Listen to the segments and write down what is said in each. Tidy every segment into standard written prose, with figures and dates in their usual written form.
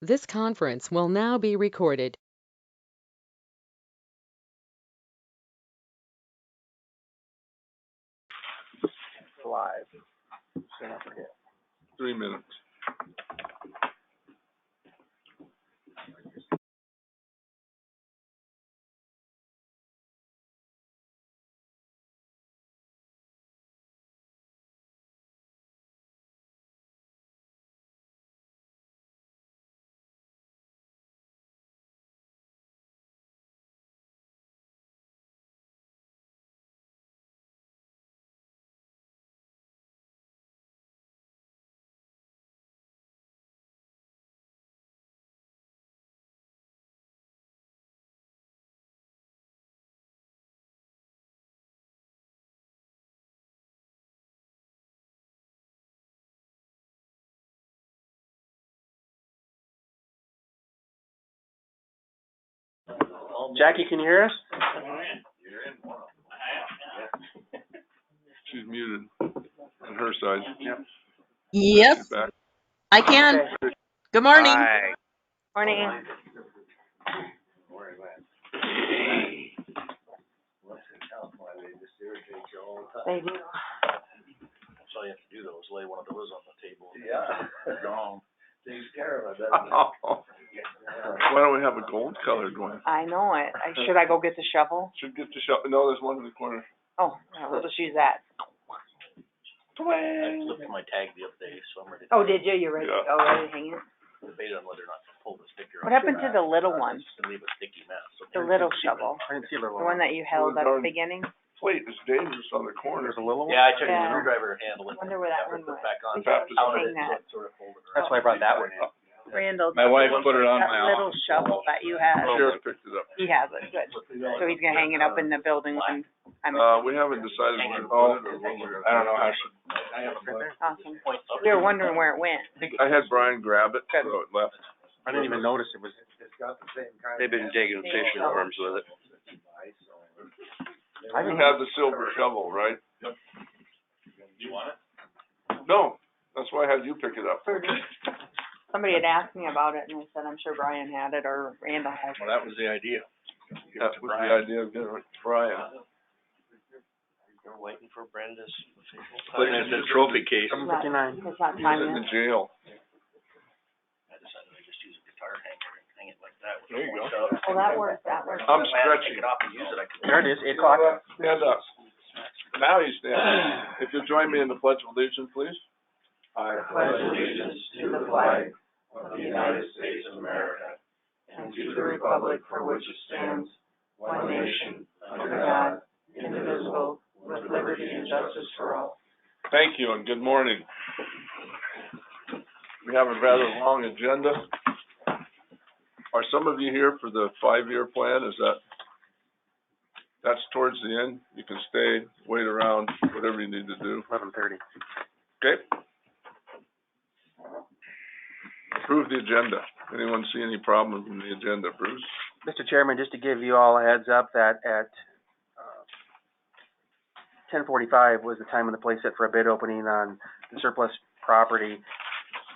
This conference will now be recorded. Live. So not forget. 3 minutes. Jackie, can you hear us? She's muted on her side. Yep. Yes, She's back. I can. Okay. Good morning. Hi. Morning. They do. That's all you have to do though, is lay one of those on the table. Yeah. Gone. Takes care of it, Why don't we have a gold colored one? I know it. Should I go get the shovel? Should get to shop. No, there's one in the corner. Oh, yeah, we'll just use that. I flipped my tag the other day, so I'm ready. Oh, did you? You're ready to Yeah. go, ready to hang it? Debated on whether or not to pull the sticker. What happened to the little one? Just to leave a sticky mess. So The little shovel? I didn't see a little The one that you held at the beginning? Plate is dangerous on the corner. There's a little one? Yeah, I took the Yeah. screwdriver handle I and wonder where that one put went. it back on. We should Baptist. hang that. That's why I brought that one in. Randall. My wife put it on that my little shovel that you had. Sheriff picked it up. He has it, good. So he's gonna hang it up in the building when I'm We haven't decided where to put it or what we're gonna. I don't know how she. I have it right there. awesome. We were wondering where it went. I had Brian grab it, so it left. I didn't even notice it was. They've been digging fishing worms with it. I You didn't have the silver shovel, right? Yep. You want it? No, that's why I had you pick it up. Somebody had asked me about it and I said, I'm sure Brian had it or Randall has it. Well, that was the idea. Give it That to was the Brian. idea of getting it to Brian. We're waiting for Brenda's Putting it in the trophy case. It's not, 7:59. it's not He's time in the yet. jail. I decided I'd just use a guitar hanger and hang it like that. There you go. Oh, that works, that works. I'm If I had to stretching. take it off and use it, I could. There it is, 8 o'clock. Stand up. Now you stand up. If you'll join me in the Pledge of Allegiance, please. I pledge allegiance to the flag of the United States of America and to the republic for which it stands, one nation, under God, indivisible, with liberty and justice for all. Thank you and good morning. We have a rather long agenda. Are some of you here for the 5-year plan? That's towards the end. You can stay, wait around, whatever you need to do. 11:30. Okay? Approve the agenda. Anyone see any problems in the agenda, Bruce? Mr. Chairman, just to give you all a heads up that at 10:45 was the time and the place set for a bid opening on the surplus property.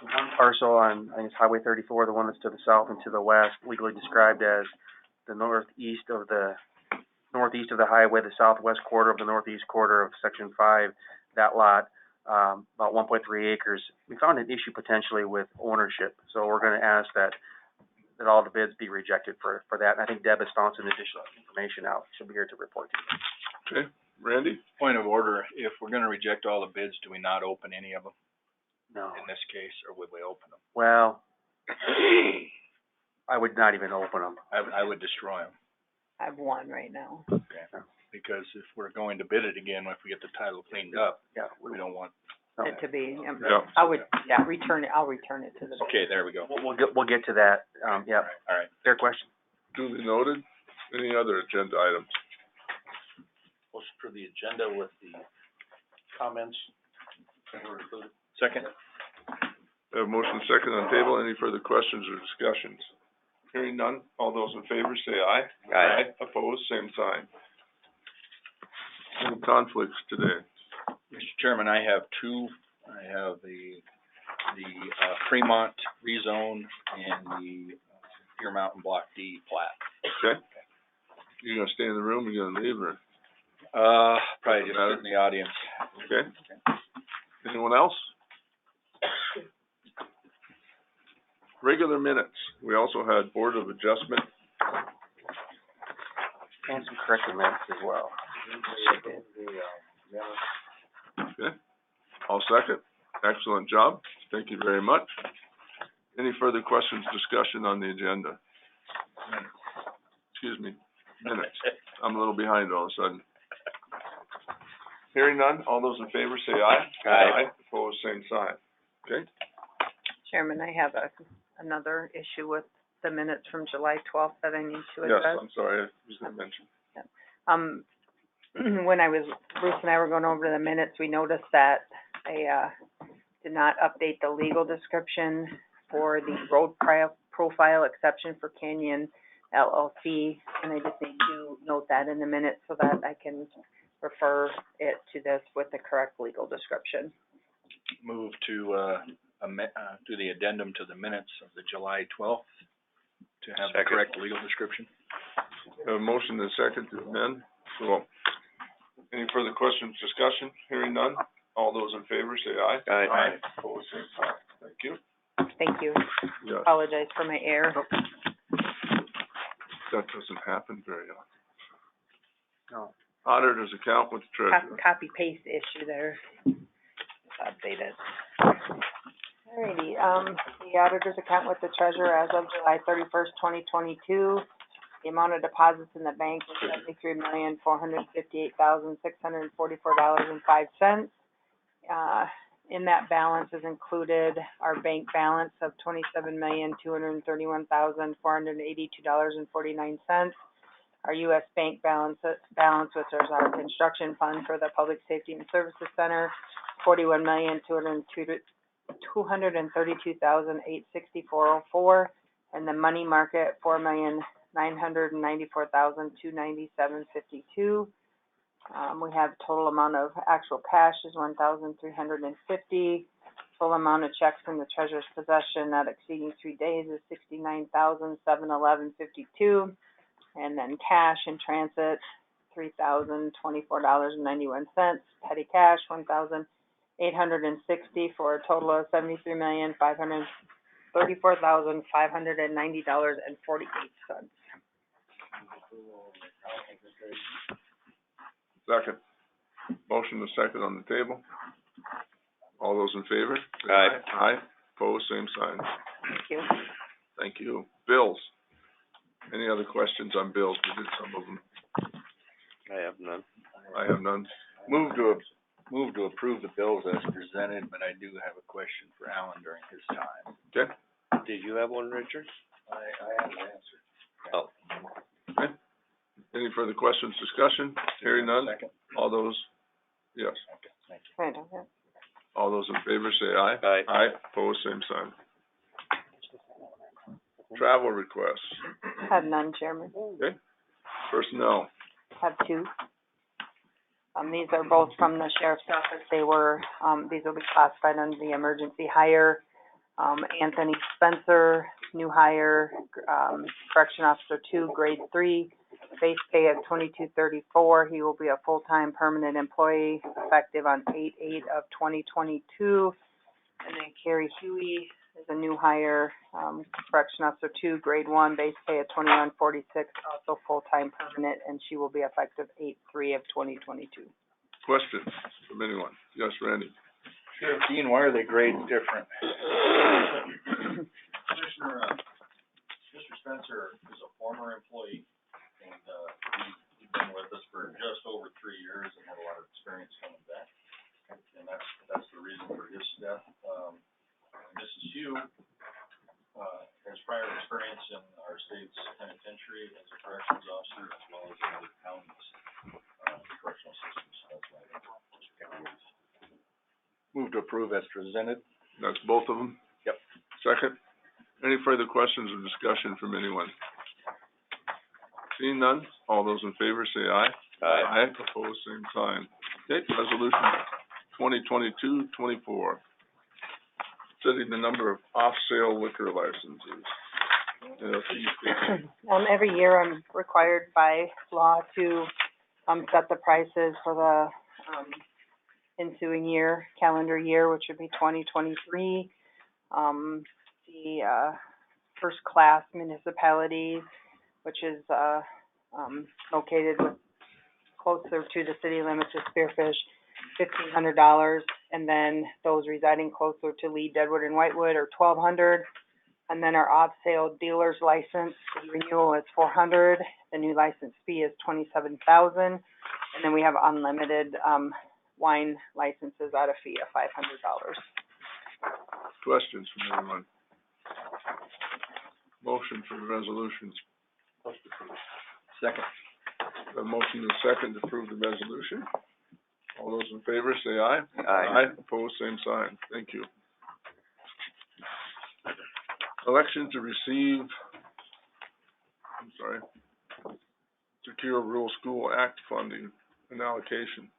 One parcel on, I think it's Highway 34, the one that's to the south and to the west, legally described as the northeast of the highway, the southwest quarter of the northeast quarter of Section 5, that lot, about 1.3 acres. We found an issue potentially with ownership, so we're going to ask that all the bids be rejected for that. And I think Deb has found some additional information out. She'll be here to report to you. Okay, Randy? Point of order, if we're gonna reject all the bids, do we not open any of them No. in this case, or would we open them? Well, I would not even open them. I would destroy them, I have one right now. because if we're going to bid it again, if we get the title cleaned up, Yeah. we don't want, No. It to be, Yeah. I would, return it, I'll return it to the. okay, there we go. We'll get to that. Yeah. All right. Fair question. Duly noted. Any other agenda items? Motion for the agenda with the comments that were included. Second? We have motion second on the table. Any further questions or discussions? Hearing none. All those in favor say aye. Aye. Opposed, same sign. Any conflicts today? Mr. Chairman, I have two. I have the the, Fremont rezone and the Deer Mountain Block D plat. Okay. You gonna stay in the room, or you gonna leave, or, Probably just sit in the audience. okay? Anyone else? Regular minutes, we also had Board of Adjustment. And some corrected minutes as well. Okay, I'll second. Excellent job. Thank you very much. Any further questions, discussion on the agenda? Excuse me, minutes. I'm a little behind all of a sudden. Hearing none, all those in favor say aye. Aye. Opposed, same sign. Okay, Chairman, I have another issue with the minutes from July 12th that I need to yes, address. I'm sorry, I was gonna mention. When Bruce and I were going over the minutes, we noticed that I, did not update the legal description for the road profile exception for Canyon LLC, and I just need to note that in the minutes so that I can refer it to this with the correct legal description. Move to, do the addendum to the minutes of the July 12th to have the correct legal description. A motion and a second to amend. So, any further questions, discussion? Hearing none, all those in favor say aye. Aye. Opposed, same sign. Thank you. Thank you. Yes, Apologize for my error. that doesn't happen very often. No. Auditor's account with the treasurer. Copy paste issue there. Update it. Alrighty, the auditor's account with the treasurer as of July 31st, 2022. The amount of deposits in the bank was $73,458,644.05. In that balance is included our bank balance of $27,231,482.49. Our U.S. bank balance, which is our construction fund for the Public Safety and Services Center, $41,232,864.04, and the money market, $4,994,297.52. We have total amount of actual cash is $1,350. Total amount of checks in the treasurer's possession not exceeding 3 days is $69,711.52. And then cash in transit, $3,024.91. Petty cash, $1,860 for a total of $73,534,590.48. Second. Motion and second on the table. All those in favor? Aye. Aye. Opposed, same sign. Thank you. Thank you. Bills. Any other questions on bills? We did some of them. I have none. I have none. Move to approve the bills as presented, but I do have a question for Alan during his time. Okay. Did you have one, Richard? I have an answer. Oh. Okay. Any further questions, discussion? Hearing none? Second. All those, yes. Okay, thank you. Right, okay. All those in favor say aye. Aye. Aye. Opposed, same sign. Travel requests. Have none, Chairman. Okay. Personnel. Have two. These are both from the sheriff's office. They were, these will be classified under the emergency hire. Anthony Spencer, new hire, correction officer 2, grade 3, base pay of $22.34. He will be a full-time permanent employee effective on 8/8/2022. And then Carrie Huey is a new hire, correction officer 2, grade 1, base pay of $21.46, also full-time permanent, and she will be effective 8/3/2022. Questions from anyone? Yes, Randy. Sheriff Dean, why are the grades different? Commissioner, Mr. Spencer is a former employee, and, he's been with us for just over 3 years and had a lot of experience coming back. And that's the reason for his step. Mrs. Hugh, has prior experience in our state's penitentiary as a corrections officer as well as in other counties, correctional systems. That's why they're counties. Move to approve as presented. That's both of them? Yep. Second. Any further questions or discussion from anyone? Seeing none, all those in favor say aye. Aye. Aye. Opposed, same sign. Okay, resolution 2022-24. setting the number of off-sale liquor licenses. Every year I'm required by law to, set the prices for the, ensuing year, calendar year, which would be 2023. The, first-class municipalities, which is, located closer to the city limits of Spearfish, $1,500, and then those residing closer to Lee, Deadwood, and Whitewood are $1,200. And then our off-sale dealer's license renewal is $400. The new license fee is $27,000. And then we have unlimited, wine licenses at a fee of $500. Questions from anyone? Motion for the resolutions. Second. A motion and a second to approve the resolution. All those in favor say aye. Aye. Opposed, same sign. Thank you. Election to receive, Secure Rural School Act funding and allocation.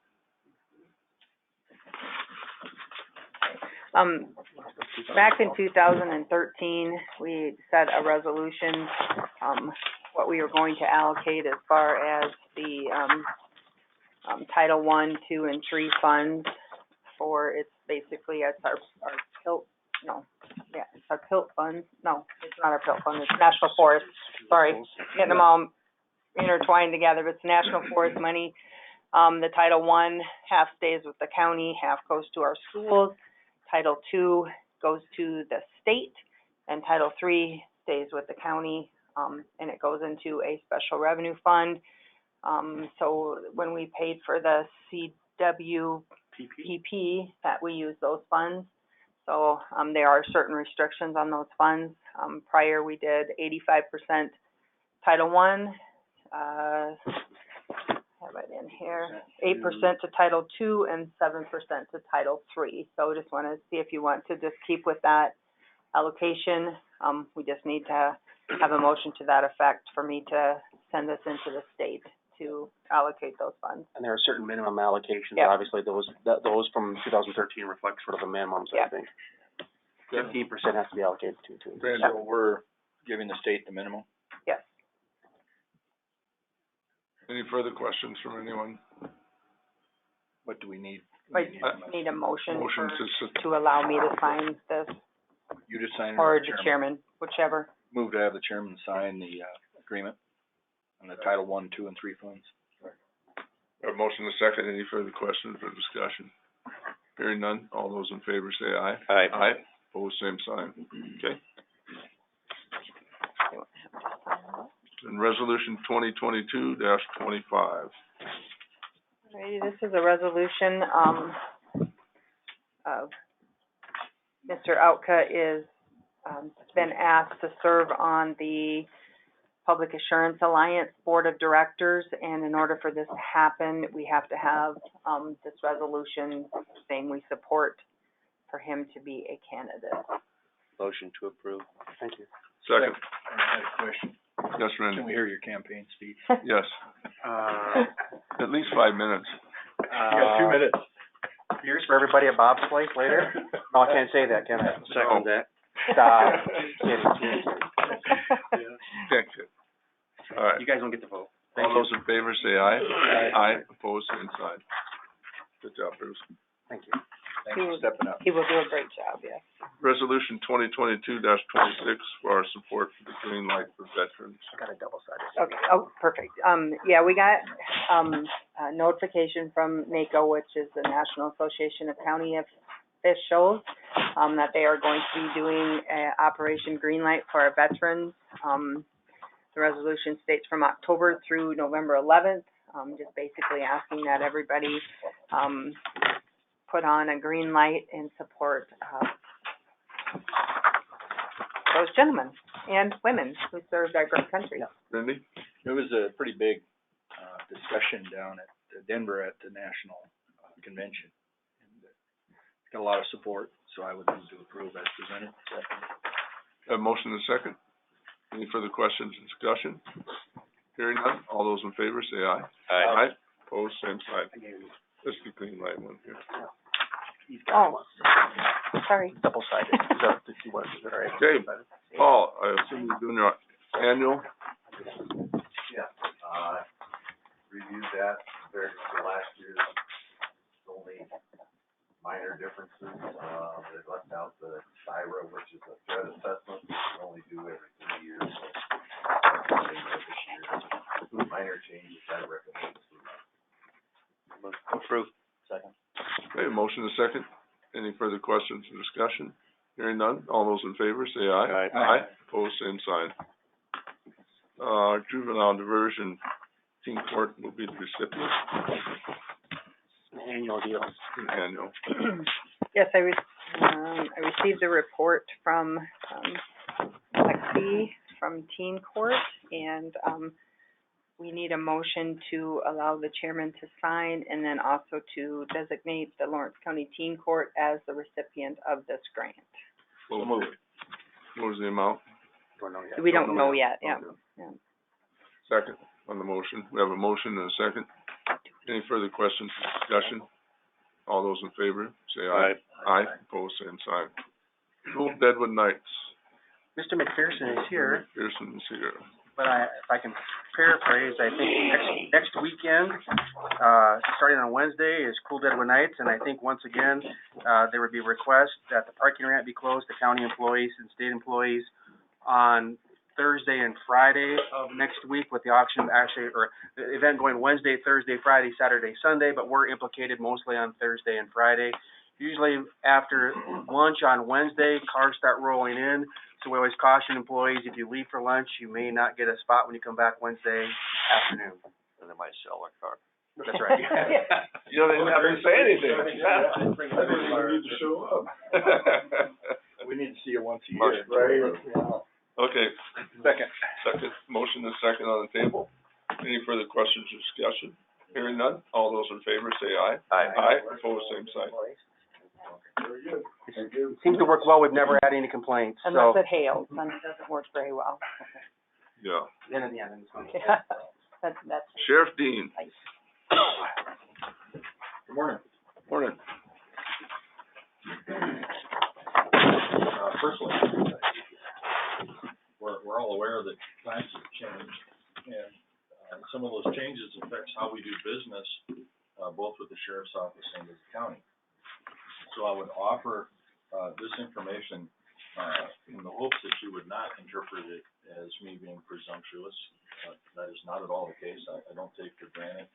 Back in 2013, we set a resolution, what we were going to allocate as far as the, Title I, II, and III funds for, it's basically, it's our PILT, it's our PILT fund. No, it's not our PILT fund, it's National Forest, sorry, getting them all intertwined together, but it's National Forest money. The Title I, half stays with the county, half goes to our schools. Title II goes to the state, and Title III stays with the county, and it goes into a special revenue fund. So when we paid for the CWPP, that we use those funds. So, there are certain restrictions on those funds. Prior we did 85% Title I, have it in here, 8% to Title II and 7% to Title III. So just want to see if you want to just keep with that allocation. We just need to have a motion to that effect for me to send this into the state to allocate those funds. And there are certain minimum allocations, Yeah. obviously, those from 2013 reflect sort of the minimums, Yeah. I think. 15% has to be allocated to. So we're giving the state the minimum? Yes. Any further questions from anyone? What do we need? I need a motion Motion for, to allow me to sign this, You just sign it, or or the chairman, whichever. Move to have the chairman sign the, agreement on the Title I, II, and III funds. A motion and a second. Any further questions or discussion? Hearing none. All those in favor say aye. Aye. Aye. Opposed, same sign. Okay. And resolution 2022-25. Alrighty, this is a resolution, Mr. Outka is, been asked to serve on the Public Assurance Alliance Board of Directors, and in order for this to happen, we have to have, this resolution saying we support for him to be a candidate. Motion to approve. Thank you. Second. I had a question. Yes, Can Randy? we hear your campaign speech? Yes. At least 5 minutes. You got 2 minutes. Beers for everybody at Bob's Place later? No, I can't say that, can I? Second that. Stop. Kidding. Thank you. All right. You guys don't get to vote. All those in favor say aye. Aye. Aye. Opposed, same sign. Good job, Bruce. Thank you. Thanks for stepping up. He will do a great job, yes. Resolution 2022-26 for our support for the green light for veterans. I got a double-sided. Okay, oh, perfect. Yeah, we got, a notification from NACO, which is the National Association of County Officials, that they are going to be doing, Operation Greenlight for our veterans. The resolution states from October through November 11th, just basically asking that everybody, put on a green light in support of those gentlemen and women who served our great country. Randy? It was a pretty big, discussion down at Denver at the national, convention. And got a lot of support, so I would move to approve as presented. A motion and a second. Any further questions and discussion? Hearing none. All those in favor say aye. Aye. Opposed, same sign. This is the green light one here. he's got Oh. one. Sorry. Double-sided, so to see what, is all right? Okay. Paul, I assume you're doing your annual? Yeah, reviewed that compared to last year's, only minor differences. They left out the SIRA, which is a threat assessment, we only do every 3 years. So this year, minor changes, I recommend. Approved. Second. Okay, motion and second. Any further questions or discussion? Hearing none, all those in favor, say aye. Aye. Opposed, same sign. Juvenile diversion, teen court will be the recipient, An annual deal. annual. Yes, I received a report from, Lexi from Teen Court, and, we need a motion to allow the chairman to sign and then also to designate the Lawrence County Teen Court as the recipient of this grant. What was the amount? Don't know yet. We don't know yet, yeah. Okay. Yeah. Second on the motion. We have a motion and a second. Any further questions, discussion? All those in favor, say aye. Aye. Opposed, same sign. School Deadwood Nights, Mr. McPherson is here, Pearson is here. but if I can paraphrase, I think next weekend, starting on Wednesday is Cool Deadwood Nights, and I think once again, there would be a request that the parking ramp be closed to county employees and state employees on Thursday and Friday of next week, with the auction actually, or the event going Wednesday, Thursday, Friday, Saturday, Sunday, but we're implicated mostly on Thursday and Friday. Usually after lunch on Wednesday, cars start rolling in, so we always caution employees, if you leave for lunch, you may not get a spot when you come back Wednesday afternoon. And they might sell their car. That's right. You don't even have to say anything. I didn't even need to show up. We need to see it once a Motion. year. Okay, Second. second, motion and second on the table. Any further questions or discussion? Hearing none, all those in favor say aye. Aye, opposed, same sign. It seems to work well, we've never had any complaints, so. Unless it hails, then it doesn't work very well. Yeah. Then at the end, it's fine. Yeah, that's. Sheriff Dean. Good morning. Morning. Firstly, we're all aware that times have changed, and some of those changes affects how we do business, both with the sheriff's office and with the county. So I would offer this information in the hopes that you would not interpret it as me being presumptuous. That is not at all the case. I don't take for granted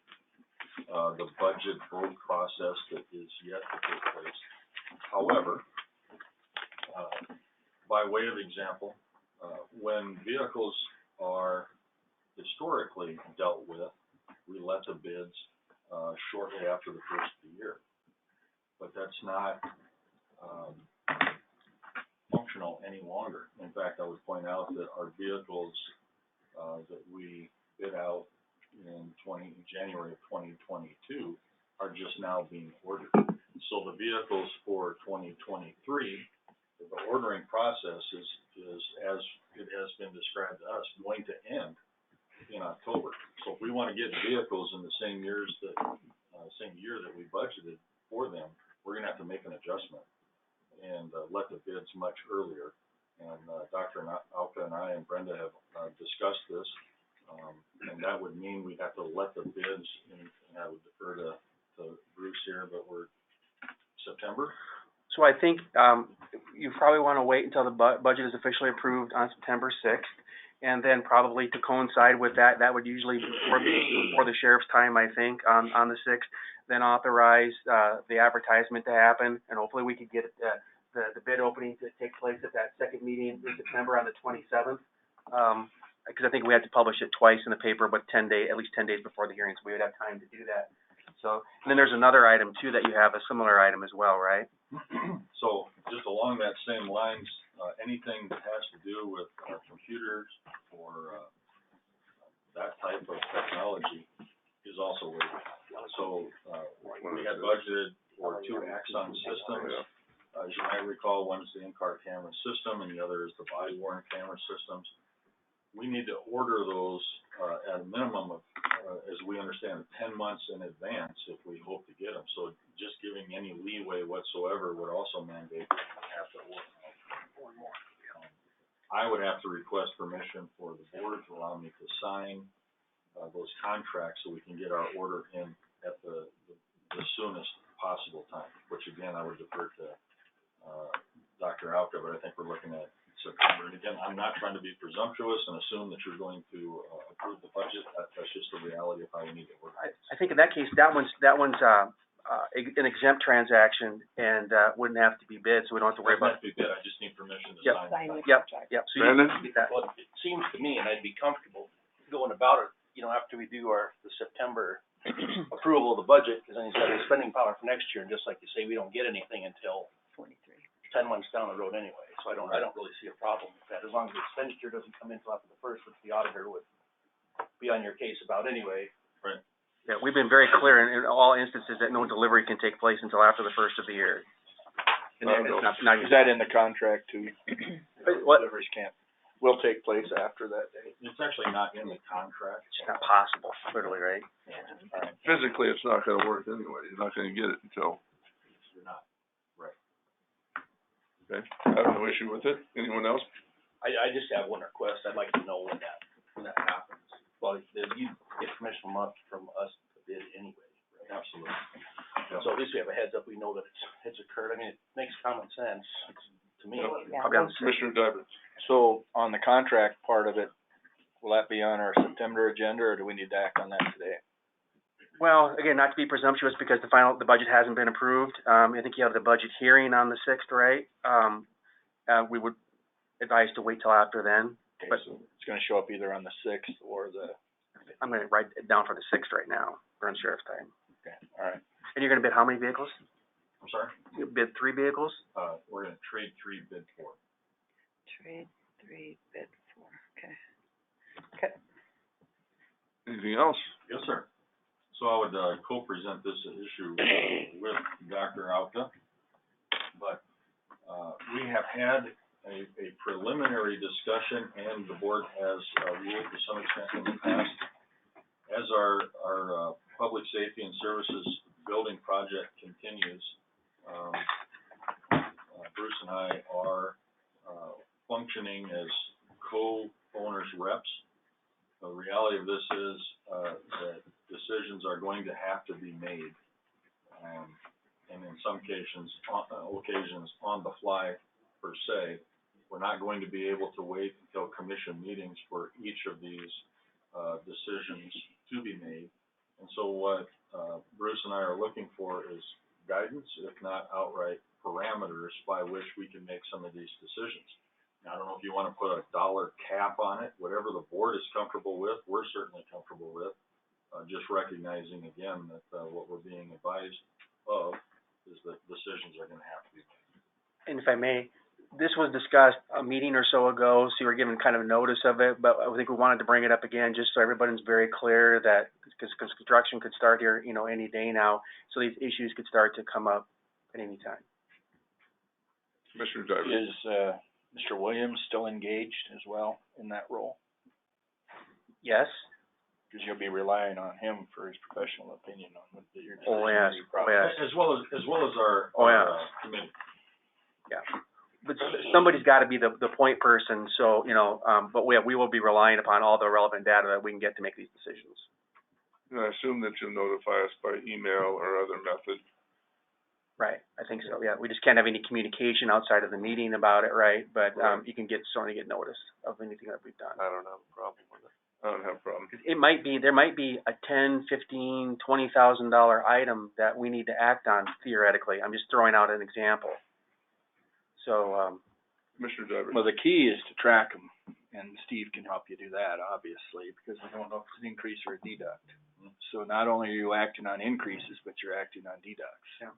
the budget vote process that is yet to take place. However, by way of example, when vehicles are historically dealt with, we let the bids shortly after the first of the year. But that's not functional any longer. In fact, I would point out that our vehicles that we bid out in January of 2022 are just now being ordered. So the vehicles for 2023, the ordering process is as it has been described to us, going to end in October. So if we want to get vehicles in the same year that we budgeted for them, we're going to have to make an adjustment and let the bids much earlier. And Dr. Alka and I and Brenda have discussed this, and that would mean we'd have to let the bids, and I would defer to Bruce here, but we're September. So I think, you probably want to wait until the budget is officially approved on September 6th. And then probably to coincide with that, that would usually be before the sheriff's time, I think, on the 6th, then authorize, the advertisement to happen. And hopefully we could get, the bid opening to take place at that second meeting in September on the 27th. Because I think we had to publish it twice in the paper, but at least 10 days before the hearing, so we would have time to do that. So, and then there's another item too, that you have, a similar item as well, right? So just along that same lines, anything that has to do with our computers or that type of technology is also waived. So we had budgeted for 2 Axon systems. As you might recall, one is the in-car camera system and the other is the body-worn camera systems. We need to order those at a minimum of as we understand, 10 months in advance if we hope to get them. So just giving any leeway whatsoever would also mandate that we have to order more and more. I would have to request permission for the board to allow me to sign those contracts so we can get our order in at the soonest possible time, which again, I would defer to Dr. Alka, but I think we're looking at September. And again, I'm not trying to be presumptuous and assume that you're going to approve the budget. That's just the reality of how we need to work. I think in that case, that one's an exempt transaction and wouldn't have to be bid, so we don't have to worry about. Doesn't have to be bid, I just need permission to Yep. sign the Sign contract. Yep. So Brandon? you get that. Well, it seems to me, and I'd be comfortable going about it, you know, after we do the September approval of the budget, because then he's got his spending power for next year, and just like you say, we don't get anything until 10 months down the road anyway, so I don't really see a problem with that, as long as the expenditure doesn't come in until after the first, which the auditor would be on your case about anyway. Right. Yeah, we've been very clear in all instances that no delivery can take place until after the first of the year. And then it's not Is that in the contract too? What? Deliveries will take place after that date. It's actually not in the contract. It's not possible, clearly, right? All right. Physically, it's not gonna work anyway. You're not gonna get it until, You're not. Right. okay? I have no issue with it. Anyone else? I just have one request, I'd like to know when that happens. Well, you get permission from us to bid anyway, right? Absolutely. So at least we have a heads up, we know that it's occurred, I mean, it makes common sense to me. Yeah. Probably on the Commissioner Diver. So on the contract part of it, will that be on our September agenda, or do we need to act on that today? Well, again, not to be presumptuous because the budget hasn't been approved. I think you have the budget hearing on the 6th, right? We would advise to wait till after then. Okay, But- so it's gonna show up either on the 6th or the, I'm gonna write it down for the 6th right now, during sheriff's time. okay, all right. And you're gonna bid how many vehicles? I'm sorry? You bid 3 vehicles? We're gonna trade 3, bid 4. Trade 3, bid 4, okay. Okay. Anything else? Yes, sir. So I would, co-present this issue with Dr. Alka, but, we have had a preliminary discussion, and the board has, ruled to some extent in the past. As our public safety and services building project continues, Bruce and I are, functioning as co-owners reps. The reality of this is, that decisions are going to have to be made, and in some occasions on the fly per se. We're not going to be able to wait until commission meetings for each of these, decisions to be made. And so what, Bruce and I are looking for is guidance, if not outright parameters by which we can make some of these decisions. Now, I don't know if you want to put a dollar cap on it, whatever the board is comfortable with, we're certainly comfortable with. Just recognizing again that, what we're being advised of is that decisions are gonna have to be made. And if I may, this was discussed a meeting or so ago, so you were given kind of notice of it, but I think we wanted to bring it up again just so everybody's very clear that, because construction could start here, you know, any day now, so these issues could start to come up at any time. Commissioner Diver. Is, Mr. Williams still engaged as well in that role? Yes? Because you'll be relying on him for his professional opinion on what your Oh, yes. decision-making Oh, process. yes. As well as our, Oh, yeah. Committee. Yeah. But somebody's gotta be the point person, so, you know, but we will be relying upon all the relevant data that we can get to make these decisions. And I assume that you'll notify us by email or other method. Right, I think so, yeah. We just can't have any communication outside of the meeting about it, right? But, Right. you can certainly get notice of anything that we've done. I don't have a problem with it. I don't have a problem. There might be a $10,000, $15,000, $20,000 item that we need to act on theoretically. I'm just throwing out an example. So, Commissioner Diver. Well, the key is to track them, and Steve can help you do that, obviously, because we don't know if it's an increase or a deduct. So not only are you acting on increases, but you're acting on deducts. Yeah.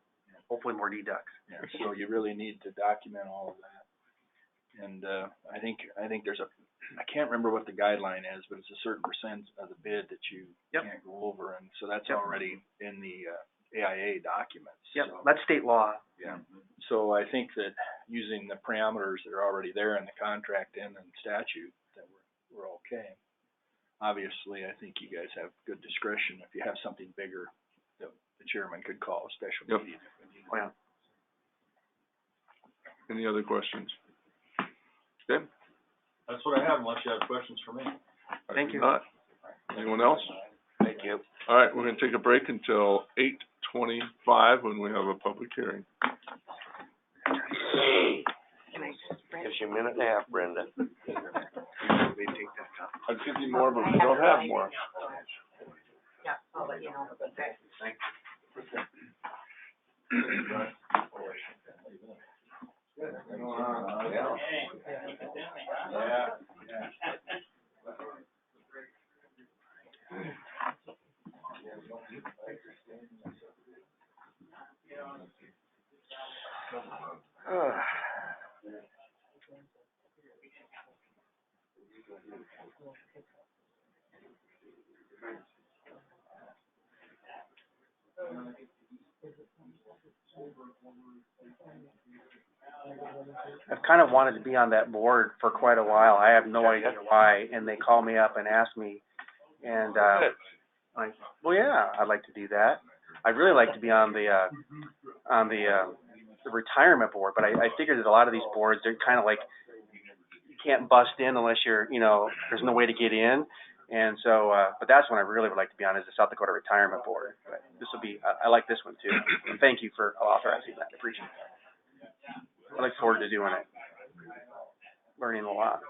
hopefully more deducts. Yeah, so you really need to document all of that. And, I think there's I can't remember what the guideline is, but it's a certain percent of the bid that you Yep. can't go over, and so that's Yep. already in the, AIA documents. Yep, So, that's state law. yeah, so I think that using the parameters that are already there in the contract and in statute, that we're okay. obviously, I think you guys have good discretion. If you have something bigger, the chairman could call a special Yep. meeting. Oh, yeah. Any other questions? Okay. That's what I have, unless you have questions for me. I Thank do you. not. Anyone else? Thank you. All right, we're gonna take a break until 8:25 when we have a public hearing. Gives you a minute and a half, Brenda. I'd give you more, but we don't have more. Yeah, I'll let you know. Okay. I've kind of wanted to be on that board for quite a while. I have no idea why, and they called me up and asked me, and, like, well, yeah, I'd like to do that. I'd really like to be on the retirement board, but I figured that a lot of these boards, they're kind of like, you can't bust in unless you're, there's no way to get in. And so, but that's one I really would like to be on, is the South Dakota Retirement Board. But this will be, I like this one too. And thank you for authorizing that. I appreciate that. I look forward to doing it. Learning a lot.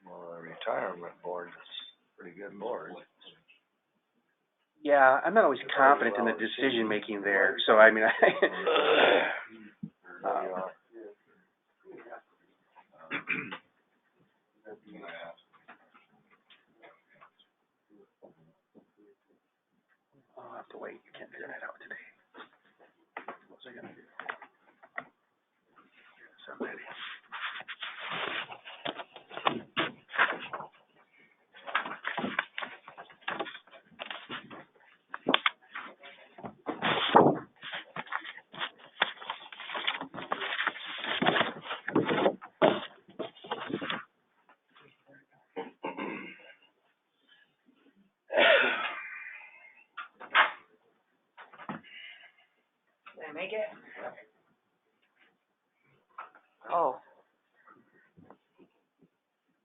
Well, the retirement board is a pretty good board. Yeah, I'm not always confident in the decision making there. So I mean, I'll have to wait. You can't figure that out today. What was I gonna do? Somebody. Did I make it? Oh.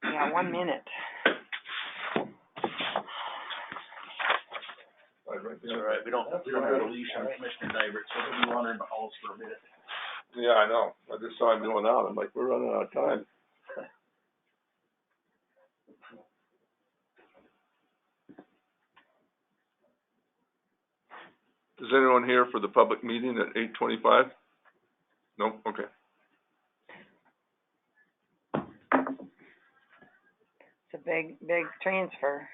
Yeah, 1 minute. It's all right, we don't have a leash on Commissioner Dybert, so he'll be wandering the halls for a minute. Yeah, I know. I just saw him going out. I'm like, we're running out of time. Is anyone here for the public meeting at 8:25? No? Okay. It's a big transfer.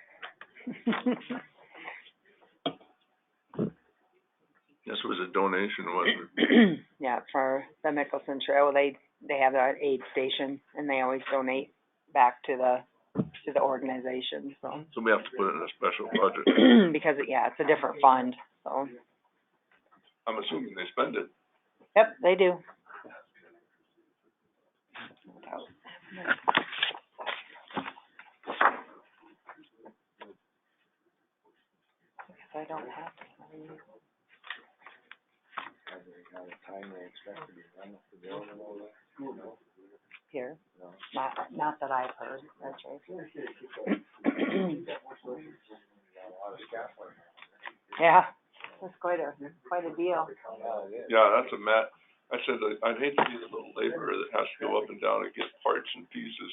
This was a donation, wasn't it? Yeah, for the Mickelson Trail, they have that aid station, and they always donate back to the organization, so. So we have to put it in a special budget. Because, yeah, it's a different fund, so. I'm assuming they spend it. Yep, they do. I don't have to. Here? Not that I've heard, that's right. Yeah, that's quite a deal. Yeah, that's a I said, I'd hate to be the little laborer that has to go up and down and get parts and pieces.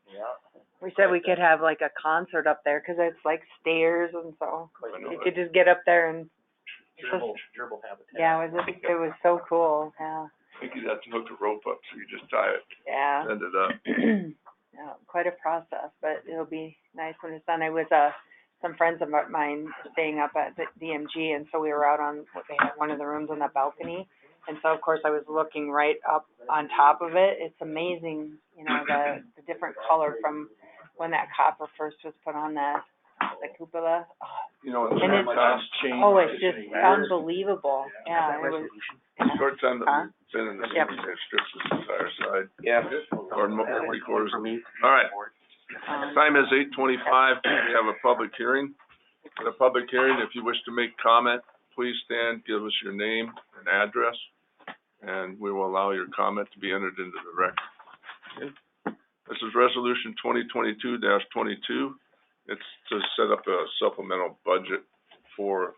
Yeah. We said we could have like a concert up there, 'cause it's like stairs, and so you could just get up there and. Gerbil habitat. Yeah, it was so cool, yeah. I think you'd have to hook a rope up, so you just tie it, Yeah. send it up. Yeah, quite a process, but it'll be nice when it's done. I was, some friends of mine staying up at the DMG, and so we were out on, they had one of the rooms on the balcony. And so, of course, I was looking right up on top of it. It's amazing, the different color from when that copper first was put on the cupola. Oh, you know, in the And short it's- time, Change. Oh, it's just unbelievable, yeah, it was, short time that Huh? we've been in the Yep. city, it strips this entire side. Yeah. Or three quarters. For me. All right, um, time is 8:25, we have a public hearing. At a public hearing, if you wish to make comment, please stand, give us your name and address, and we will allow your comment to be entered into the record. Okay. This is resolution 2022-22. It's to set up a supplemental budget for,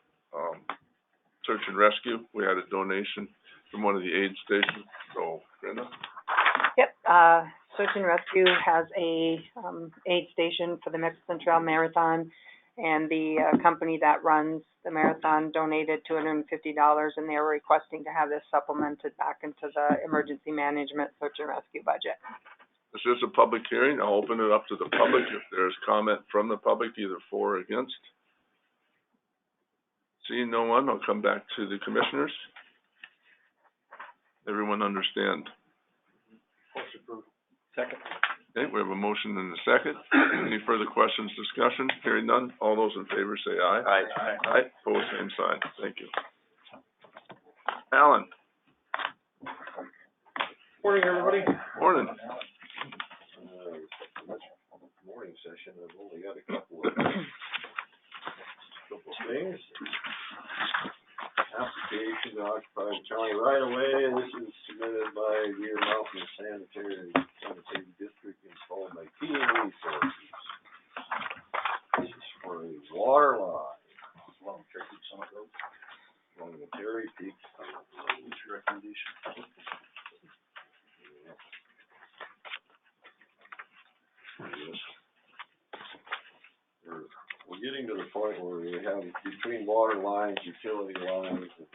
search and rescue. We had a donation from one of the aid stations, so Brenda? Yep, Search and Rescue has a, aid station for the Mexican Trail Marathon, and the, company that runs the marathon donated $250, and they were requesting to have this supplemented back into the emergency management search and rescue budget. This is a public hearing. I'll open it up to the public if there's comment from the public, either for or against. Seeing no one, I'll come back to the commissioners. Everyone understand? Second. Okay, we have a motion and a second. Any further questions, discussion? Hearing none, all those in favor say aye. Aye. Aye, pose same sign. Thank you. Alan? Morning, everybody. Morning. Morning session, I've only got a couple of things. Application to occupy the county right away, this is submitted by Deer Mountain Sanitary District installed by Team Resources. This is for a water line. Along the Terry Peak. What's your recommendation? We're getting to the point where we have between water lines, utility lines, and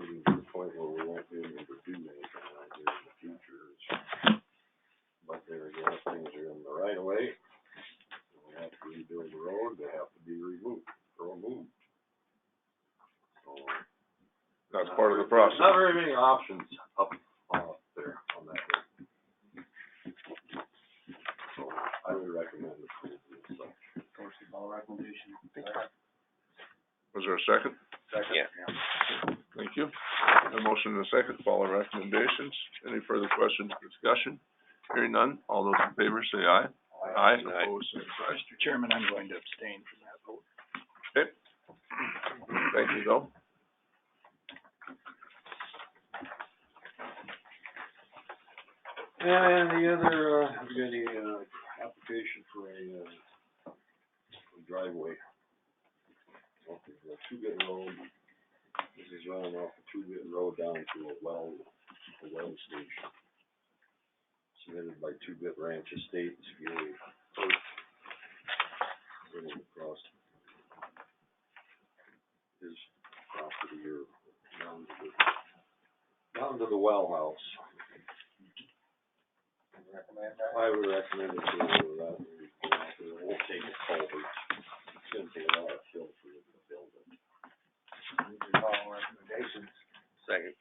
getting to the point where we won't be able to do anything out there in the future. But there again, if things are in the right of way, we have to rebuild the road, they have to be removed. So, That's part of the process. not very many options up there on that road. So I would recommend approval of such. Was there a second? Second. Yeah. Thank you. A motion and a second, follow recommendations. Any further questions, discussion? Hearing none, all those in favor say aye. Aye, opposed, same sign. Mr. Chairman, I'm going to abstain from that vote. Okay. Thank you, though. And the other, we got a, application for a driveway. Off of the two-bit road. This is running off the two-bit road down to a well station. Submitted by Two-Bit Ranch Estates, Gary First. Running across his property or down to the well house. I would recommend it to that. It won't take a culvert. It's gonna take a lot of fill for it to build it. Recommendations. Second.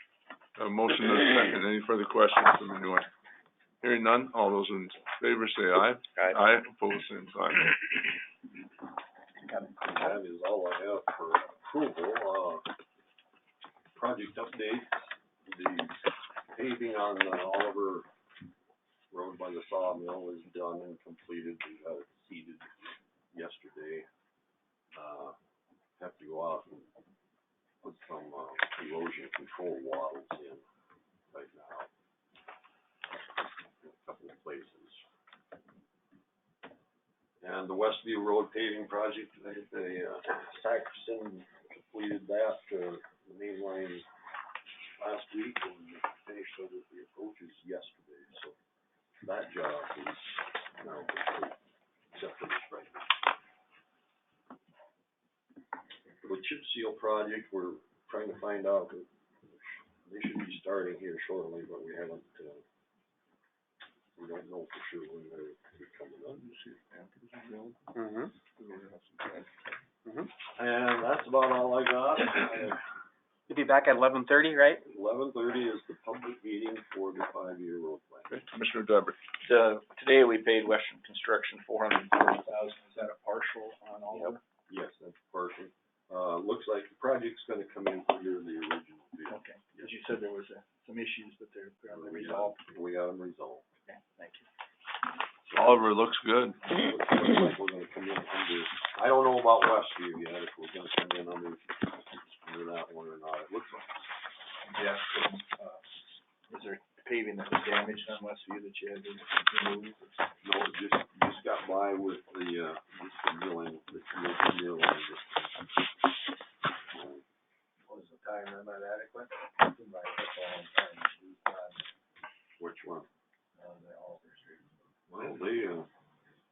A motion and a second. Any further questions from anyone? Hearing none, all those in favor say aye. Aye. Aye, opposed, same sign. That is all I have for approval. Project update, the paving on Oliver Road by the sawmill is done and completed. We got it seeded yesterday. Have to go out and put some erosion control wattles in right now. In a couple of places. And the Westview Road paving project, they Saxon completed that, the main line last week and finished over the approaches yesterday, so that job is now complete, except for the stripe. The chip seal project, we're trying to find out, they should be starting here shortly, but we haven't, we don't know for sure when they're coming on. Mm-hmm. And that's about all I got. You'll be back at 11:30, right? 11:30 is the public meeting for the 5-year road plan. Okay, Commissioner Debert. Today we paid Western Construction $440,000. Is that a partial on all of it? Yes, that's partial. Looks like the project's gonna come in under the original bid. Okay, because you said there was some issues, but they're We resolved. We got them resolved. Okay, thank you. Oliver, looks good. Looks like we're gonna come in under, I don't know about Westview yet, if we're gonna come in under that one or not. It looks like. Yeah, was there paving that was damaged on Westview that you had to remove? No, just got by with the milling, the commercial milling. Was the time limit adequate? Which one? Well, they,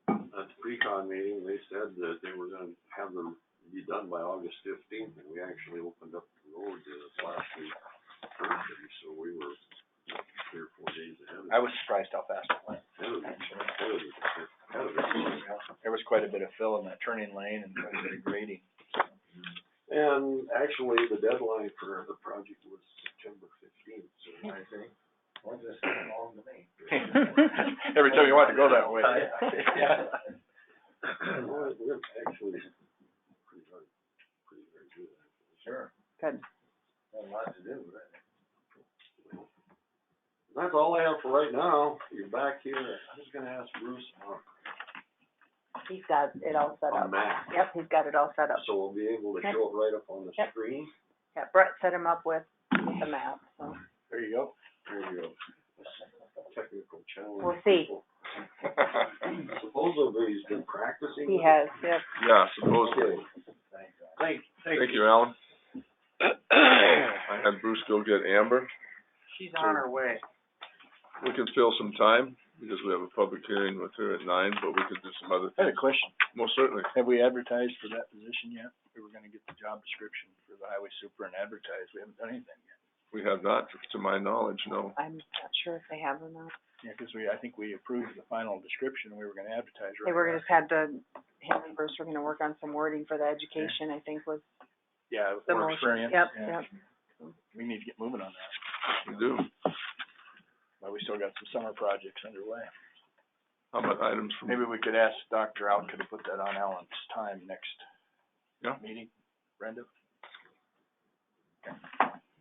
at the pre-con meeting, they said that they were gonna have them be done by August 15th, and we actually opened up the road last week, Thursday, so we were 3 or 4 days ahead of I was surprised how fast it went. There was quite a bit of fill in that turning lane and quite a bit of grading. And actually, the deadline for the project was September 15th, so I think. Well, this is long to me. Every time you want to go that way. Yeah. Well, we're actually pretty very good, actually. Sure. Good. Got a lot to do, right? That's all I have for right now. You're back here. I'm just gonna ask Bruce He's got it all set on up. Mac. Yep, he's got it all set up. So we'll be able to Yep. show it right up on the Yep. screen. Yeah, Brett set him up with the map, so There you go. There you go. Technical challenge. we'll see. Supposedly he's been practicing. He has, yep. Yeah, supposedly. Okay. Thank you, Alan. I had Bruce go get Amber. She's on her way. We can fill some time, because we have a public hearing with her at 9, but we could do some other I had a things. question. Most certainly. Have we advertised for that position yet? We were gonna get the job description for the highway super and advertise. We haven't done anything yet. We have not, to my knowledge, no. I'm not sure if they have or not. Yeah, because I think we approved the final description. We were gonna advertise right They were now. just had him and Bruce were gonna work on some wording for the education, I think was Yeah, the more motion. experience. Yep, Yeah. yep. We need to get moving on that. We do. But we still got some summer projects underway. How about items from? Maybe we could ask Dr. Alka to put that on Alan's time next Yeah. meeting. Brenda?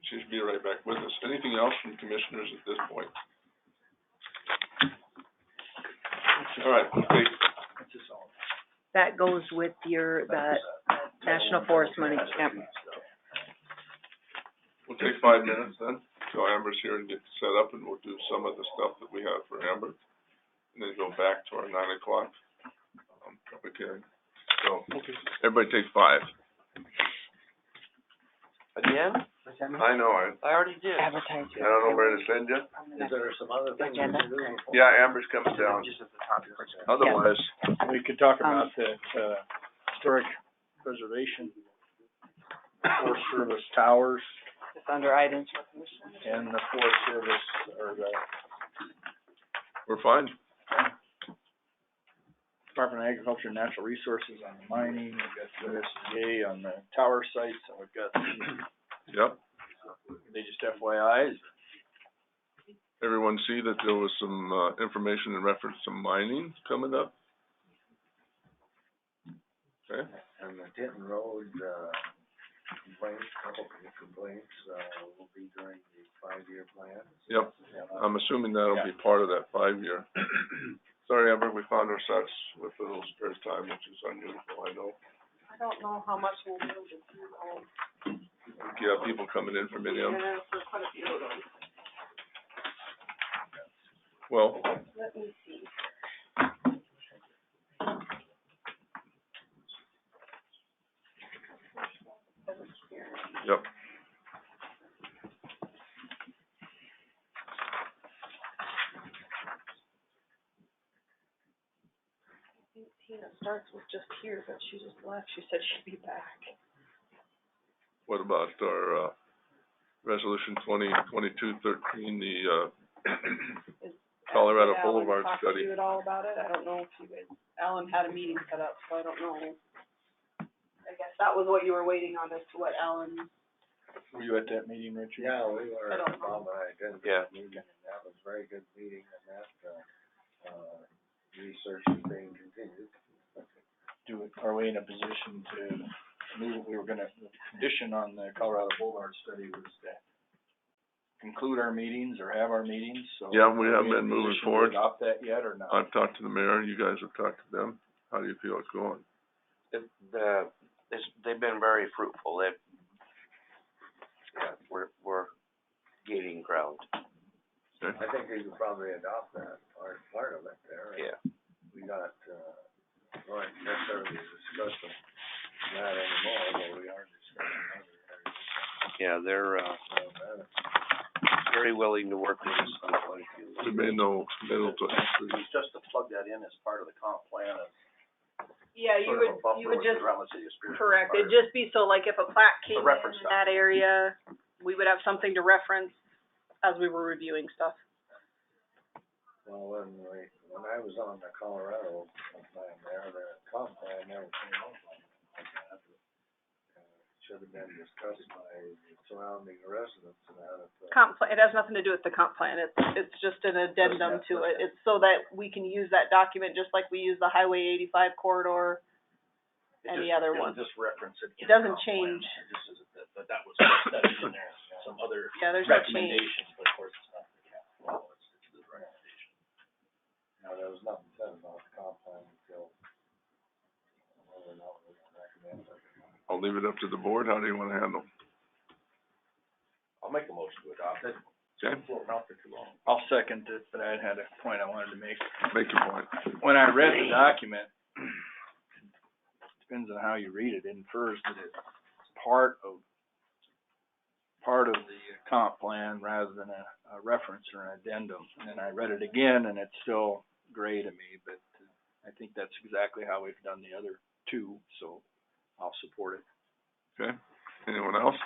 She should be right back with us. Anything else from commissioners at this point? All right, okay. That's just all. That goes with the National Forest money, yep. We'll take 5 minutes then, so Amber's here and get set up, and we'll do some of the stuff that we have for Amber. And then go back to our 9 o'clock, public hearing. So, everybody take 5. Again? I know, I already did. Advertise. don't know where to send you. Is there some other things we Agenda. can do? Yeah, Amber's coming down. Just at the top. Otherwise, We could talk about the, historic preservation, Forest Service towers, It's under items for commission. and the Forest Service, or the we're fine. Department of Agriculture and Natural Resources on the mining, we've got the USDA on the tower sites, and we've got, Yep. they just FYIs. Everyone see that there was some, information in reference to mining coming up? Okay, And the Denton Road, complaints, couple of complaints, will be during the 5-year plan. yep. I'm assuming that'll be part of that 5-year. Sorry, Amber, we found ourselves with a little spare time, which is unusual, I know. I don't know how much we'll be able to do, You have people coming in from Indiana. for quite a few of them. Well, Let me see. yep. Tina Starks was just here, but she just left. She said she'd be back. What about our, resolution 2022-13, the, Colorado Boulevard Alan talked study? to you at all about it? I don't know if you guys, Alan had a meeting set up, so I don't know. I guess that was what you were waiting on as to what Alan Were you at that meeting, Richard? Yeah, we were, I don't- Bob and I attended Yeah. that meeting, and that was a very good meeting, and that, research is being continued. Are we in a position to move, we were gonna, the condition on the Colorado Boulevard study was to conclude our meetings or have our meetings, so. Yeah, we are have in a been moving position to forward. Adopt that yet or not? I've talked to the mayor, you guys have talked to them. How do you feel it's going? They've been very fruitful. We're gaining ground. Okay. I think we could probably adopt that, or part of it there. Yeah. We got, we aren't necessarily discussing that anymore, but we are discussing other areas. Yeah, they're, very willing to work with us on quite a few. We made no middle to It's just to plug that in as part of the comp plan as Yeah, you sort of a would, buffer you would with just, the Rutland City of Spruce. correct, it'd just be so like if a plat came in reference in that area, we would have something to reference as we were reviewing stuff. Well, when I was on the Colorado plan there, the comp plan never came up like that. Should have been discussed by the surrounding residents and that. Comp plan, it has nothing to do with the comp plan, it's just an addendum to it, it's so that we can use that document just like we use the Highway 85 corridor, any other one. Just reference it. It doesn't change. Just as that was studied in there, some other Yeah, there's no change. recommendations, but of course it's not the capital, it's the recommendation. Now, there was nothing said about the comp plan until, whether or not we recommend it. I'll leave it up to the board. How do you wanna handle? I'll make a motion to adopt it. Okay, Floating out for too long. I'll second it, but I had a point I wanted to make. make your point. When I read the document, depends on how you read it, infers that it's part of the comp plan rather than a reference or an addendum. And then I read it again and it's still gray to me, but I think that's exactly how we've done the other two, so I'll support it. Okay, anyone else?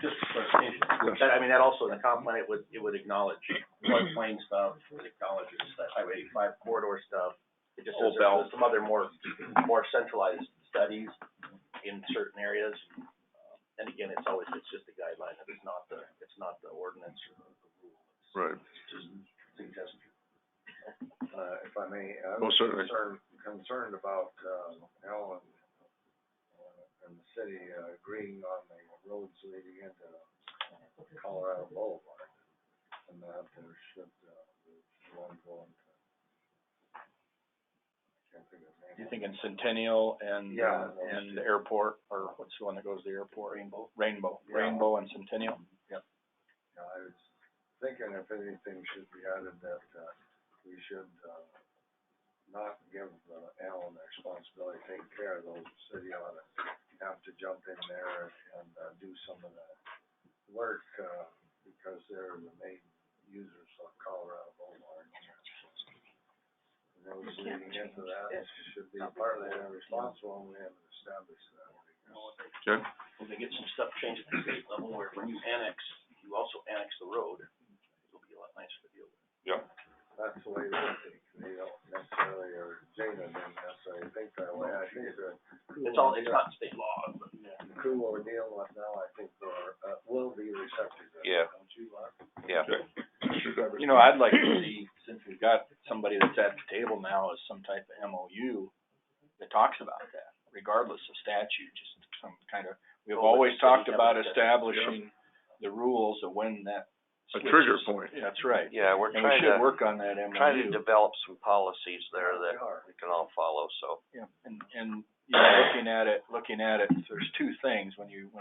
Just for clarification, Yes. that also in the comp plan, it would acknowledge floodplain stuff, it acknowledges that Highway 85 corridor stuff. It just says there's some other more centralized studies in certain areas. And again, it's just a guideline, it's not the ordinance or the rule. Right. It's just suggestion. If I may, I Oh, was certainly. concerned about, Alan, and the city agreeing on the roads leading into Colorado Boulevard, and that there should, be one going to, I can't think of the name. You thinking Centennial and, Yeah. and the airport, or what's the one that goes to the airport? Rainbow. Yeah. Rainbow and Centennial? Yep. Yeah, I was thinking if anything should be added that, we should, not give, Alan the responsibility of taking care of those. The city ought to have to jump in there and, do some of the work, because they're the main users of Colorado Boulevard. The roads leading into that should be partly responsible, and we haven't established that. Okay, When they get some stuff changed at the state level, where when you also annex the road, it'll be a lot nicer to deal with. yeah. That's the way they don't necessarily, or Jana didn't necessarily think that way. I think It's not state law, but. the crew we're dealing with now, I think, will be receptive to that, Yeah. don't you, Mark? Yeah. You know, I'd like to see, since we've got somebody that's at the table now, is some type of MOU that talks about that, regardless of statute, just some kind of, we've always talked about establishing the rules of when that A trigger point. Yeah, that's right. Yeah, we're And we trying should to, work on that trying to MOU. develop some policies there that we can all follow, so. Yeah, and, you know, looking at it, there's two things. When you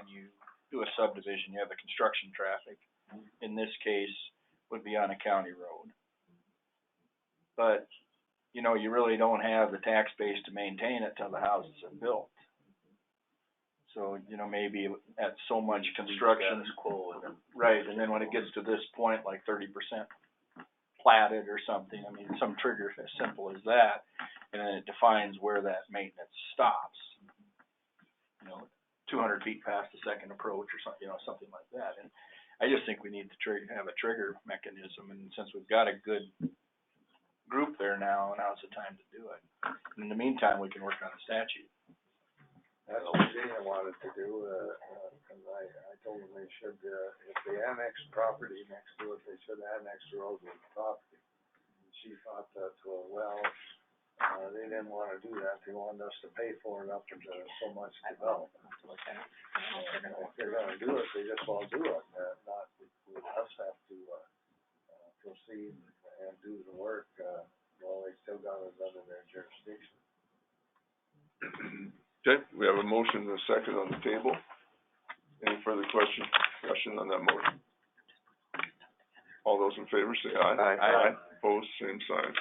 do a subdivision, you have the construction traffic. In this case, would be on a county road. But, you know, you really don't have the tax base to maintain it till the houses are built. So, you know, maybe at so much construction, right, and then when it gets to this point, like 30% platted or something, I mean, some trigger as simple as that, and then it defines where that maintenance stops. You know, 200 feet past the second approach or something, you know, something like that. And I just think we need to have a trigger mechanism, and since we've got a good group there now's the time to do it. In the meantime, we can work on the statute. That's what Gina wanted to do, and I they should, if they annex property next to it, they should annex the road with the property. And she thought that, well, they didn't wanna do that, they wanted us to pay for it up to so much development. If they're gonna do it, they just won't do it, not with us have to, proceed and do the work, well, they still got it under their jurisdiction. Okay, we have a motion and a second on the table. Any further discussion on that motion? All those in favor say aye. Aye. Opposed, same sign.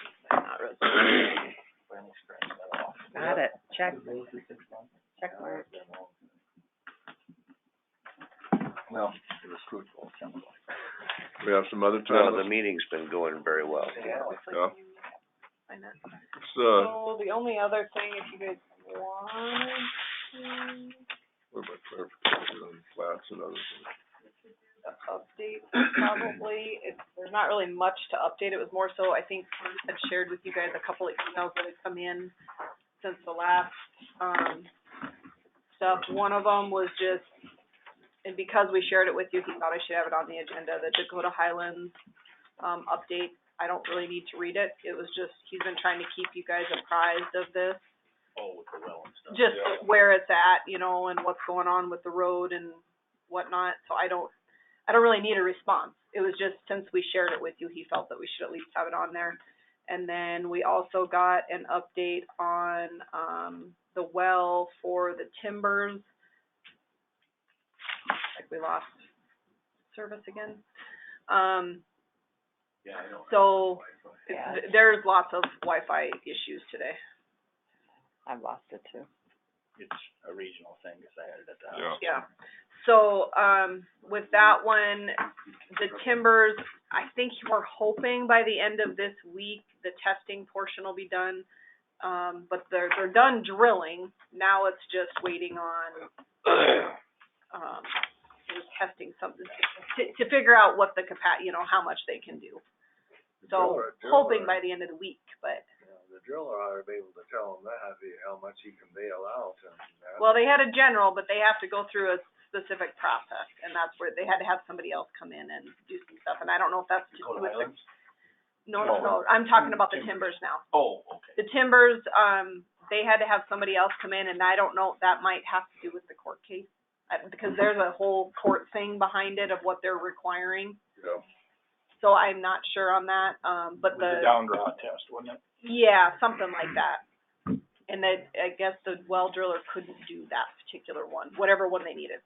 Got it, check. Check mark. Well, it was fruitful, chemical. We have some other None of the titles. meeting's been going very well. Yeah. Find it. It's, So the only other thing, if you guys wanted to what about clarification on flats and other things? update, probably, there's not really much to update. It was more so, I think, Bruce had shared with you guys a couple of emails that had come in since the last, stuff. One of them was just, and because we shared it with you, he thought I should have it on the agenda, the Dakota Highlands, update. I don't really need to read it. It was just, he's been trying to keep you guys apprised of this. Oh, with the well and stuff. Just where it's at, you know, and what's going on with the road and whatnot. So I don't really need a response. It was just, since we shared it with you, he felt that we should at least have it on there. And then we also got an update on, the well for the timbers. Like we lost service again. Yeah, I know. So Yeah. there's lots of Wi-Fi issues today. I've lost it too. It's a regional thing, cause I had it at the Yeah. house. Yeah. So, with that one, the timbers, I think we're hoping by the end of this week, the testing portion will be done. But they're done drilling. Now it's just waiting on, just testing something to figure out what the how much they can do. So, hoping by the end of the week, but. The driller ought to be able to tell them that, how much he can bail out and that. Well, they had a general, but they have to go through a specific process, and that's where they had to have somebody else come in and do some stuff, and I don't know if that's to do with the. No, I'm talking about the timbers now. Oh, okay. The timbers, they had to have somebody else come in, and I don't know, that might have to do with the court case. Because there's a whole court thing behind it of what they're requiring, Yeah. so I'm not sure on that, but It was a down draw test, wasn't it? yeah, something like that. And then I guess the well driller couldn't do that particular one, whatever one they needed.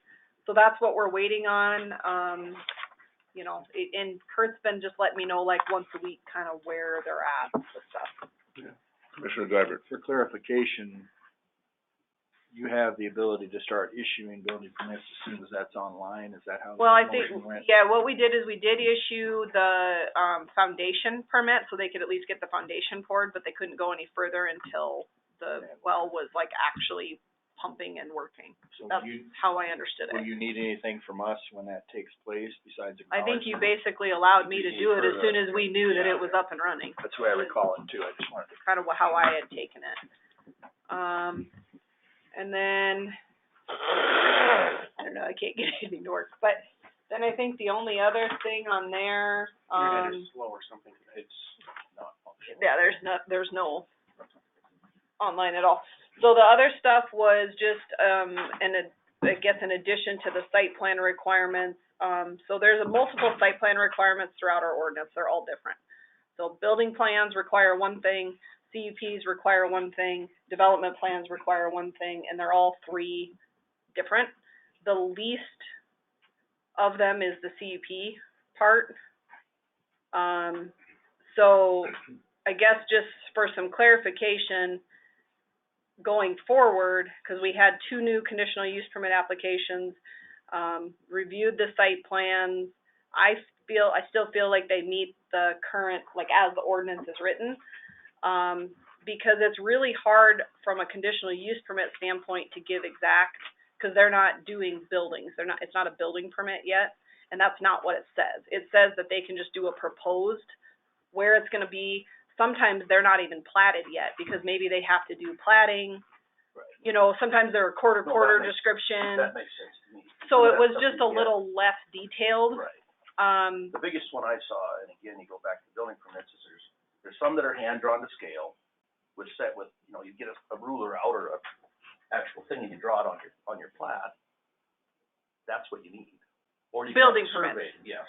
So that's what we're waiting on. You know, and Kurt's been just letting me know like once a week kind of where they're at with stuff. Commissioner Dybert. For clarification, you have the ability to start issuing building permits as soon as that's online, is that how the Well, I think, motion went? yeah, what we did is we did issue the, foundation permit, so they could at least get the foundation poured, but they couldn't go any further until the well was like actually pumping and working. So That's how I understood will it. you need anything from us when that takes place besides I think you acknowledgement? basically allowed me to do it as soon as we knew that it was up and running. That's the way I recall it too, I just wanted to. Kind of how I had taken it. And then, I don't know, I can't get anything to work, but then I think the only other thing on there, Internet is slow or something, it's not functional. yeah, there's no online at all. So the other stuff was just, I guess in addition to the site plan requirements, so there's multiple site plan requirements throughout our ordinance, they're all different. So building plans require one thing, CUPs require one thing, development plans require one thing, and they're all three different. The least of them is the CUP part. So I guess just for some clarification, going forward, because we had 2 new conditional use permit applications, reviewed the site plans, I still feel like they meet the current, like as the ordinance is written, because it's really hard from a conditional use permit standpoint to give exact, because they're not doing buildings, it's not a building permit yet, and that's not what it says. It says that they can just do a proposed, where it's gonna be. Sometimes they're not even platted yet, because maybe they have to do platting. Right. You know, sometimes they're a quarter No, that makes- description. That makes sense to me. so it That's was something just a you get. little less detailed. Right. Um, The biggest one I saw, and again, you go back to building permits, is there's some that are hand-drawn to scale, which set with, you know, you get a ruler out or a actual thing and you draw it on your plat. That's what you need. Or you can have Building it surveyed, permits. yes.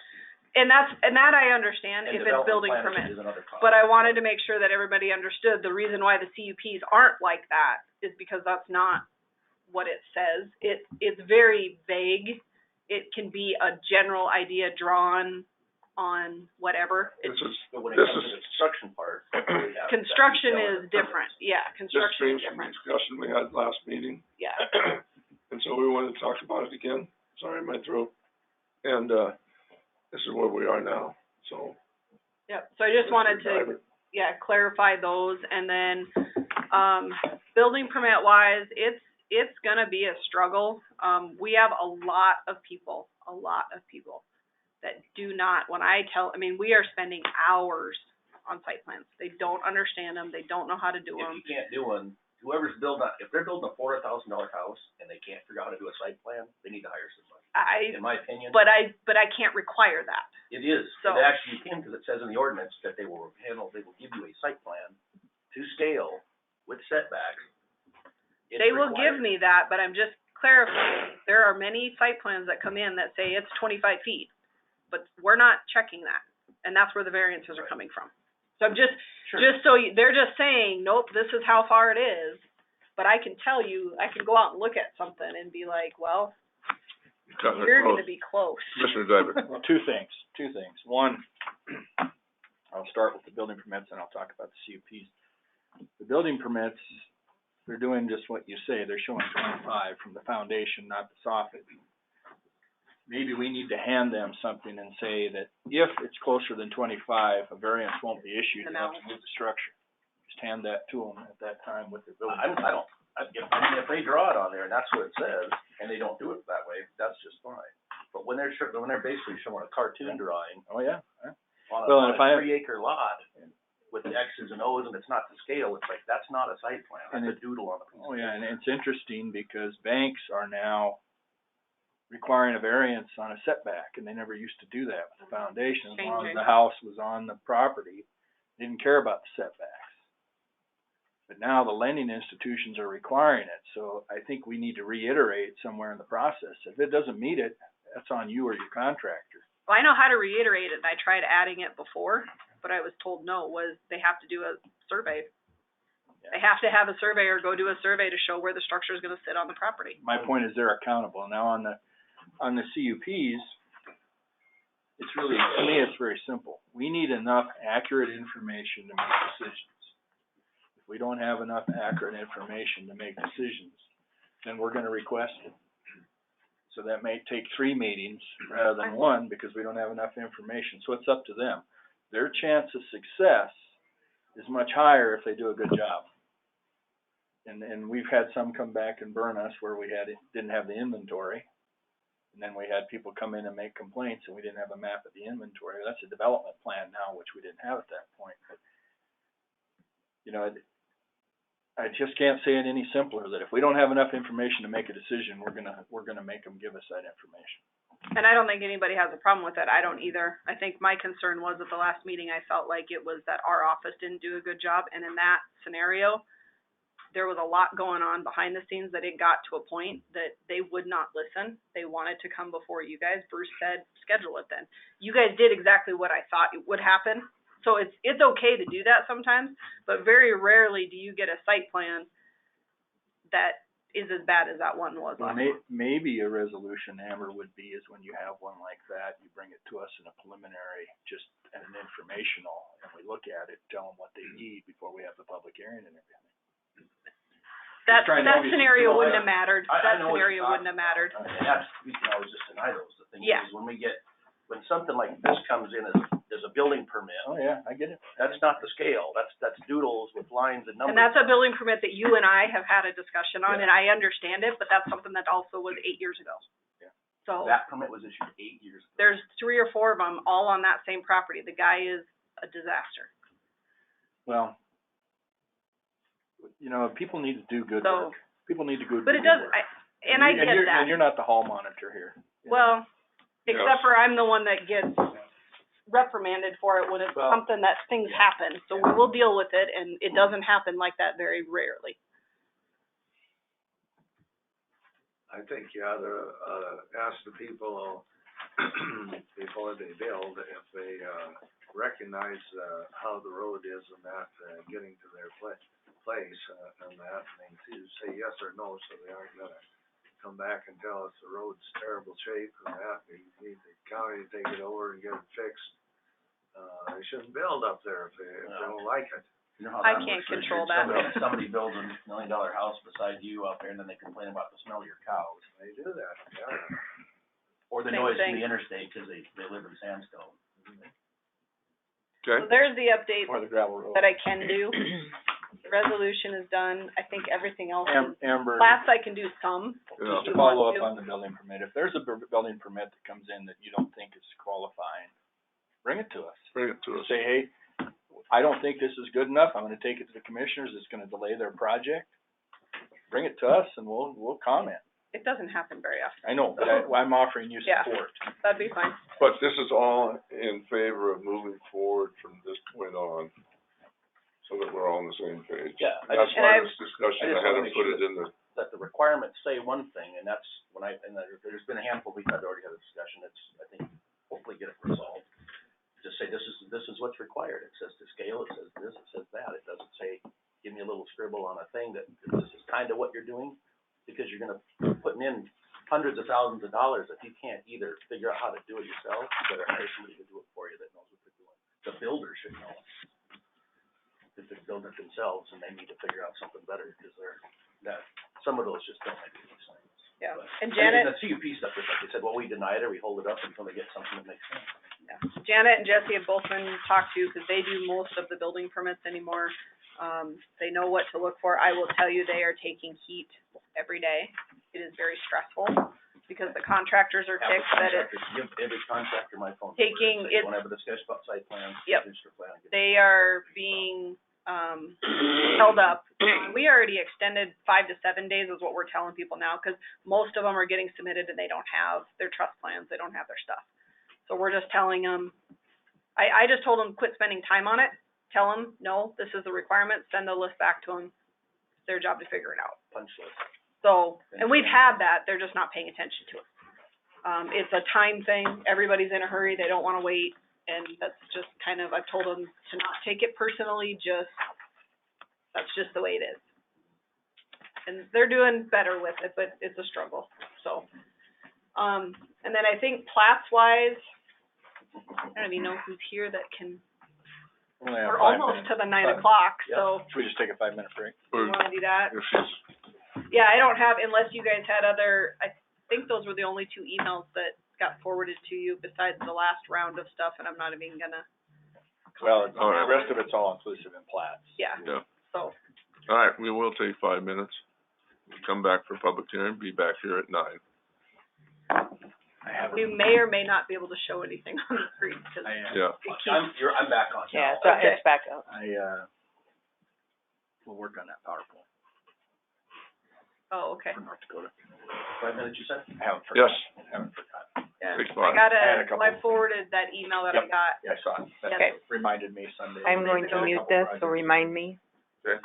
and that I understand And if it's building development plan permits. is another cost. But I wanted to make sure that everybody understood the reason why the CUPs aren't like that is because that's not what it says. It's very vague. It can be a general idea drawn on whatever. This is, But when it this comes to is, the construction part, we have that Construction detail in is the permits. different. Yeah, this construction streams is from different. discussion we had last meeting. Yeah. And so we wanted to talk about it again. Sorry, my throat. And, this is where we are now, so. Yep. So I just wanted Driver. to, yeah, clarify those, and then, building permit wise, it's gonna be a struggle. We have a lot of people that do not, I mean, we are spending hours on site plans. They don't understand them, they don't know how to do If them. you can't do one, whoever's building, if they're building a $400,000 house and they can't figure out how to do a site plan, they need to hire somebody, in my opinion. But I can't require that. It is, So- it actually can, because it says in the ordinance that they will give you a site plan to scale with setbacks. It's They will give required. me that, but I'm just clarifying, there are many site plans that come in that say it's 25 feet, but we're not checking that, and that's where the variances are coming from. So I'm just so they're just saying, nope, this is how far it is, but I can tell you, I can go out and look at something and be like, well, Cutting it you're close. gonna be close. Commissioner Driver. Well, two things. One, I'll start with the building permits and I'll talk about the CUPs. The building permits, they're doing just what you say. They're showing 25 from the foundation, not the soffit. Maybe we need to hand them something and say that if it's closer than 25, a variance won't be issued. They have to move the structure. Just hand that to them at that time with their building. If they draw it on there and that's what it says, and they don't do it that way, that's just fine. But when they're basically showing a cartoon drawing Oh, yeah. on Well, a and if I- 3-acre lot with the X's and O's and it's not to scale, it's like, that's not a site plan, And that's a doodle on a piece of Oh, paper. yeah, and it's interesting because banks are now requiring a variance on a setback, and they never used to do that with the foundation. As long as Changing. the house was on the property, they didn't care about the setbacks. But now the lending institutions are requiring it, so I think we need to reiterate somewhere in the process. If it doesn't meet it, that's on you or your contractor. Well, I know how to reiterate it, and I tried adding it before, but I was told no, they have to do a survey. They have to have a surveyor go do a survey to show where the structure is gonna sit on the property. My point is they're accountable. Now on the CUPs, it's really, to me, it's very simple. We need enough accurate information to make decisions. If we don't have enough accurate information to make decisions, then we're gonna request it. So that may take 3 meetings rather than 1 because we don't have enough information. So it's up to them. Their chance of success is much higher if they do a good job. And we've had some come back and burn us where we didn't have the inventory. And then we had people come in and make complaints and we didn't have a map of the inventory. That's a development plan now, which we didn't have at that point. But, you know, I just can't say it any simpler, that if we don't have enough information to make a decision, we're gonna make them give us that information. And I don't think anybody has a problem with it. I don't either. I think my concern was at the last meeting, I felt like it was that our office didn't do a good job. And in that scenario, there was a lot going on behind the scenes that it got to a point that they would not listen. They wanted to come before you guys. Bruce said, schedule it then. You guys did exactly what I thought would happen. So it's okay to do that sometimes, but very rarely do you get a site plan that is as bad as that one was Well, last month. maybe a resolution, Amber, would be is when you have one like that, you bring it to us in a preliminary, just an informational, and we look at it, tell them what they need before we have the public hearing and everything. That trying to give you some scenario feel. wouldn't have mattered. I That know what you're scenario wouldn't have mattered. talking about. And that's, we can always just deny those. The thing Yeah. is, when something like this comes in as a building permit, Oh, yeah, I get it. that's not the scale, that's doodles with lines and numbers. And that's a building permit that you and I have had a discussion on, Yeah. and I understand it, but that's something that also was 8 years ago. Yeah. So That permit was issued 8 years ago. there's 3 or 4 of them all on that same property. The guy is a disaster. Well, you know, people need to do good So- work. People need to go do But good it does, work. And I get that. And you're not the hall monitor here. Well, Yes. except for I'm the one that gets reprimanded for it when it's Well, something that things happen. So we will deal with it, and it doesn't happen like that very rarely. I think you ought to, ask the people, before they build, if they, recognize, how the road is and that, getting to their place, and that, and they say yes or no, so they aren't gonna come back and tell us the road's terrible shape and that, we need the county to take it over and get it fixed. They shouldn't build up there if they don't like it. You know how I that can't works, control Richard? that. Somebody builds a $1 million house beside you out there, and then they complain about the smell of your cows, They do that, yeah. or the Same noise thing. from the interstate, because they live in Sandstone. Okay, So there's the update Or the gravel road. that I can do. The resolution is done. I think everything else is, Amber, class I can do some. yeah, just to follow up on the building permit, if there's a building permit that comes in that you don't think is qualifying, bring it to us. bring it to us. Say, hey, I don't think this is good enough, I'm gonna take it to the commissioners, it's gonna delay their project. Bring it to us and we'll comment. It doesn't happen very often. I know, but I'm offering you Yeah. support. That'd be fine. But this is all in favor of moving forward from this point on, so that we're all on the same page. Yeah, That's And why I've- this discussion, I just I had wanna to make put sure it in the, That the requirements say one thing, and that's when there's been a handful, we've already had a discussion, I think, hopefully get it resolved. Just say, this is what's required, it says to scale, it says this, it says that, it doesn't say, give me a little scribble on a thing that this is kinda what you're doing, because you're gonna putting in hundreds of thousands of dollars if you can't either figure out how to do it yourself, you better hire somebody to do it for you that knows what they're doing. The builder should know. If they build it themselves, and they need to figure out something better, because some of those just don't make any sense. Yeah. But- And And Janet, the CUP stuff, just like they said, well, we deny it or we hold it up until they get something that makes sense. Janet and Jesse have both been talked to because they do most of the building permits anymore. They know what to look for. I will tell you, they are taking heat every day. It is very stressful because the contractors are Have the ticked that it's, contractors, give every contractor my phone number. Taking and say, it- "Want to have a discussion about site plans? Yep. Register plan, get it." they are being, held up. We already extended 5 to 7 days is what we're telling people now, because most of them are getting submitted and they don't have their trust plans, they don't have their stuff. So we're just telling them, I just told them, quit spending time on it, tell them, no, this is the requirement, send the list back to them. It's their job to figure it out. Punch list. So, and we've had that, they're just not paying attention to it. It's a time thing, everybody's in a hurry, they don't wanna wait, and that's just kind of, I've told them to not take it personally, that's just the way it is. And they're doing better with it, but it's a struggle, so. And then I think plats wise, I don't even know who's here that can, Only have we're 5 almost minutes. to the 9 o'clock, Yeah. so Should we just take a 5-minute break? you or wanna do that? if she's, Yeah, I don't have, unless you guys had other, I think those were the only 2 emails that got forwarded to you besides the last round of stuff, and I'm not even gonna. Well, All right. the rest of it's all inclusive in plats. Yeah, yeah. so, All right, we will take 5 minutes. We'll come back for public hearing, be back here at 9. we may or may not be able to show anything on the screen, because Yeah, it keeps, I'm back on now. Yeah, Okay. it's back up. We'll work on that PowerPoint oh, okay. for North Dakota. 5 minutes, you said? I haven't forgotten. yes, I haven't forgotten. Yeah, take I 5. got I had a couple. I forwarded that email that I Yep. got. Yeah, I saw it. That Okay. reminded me Sunday. I'm going to mute this, so remind me. Okay.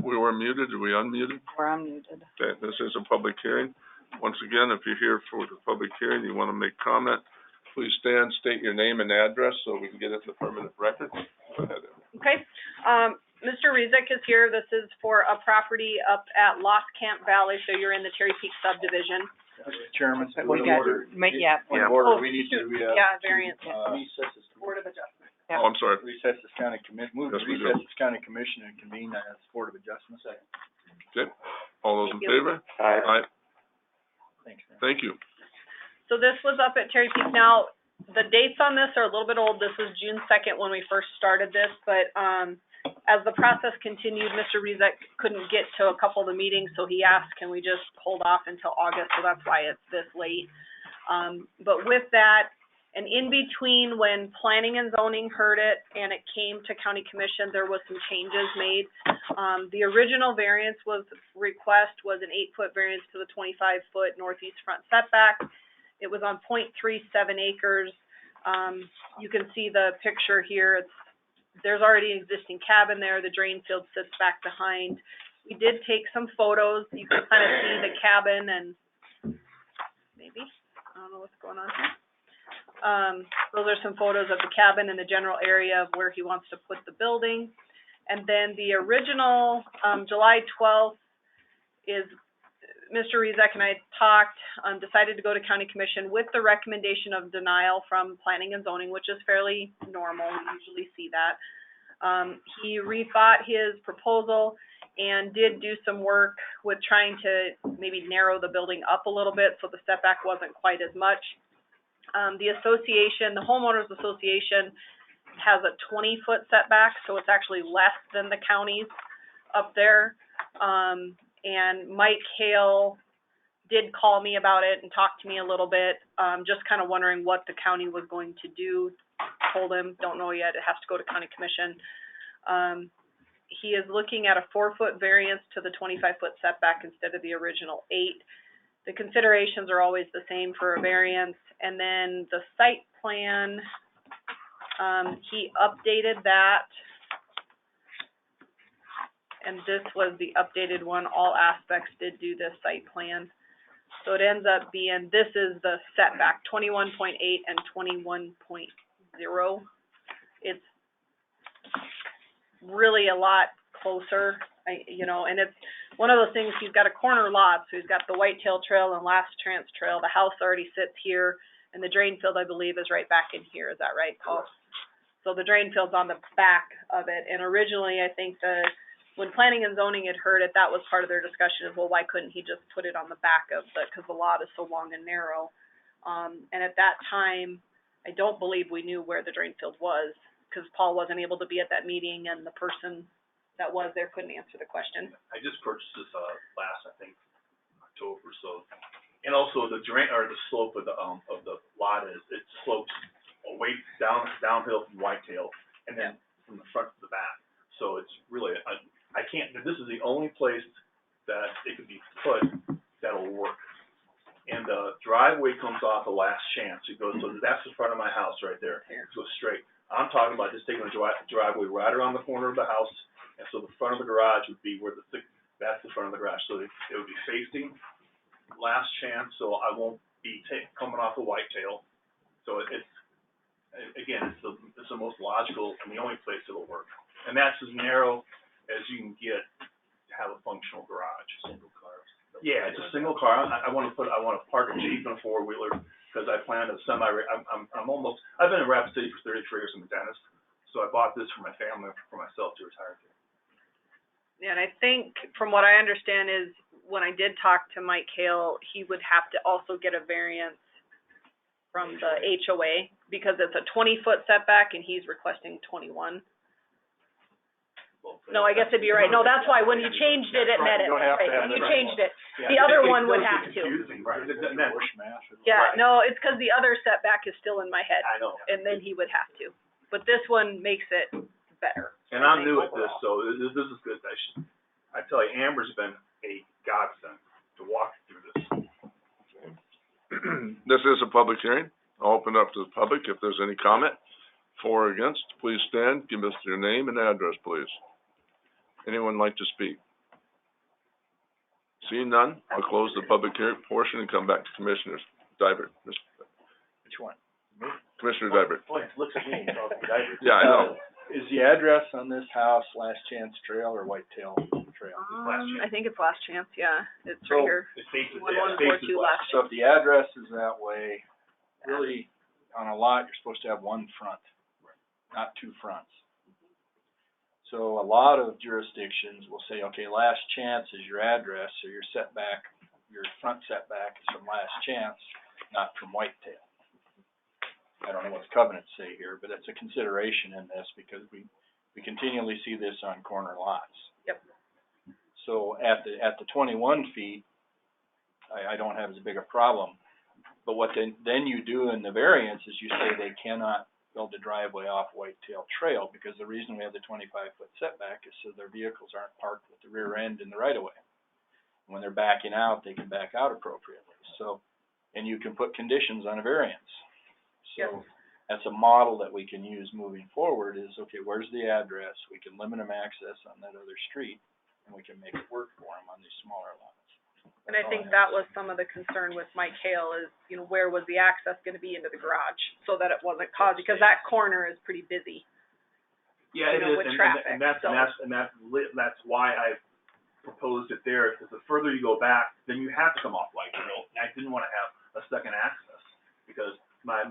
We were muted, are we unmuted? Or I'm muted. Okay, this is a public hearing. Once again, if you're here for the public hearing, you wanna make comment, please stand, state your name and address so we can get it in the permanent record. Go ahead. Okay, Mr. Rezick is here. This is for a property up at Lost Camp Valley, so you're in the Cherry Peak subdivision. Mr. Chairman, We got, yeah. point of order, Oh, we need shoot. to, Yeah, variance. recess this, Board of Adjustment. Yeah. Oh, I'm sorry. recess this county move to Yes, we do. recess this county commission and convene as Board of Adjustment. Second. Okay, all those in Thank you. favor? Aye. Thanks, man. Thank you. So this was up at Cherry Peak. Now, the dates on this are a little bit old. This was June 2nd when we first started this, but, as the process continued, Mr. Rezick couldn't get to a couple of the meetings, so he asked, can we just hold off until August? So that's why it's this late. But with that, and in between when planning and zoning heard it and it came to county commission, there was some changes made. The original variance request was an 8-foot variance to the 25-foot northeast front setback. It was on 0.37 acres. You can see the picture here. There's already an existing cabin there. The drain field sits back behind. We did take some photos. You can kind of see the cabin and maybe, I don't know what's going on here. Those are some photos of the cabin and the general area of where he wants to put the building. And then the original, July 12th is, Mr. Rezick and I talked, decided to go to county commission with the recommendation of denial from planning and zoning, which is fairly normal. We usually see that. He rethought his proposal and did do some work with trying to maybe narrow the building up a little bit so the setback wasn't quite as much. The association, the homeowners association, has a 20-foot setback, so it's actually less than the county's up there. And Mike Hale did call me about it and talk to me a little bit, just kind of wondering what the county was going to do. Told him, don't know yet, it has to go to county commission. He is looking at a 4-foot variance to the 25-foot setback instead of the original 8. The considerations are always the same for a variance. And then the site plan, he updated that. And this was the updated one. All aspects did do this site plan. So it ends up being, this is the setback, 21.8 and 21.0. It's really a lot closer, and it's one of those things, he's got a corner lot, so he's got the Whitetail Trail and Last Chance Trail. The house already sits here, and the drain field, I believe, is right back in here. Is that right, Paul? So the drain field's on the back of it, and originally, I think when planning and zoning had heard it, that was part of their discussion is, well, why couldn't he just put it on the back of because the lot is so long and narrow. And at that time, I don't believe we knew where the drain field was because Paul wasn't able to be at that meeting and the person that was there couldn't answer the question. I just purchased this, last, I think, October, so, and also the drain, or the slope of the lot it slopes away downhill from Whitetail, and then from the front to the back. So it's really, I can't, this is the only place that it could be put that'll work. And the driveway comes off the Last Chance. It goes, so that's the front of my house right there. It goes straight. I'm talking about just taking the driveway right around the corner of the house, and so the front of the garage would be where that's the front of the garage. So it would be facing Last Chance, so I won't be coming off the Whitetail. So it's the most logical and the only place it'll work. And that's as narrow as you can get to have a functional garage. Single car. Yeah, it's a single car. I want to park a Jeep and a 4-wheeler because I plan to I've been in Rapid City for 33 years. I'm a dentist, so I bought this for my family, for myself to retire to. Yeah, and I think from what I understand is when I did talk to Mike Hale, he would have to also get a variance from the HOA because it's a 20-foot setback and he's requesting 21. No, I guess it'd be right. No, that's why when you changed it, it met it. Right, when you changed it. The other one would have to. Right. Yeah, no, it's because the other setback is still in my head. I know. And then he would have to. But this one makes it better. And I'm new at this, so this is good. I tell you, Amber's been a godsend to walk through this. This is a public hearing. I'll open up to the public. If there's any comment, for or against, please stand. Give us your name and address, please. Anyone like to speak? Seeing none, I'll close the public hearing portion and come back to Commissioners. Dybert, Which one? Commissioner Dybert. Boy, it looks at me, so I. Yeah, I know. Is the address on this house Last Chance Trail or Whitetail Trail? I think it's Last Chance, yeah, it's right here. It faces, 1142 Last So if the address is that way, really, on a lot, you're supposed to have one front, not two fronts. So a lot of jurisdictions will say, okay, Last Chance is your address, so your setback, your front setback is from Last Chance, not from Whitetail. I don't know what the covenants say here, but it's a consideration in this because we continually see this on corner lots. Yep. So at the 21 feet, I don't have as big a problem. But what then you do in the variance is you say they cannot build a driveway off Whitetail Trail because the reason we have the 25-foot setback is so their vehicles aren't parked with the rear end in the right of way. When they're backing out, they can back out appropriately. So, and you can put conditions on a variance. So that's a model that we can use moving forward is, okay, where's the address? We can limit them access on that other street and we can make it work for them on these smaller lots. And I think that was some of the concern with Mike Hale is, you know, where was the access gonna be into the garage so that it wasn't caused, because that corner is pretty busy. Yeah, You it know, is, with and traffic, that's why I proposed it there, because the further you go back, then you have to come off Whitetail. And I didn't wanna have a second access, because my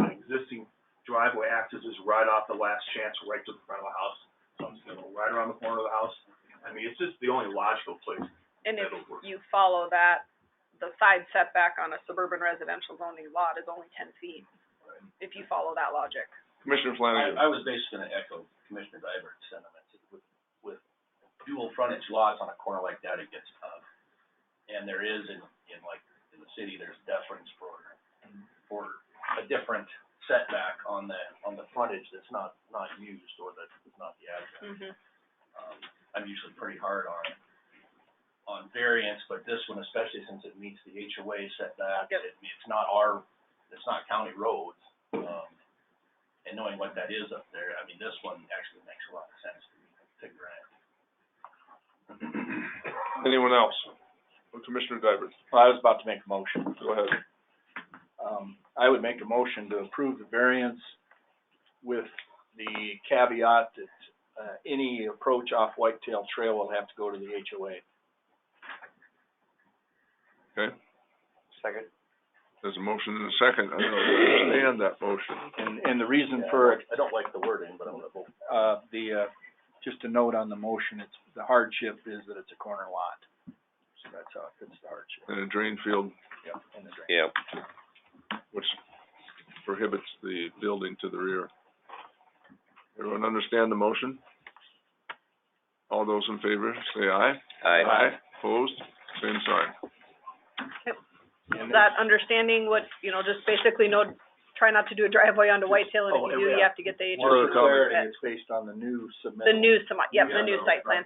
existing driveway access is right off the Last Chance, right to the front of the house. So I'm just gonna go right around the corner of the house. I mean, it's just the only logical place. And if you follow that, the side setback on a suburban residential zoning lot is only 10 feet, if you follow that logic. Commissioner Flanagan. I was basically gonna echo Commissioner Divert's sentiments. With dual frontage lots on a corner like that, it gets tough. And there is in the city, there's deference for a different setback on the frontage that's not used or that is not the address. I'm usually pretty hard on variance, but this one, especially since it meets the HOA setback, it's not county roads. And knowing what that is up there, I mean, this one actually makes a lot of sense to grant. Anyone else? Commissioner Dybert. Well, I was about to make a motion. Go ahead. I would make a motion to approve the variance with the caveat that any approach off Whitetail Trail will have to go to the HOA. Okay, Second. there's a motion and a second. I don't understand that motion. And the reason for it, I don't like the wording, but I'm gonna vote. just a note on the motion, the hardship is that it's a corner lot. So that's how it fits the hardship. And a drain field, Yeah. And the drain. Yep. which prohibits the building to the rear. Everyone understand the motion? All those in favor, say aye. Aye. Opposed? Same sign. Is that understanding what, you know, just basically try not to do a driveway onto Whitetail, and if you do, you have to get the More HOA. for clarity, it's based on the new submittal. The new, the new site plan.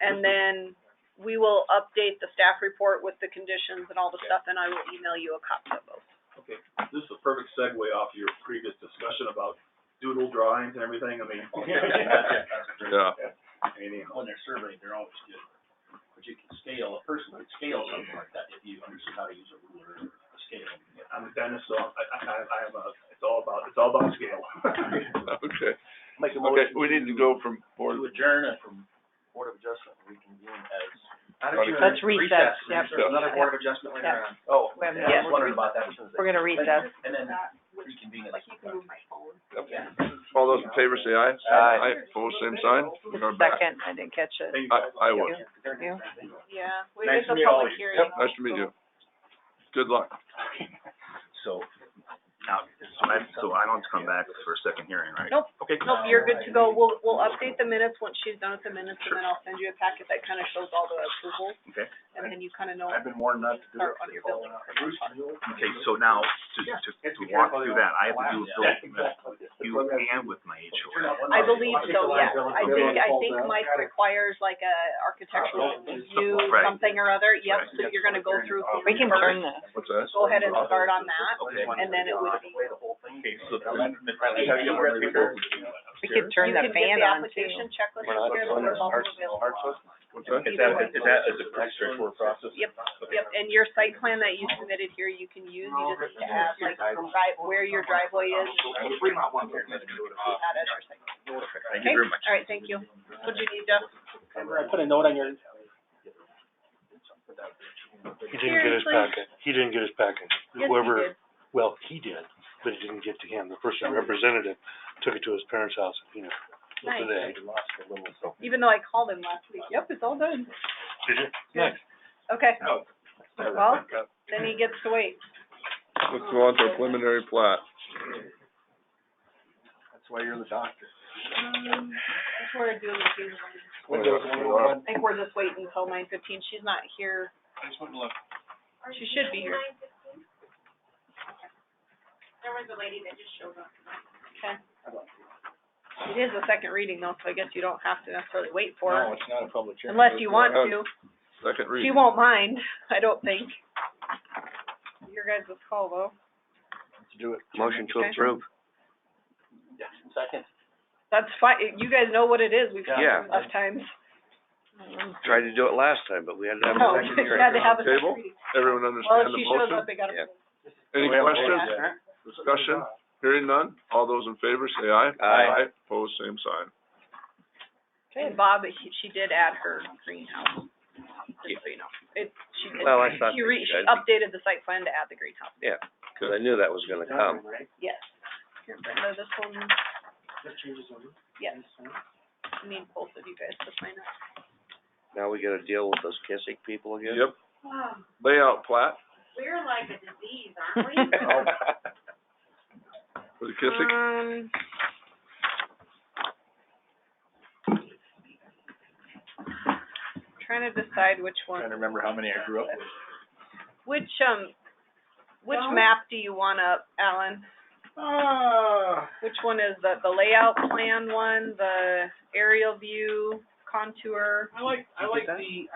And then we will update the staff report with the conditions and all the stuff, and I will email you a copy of those. Okay, this is a perfect segue off your previous discussion about doodle drawings and everything, I mean. Yeah. Anyhow. When they're surveyed, they're always good. But you can scale, a person could scale something like that if you understood how to use a ruler or a scale. I'm a dentist, so I have it's all about scale. Okay. Make a Okay, motion we need to go from board. to adjourn and from Board of Adjustment, we can convene as. Let's recess, yep. There's another Board of Adjustment later on. Oh, We have I no- was wondering about that as soon as. We're gonna recess. And then reconvene as. Okay. All those in favor say aye. Aye. Opposed, same sign. We are back. Second, I didn't catch it. I will. You? Yeah, we Nice did to the meet all public of you. hearing. Yep, nice to meet you. Good luck. So, now, so I don't have to come back for a second hearing, right? Nope. Okay. Nope, you're good to go. We'll update the minutes once she's done with the minutes, and then I'll send you a packet that kind of shows all the approvals. Okay. And then you kind of know, I've been warned not to do start it. on your building permit. Okay, so now, to walk through that, I have to do you and with my HOA. I believe so, yes. I think Mike requires like a architectural review, Right. something or other. Yep, so you're gonna go through. We can turn first. this. What's that? Go ahead and start on that, Okay. and then it would be, Okay, so We could turn the fan on too. You can get the application checklist We're not here, doing those are this all available. What's that? Is that a pretty straightforward process? Yep, yep, and your site plan that you submitted here, you can use, you just need to add like where your driveway is. Add it our site. Thank Okay, you very much. all right, thank you. What'd you need, Jeff? Remember, I put a note on your. He didn't get his packet. He didn't get his packet. Yes, Whoever, he did. well, he did, but it didn't get to him. The person representative took it to his parents' house, Nice. today. Even though I called him last week, yep, it's all done. Did you? Nice. Okay, well, then he gets to wait. Let's go on to a preliminary plat. That's why you're the doctor. That's what we're doing with you. I think we're just waiting until 9:15. She's not here. I just want to look. She should be here. There was a lady that just showed up. Okay. It is a second reading though, so I guess you don't have to necessarily wait for her. No, it's not a public hearing. Unless you want to. Second She reading. won't mind, I don't think. Your guys' call though. Let's do it. Motion to Okay. approve. Yeah, second. That's fine. You guys know what it is. We've seen Yeah. it enough times. Tried to do it last time, but we had to have a No, second you hearing. had to have a second Table? reading. Everyone Well, understand if the she shows motion? up, they gotta. Yeah. Any We have a questions? motion. Discussion? Hearing none? All those in favor say aye. Aye. Opposed, same sign. Okay, Bob, she did add her greenhouse. Just so you know. She did. Well, I thought She that she I'd be- updated the site plan to add the greenhouse. Yeah, because I knew that was gonna come. Yes. Here, Brenda, this one, yes. I need both of you guys to sign it. Now we gotta deal with those Kissick people again? Yep. Oh, Layout plat we're like a disease, aren't we? for the Kissick. Trying to decide which one. Trying to remember how many I grew up with. Which map do you want up, Alan? Which one is the layout plan one, the aerial view, contour, I like the,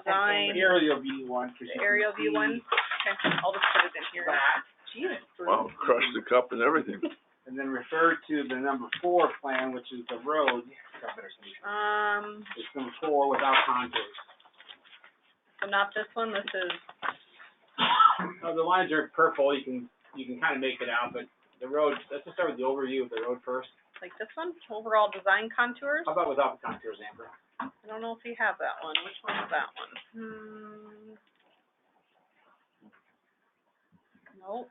design, aerial view one, 'cause the aerial view one? Okay, I'll just put it in here. Jeez. Wow, crushed the cup and everything. and then refer to the number 4 plan, which is the road. It's number 4 without contours. So not this one, this is, The lines are purple, you can kind of make it out, but the road, let's just start with the overview of the road first. like this one, overall design contours? How about without the contours, Amber? I don't know if you have that one. Which one is that one? Nope.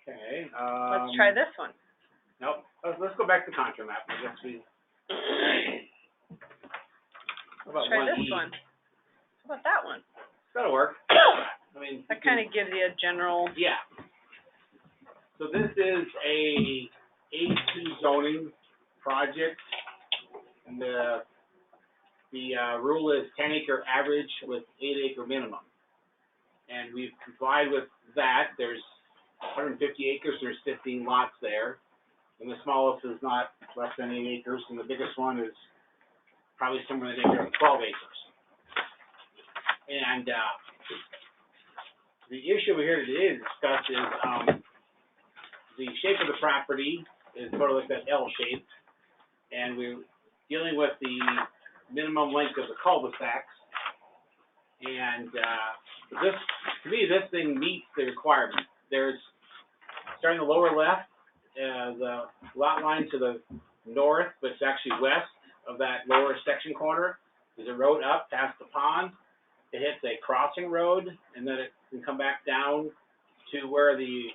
Okay, Let's try this one. Nope, let's go back to the contour map, I guess we. How about Let's try 1E? this one. How about that one? That'll work. I mean. That kind of gives you a general, Yeah. So this is a A2 zoning project, and the rule is 10-acre average with 8-acre minimum. And we've complied with that. There's 150 acres, there's 15 lots there. And the smallest is not less than 8 acres, and the biggest one is probably somewhere in the neighborhood of 12 acres. And, the issue we're here today to discuss is, the shape of the property is sort of like that L shape, and we're dealing with the minimum length of the cul-de-sacs. And, to me, this thing meets the requirement. There's, starting the lower left, the lot line to the north, but it's actually west of that lower section corner, there's a road up past the pond. It hits a crossing road, and then it can come back down to where the,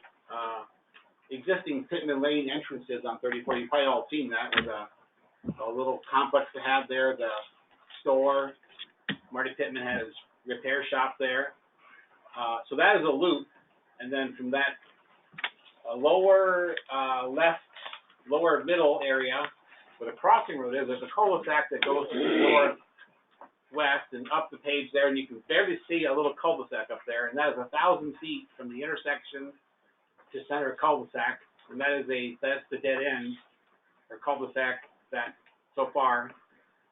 existing Pittman Lane entrance is on 34. You've probably all seen that with a little complex they have there, the store. Marty Pittman had his repair shop there. So that is a loop, and then from that lower left, lower middle area where the crossing road is, there's a cul-de-sac that goes to the northwest and up the page there, and you can barely see a little cul-de-sac up there, and that is 1,000 feet from the intersection to center cul-de-sac, and that's the dead end, or cul-de-sac that so far.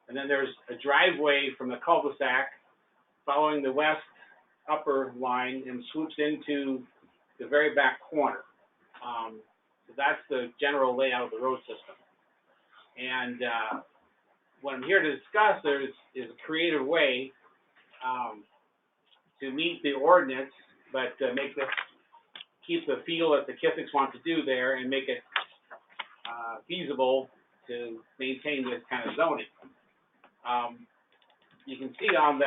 And then there's a driveway from the cul-de-sac following the west upper line and swoops into the very back corner. So that's the general layout of the road system. And, what I'm here to discuss is a creative way, to meet the ordinance, but, keep the feel that the Kiffics want to do there and make it, feasible to maintain this kind of zoning. You can see on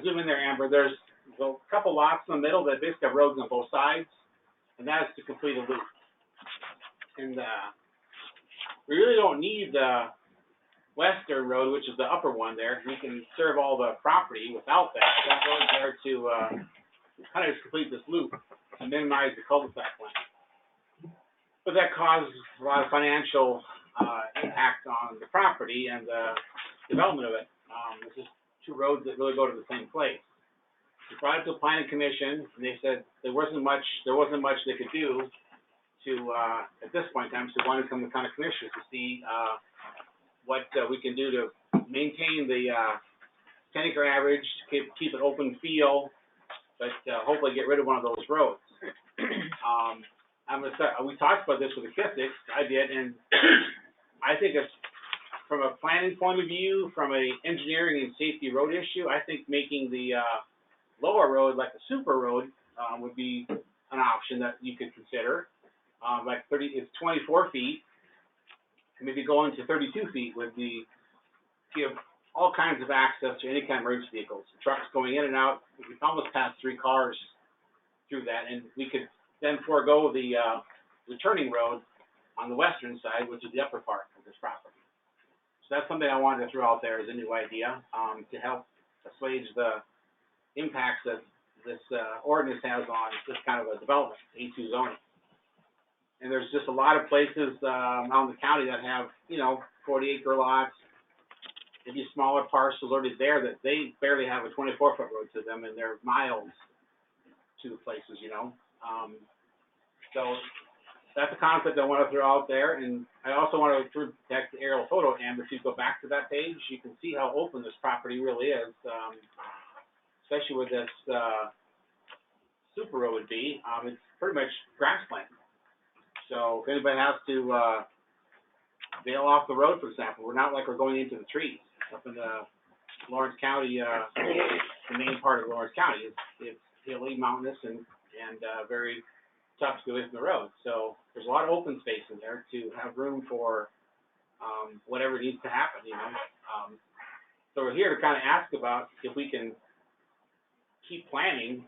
zoom in there, Amber, there's a couple lots in the middle that basically have roads on both sides, and that is to complete a loop. And, we really don't need the western road, which is the upper one there. We can serve all the property without that. That road's there to, kind of just complete this loop and minimize the cul-de-sac length. But that causes a lot of financial, impact on the property and the development of it. It's just two roads that really go to the same place. We brought it to the planning commission, and they said there wasn't much they could do to, at this point in time, so wanted to come to the county commissioners to see, what we can do to maintain the 10-acre average, keep an open feel, but hopefully get rid of one of those roads. We talked about this with the Kiffics, I did, and I think it's, from a planning point of view, from a engineering and safety road issue, I think making the lower road, like the super road, would be an option that you could consider. It's 24 feet. Maybe going to 32 feet would give all kinds of access to any kind of emergency vehicles. Trucks going in and out, we could almost pass 3 cars through that, and we could then forego the turning road on the western side, which is the upper part of this property. So that's something I wanted to throw out there as a new idea, to help assuage the impacts that this ordinance has on this kind of a development, A2 zoning. And there's just a lot of places around the county that have, 40-acre lots, maybe smaller parcels already there that they barely have a 24-foot road to them, and they're miles to the places, So that's a concept I want to throw out there, and I also want to protect the aerial photo, Amber. If you go back to that page, you can see how open this property really is, especially with this super road would be. It's pretty much grassland. So if anybody has to bail off the road, for example, we're not like we're going into the trees. Up in the Lawrence County, the main part of Lawrence County, it's hilly, mountainous, and very tough to go into the road. So there's a lot of open space in there to have room for whatever needs to happen, So we're here to kind of ask about if we can keep planning,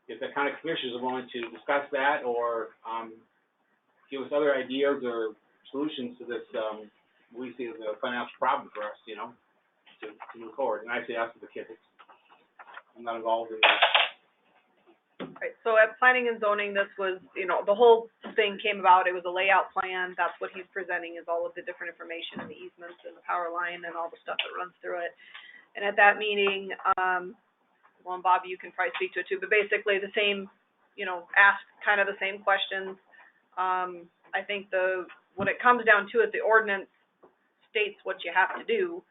if the county commissioners are willing to discuss that or give us other ideas or solutions to this, we see as a financial problem for us, to move forward. And I say ask for the Kiffics. I'm not involved in that. Right, so at planning and zoning, this was, the whole thing came about, it was a layout plan. That's what he's presenting, is all of the different information and the easements and the power line and all the stuff that runs through it. And at that meeting, and Bobby, you can probably speak to it too, but basically the same, asked kind of the same questions. I think when it comes down to it, the ordinance states what you have to do,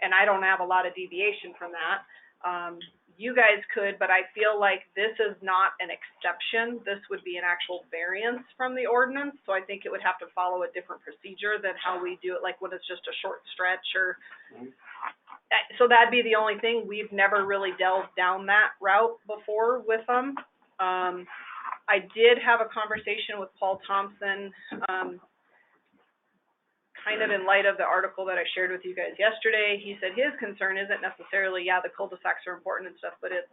and I don't have a lot of deviation from that. You guys could, but I feel like this is not an exception. This would be an actual variance from the ordinance, so I think it would have to follow a different procedure than how we do it, like when it's just a short stretch or... So that'd be the only thing. We've never really delved down that route before with them. I did have a conversation with Paul Thompson, kind of in light of the article that I shared with you guys yesterday. He said his concern isn't necessarily, the cul-de-sacs are important and stuff, but it's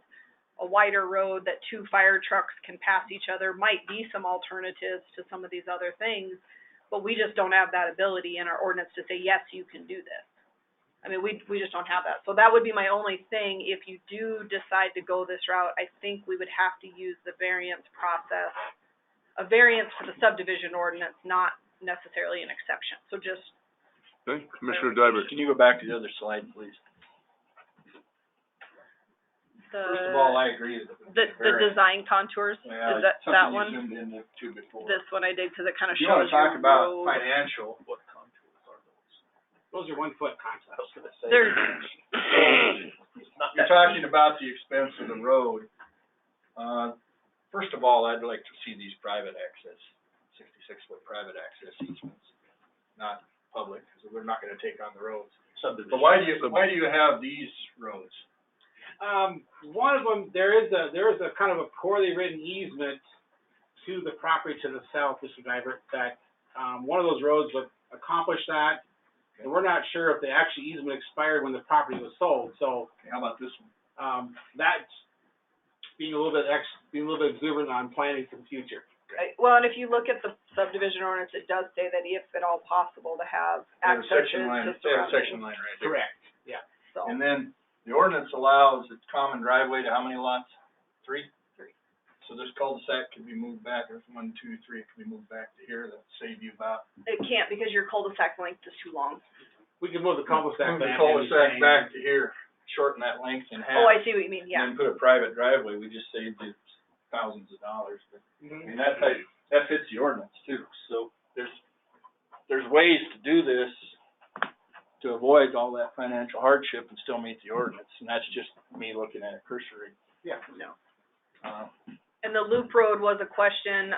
a wider road that 2 fire trucks can pass each other. Might be some alternatives to some of these other things, but we just don't have that ability in our ordinance to say, yes, you can do this. I mean, we just don't have that. So that would be my only thing. If you do decide to go this route, I think we would have to use the variance process, a variance for the subdivision ordinance, not necessarily an exception. So just... Okay, Commissioner Diver. Can you go back to the other slide, please? First of all, I agree that the design contours, is that one? Something you zoomed into before. This one I did, because it kind of If you shows want to talk about road. financial, what contours are those? Those are 1-foot concepts. I was gonna say. You're talking about the expense of the road. First of all, I'd like to see these private access, 60 6-foot private access easements, not public, because we're not gonna take on the roads. Subdivision. But why do you have these roads? One of them, there is a kind of a poorly written easement to the property to the south, Mr. Driver, that, one of those roads would accomplish that. And we're not sure if the actual easement expired when the property was sold, so, Okay, how about this one? that's being a little bit exuberant on planning for the future. Well, and if you look at the subdivision ordinance, it does say that if at all possible to have They have a access section line, to they have a surrounding. section line right there. Correct, yeah. So, And then the ordinance allows its common driveway to how many lots? 3? 3. So this cul-de-sac can be moved back, there's 1, 2, 3, it can be moved back to here, that'd save you about. it can't because your cul-de-sac length is too long. We can move the cul-de-sac Move the back. cul-de-sac back to here, shorten that length in half. Oh, I see what you mean, yeah. And then put a private driveway, we just saved you thousands of dollars, but, I mean, that fits the ordinance too, so there's ways to do this to avoid all that financial hardship and still meet the ordinance, and that's just me looking at it cursory. Yeah. No. Uh, And the loop road was a question,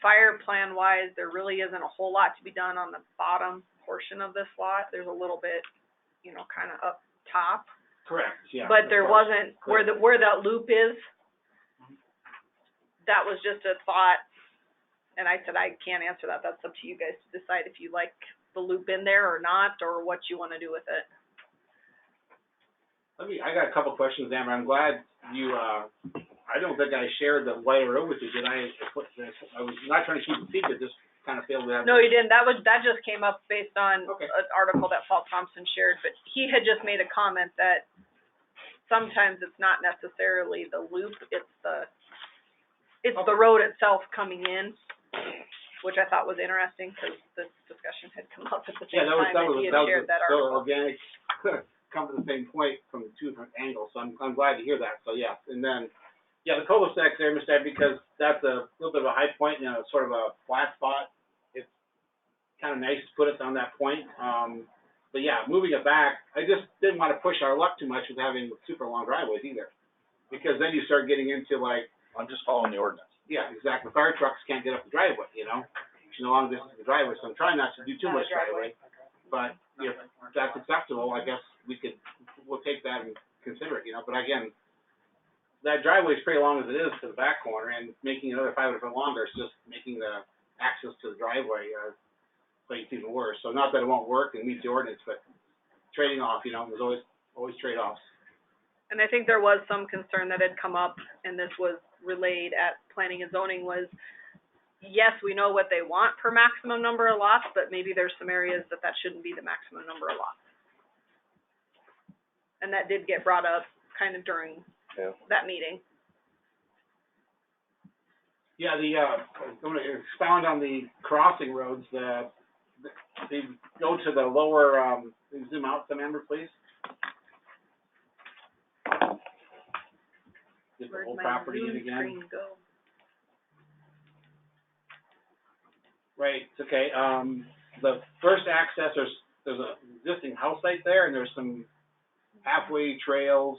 fire plan wise, there really isn't a whole lot to be done on the bottom portion of this lot. There's a little bit, you know, kinda up top. Correct, yeah. But there of course. wasn't, where that loop is, that was just a thought. And I said, I can't answer that. That's up to you guys to decide if you like the loop in there or not, or what you wanna do with it. I got a couple questions, Amber. I'm glad you, I don't think I shared the White Road with you, did I? I was not trying to keep it secret, just kind of failed to have. No, you didn't. That just came up based on Okay. an article that Paul Thompson shared, but he had just made a comment that sometimes it's not necessarily the loop, it's the road itself coming in, which I thought was interesting, because this discussion had come up at the same time that he had shared that so article. organic, come to the same point from two different angles, so I'm glad to hear that, so yeah. And then, yeah, the cul-de-sac there, Mr. Ed, because that's a little bit of a high point, you know, sort of a flat spot. It's kind of nice to put it on that point, but yeah, moving it back, I just didn't want to push our luck too much with having super long driveways either. Because then you start getting into like, I'm just following the ordinance. yeah, exactly, fire trucks can't get up the driveway, you know? It's no long distance to the driveway, so I'm trying not to do too much driveway. But if that's acceptable, I guess we'll take that and consider it, you know, but again, that driveway is pretty long as it is to the back corner, and making another 500 foot longer is just making the access to the driveway, place even worse. So not that it won't work and meet the ordinance, but trading off, you know, there's always trade-offs. And I think there was some concern that had come up, and this was relayed at planning and zoning, was, yes, we know what they want per maximum number of lots, but maybe there's some areas that shouldn't be the maximum number of lots. And that did get brought up kind of during that meeting. Yeah, I'm going to expound on the crossing roads. They go to the lower, zoom out some, Amber, please. Get the Where'd whole my property in Zoom again. screen go? Right, it's okay. The first access, there's an existing house site there, and there's some halfway trails,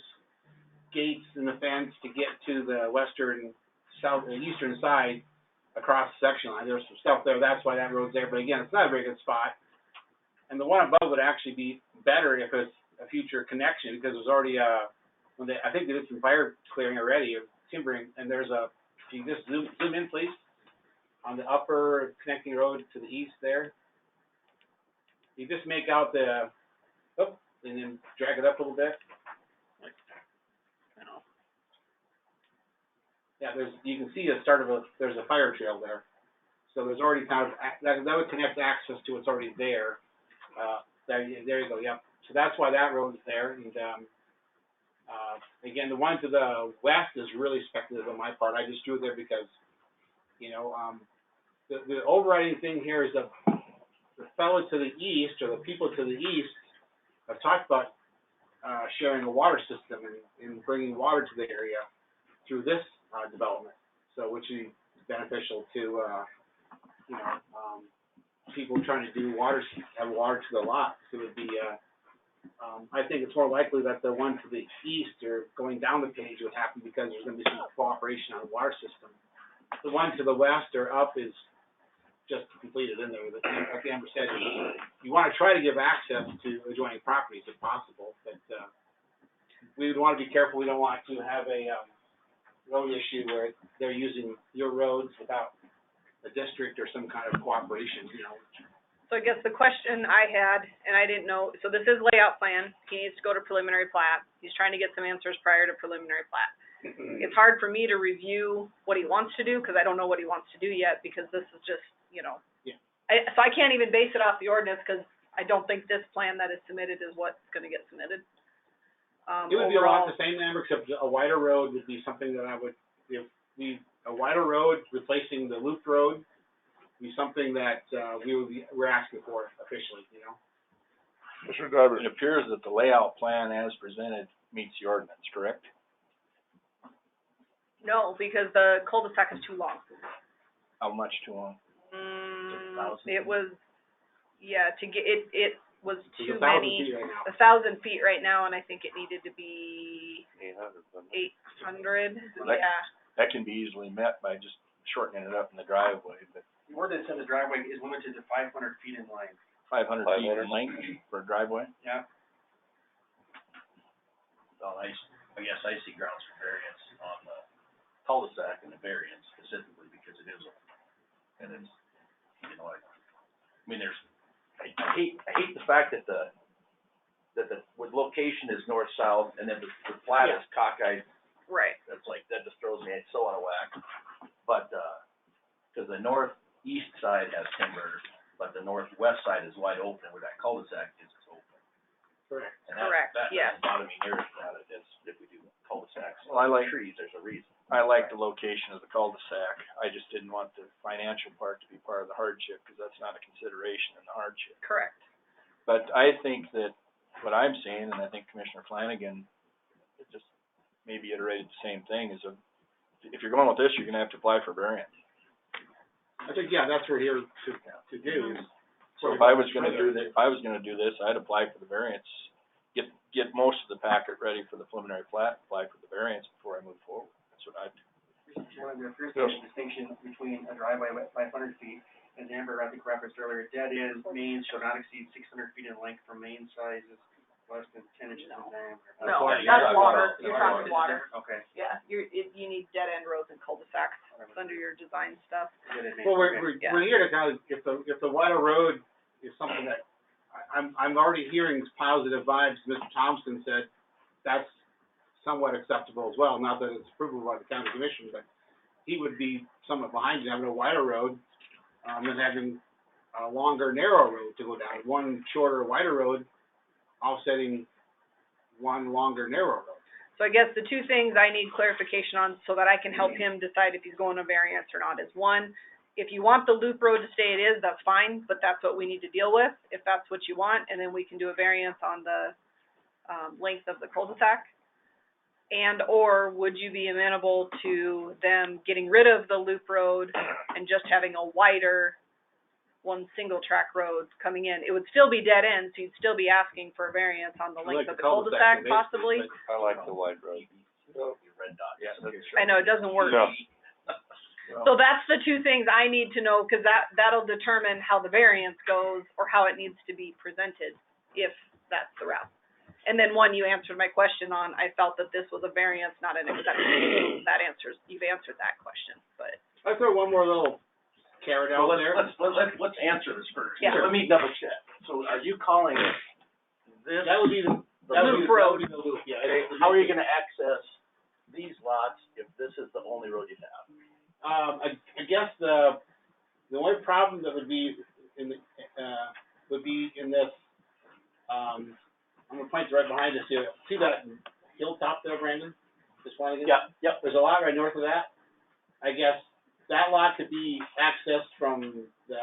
gates in the fence to get to the eastern side across the section line. There's some stuff there, that's why that road's there, but again, it's not a very good spot. And the one above would actually be better if it's a future connection, because there's already I think they did some fire clearing already, or timbering, and if you just zoom in, please, on the upper connecting road to the east there. You just make out and then drag it up a little bit. Yeah, you can see the start of there's a fire trail there. So there's already kind of, that would connect access to what's already there. There you go, yep. So that's why that road is there. And, again, the one to the west is really speculative on my part. I just drew it there because, you know, the overriding thing here is the fellow to the east, or the people to the east, have talked about sharing a water system and bringing water to the area through this development. So which is beneficial to people trying to have water to the lots. It would be I think it's more likely that the one to the east, or going down the page, would happen because there's going to be some cooperation on the water system. The one to the west or up is just completed in there, like Amber said, you wanna try to give access to adjoining properties if possible, but, we would wanna be careful, we don't want to have a, road issue where they're using your roads without a district or some kind of cooperation, you know. So I guess the question I had, and I didn't know, so this is layout plan, he needs to go to preliminary plat, he's trying to get some answers prior to preliminary plat. It's hard for me to review what he wants to do, because I don't know what he wants to do yet, because this is just, you know. Yeah. So I can't even base it off the ordinance, because I don't think this plan that is submitted is what's gonna get submitted. It would be a lot Overall, the same, Amber, except a wider road would be something that I would, if we, a wider road replacing the loop road, be something that, we're asking for officially, you know? Commissioner Darby? It appears that the layout plan as presented meets the ordinance, correct? no, because the cul-de-sac is too long. How much too long? It was, yeah, to get, it was It's too 1,000 many, feet right now. 1,000 feet right now, and I think it needed to be 800, Well, that- yeah. That can be easily met by just shortening it up in the driveway, but The ordinance in the driveway is limited to 500 feet in length. 500 feet in length for a driveway? Yeah. Well, I guess I see grounds for variance on the cul-de-sac and the variance specifically because it is open. And it's, you know, I mean, I hate the fact that the location is north-south and then the plat is cockeyed. Right. That's like, that just throws me so out of whack. But, cause the northeast side has timber, but the northwest side is wide open where that cul-de-sac is open. Correct. And that- Correct, that yes. doesn't bother me near as bad as if we do cul-de-sacs. Well, I like- Trees, there's a reason. I like the location of the cul-de-sac. I just didn't want the financial part to be part of the hardship, because that's not a consideration in the hardship. Correct. But I think that what I'm seeing, and I think Commissioner Flanagan just maybe iterated the same thing, is if you're going with this, you're gonna have to apply for variance. I think, yeah, that's what we're here to do. is- So if I was gonna do this, I'd apply for the variance, get most of the packet ready for the preliminary plat, apply for the variance before I move forward. That's what I'd do. Mr. Chairman, there appears to be a distinction between a driveway at 500 feet, as Amber, I think, referenced earlier, dead end mains shall not exceed 600 feet in length from main sizes less than 10 inches in diameter. No, water. that's water, you're talking water. Okay. Yeah, you need dead-end roads and cul-de-sacs under your design stuff. Dead end mains, Well, okay. we're Yeah. here to kind of, if the wider road is something that, I'm already hearing positive vibes. Mr. Thompson said that's somewhat acceptable as well, not that it's approvable by the county commission, but he would be somewhat behind you, having a wider road, than having a longer, narrow road to go down. One shorter, wider road offsetting one longer, narrow road. So I guess the two things I need clarification on so that I can help him decide if he's going to variance or not is, one, if you want the loop road to stay it is, that's fine, but that's what we need to deal with, if that's what you want, and then we can do a variance on the, length of the cul-de-sac. And/or would you be amenable to them getting rid of the loop road and just having a wider, one single track road coming in? It would still be dead end, so you'd still be asking for a variance on the length of the cul-de-sac possibly. I like the wide road. Red dot. Yeah, I know, it doesn't work. No. So that's the two things I need to know, because that'll determine how the variance goes or how it needs to be presented, if that's the route. And then one, you answered my question on, I felt that this was a variance, not an exception. You've answered that question, but. I'll throw one more little carrot Well, out there. let's answer this first. Yeah. Let me double check. So are you calling this? That would be the Loop road. That would be the loop, yeah. Okay, how are you gonna access these lots if this is the only road you have? I guess the only problem that would be in this, I'm gonna point right behind us here. See that hilltop there, Brandon? This one again? Yeah, yep. There's a lot right north of that. I guess that lot could be accessed from the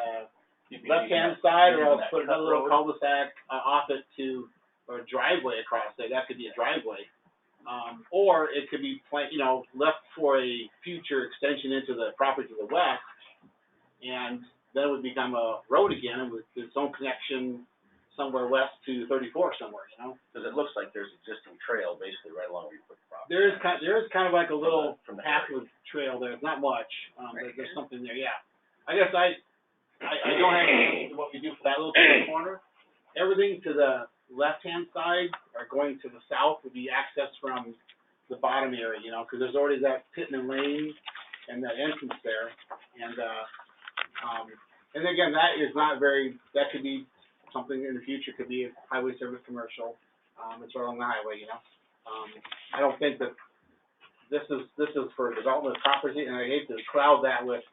left-hand side, or else put another little cul-de-sac off it to, or a driveway across there. That could be a driveway. Or it could be left for a future extension into the property to the west, and then it would become a road again with its own connection somewhere west to 34 somewhere, Cause it looks like there's existing trail basically right along where you put the property. There is kind of like a little From the half of trail there, not much, but there's something there, yeah. I guess I don't have any, what we do for that little corner. Everything to the left-hand side or going to the south would be accessed from the bottom area, you know, because there's already that Pittman Lane and that entrance there. And again, that is not very, that could be something in the future, could be a highway service commercial. It's right along the highway, you know. I don't think that this is for development of property, and I hate to cloud that with,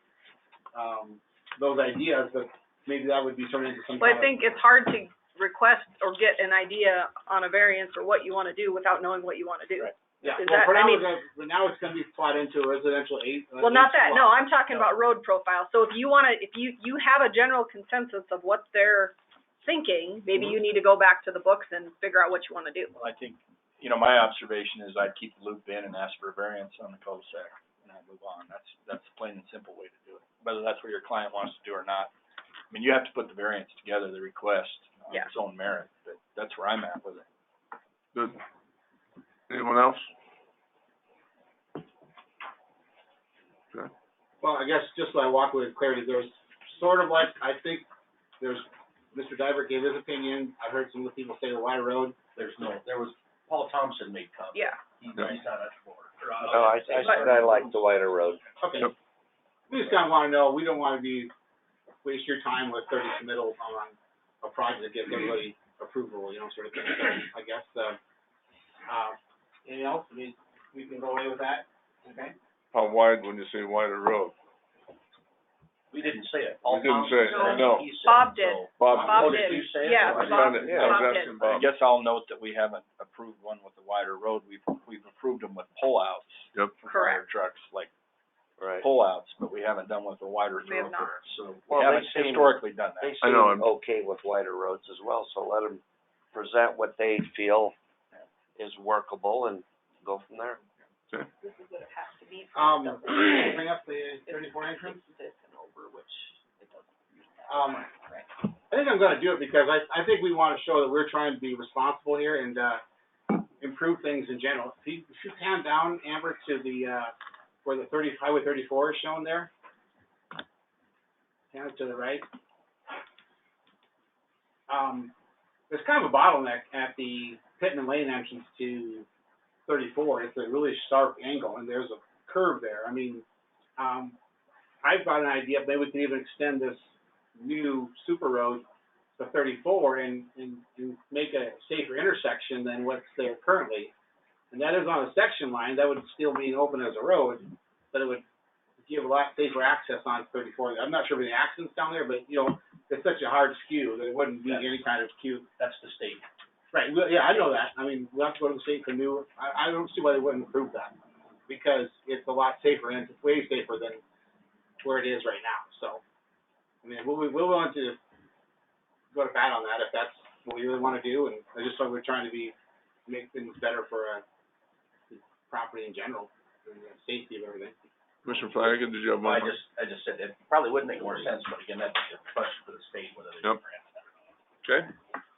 those ideas, but maybe that would be turned into some Well, kind I of. think it's hard to request or get an idea on a variance or what you wanna do without knowing what you wanna do. Right. Yeah, Is well, that- for I now, mean- but now it's gonna be plot into a residential eight. Well, not that, no, I'm talking about road profile. So if you wanna, if you have a general consensus of what they're thinking, maybe you need to go back to the books and figure out what you wanna do. Well, I think, you know, my observation is I'd keep the loop in and ask for a variance on the cul-de-sac, and I'd move on. That's the plain and simple way to do it, whether that's what your client wants to do or not. I mean, you have to put the variance together, the request, on Yeah. its own merit, but that's where I'm at with it. Good. Anyone else? Okay. Well, I guess just so I walk away with clarity, there's sort of like, I think there's, Mr. Diver gave his opinion. I've heard some of the people say the wide road. There was, Paul Thompson made comment. Yeah. He's not at the board. No, I said I like the wider road. Okay. Yep. We just kinda wanna know, we don't wanna waste your time with 30 submittals on a project that gets everybody approval, you know, sort of thing. So I guess, anything else? I mean, we can go away with that, okay? How wide when you say wider road? We didn't say it. We didn't say it, no. He said Bob it, did. so- Bob, Bob did did. you say it? Yeah, I was Bob, trying to- I was Bob asking did. Bob. I guess I'll note that we haven't approved one with the wider road. We've approved them with pull-outs Yep. for fire Correct. trucks, like Right. pull-outs, but we haven't done with the wider We have not. thoroughfare. So we Well, they haven't seem- historically done that. They I know, seem okay with wider roads as well, so let them present what they feel is workable and go from there. Okay. This is what it has to be. Bring up the 34 entrance. I think I'm gonna do it because I think we wanna show that we're trying to be responsible here and, improve things in general. If you pan down, Amber, to the, where the Highway 34 is shown there. Pan it to the right. There's kind of a bottleneck at the Pittman Lane entrance to 34. It's a really sharp angle and there's a curve there. I mean, I've got an idea, maybe we can even extend this new super road to 34 and make a safer intersection than what's there currently. And that is on a section line, that would still be open as a road, but it would give a lot safer access on 34. I'm not sure of any accidents down there, but, you know, it's such a hard skew that it wouldn't be any kind of queue. That's the state. Right, well, yeah, I know that. I mean, we'll have to go to the state for new, I don't see why they wouldn't approve that. Because it's a lot safer and it's way safer than where it is right now, so. I mean, we're willing to go to bat on that if that's what we really wanna do, and I just thought we're trying to make things better for, the property in general, and the safety of everything. Commissioner Flanagan, did you have I one? just said it probably would make more sense, but again, that's a question for the state, whether they. Yep. Okay,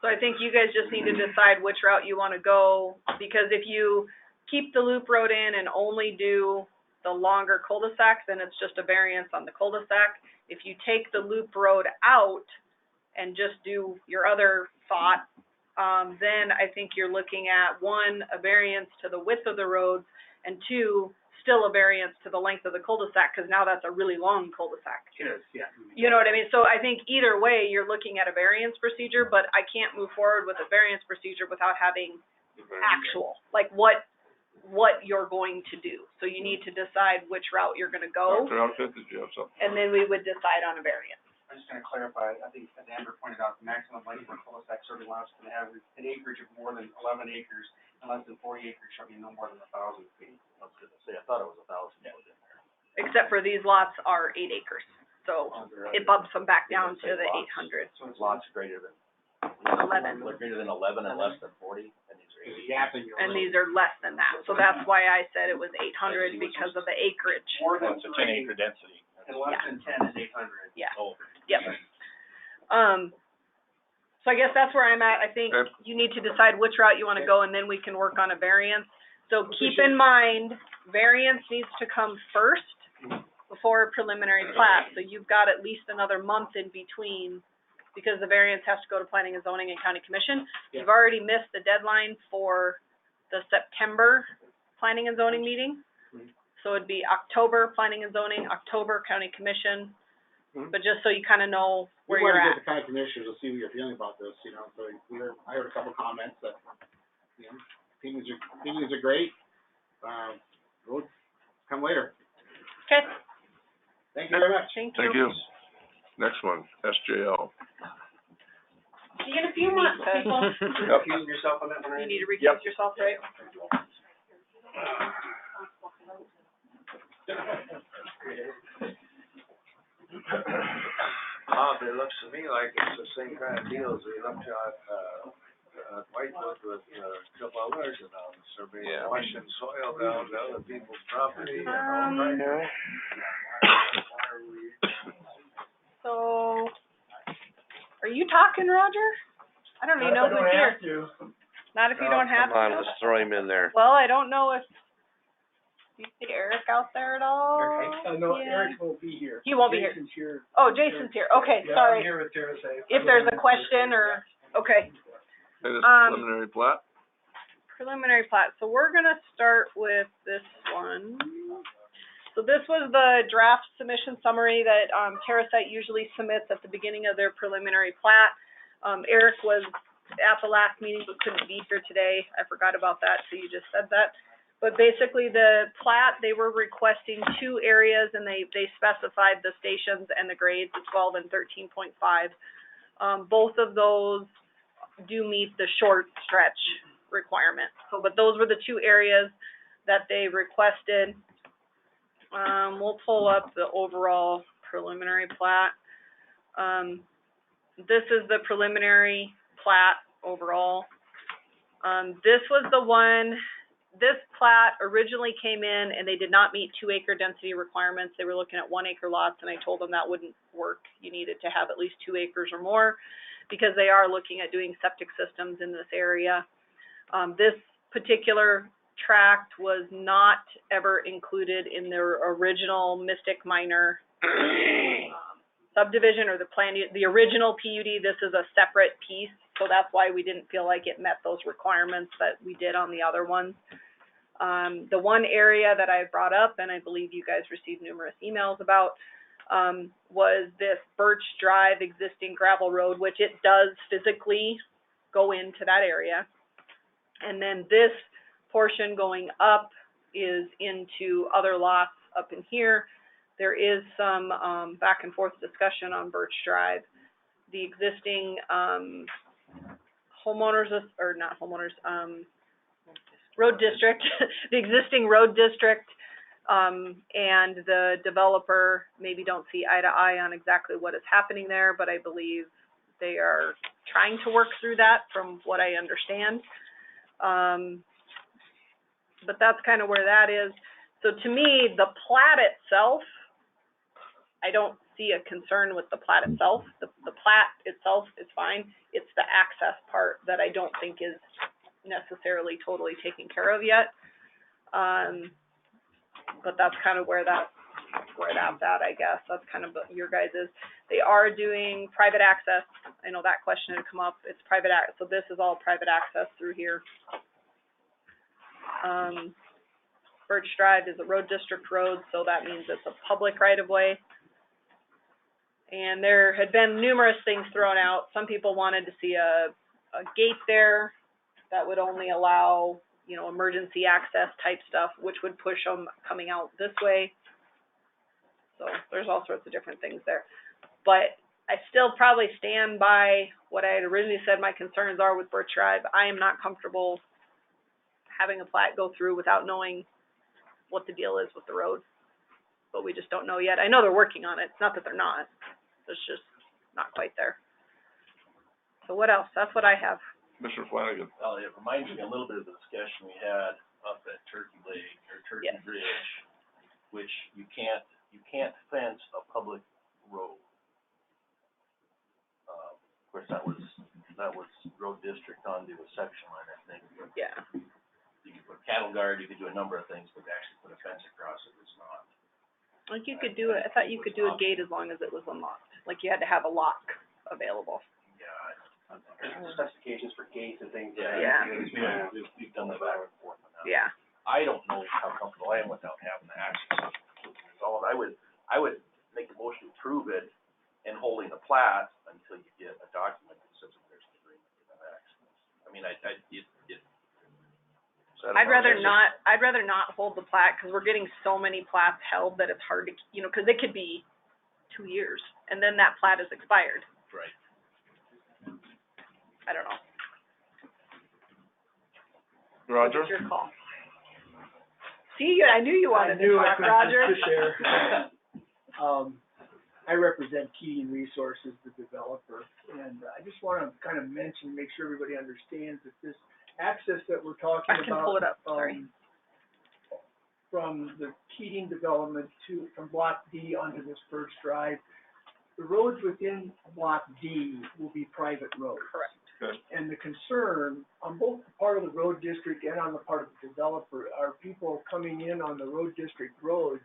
So I think you guys just need to decide which route you wanna go, because if you keep the loop road in and only do the longer cul-de-sac, then it's just a variance on the cul-de-sac. If you take the loop road out and just do your other thought, then I think you're looking at, one, a variance to the width of the roads, and two, still a variance to the length of the cul-de-sac, because now that's a really long cul-de-sac. It is, yeah. You know what I mean? So I think either way, you're looking at a variance procedure, but I can't move forward with a variance procedure without having actual, like what you're going to do. So you need to decide which route you're gonna go, Dr. Outfit, did you have something? and then we would decide on a variance. I'm just gonna clarify, I think as Amber pointed out, the maximum length for a cul-de-sac serving lots can have an acreage of more than 11 acres, and less than 40 acres shall be no more than 1,000 feet. I was gonna say, I thought it was 1,000 was in there. Except for these lots are 8 acres, so it bumps them back down to the 800. So it's lots greater than. 11. Greater than 11 and less than 40, and these are There's a 80. gap in your And road. these are less than that, so that's why I said it was 800 because of the acreage. More Well, than it's a 3 10-acre density. and less Yeah. than 10 is 800. Yeah. Oh, Yep. So I guess that's where I'm at. I think Okay. you need to decide which route you wanna go, and then we can work on a variance. So keep in mind, variance needs to come first before a preliminary plat, so you've got at least another month in between, because the variance has to go to planning and zoning and county commission. Yeah. You've already missed the deadline for the September planning and zoning meeting. Mhm. So it'd be October planning and zoning, October county commission, Mhm. but just so you kind of know where We you're want to at. get the county commissioners to see what you're feeling about this, you know, so I heard a couple comments that, you know, feelings are great. We'll come later. Okay, Thank you very much. thank you. Thank you. Next one, SJL. You get a few more people. Recusing yourself on that one, You Randy? need to recuse yourself, right? Bob, it looks to me like it's the same kind of deal as we looked at, Whitewood with, a couple others, and, surveying, washing soil down to other people's property. So, are you talking, Roger? I don't even know who's here. Not if you don't have to. Come on, let's throw him in there. Well, I don't know if, do you see Eric out there at all? No, Yeah. Eric won't be here. He won't be here. Jason's here. Oh, Jason's here. Okay, Yeah, sorry. I'm here with Terrace. If there's a question or, okay. Hey, this Um, preliminary plat? Preliminary plat. So we're gonna start with this one. So this was the draft submission summary that, TerraSite usually submits at the beginning of their preliminary plat. Eric was at the last meeting but couldn't be here today. I forgot about that, so you just said that. But basically the plat, they were requesting two areas and they specified the stations and the grades, the 12 and 13.5. Both of those do meet the short stretch requirement. So, but those were the two areas that they requested. We'll pull up the overall preliminary plat. This is the preliminary plat overall. This was the one, this plat originally came in and they did not meet 2 acre density requirements. They were looking at 1 acre lots and I told them that wouldn't work. You needed to have at least 2 acres or more because they are looking at doing septic systems in this area. This particular tract was not ever included in their original Mystic Minor subdivision or the original PUD. This is a separate piece, so that's why we didn't feel like it met those requirements that we did on the other ones. The one area that I brought up, and I believe you guys received numerous emails about, was this Birch Drive existing gravel road, which it does physically go into that area. And then this portion going up is into other lots up in here. There is some back and forth discussion on Birch Drive. The existing homeowners, or not homeowners, road district, the existing road district and the developer maybe don't see eye to eye on exactly what is happening there, but I believe they are trying to work through that from what I understand. But that's kind of where that is. So to me, the plat itself, I don't see a concern with the plat itself. The plat itself is fine. It's the access part that I don't think is necessarily totally taken care of yet. But that's kind of where that's at, I guess. That's kind of your guys's. They are doing private access. I know that question had come up. It's private access. So this is all private access through here. Birch Drive is a road district road, so that means it's a public right-of-way. And there had been numerous things thrown out. Some people wanted to see a gate there that would only allow, you know, emergency access type stuff, which would push them coming out this way. So there's all sorts of different things there. But I still probably stand by what I had originally said my concerns are with Birch Drive. I am not comfortable having a plat go through without knowing what the deal is with the road. But we just don't know yet. I know they're working on it. It's not that they're not. It's just not quite there. So what else? That's what I have. Mr. Flanagan. Well, it reminds me a little bit of the discussion we had up at Turkey Lake or Turkey Yes. Bridge, which you can't fence a public road. Of course, that was road district onto a section line, I think. Yeah. You could put cattle guard, you could do a number of things, but to actually put a fence across it is not. Like you could do it, I thought you could do a gate as long as it was unlocked, like you had to have a lock available. There's specifications for gates and things. Yeah. We've done that back and forth on that. Yeah. I don't know how comfortable I am without having the access to the result. I would make a motion to approve it and holding the plat until you get a document that says that there's an agreement to that access. I mean, I'd rather not hold the plat, cause we're getting so many plats held that it's hard to, you know, cause it could be 2 years, and then that plat is expired. Right. I don't know. Roger? It's your call. See, I knew you wanted to talk, Roger. I represent Keating Resources, the developer, and I just want to kind of mention, make sure everybody understands that this access that we're talking about. I can pull it up, sorry. From the Keating development from Block D onto this Birch Drive, the roads within Block D will be private roads. Correct. Good. And the concern on both the part of the road district and on the part of the developer are people coming in on the road district roads,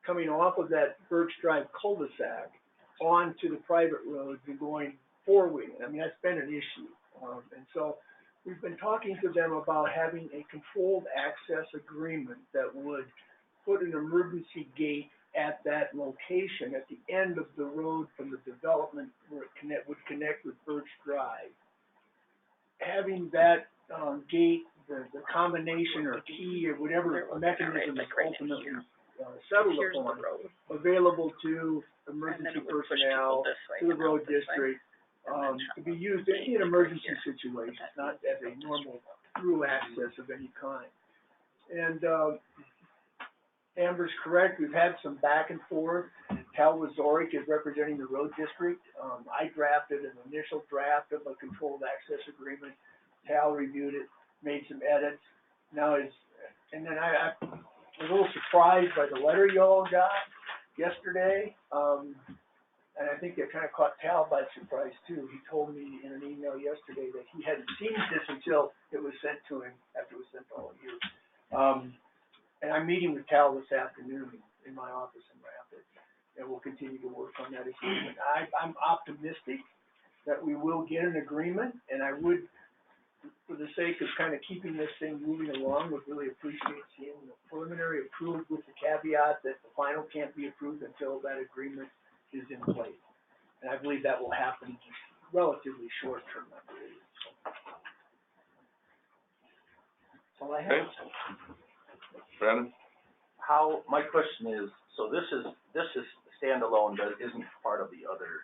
coming off of that Birch Drive cul-de-sac onto the private roads and going four-wheeling. I mean, that's been an issue. And so we've been talking to them about having a controlled access agreement that would put an emergency gate at that location, at the end of the road from the development where it would connect with Birch Drive. Having that gate, the combination or key or whatever mechanism is ultimately settled upon, available to emergency personnel, to the road district, to be used in emergency situations, not as a normal through access of any kind. And Amber's correct, we've had some back and forth. Tal Wazorek is representing the road district. I drafted an initial draft of a controlled access agreement. Tal reviewed it, made some edits. Now and then I was a little surprised by the letter y'all got yesterday. And I think it kind of caught Tal by surprise too. He told me in an email yesterday that he hadn't seen this until it was sent to him, after it was sent to all of you. And I'm meeting with Tal this afternoon in my office in Rapid, and we'll continue to work on that agreement. I'm optimistic that we will get an agreement, and I would, for the sake of kind of keeping this thing moving along, would really appreciate seeing the preliminary approved with the caveat that the final can't be approved until that agreement is in place. And I believe that will happen relatively short term, I believe. That's all I have. Brandon? My question is, so this is standalone, but isn't part of the other,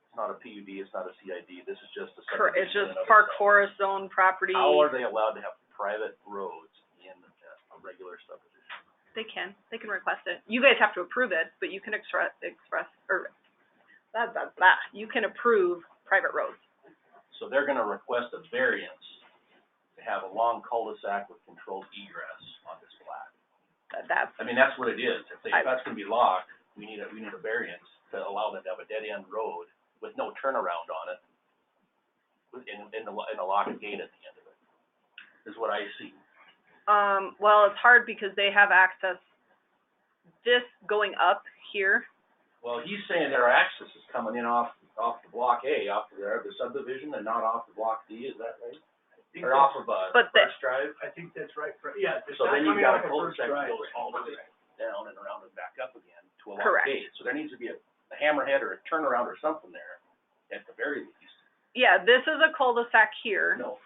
it's not a PUD, it's not a CID, this is just a subdivision. It's just Park Forest Zone property. How are they allowed to have private roads in a regular subdivision? They can request it. You guys have to approve it, but you can you can approve private roads. So they're gonna request a variance to have a long cul-de-sac with controlled egress on this plat. I mean, that's what it is. If that's gonna be locked, we need a variance to allow them to have a dead-end road with no turnaround on it, in a locked gate at the end of it, is what I see. Well, it's hard because they have access, this going up here. Well, he's saying their access is coming in off the block A, off of the subdivision, and not off the block D, is that right? Or off of, First Drive? I think that's right, yeah. So then you've got a cul-de-sac that goes all the way down and around and back up again to a locked gate. So there needs to be a hammerhead or a turnaround or something there, at the very least. Yeah, this is a cul-de-sac here. No.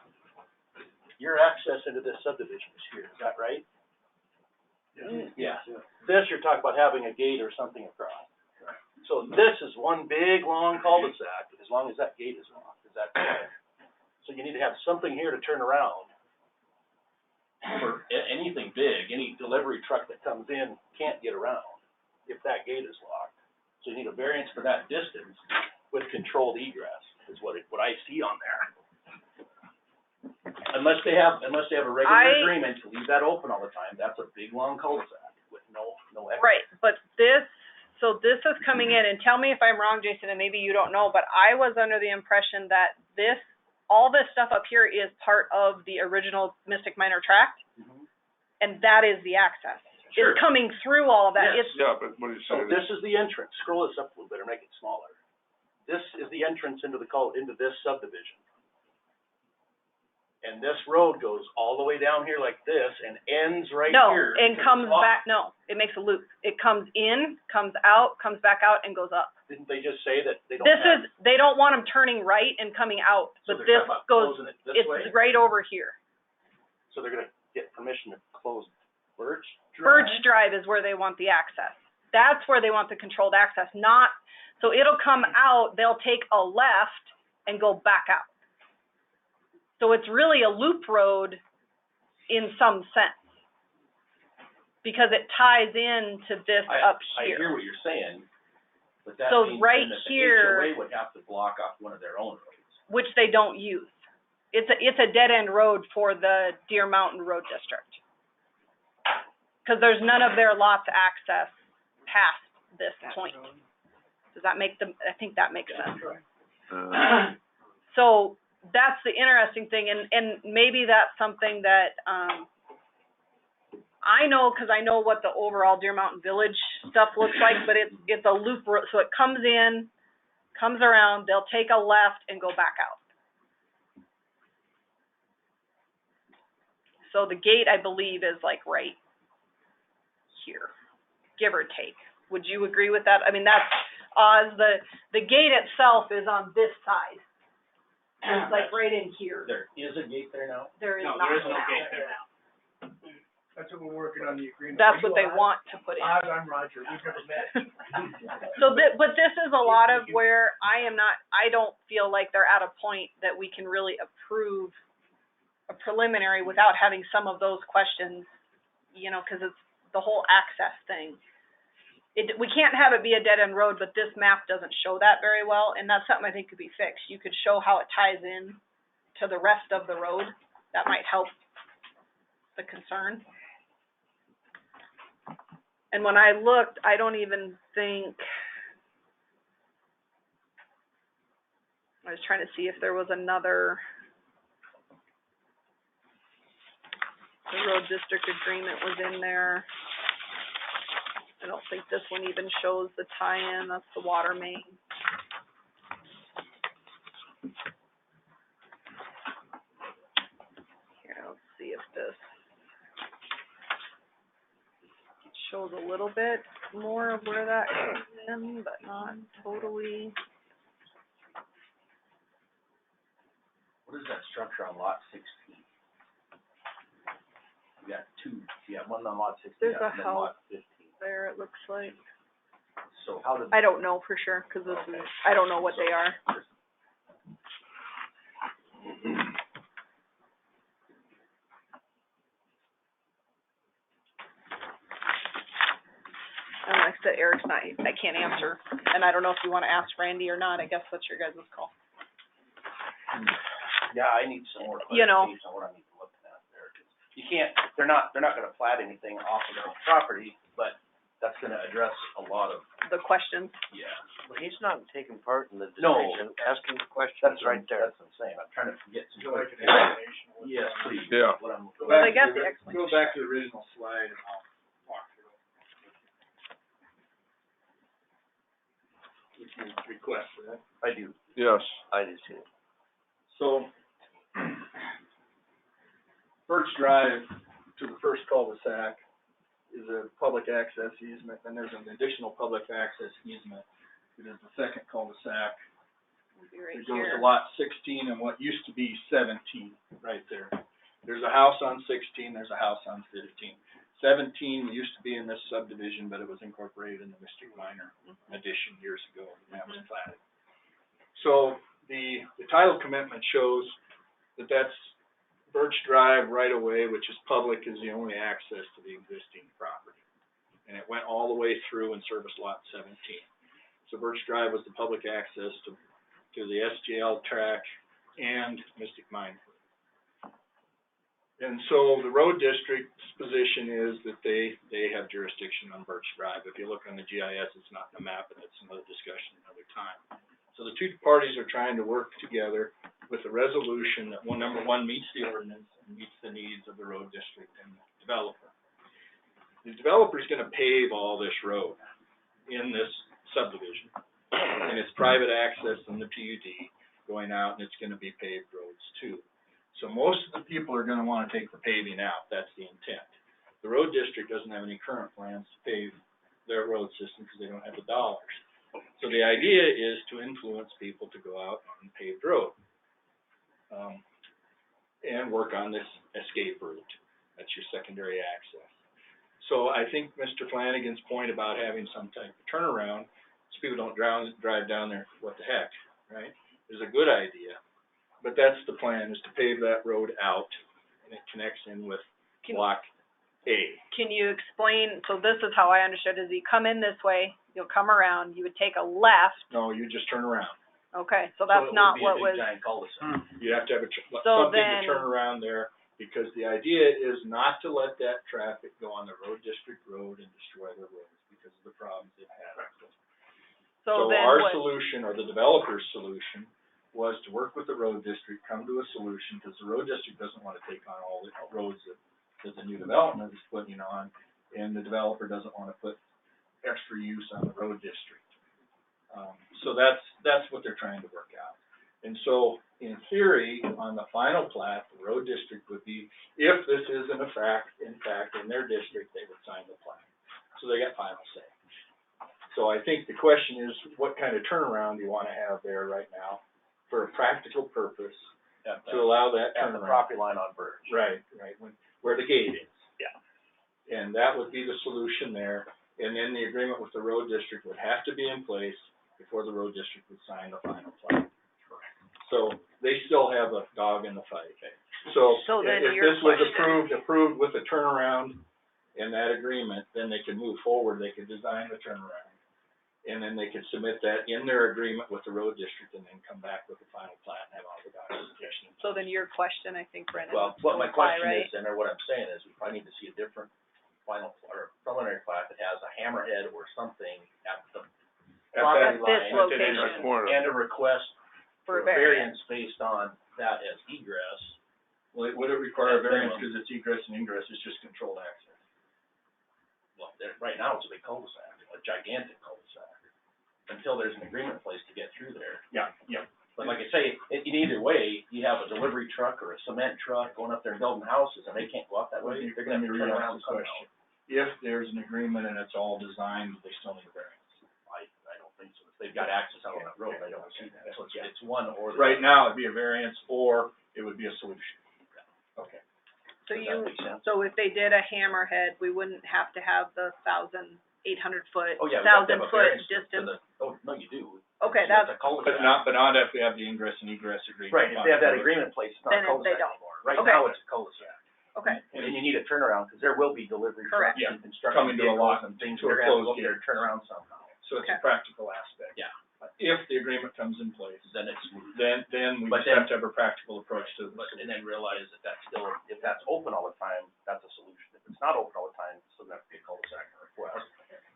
Your access into this subdivision is here, is that right? Yeah. This, you're talking about having a gate or something across. So this is one big, long cul-de-sac, as long as that gate is locked, is that correct? So you need to have something here to turn around. For anything big, any delivery truck that comes in can't get around if that gate is locked. So you need a variance for that distance with controlled egress, is what I see on there. Unless they have a regular agreement to leave that open all the time, that's a big, long cul-de-sac with no exit. Right, but this is coming in, and tell me if I'm wrong, Jason, and maybe you don't know, but I was under the impression that all this stuff up here is part of the original Mystic Minor Tract, and that is the access. Sure. is coming through all of that. Yes. It's, Yeah, but what do you say? So this is the entrance, scroll this up a little bit or make it smaller. This is the entrance into into this subdivision. And this road goes all the way down here like this and ends right no, here. and to the comes top. back, no, it makes a loop. It comes in, comes out, comes back out, and goes up. Didn't they just say that they don't This have? they don't want them turning right and coming out, So but they're this talking about goes, closing it this way? it's right over here. So they're gonna get permission to close Birch Drive? Birch Drive is where they want the access. That's where they want the controlled access, not, so it'll come out, they'll take a left and go back out. So it's really a loop road in some sense, because it ties into this up I here. hear what you're saying, but that So means right then that here- the HOA would have to block off one of their own roads. Which they don't use. It's a dead-end road for the Deer Mountain Road District. Because there's none of their lots access past this point. Does that make I think that makes sense. So that's the interesting thing, and maybe that's something that, I know, because I know what the overall Deer Mountain Village stuff looks like, but it's a loop road, so it comes in, comes around, they'll take a left and go back out. So the gate, I believe, is like right here, give or take. Would you agree with that? I mean, that's, the gate itself is on this side. It's like right in here. There is a gate there now? There is No, not there is no now. gate there now. That's what we're working on the agreement. That's Are what you they Oz? want to put in. Oz, I'm Roger, we've never met. So, but this is a lot of where I don't feel like they're at a point that we can really approve a preliminary without having some of those questions, you know, because it's the whole access thing. We can't have it be a dead-end road, but this map doesn't show that very well, and that's something I think could be fixed. You could show how it ties in to the rest of the road. That might help the concern. And when I looked, I don't even think, I was trying to see if there was another, the road district agreement was in there. I don't think this one even shows the tie-in, that's the water main. Here, let's see if this shows a little bit more of where that comes in, but not totally. What is that structure on lot 16? You got two, you got one on lot 16 There's a and then lot 15. There, it looks like. So how did? I don't know for sure, because this is, I don't know what they are. And like I said, Eric's not, I can't answer, and I don't know if you wanna ask Randy or not, I guess that's your guys' call. Yeah, I need some more You know. clarification on what I need to look at there. 'Cause you can't, they're not gonna plat anything off of their own property, but that's gonna address a lot of, The questions. yeah. Well, he's not taking part in the No. decision, asking questions. That's right there. That's what I'm saying. I'm trying to get some. Would you like an explanation? Yes, please. Yeah. What I'm. Well, they got the explanation. Go back to the original slide and I'll walk through it. If you request that. I do. Yes. I do too. So, Birch Drive to the first cul-de-sac is a public access easement, then there's an additional public access easement. It is the second cul-de-sac. Would be right It goes to here. lot 16 and what used to be 17, right there. There's a house on 16, there's a house on 15. 17 used to be in this subdivision, but it was incorporated in the Mystic Minor addition years ago, and that was platted. So the title commitment shows that that's Birch Drive right away, which is public, is the only access to the existing property. And it went all the way through and serviced lot 17. So Birch Drive was the public access to the SGL track and Mystic Mine. And so the road district's position is that they have jurisdiction on Birch Drive. If you look on the GIS, it's not in the map, and it's another discussion another time. So the two parties are trying to work together with a resolution that number one, meets the ordinance and meets the needs of the road district and the developer. the developer's gonna pave all this road in this subdivision. And it's private access in the PUD going out, and it's gonna be paved roads too. So most of the people are gonna wanna take the paving out, that's the intent. The road district doesn't have any current plans to pave their road system because they don't have the dollars. So the idea is to influence people to go out on paved road. And work on this escape route. That's your secondary access. So I think Mr. Flanagan's point about having some type of turnaround, so people don't drive down there, what the heck, right? Is a good idea. But that's the plan, is to pave that road out, and it connects in with Block A. Can you explain, so this is how I understood, is you come in this way, you'll come around, you would take a left, No, you just turn around. okay, so that's not what was. So it would be a big giant cul-de-sac. You have to have So something then- to turn around there, because the idea is not to let that traffic go on the road district road and destroy the roads because of the problems they've had. So then our what, solution, or the developer's solution, was to work with the road district, come to a solution, because the road district doesn't want to take on all the roads that the new development is putting on, and the developer doesn't want to put extra use on the road district. So that's what they're trying to work out. And so, in theory, on the final plat, the road district would be, if this is in fact in their district, they would sign the plat. So they got final say. So I think the question is, what kind of turnaround do you want to have there right now for a practical purpose to allow that turnaround? At the property line on Birch. Right, where the gate is. Yeah. And that would be the solution there, and then the agreement with the road district would have to be in place before the road district would sign the final plat. So they still have a dog in the fight. So then if your this was question- approved with a turnaround in that agreement, then they could move forward, they could design the turnaround. And then they could submit that in their agreement with the road district and then come back with the final plat and have all the documentation. so then your question, I think, Brendan, Well, would what still my apply, question right? is, and or what I'm saying is, we probably need to see a different final, or preliminary plat that has a hammerhead or something at the property At line. this location. And a request For for a a variance. variance based on that as egress. Well, would it require a At variance minimum. because it's egress and ingress, it's just controlled access? Well, right now, it's a big cul-de-sac, a gigantic cul-de-sac, until there's an agreement in place to get through there. Yeah. But like I say, in either way, you have a delivery truck or a cement truck going up there and building houses, and they can't go up that way. They're gonna have to turn around and come out. If there's an agreement and it's all designed, they still need a variance. I don't think so. If they've got access out on that road, I don't see that. So it's one or the Right other. now, it'd be a variance or it would be a solution. Okay. So Does that make sense? so if they did a hammerhead, we wouldn't have to have the 1,800-foot, Oh, yeah, we have to have a 1,000-foot variance to distance? the, oh, no, you do. Okay, It's that's, a cul-de-sac. But not if we have the ingress and egress agreement. Right, if they have that agreement in place, it's not Then a they cul-de-sac don't. anymore. Right Okay. now, it's a cul-de-sac. okay, And then you need a turnaround, because there will be delivery Correct. trucks Yeah, and construction coming to a vehicles lot, and things, to a they're gonna have to go closed up there and turn around somehow. So it's Okay. a practical aspect. Yeah. If the agreement comes in place, Then it's smooth. then we But just have then- to have a practical approach to But, this. and then realize that that's still, if that's open all the time, that's a solution. If it's not open all the time, it's still gonna have to be a cul-de-sac request,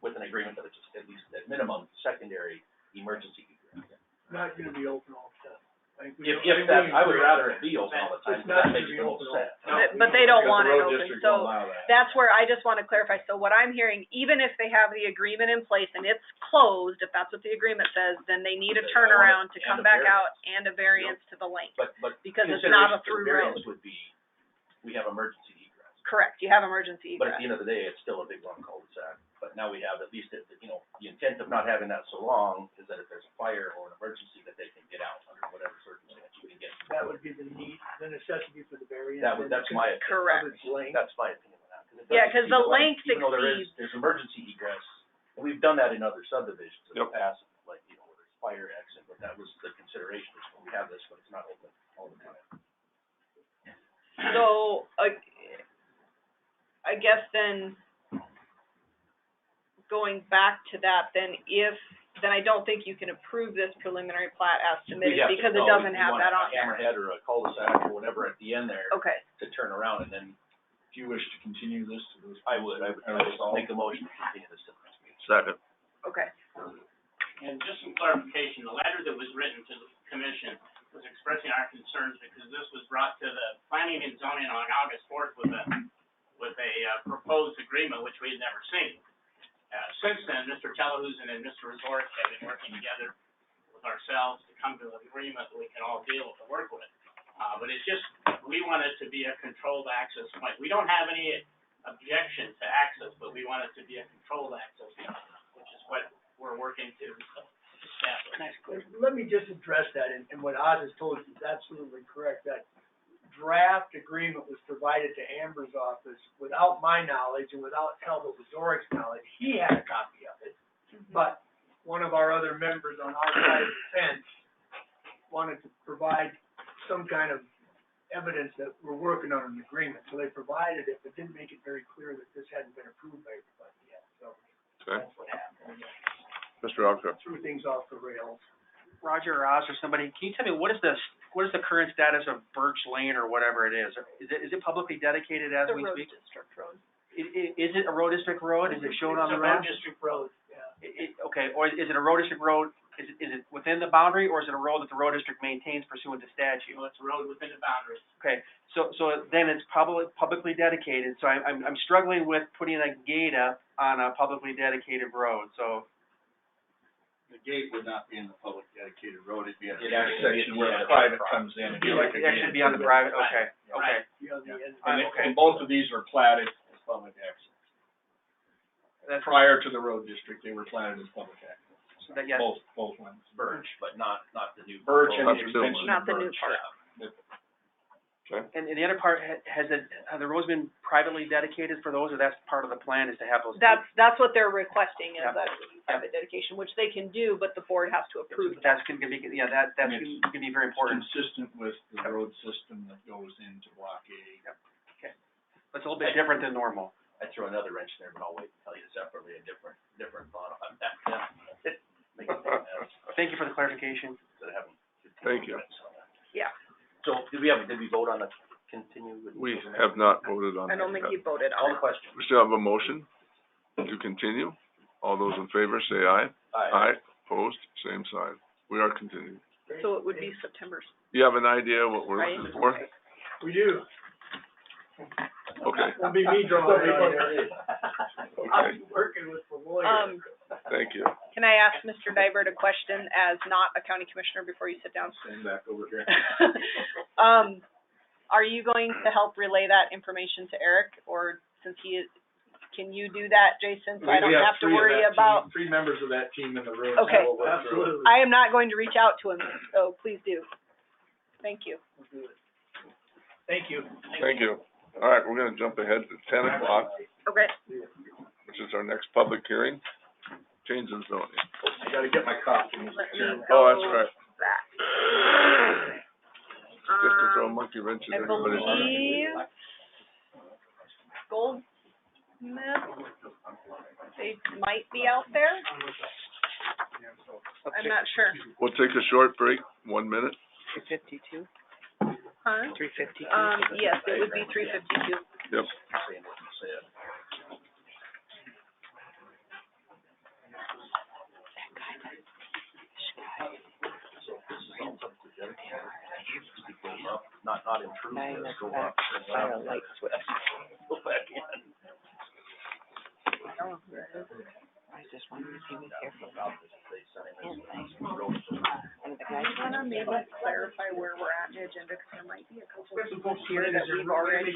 with an agreement that it's just at least, at minimum, secondary emergency egress. Not gonna be open all the time. If that, I would rather it be open all the time, It's because not that makes gonna be the most open all the sense. time. but they don't Because want the it road open, district won't so allow that. that's where I just want to clarify. So what I'm hearing, even if they have the agreement in place and it's closed, if that's what the agreement says, then they need a They want it turnaround to and come a back variance. out and a variance to the length. But Because it's not a consideration for the through variance road. would be, we have emergency egress. Correct, you have emergency But at egress. the end of the day, it's still a big long cul-de-sac. But now we have at least, the intent of not having that so long is that if there's a fire or an emergency, that they can get out under whatever circumstance you can get. That would be the need, the necessity for the variance. That's my opinion. Correct. Of its length. That's my opinion on that. it Yeah, does 'cause exceed the length Even though exceeds- there's emergency egress, and we've done that in other subdivisions in the Yep. past, like, where there's fire exit, but that was the consideration, is when we have this, but it's not open all the time. So, I guess then, going back to that, then I don't think you can approve this preliminary plat as submitted, We have to- because it no, doesn't we have want that a on there. hammerhead or a cul-de-sac or whatever at the end there Okay, to turn around, and then If you wish to continue this to those. I would make a motion to continue this to the next meeting. Second. okay. And just some clarification, the letter that was written to the commission was expressing our concerns because this was brought to the planning and zoning on August 4th with a proposal proposed agreement, which we had never seen. Since then, Mr. Telehusen and Mr. Resort have been working together with ourselves to come to an agreement that we can all deal with and work with. But it's just, we want it to be a controlled access point. We don't have any objection to access, but we want it to be a controlled access point, which is what we're working to establish. Let me just address that, and what Oz has told you is absolutely correct. That draft agreement was provided to Amber's office without my knowledge and without Talbot Wazorik's knowledge. He had a copy of it, but one of our other members on our side of the fence wanted to provide some kind of evidence that we're working on an agreement, so they provided it, but didn't make it very clear that this hadn't been approved by everybody yet, so Okay. that's what happened. Mr. Alka. Threw things off the rails. Roger or Oz or somebody, can you tell me what is the current status of Birch Lane or whatever it is? Is it publicly dedicated as we speak? It's a road district road. Is it a road district road? Is it shown on the It's a road map? district road, yeah. Okay, or is it a road district road? Is it within the boundary, or is it a road that the road district maintains pursuant to statute? So it's a road within the boundaries. Okay, so then it's publicly dedicated, so I'm struggling with putting a gate up on a publicly dedicated road, so. The gate would not be in the public dedicated road, it'd be at the It'd be intersection where the private comes in, it'd be like a It gate. should be on the private, okay, okay. And both of these were platted as public access. That's Prior to the road district, they were platted as public access. So that, yes. Both ones. Birch, but not the new. Birch and the Not the new extension one. of Not the new Birch. part. Okay. And the other part, have the roads been privately dedicated for those, or that's part of the plan is to have those? That's what they're requesting, is Yeah. that private dedication, which they can do, but the board has to approve that. That's gonna be, yeah, that's And gonna be very important. Consistent with the road system that goes into Block A. Okay. It's a little bit different than normal. I'd throw another wrench there, but I'll wait and tell you separately a different thought on that. Thank you for the clarification. Thank you. Yeah, So, did we vote on the continue? We have not voted on I that don't think yet. you voted All on the it. questions. We still have a motion to continue. All those in favor, say aye. Aye. Opposed, same sign. We are continuing. So it would be September. You have an idea what we're Right. looking for? We do. Okay, It'll be me drawing it on there. okay, I'm working with the lawyer. thank you. Can I ask Mr. Dybert a question as not a county commissioner before you sit down? Stand back over here. Are you going to help relay that information to Eric, or since he is, can you do that, Jason, so I don't have to worry about? Three members of that team in the room. Okay. so we'll work through it. Absolutely. I am not going to reach out to him, so please do. Thank you. Thank you. Thank you. All right, we're gonna jump ahead to 10 o'clock, Okay. which is our next public hearing. Change in zoning. I gotta get my coffee. Let me Oh, that's go right. back. Just to throw a monkey wrench in I everybody's. believe Goldsmith, they might be out there. I'm not sure. We'll take a short break, 1 minute. 352? Huh? 352? Yes, it would be 352. Yep. Not intrusive, go up. Fire light switch. Go back in. I just wanted to see what careful. And the guys wanna maybe clarify where we're at in the agenda, because there might be a couple of people here that we've already.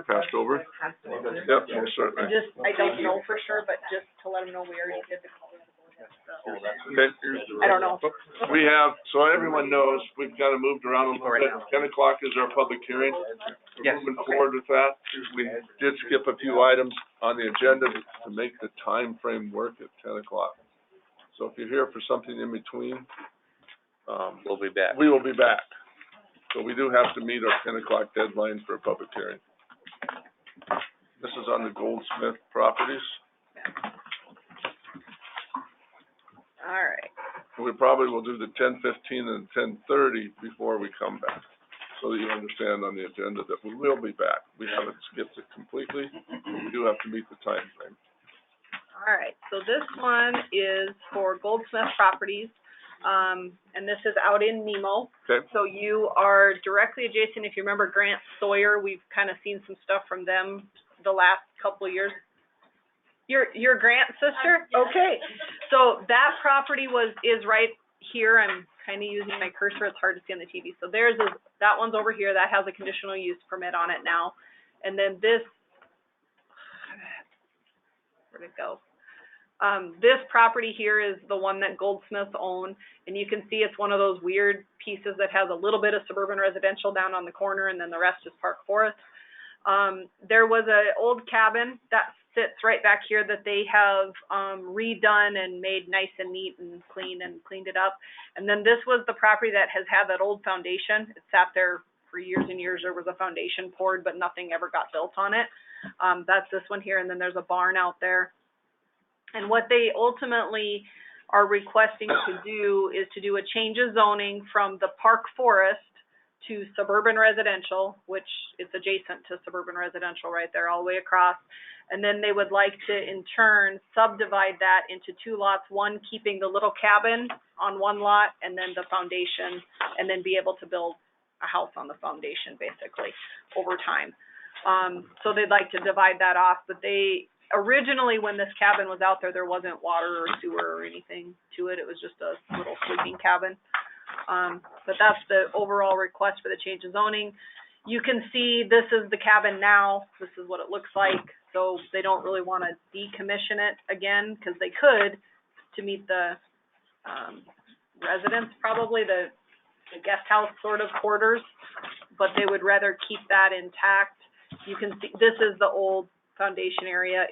Passed over? Yep, most certainly. I don't know for sure, but just to let them know we already did the Colorado Board stuff. Okay. I don't know. We have, so everyone knows, we've kind of moved around a little bit. 10 o'clock is our public hearing. We're moving forward with that. We did skip a few items on the agenda to make the time frame work at 10 o'clock. So if you're here for something in between, We'll be back. we will be back. So we do have to meet our 10 o'clock deadline for a public hearing. This is on the Goldsmith properties. All right. We probably will do the 10:15 and 10:30 before we come back, so that you understand on the agenda that we will be back. We haven't skipped it completely. We do have to meet the time frame. All right, so this one is for Goldsmith Properties, and this is out in Nemo. Okay. So you are directly adjacent, if you remember Grant Sawyer, we've kind of seen some stuff from them the last couple of years. Your Grant sister? Yes. Okay. So that property is right here. I'm kind of using my cursor. It's hard to see on the TV. So that one's over here. That has a conditional use permit on it now. And then this, where'd it go? This property here is the one that Goldsmiths own, and you can see it's one of those weird pieces that has a little bit of suburban residential down on the corner, and then the rest is park forest. There was an old cabin that sits right back here that they have redone and made nice and neat and cleaned it up. And then this was the property that has had that old foundation. It sat there for years and years. There was a foundation poured, but nothing ever got built on it. That's this one here, and then there's a barn out there. And what they ultimately are requesting to do is to do a change of zoning from the park forest to suburban residential, which is adjacent to suburban residential right there all the way across. And then they would like to, in turn, subdivide that into 2 lots, one keeping the little cabin on one lot and then the foundation, and then be able to build a house on the foundation, basically, over time. So they'd like to divide that off, but originally, when this cabin was out there, there wasn't water or sewer or anything to it. It was just a little sleeping cabin. But that's the overall request for the change of zoning. You can see this is the cabin now. This is what it looks like. So they don't really want to decommission it again, because they could to meet the residents, probably the guest house sort of quarters, but they would rather keep that intact. You can see this is the old foundation area.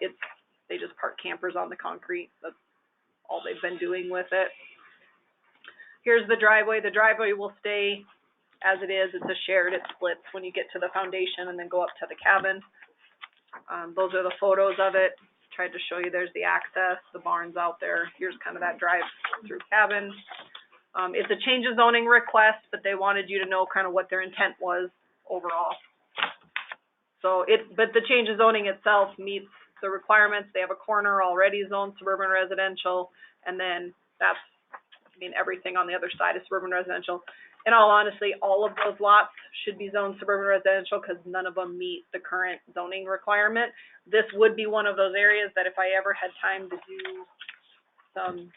They just park campers on the concrete. That's all they've been doing with it. Here's the driveway. The driveway will stay as it is. It's a shared. It splits when you get to the foundation and then go up to the cabin. Those are the photos of it. Tried to show you there's the access, the barn's out there. Here's kind of that drive-through cabin. It's a change of zoning request, but they wanted you to know kind of what their intent was overall. But the change of zoning itself meets the requirements. They have a corner already zoned suburban residential, and then everything on the other side is suburban residential. In all honesty, all of those lots should be zoned suburban residential because none of them meet the current zoning requirement. This would be one of those areas that if I ever had time to do some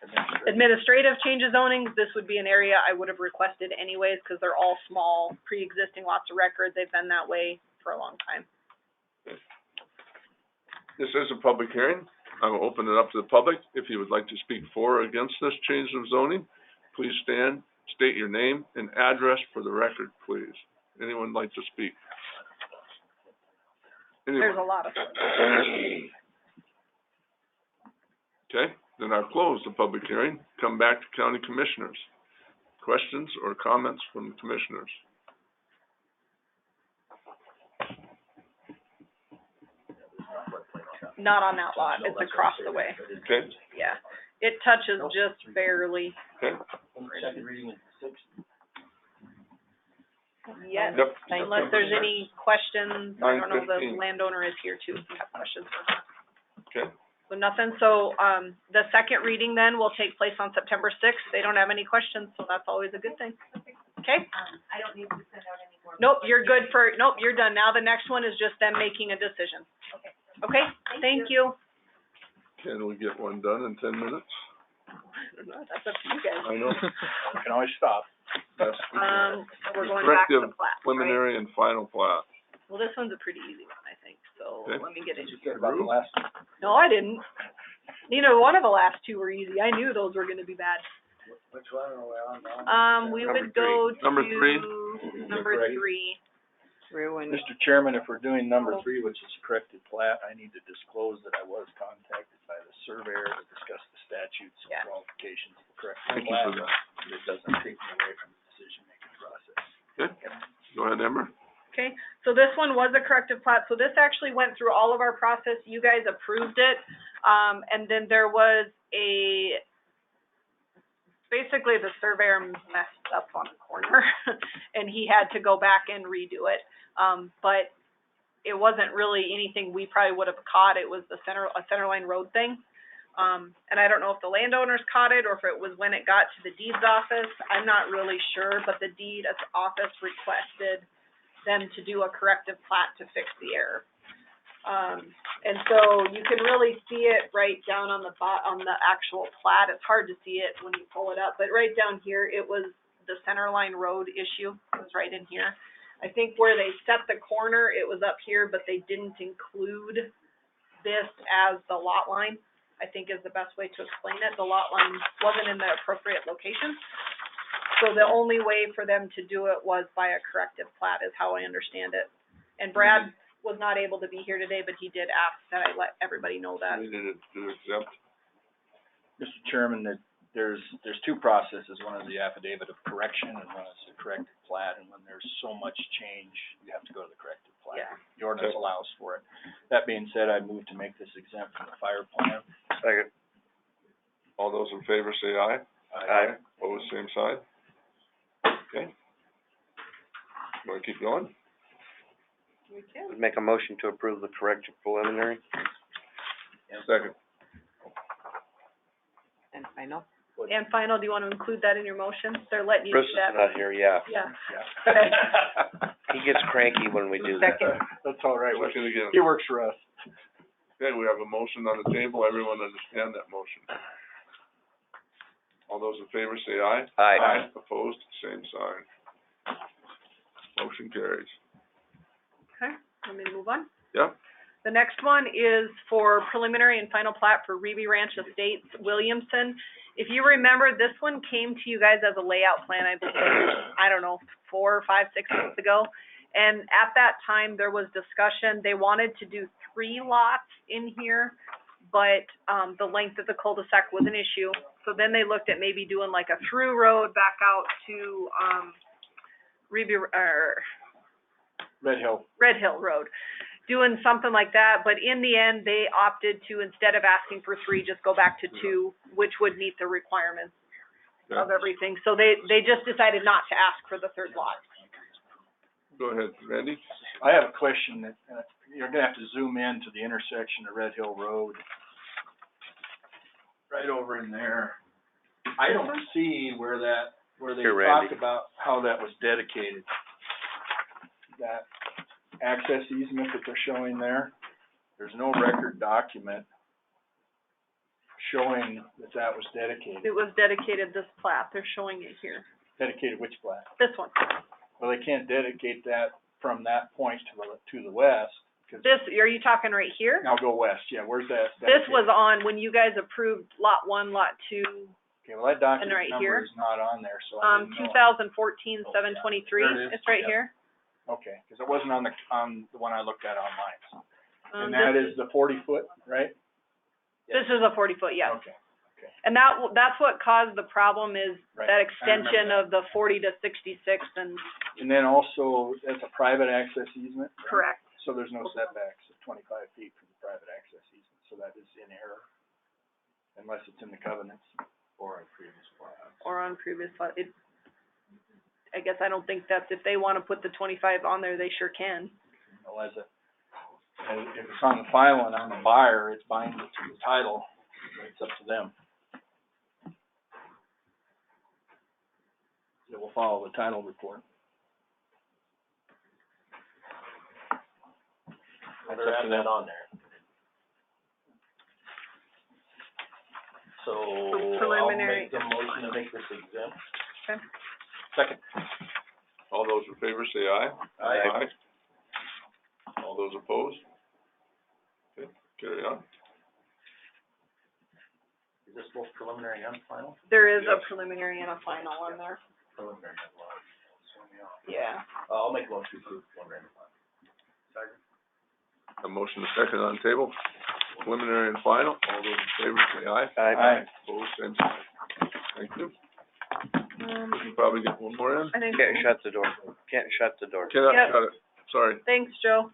administrative change of zoning, this would be an area I would have requested anyways, because they're all small, pre-existing lots of record. They've been that way for a long time. This is a public hearing. I will open it up to the public. If you would like to speak for or against this change of zoning, please stand, state your name and address for the record, please. Anyone like to speak? Anyone? There's a lot of them. Okay, then I'll close the public hearing. Come back to county commissioners. Questions or comments from the commissioners? Not on that lot. It's across the way. Okay. Yeah. It touches just barely. Okay. Second reading is 6. Yes, Yep. unless there's any questions. I don't know, the 9:15. landowner is here too, if you have questions. Okay. So nothing. So, the second reading then will take place on September 6th. They don't have any questions, so that's always a good thing. Okay? I don't need to send out any more. Nope, you're good for, nope, you're done. Now the next one is just them making a decision. Okay. Okay? Thank you. Can we get one done in 10 minutes? I don't know, that's up to you guys. I know. We can always stop. Yes, we can. So we're going back to the Corrective, plat, right? preliminary, and final plat. Well, this one's a pretty easy one, I think, so Okay. let me get into You said it. about the last. No, I didn't. Neither one of the last two were easy. I knew those were gonna be bad. Which one are we on now? We Number would go to Number three? number Correct. 3. Mr. Chairman, if we're doing number 3, which is corrected plat, I need to disclose that I was contacted by the surveyor to discuss the statutes Yeah. and qualifications of the corrected Thank you plat. for that. But it doesn't take me away from the decision-making process. Okay, go ahead, Amber. Okay, so this one was a corrective plat, so this actually went through all of our process, you guys approved it, and then there was basically the surveyor messed up on a corner, and he had to go back and redo it, but it wasn't really anything we probably would have caught. It was a center line road thing, and I don't know if the landowners caught it, or if it was when it got to the deeds office, I'm not really sure, but the deed office requested them to do a corrective plat to fix the error. And so you can really see it right down on the on the actual plat. It's hard to see it when you pull it up, but right down here, it was the center line road issue. It was right in here. I think where they set the corner, it was up here, but they didn't include this as the lot line, I think is the best way to explain it. The lot line wasn't in the appropriate location. So the only way for them to do it was by a corrective plat is how I understand it. And Brad was not able to be here today, but he did ask that I let everybody know that. We needed to exempt. Mr. Chairman, that there's two processes. One is the affidavit of correction and one is the corrected plat. And when there's so much change, you have to go to the corrected plat. Yeah. The ordinance allows for it. That being said, I move to make this exempt from the fire plan. Second. All those in favor say aye. Aye. Opposed, same sign. Okay. Want to keep going? We can. Make a motion to approve the corrected preliminary. Second. And final? And final, do you want to include that in your motion? They're letting you Chris do is that. not here, yeah. Yeah. Yeah. He gets cranky when we do that. Second. That's all right. Motion again. He works for us. Okay, we have a motion on the table. Everyone understand that motion? All those in favor say aye. Aye. Opposed, same sign. Motion carries. Okay, let me move on. Yep. The next one is for preliminary and final plat for Reby Ranch Estates, Williamson. If you remember, this one came to you guys as a layout plan, I believe, I don't know, 4, 5, 6 months ago. And at that time, there was discussion, they wanted to do 3 lots in here, but, the length of the cul-de-sac was an issue. So then they looked at maybe doing like a through road back out to, Red Hill Road, doing something like that, but in the end, they opted to, instead of asking for 3, just go back to 2, which would meet the requirements of everything. So they just decided not to ask for the 3rd lot. Go ahead, Randy. I have a question that, you're gonna have to zoom in to the intersection of Red Hill Road. Right over in there. I don't see where they Here, Randy. talked about how that was dedicated. That access easement that they're showing there, there's no record document showing that that was dedicated. It was dedicated this plat, they're showing it here, Dedicated which plat? this one. Well, they can't dedicate that from that point to the west, 'cause This, are you talking right here? now go west, yeah, where's that? This was on when you guys approved lot 1, lot 2, Okay, well, that document right number here. is not on there, so I didn't know. 2014-723, There it is. it's right here. Okay, because it wasn't on the one I looked at online, so. And This that is the 40-foot, right? This is a 40-foot, yes. Okay, okay. And that's what caused the problem is Right. that I extension remember of the 40 to 66 and, And then also, that's a private access easement? right? correct. So there's no setbacks of 25 feet from the private access easement, so that is in error, unless it's in the covenants or in previous plans. Or on previous, I guess I don't think that's, if they want to put the 25 on there, they sure can. Unless if it's on the filing on the buyer, it's binding to the title, it's up to them. It will follow the title report. Well, they're adding that on there. So, I'll preliminary. make the motion to make this exempt. Okay. Second. All those in favor say aye. Aye. All those opposed? Okay, carry on. Is this both preliminary and final? There is a Yes. preliminary and a final on there. Preliminary and final. Yeah. I'll make a motion to approve preliminary and final. Second. A motion to second on the table. Preliminary and final. All those in favor say aye. Aye. Opposed, same sign. Thank you. We Um, can probably get one more in. I think. Can't shut the door. Can't shut the door. Cannot Yep. shut it. Sorry. Thanks, Joe.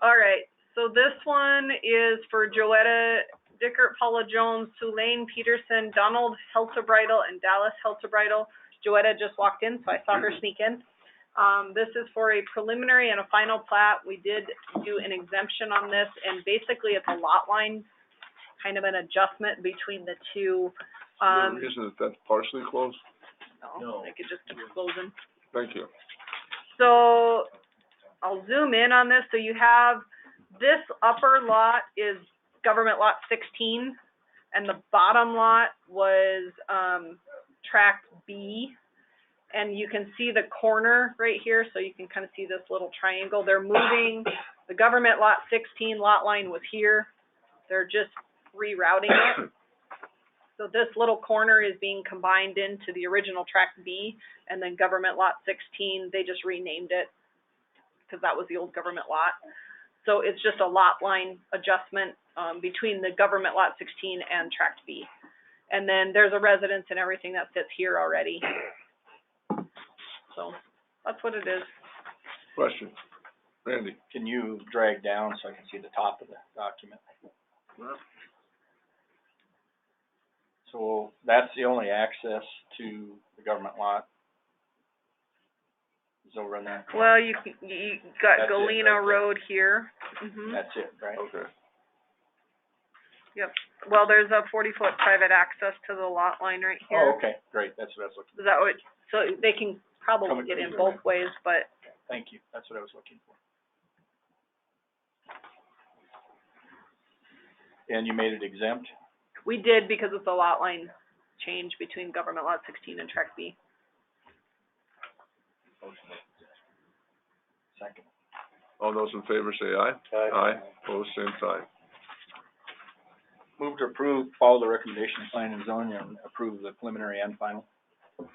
All right, so this one is for Joetta Dickert, Paula Jones, Sulaine Peterson, Donald Heltebridle, and Dallas Heltebridle. Joetta just walked in, so I saw her sneak in. This is for a preliminary and a final plat. We did do an exemption on this, and basically it's a lot line, kind of an adjustment between the two. The reason that that's partially closed? No, I could just keep closing. Thank you. So I'll zoom in on this. So you have This upper lot is government lot 16, and the bottom lot was, tract B. And you can see the corner right here, so you can kind of see this little triangle. They're moving, the government lot 16 lot line was here. They're just rerouting it. So this little corner is being combined into the original tract B, and then government lot 16, they just renamed it because that was the old government lot. So it's just a lot line adjustment, between the government lot 16 and tract B. And then there's a residence and everything that sits here already. So that's what it is. Question. Randy? Can you drag down so I can see the top of the document? So that's the only access to the government lot. Is over in there. Well, you got That's it, Galena right there. Road here. Mhm. That's it, right? Okay. Yep. Well, there's a 40-foot private access to the lot line right here. Oh, okay, great. That's what I was looking Is that what? So they can probably Coming get in either both ways, but for. Thank you. That's what I was looking for. And you made it exempt? we did because it's a lot line change between government lot 16 and tract B. Second. All those in favor say aye. Aye. Aye. Opposed, same sign. Move to approve, follow the recommendation of planning and zoning and approve the preliminary and final. We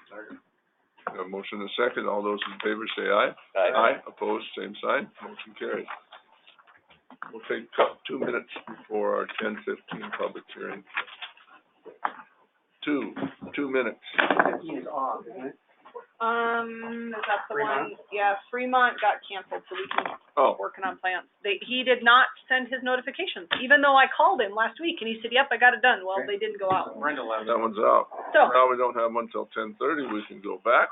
have a motion and a second. All those in favor say aye. Aye. Opposed, same sign. Motion carried. We'll take 2 minutes before our 10:15 public hearing. 2 minutes. 15 is off, isn't it? That's the Fremont? one, yeah, Fremont got canceled, so we can Oh. keep working on plants. He did not send his notifications, even though I called him last week and he said, yep, I got it done. Well, they didn't go out. Brenda left. That one's out. So, Now we don't have one till 10:30. We can go back.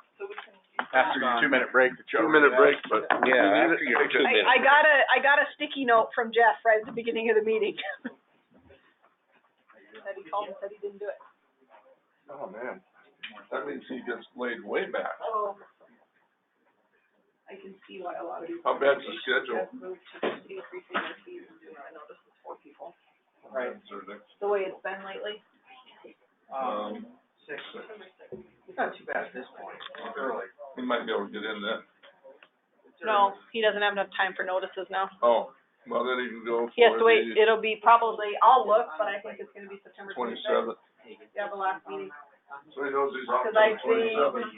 After your 2-minute break, the 2-minute break, but we need Yeah, it. after your 2 minutes. I got a sticky note from Jeff right at the beginning of the meeting. Said he called and said he didn't do it. Oh, man. That means he gets laid way back. Oh. I can see why a lot of these. How bad's the schedule? Have moved to increasing their fees and doing, I noticed it's 4 people. Right. The way it's been lately. 6. It's not too bad at this point. It's early. He might be able to get in then. No, he doesn't have enough time for notices now. Oh, well, then he can go He has for to wait, the it'll be probably, I'll look, but I think it's gonna be September 26th. 27th. Yeah, the last meeting. So he knows he's off Cause till I the see. 27th.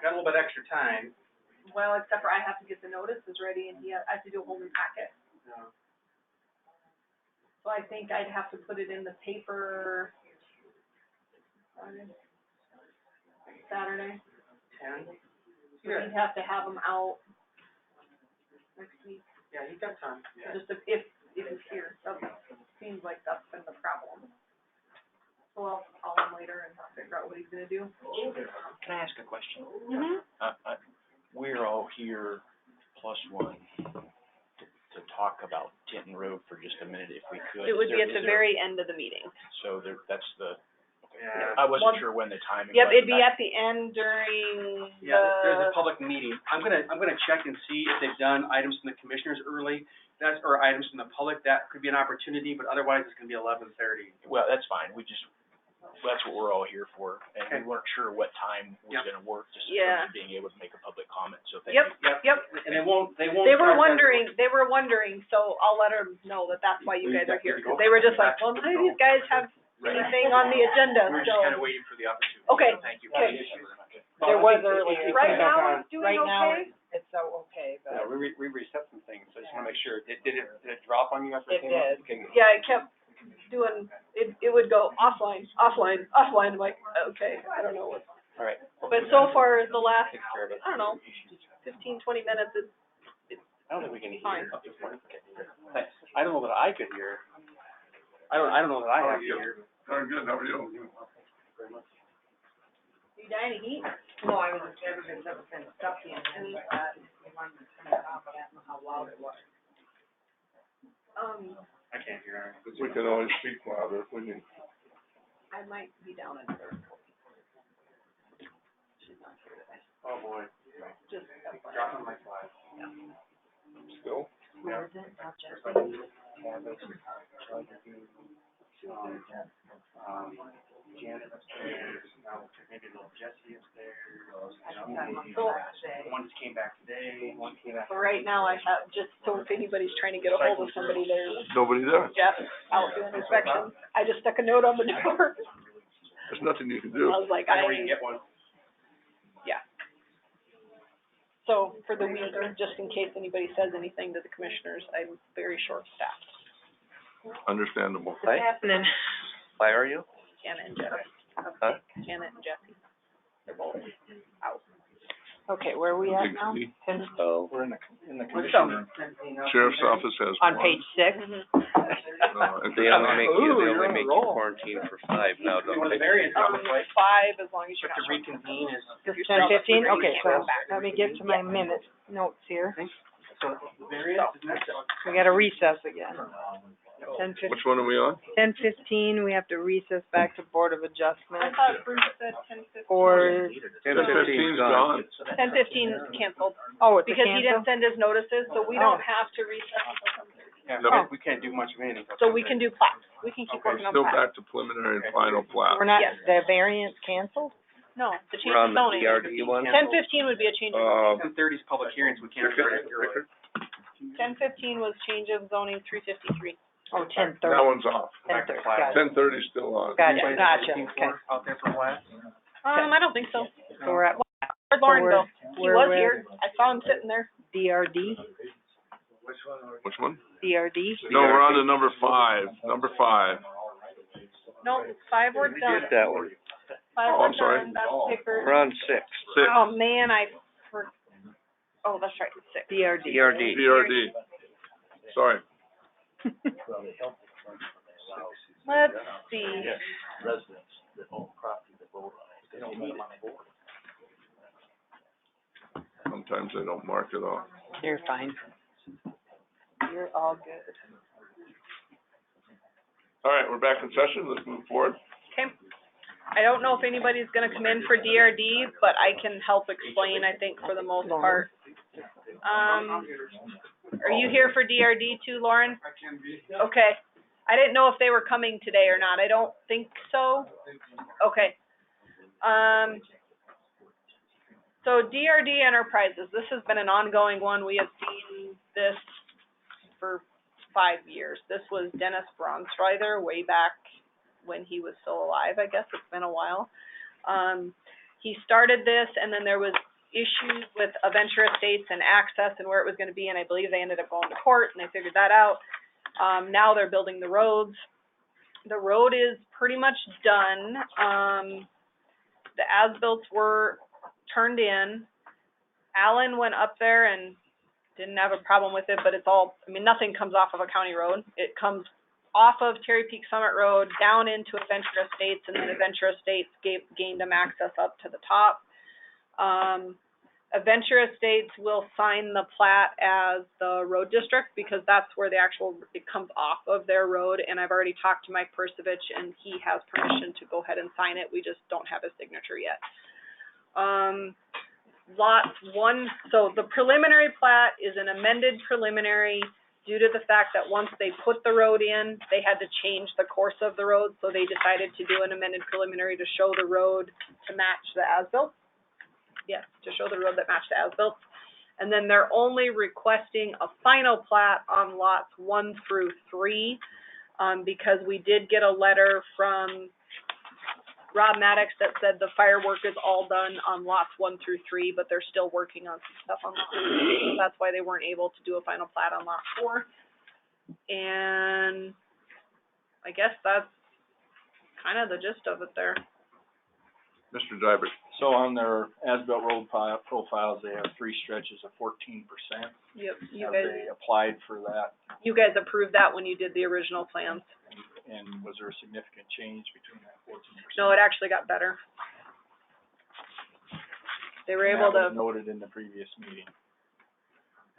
Got a little bit extra time. Well, except for I have to get the notices ready and I have to do a whole new packet. Yeah. So I think I'd have to put it in the paper Saturday. 10? So we'd have to have them out next week. Yeah, you got time. Just if it's here, that seems like that's been the problem. So I'll call him later and figure out what he's gonna do. Can I ask a question? Mm-hmm. We're all here plus one to talk about Denton Road for just a minute if we could. It would be at Is the there- very end of the meeting. So that's the, Yeah. I wasn't sure when the timing was. Yep, it'd be but at the end during Yeah, there's a the, public meeting. I'm gonna check and see if they've done items from the commissioners early. Or items from the public. That could be an opportunity, but otherwise it's gonna be 11:30. Well, that's fine. That's what we're all here for. And Okay. we weren't sure what time was Yep. gonna work, just in Yeah. terms of being able to make a public comment. So thank you. yep. And they won't. They were start wondering, so I'll let them know that that's why you guys are here. Good to 'Cause go. they were just like, well, none of these guys have anything on the agenda, We're just kinda so. waiting for the opportunity. Okay, So thank you. okay. There was earlier. Right now, it's doing okay? It's okay, but. Yeah, we reset some things, so I just wanna make sure, did it drop on you after it It came up? did. Okay. Yeah, it kept doing, it would go offline. I'm like, okay, I don't know what. All right. But so far, the last, Takes care of it. I don't know, 15, 20 minutes, it's I don't think we can fine. hear. Okay. I don't know that I could hear. I don't know that I have to hear. Darn good, how are you? You dying of heat? No, everybody's ever been stuck in, and, one was coming out, but I don't know how loud it was. I can't hear her. We can always speak louder if we need. I might be down in her. She's not here today. Oh, boy. Just, Dropping like flies. Still? Janet upstairs, now maybe little Jesse upstairs. One just came back today, one came back. So right now I have, just so if anybody's trying to get a hold of somebody, there's Nobody there. Jeff out doing inspections. I just stuck a note on the door. There's nothing you can I do. was like, I know where you can get one. Yeah. So for the week, just in case anybody says anything to the commissioners, I'm very short-staffed. Understandable. What's happening? Why are you? Janet and Jeff. Huh? Janet and Jesse. They're both out. Okay, where are we at now? Big So, we're in the What's commissioner. Sheriff's office has On one. page 6? They only make you, they only make you quarantine for 5 now, don't One of the they? variants, 5, as long as you're to not. reconvene is. Just 10:15? Okay, so let me get to my minute notes here. So, variance is next. We gotta recess again. 10:15. Which one are we on? 10:15, we have to recess back to Board of I Adjustment thought Bruce said 10:15. for, 10:15's gone. 10:15 is canceled, oh, it's a because he cancel? didn't send his notices, so we don't have to recess until 10:30. Yeah, No. we can't do much of anything. So we can do plats, we can keep Okay, working on still plats. back to preliminary and final plat. We're not, Yes. the variance canceled? No, the change We're of on the zoning. DRD one? 10:15 would be a change of zoning. 10:30 is public hearings, we can't. Rickard? 10:15 was change of zoning 353. Oh, 10:30. That one's off. 10:30, got it. 10:30's still on. Gotcha, okay. Out there for class? I don't think so. So we're at Where'd Lauren we're- go? He we're was with- here, I saw him sitting there. DRD? Which one? DRD? No, we're on to number 5. Number 5. No, 5 were done. Did that one. 5 Oh, were I'm sorry. done, that's Pickard. We're on 6. 6. Oh, man, oh, that's right, 6. DRD. DRD. DRD. Sorry. Let's see. Residents that own property that vote on it, they don't let them on the board. Sometimes they don't mark it off. You're fine. You're all good. All right, we're back in session. Let's move forward. Okay. I don't know if anybody's gonna come in for DRD, but I can help explain, I think, for the most part. Are you here for DRD too, Lauren? I can be. Okay. I didn't know if they were coming today or not. I don't think so. Okay. So DRD Enterprises, this has been an ongoing one. We have seen this for 5 years. This was Dennis Braunstreither way back when he was still alive, I guess. It's been a while. He started this, and then there was issues with Aventura Estates and access and where it was going to be, and I believe they ended up going to court, and they figured that out. Now they're building the roads. The road is pretty much done. The as-bills were turned in. Alan went up there and didn't have a problem with it, but it's all, I mean, nothing comes off of a county road. It comes off of Cherry Peak Summit Road, down into Aventura Estates, and then Aventura Estates gained them access up to the top. Aventura Estates will sign the plat as the road district because that's where the actual, it comes off of their road, and I've already talked to Mike Persevich, and he has permission to go ahead and sign it. We just don't have his signature yet. Lots 1, so the preliminary plat is an amended preliminary due to the fact that once they put the road in, they had to change the course of the road, so they decided to do an amended preliminary to show the road to match the as-built. Yes, to show the road that matched the as-built. And then they're only requesting a final plat on lots 1 through 3, because we did get a letter from Rob Maddox that said the firework is all done on lots 1 through 3, but they're still working on some stuff on lot 3. So that's why they weren't able to do a final plat on lot 4. And I guess that's kind of the gist of it there. Mr. Dybert. So on their as-built road profiles, they have 3 stretches of 14%. Yep, Have they applied for that? you guys approved that when you did the original plans. And was there a significant change between that 14%? No, it actually got better. They were able That was to. noted in the previous meeting,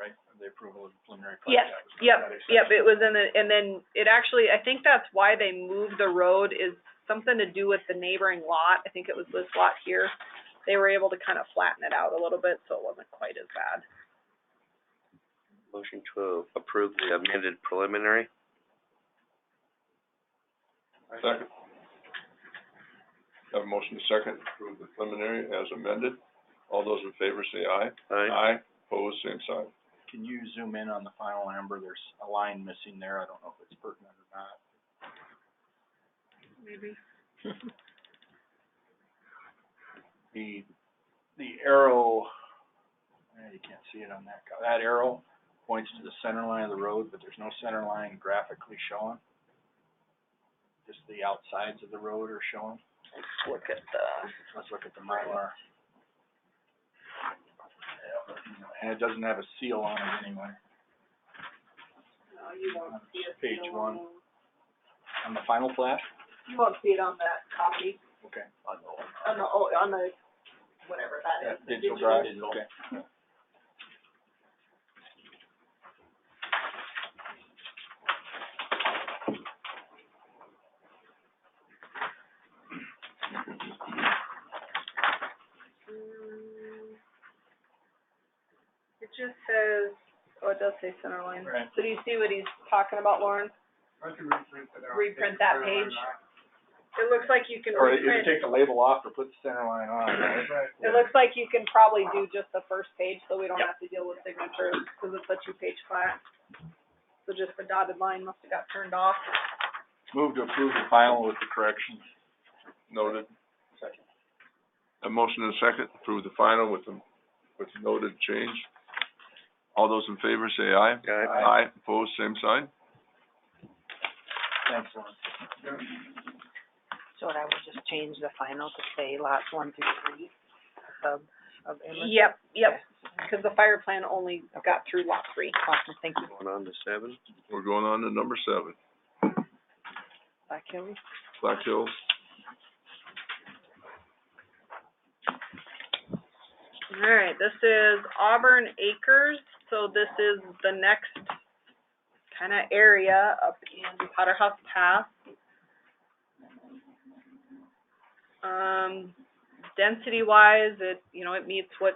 right? The approval of the preliminary plat. Yes, That was yep, that yep, it was in the, and then it actually, I think that's why they moved the road, is something to do with the neighboring lot. I think it was this lot here. They were able to kind of flatten it out a little bit, so it wasn't quite as bad. Motion to approve the amended preliminary. Second. Have a motion to second, approve the preliminary as amended. All those in favor say aye. Aye. Opposed, same sign. Can you zoom in on the final, Amber? There's a line missing there. I don't know if it's pertinent or not. Maybe. The arrow, you can't see it on that. That arrow points to the center line of the road, but there's no center line graphically shown. Just the outsides of the road are shown. Let's Look at the Mylar. And it doesn't have a seal on it anyway. No, you won't see it. Page 1. On the final plat? You won't see it on that copy, Okay. on the, whatever that is. the Digital drive? digital. Okay. It just says, it does say center line. Right. So do you see what he's talking about, Lauren? I can reprint it out. Reprint that page. It looks like you can Or you can reprint, take the label off or put the center line on, right? it looks like you can probably do just the first page, so we don't have to deal with signatures, because it's a 2-page plat. So just the dotted line must have got turned off. Move to approve the final with the corrections. Noted. Second. A motion and a second, approve the final with the noted change. All those in favor say aye. Aye. Opposed, same sign. Thanks, Lauren. So I would just change the final to say lots 1 through 3 of Emerson? Yep, because the fire plan only got through lot 3. Awesome, thank you. Going on to 7. We're going on to number 7, Black Hills? Black Hills. All right, this is Auburn Acres, so this is the next kind of area up in Potterhouse Pass. Density-wise, it meets what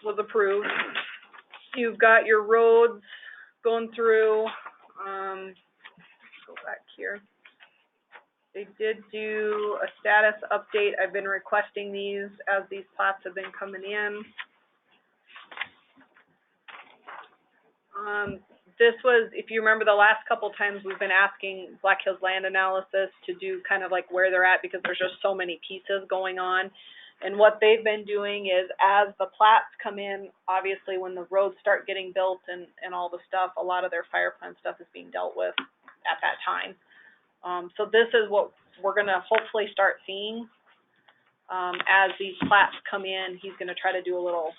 was approved. You've got your roads going through, go back here. They did do a status update. I've been requesting these as these plats have been coming in. This was, if you remember the last couple times, we've been asking Black Hills Land Analysis to do kind of like where they're at because there's just so many pieces going on. And what they've been doing is as the plats come in, obviously when the roads start getting built and all the stuff, a lot of their fire plan stuff is being dealt with at that time. So this is what we're going to hopefully start seeing as these plats come in. He's going to try to do a little,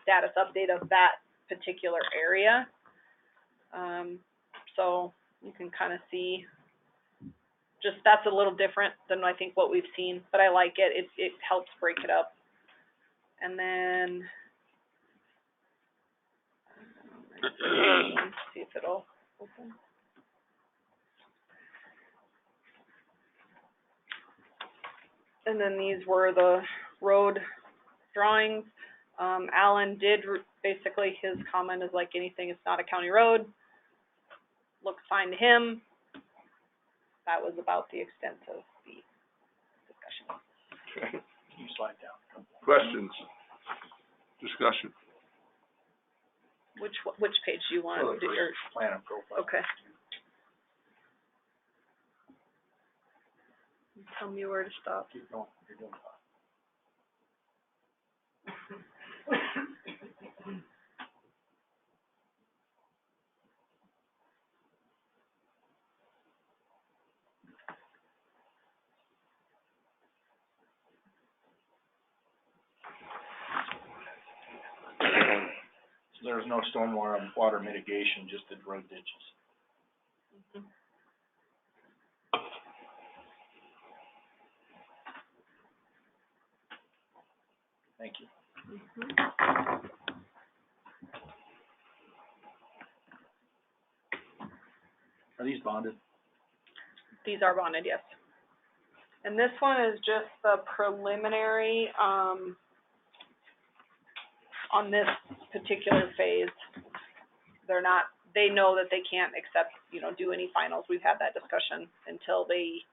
status update of that particular area. So you can kind of see, just that's a little different than I think what we've seen, but I like it. It helps break it up. And then, let's see if it'll open. And then these were the road drawings. Alan did, basically his comment is like anything, it's not a county road. Looks fine to him. That was about the extent of the discussion. Okay. Can you slide down? Questions? Discussion? Which page do you want? Oh, the first plan and profile. Okay. Tell me where to stop. Keep going. You're doing fine. So there's no water mitigation, just the road ditches. Mm-hmm. Thank you. Mm-hmm. Are these bonded? These are bonded, yes. And this one is just the preliminary on this particular phase they're not, they know that they can't accept, do any finals. We've had that discussion until they,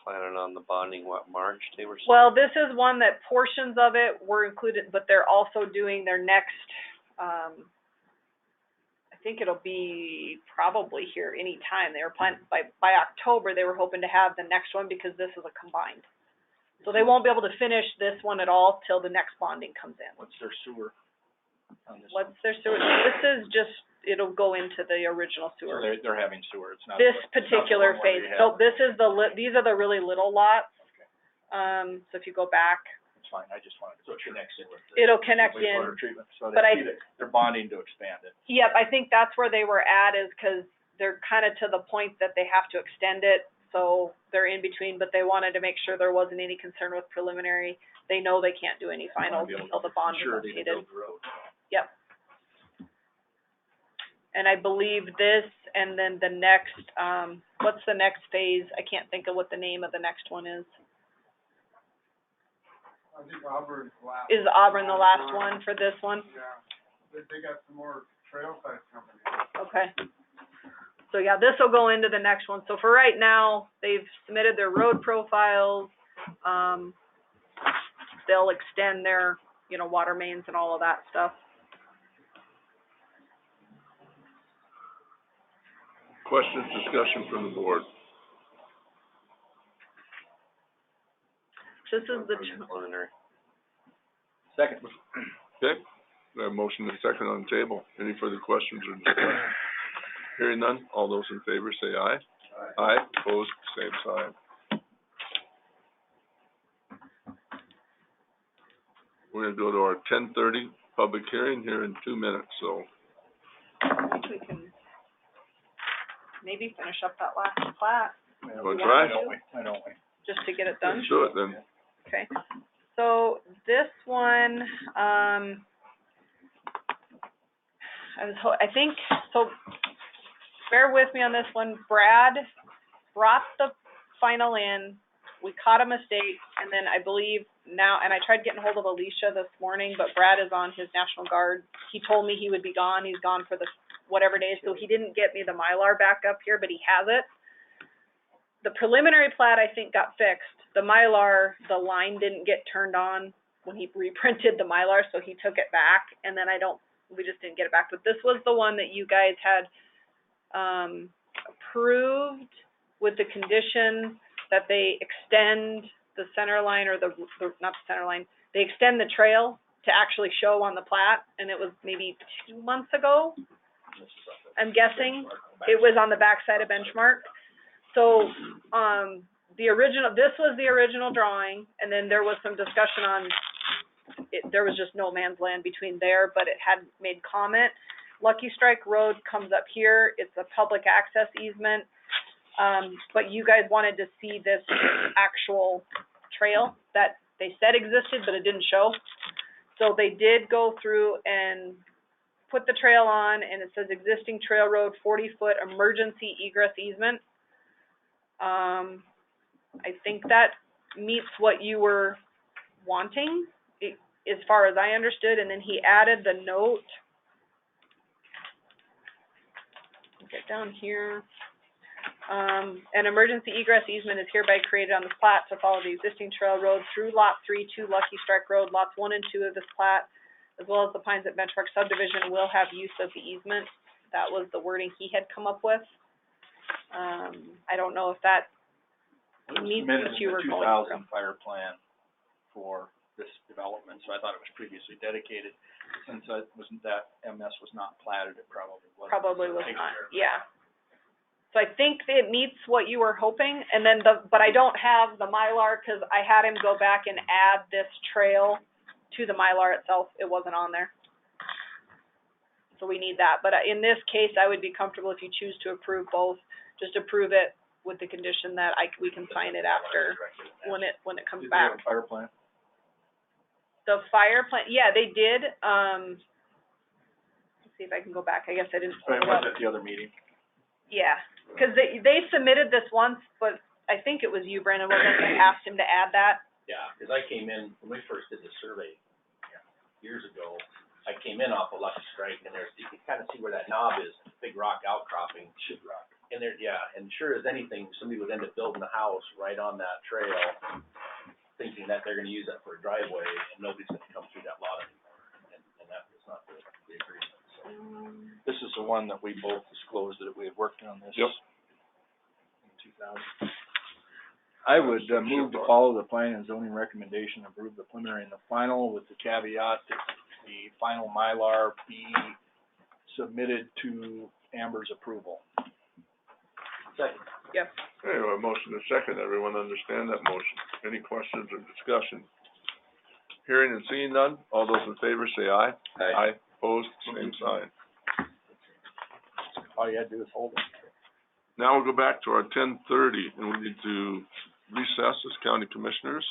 Planning on the bonding, what, March, they were saying? well, this is one that portions of it were included, but they're also doing their next, I think it'll be probably here anytime. They were planning, by October, they were hoping to have the next one because this is a combined. So they won't be able to finish this one at all till the next bonding comes in. What's their sewer on this? What's their sewer? This is just, it'll go into the original So sewer. they're having sewer, it's not. This it's not the particular one where phase, you so have- this is these are the really little lots. So if you go back, It's fine, I just wanted, so it connects in with the. it'll connect wastewater in. treatment, so but they're bonding to expand it. Yep, I think that's where they were at, is because they're kind of to the point that they have to extend it, so they're in between, but they wanted to make sure there wasn't any concern with preliminary. They know they can't do any finals until the bond is Surety to updated. build the road. Yep. And I believe this, and then the next, what's the next phase? I can't think of what the name of the next one is. I think Auburn's last. Is Auburn the last one for this one? Yeah, they got some more trail sites coming Okay. So yeah, this will go into the next one. So for right now, they've submitted their road profiles. They'll extend their, water mains and all of that stuff. Questions, discussion from the board? This is the, Preliminary. Second. Okay, we have a motion and a second on the table. Any further questions or discussion? Hearing none, all those in favor say aye. Aye, opposed, same sign. We're gonna go to our 10:30 public hearing here in 2 minutes, so. I think we can maybe finish up that last plat. Wanna try? Why don't we? Just to get it done. Let's do it then. Okay, so this one, I think, so bear with me on this one. Brad brought the final in, we caught a mistake, and then I believe now, and I tried getting hold of Alicia this morning, but Brad is on his National Guard. He told me he would be gone, he's gone for the whatever days, so he didn't get me the Mylar back up here, but he has it. The preliminary plat, I think, got fixed. The Mylar, the line didn't get turned on when he reprinted the Mylar, so he took it back, and then we just didn't get it back. But this was the one that you guys had approved with the condition that they extend the center line, or not the center line, they extend the trail to actually show on the plat, and it was maybe 2 months ago, I'm guessing. It was on the backside of Benchmark. So, this was the original drawing, and then there was some discussion on, there was just no man's land between there, but it had made comment. Lucky Strike Road comes up here, it's a public access easement, but you guys wanted to see this actual trail that they said existed, but it didn't show. So they did go through and put the trail on, and it says existing trail road, 40-foot emergency egress easement. I think that meets what you were wanting, as far as I understood, and then he added the note. Get down here. An emergency egress easement is hereby created on this plat to follow the existing trail road through Lot 3 to Lucky Strike Road. Lots 1 and 2 of this plat, as well as the Pines at Benchmark subdivision, will have use of the easement. That was the wording he had come up with. I don't know if that meets what you were going Submitted through. in the 2000 fire plan for this development, so I thought it was previously dedicated. Since that MS was not platted, it probably wasn't. Probably was Takes not, care of it. yeah. So I think it meets what you were hoping, and then but I don't have the Mylar, because I had him go back and add this trail to the Mylar itself. It wasn't on there. So we need that, but in this case, I would be comfortable if you choose to approve both, just approve it with the condition that we can sign it after, when it comes Did they have back. a fire plan? The fire plant, yeah, they did, let's see if I can go back, I guess I didn't pull It it up. was at the other meeting. Yeah, because they submitted this once, but I think it was you, Brandon, wasn't it, that asked him to add that? Yeah, because I came in, when we first did the survey years ago, I came in off of Lucky Strike, and there's, you can kinda see where that knob is, big rock outcropping. Shit rock. And there, yeah, and sure as anything, somebody would end up building a house right on that trail, thinking that they're gonna use that for a driveway, and nobody's gonna come through that lot anymore. And that was not the agreement, so. This is the one that we both disclosed that we had worked on this. Yep. In 2000. I would move to follow the planning and zoning recommendation, approve the preliminary and the final with the caveat that the final Mylar be submitted to Amber's approval. Second. Yep. Okay, we have a motion and a second. Everyone understand that motion? Any questions or discussion? Hearing and seeing none, all those in favor say aye. Aye. Opposed, same sign. All you had to do is hold it. Now we'll go back to our 10:30, and we need to recess as county commissioners.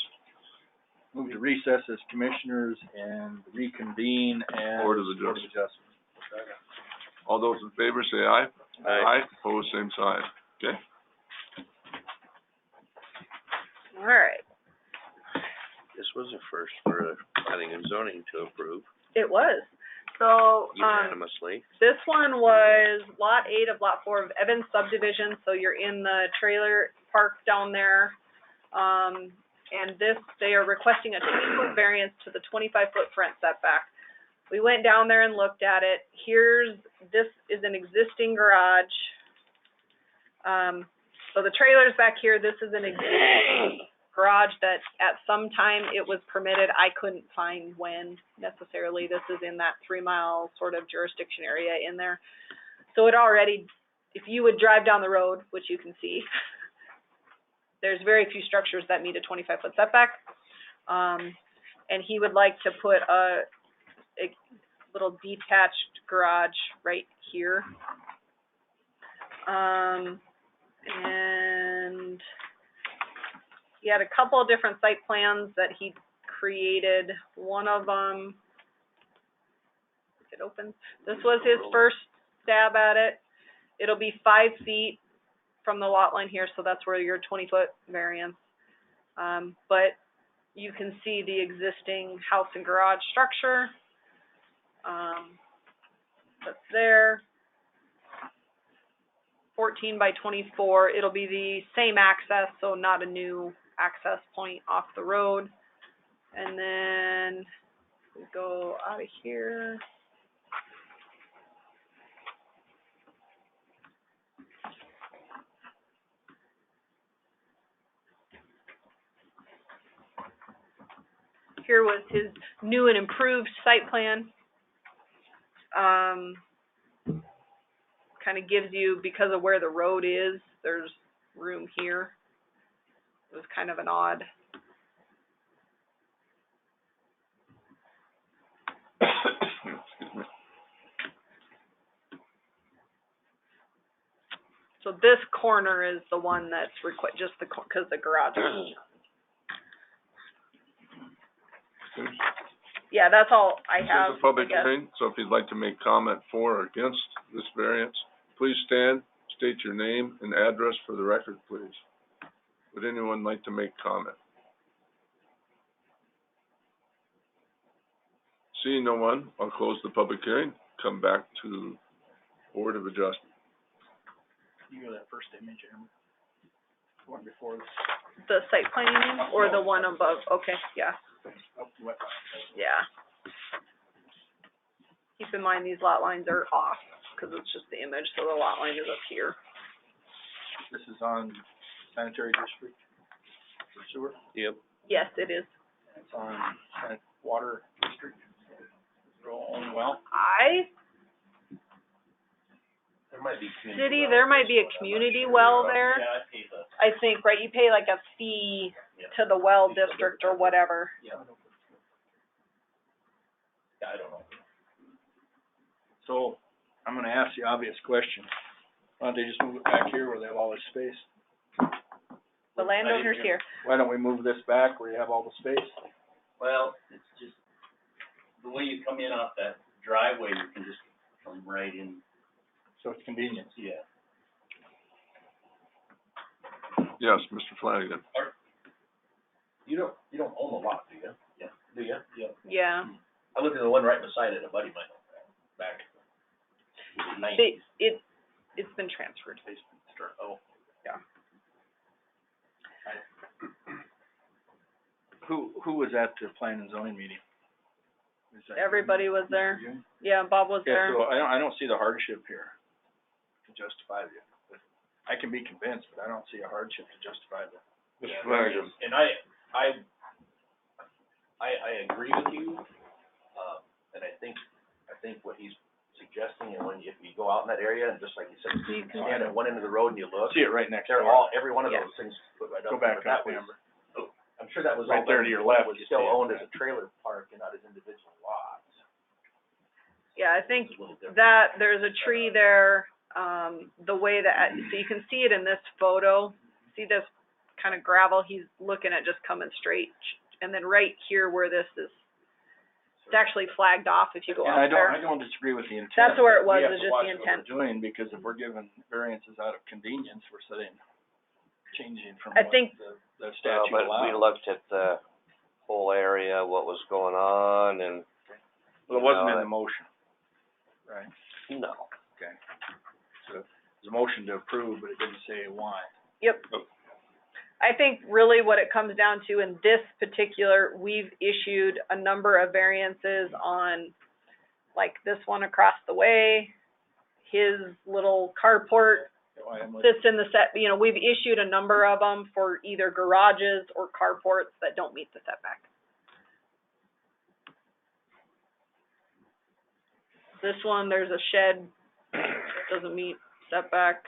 Move to recess as commissioners and reconvene as Board of Adjustment. All those in favor say aye. Aye. Opposed, same sign. Okay? All right. This was a first for planning and zoning to approve It was. So, unanimously. this one was Lot 8 of Lot 4 of Evans subdivision, so you're in the trailer park down there. And this, they are requesting a 20-foot variance to the 25-foot front setback. We went down there and looked at it. This is an existing garage. So the trailer's back here. This is an existing garage that at some time it was permitted. I couldn't find when necessarily. This is in that 3-mile sort of jurisdiction area in there. So it already, if you would drive down the road, which you can see, there's very few structures that meet a 25-foot setback. And he would like to put a little detached garage right here. And he had a couple of different site plans that he created. One of them, if it opens, this was his first stab at it. It'll be 5 feet from the lot line here, so that's where your 20-foot variance. But you can see the existing house and garage structure. That's there. 14 by 24. It'll be the same access, so not a new access point off the road. And then we go out of here. Here was his new and improved site plan. Kind of gives you, because of where the road is, there's room here. It was kind of an odd. So this corner is the one that's just because the garage is. Yeah, that's all I have. This is a public I guess. hearing, so if you'd like to make comment for or against this variance, please stand, state your name and address for the record, please. Would anyone like to make comment? Seeing no one, I'll close the public hearing, come back to Board of Adjustment. You go that first image, Amber. One before this. The site plan you mean, or the one above? Okay, yeah. Yeah. Keep in mind, these lot lines are off, because it's just the image, so the lot line is up here. This is on sanitary district for sewer? Yep. Yes, it is. It's on water district. Only well? There might be City, there might be a community well there. Yeah, I paid the. I think, right, you pay like a fee to the well district or whatever. Yeah. Yeah, I don't know. So, I'm gonna ask the obvious question. Why don't they just move it back here where they have all this space? The landowner's here. Why don't we move this back where you have all the space? Well, it's just, the way you come in off that driveway, you can just come right in. So it's convenient. Yeah. Yes, Mr. Flanagan. You don't own a lot, do you? Yeah. Do you? Yeah. Yeah. I looked at the one right beside it, a buddy of mine, back in the 90s. It's been transferred. Oh. Yeah. Who was at the plan and zoning meeting? Is that you? Everybody was there. You? Yeah, Bob was Yeah, there. so I don't see the hardship here to justify it. I can be convinced, but I don't see a hardship to justify it. Mr. Flanagan. And I agree with you, and I think what he's suggesting, and if you go out in that area, and just like you said, you can stand at one end of the road and you look. See it right next They're door. every one of those things put right up. Go back but that up, was, Amber. I'm sure that was Right all there to your left, was you still see it. owned as a trailer park and not as individual lots. Yeah, I think It's a little different. that there's a tree there, the way that, so you can see it in this photo. See this kind of gravel? He's looking at just coming straight. And then right here where this is, it's actually flagged off if you go And up there. I don't disagree with the intent. That's where it was, We have is to just watch the what intent. we're doing, because if we're giving variances out of convenience, we're changing from I what think- the statute But allows. we looked at the whole area, what was going on, and. Well, it wasn't in the motion, right? No. Okay. So there's a motion to approve, but it didn't say why. Yep. I think really what it comes down to in this particular, we've issued a number of variances on, like this one across the way, his little carport sits in the set, we've issued a number of them for either garages or carports that don't meet the setback. This one, there's a shed that doesn't meet setback.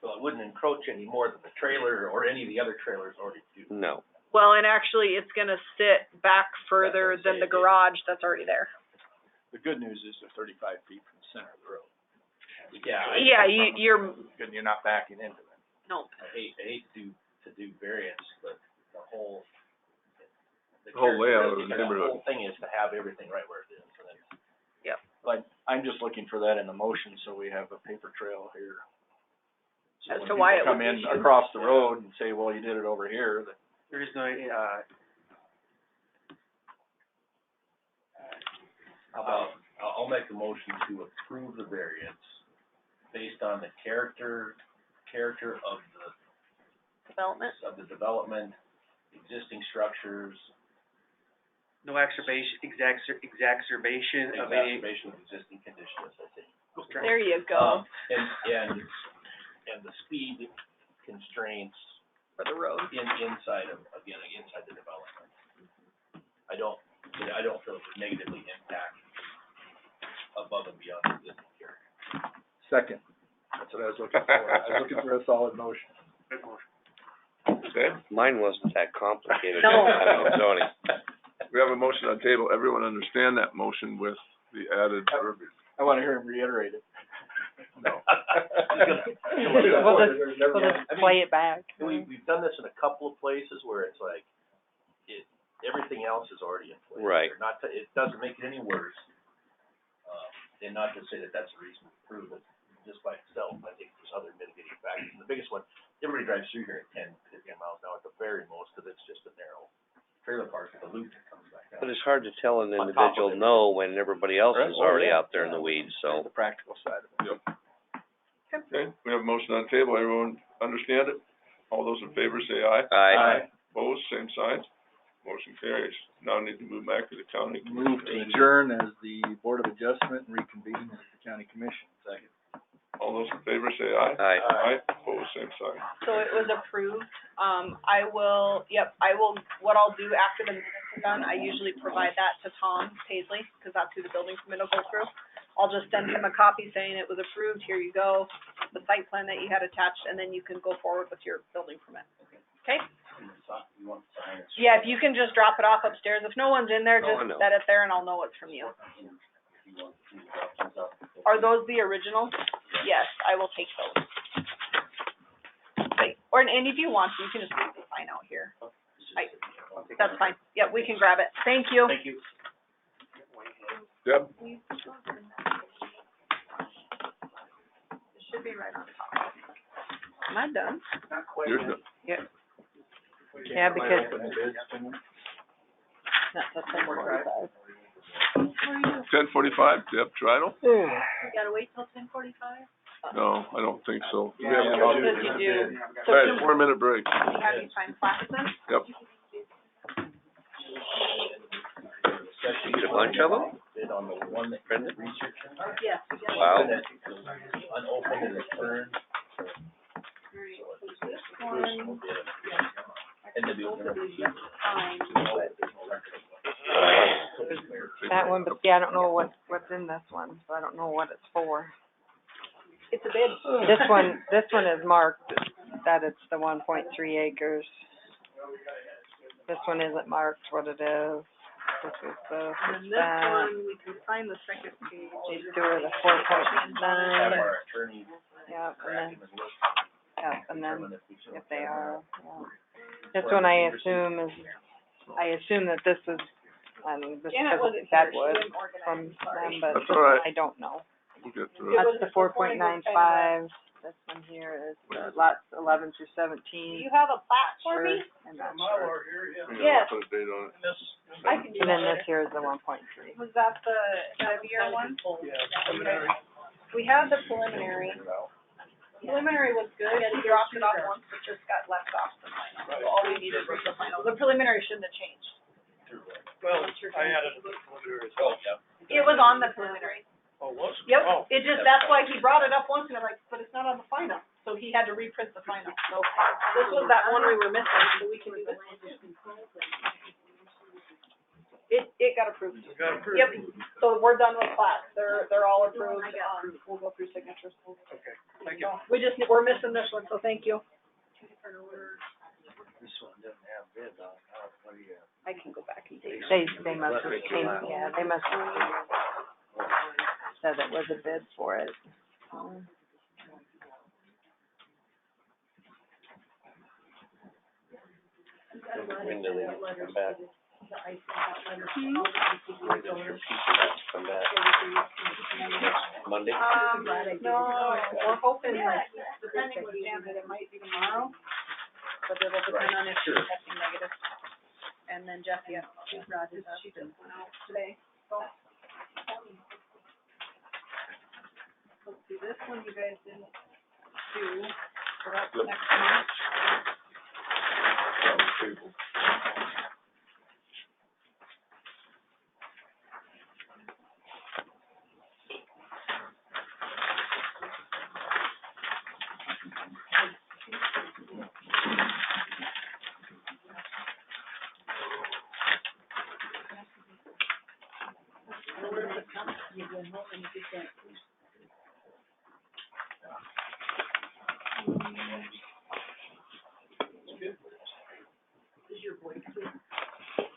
So it wouldn't encroach any more than the trailer or any of the other trailers already do. No. Well, and actually, it's gonna sit back further than the garage that's already there. The good news is they're 35 feet from the center of the road. Yeah. Yeah, you're, Good, you're not backing into it. no. I hate to do variance, but the whole layout of the characteristic neighborhood. The whole thing is to have everything right where it is. And then, Like, I'm just looking for that in the motion, so we have a paper trail here. So As when to why people it come would in be issued. across the road and say, well, you did it over here, that There is no, I'll make the motion to approve the variance based on the character of the development, existing structures, no exacerbation of any. exacerbation of existing conditions, I think. There you go. And the speed constraints For the road. inside the development. I don't feel it would negatively impact above and beyond the existing character. second. That's what I was looking for. I was looking for a solid motion. Okay, Mine wasn't that complicated. No. Zoning. we have a motion on the table. Everyone understand that motion with the added verbiage? I wanna hear him reiterate it. No. Play it back. We've done this in a couple of places where it's like, everything else is already in place. Right. It doesn't make it any worse. And not to say that that's a reason to prove it just by itself. I think there's other mitigating factors. And the biggest one, everybody drives through here at 10, 15 miles an hour at the very most, because it's just a narrow trailer park with a loop that comes back out. But it's hard to tell an On top of individual it. no when everybody else is Oh, already yeah. out there in the weeds, so. The practical side of it. Okay, we have a motion on the table. Everyone understand it? All those in favor say aye. Aye. Opposed, same sign. Motion carries. Now need to move back to the county. Move to adjourn as the Board of Adjustment and reconvene as the county commission. Second. All those in favor say aye. Aye. Aye, opposed, same sign. So it was approved. I will, what I'll do after the minutes are done, I usually provide that to Tom Paisley, because that's who the building permit will go through. I'll just send him a copy saying it was approved, here you go, the site plan that you had attached, and then you can go forward with your building permit. Okay? You want to sign it? Yeah, if you can just drop it off upstairs. If no one's in there, Oh, I just know. set it there and I'll know it's from you. You want to drop those off? Are those the originals? Yes, I will take those. Okay. And if you want to, you can just leave the sign out here. That's fine. Yep, we can grab it. Thank you. Thank you. Deb? It should be right on top. Am I done? You're done. Yeah, because Not till 10:45. 10:45, Deb Tridle? You gotta wait till 10:45? No, I don't think so. We Yeah, have it coffee. says you do. So All right, can 4-minute break. we have you sign Claxton? Yep. You get a bunch of them? On the one that Brenda researched. Yes. Wow. Unopened and returned. This one, And the new fine. That one, but yeah, I don't know what's in this one, so I don't know what it's for. It's a bid. This one is marked that it's the 1.3 acres. This one isn't marked what it is. This is this, And then it's this that. one, we can sign the second page. These two are the 4.9. Our attorney. Yeah, and then if they are, yeah. This one I assume that this is, this Janet is wasn't here. She Deadwood didn't organize. from them, but That's all right. I don't know. We'll get through it. That's the 4.95. This one here is lots 11 through 17. Do you have a plat for me? I'm not sure. Yeah, I'll put a date on it. I can do And then that. this here is the 1.3. Was that the heavier one? Yeah. We had the preliminary. Preliminary was good, we dropped it off once, but just got left off the final, so all we needed was the final. The preliminary shouldn't have changed. Well, I had it preliminary as well. It was on the preliminary. Oh, was it? Yep, it just, that's why he brought it up once, and I'm like, but it's not on the final, so he had to reprint the final, so this was that one we were missing, so we can do this one. It got approved. It got approved? Yep, so we're done with plats, they're all approved, we'll go through signatures. Okay, thank you. We're missing this one, so thank you. This one doesn't have bid on it. What do you? I can go back and take. They must have said it was a bid for it. When do they come back? When does your piece come back? Monday? No, we're hoping, like, depending what Jan did, it might be tomorrow, but it'll depend on if she's testing negative. And then Jesse, she brought it up, she just went out today, so. Let's see, this one you guys didn't do, so that's next month.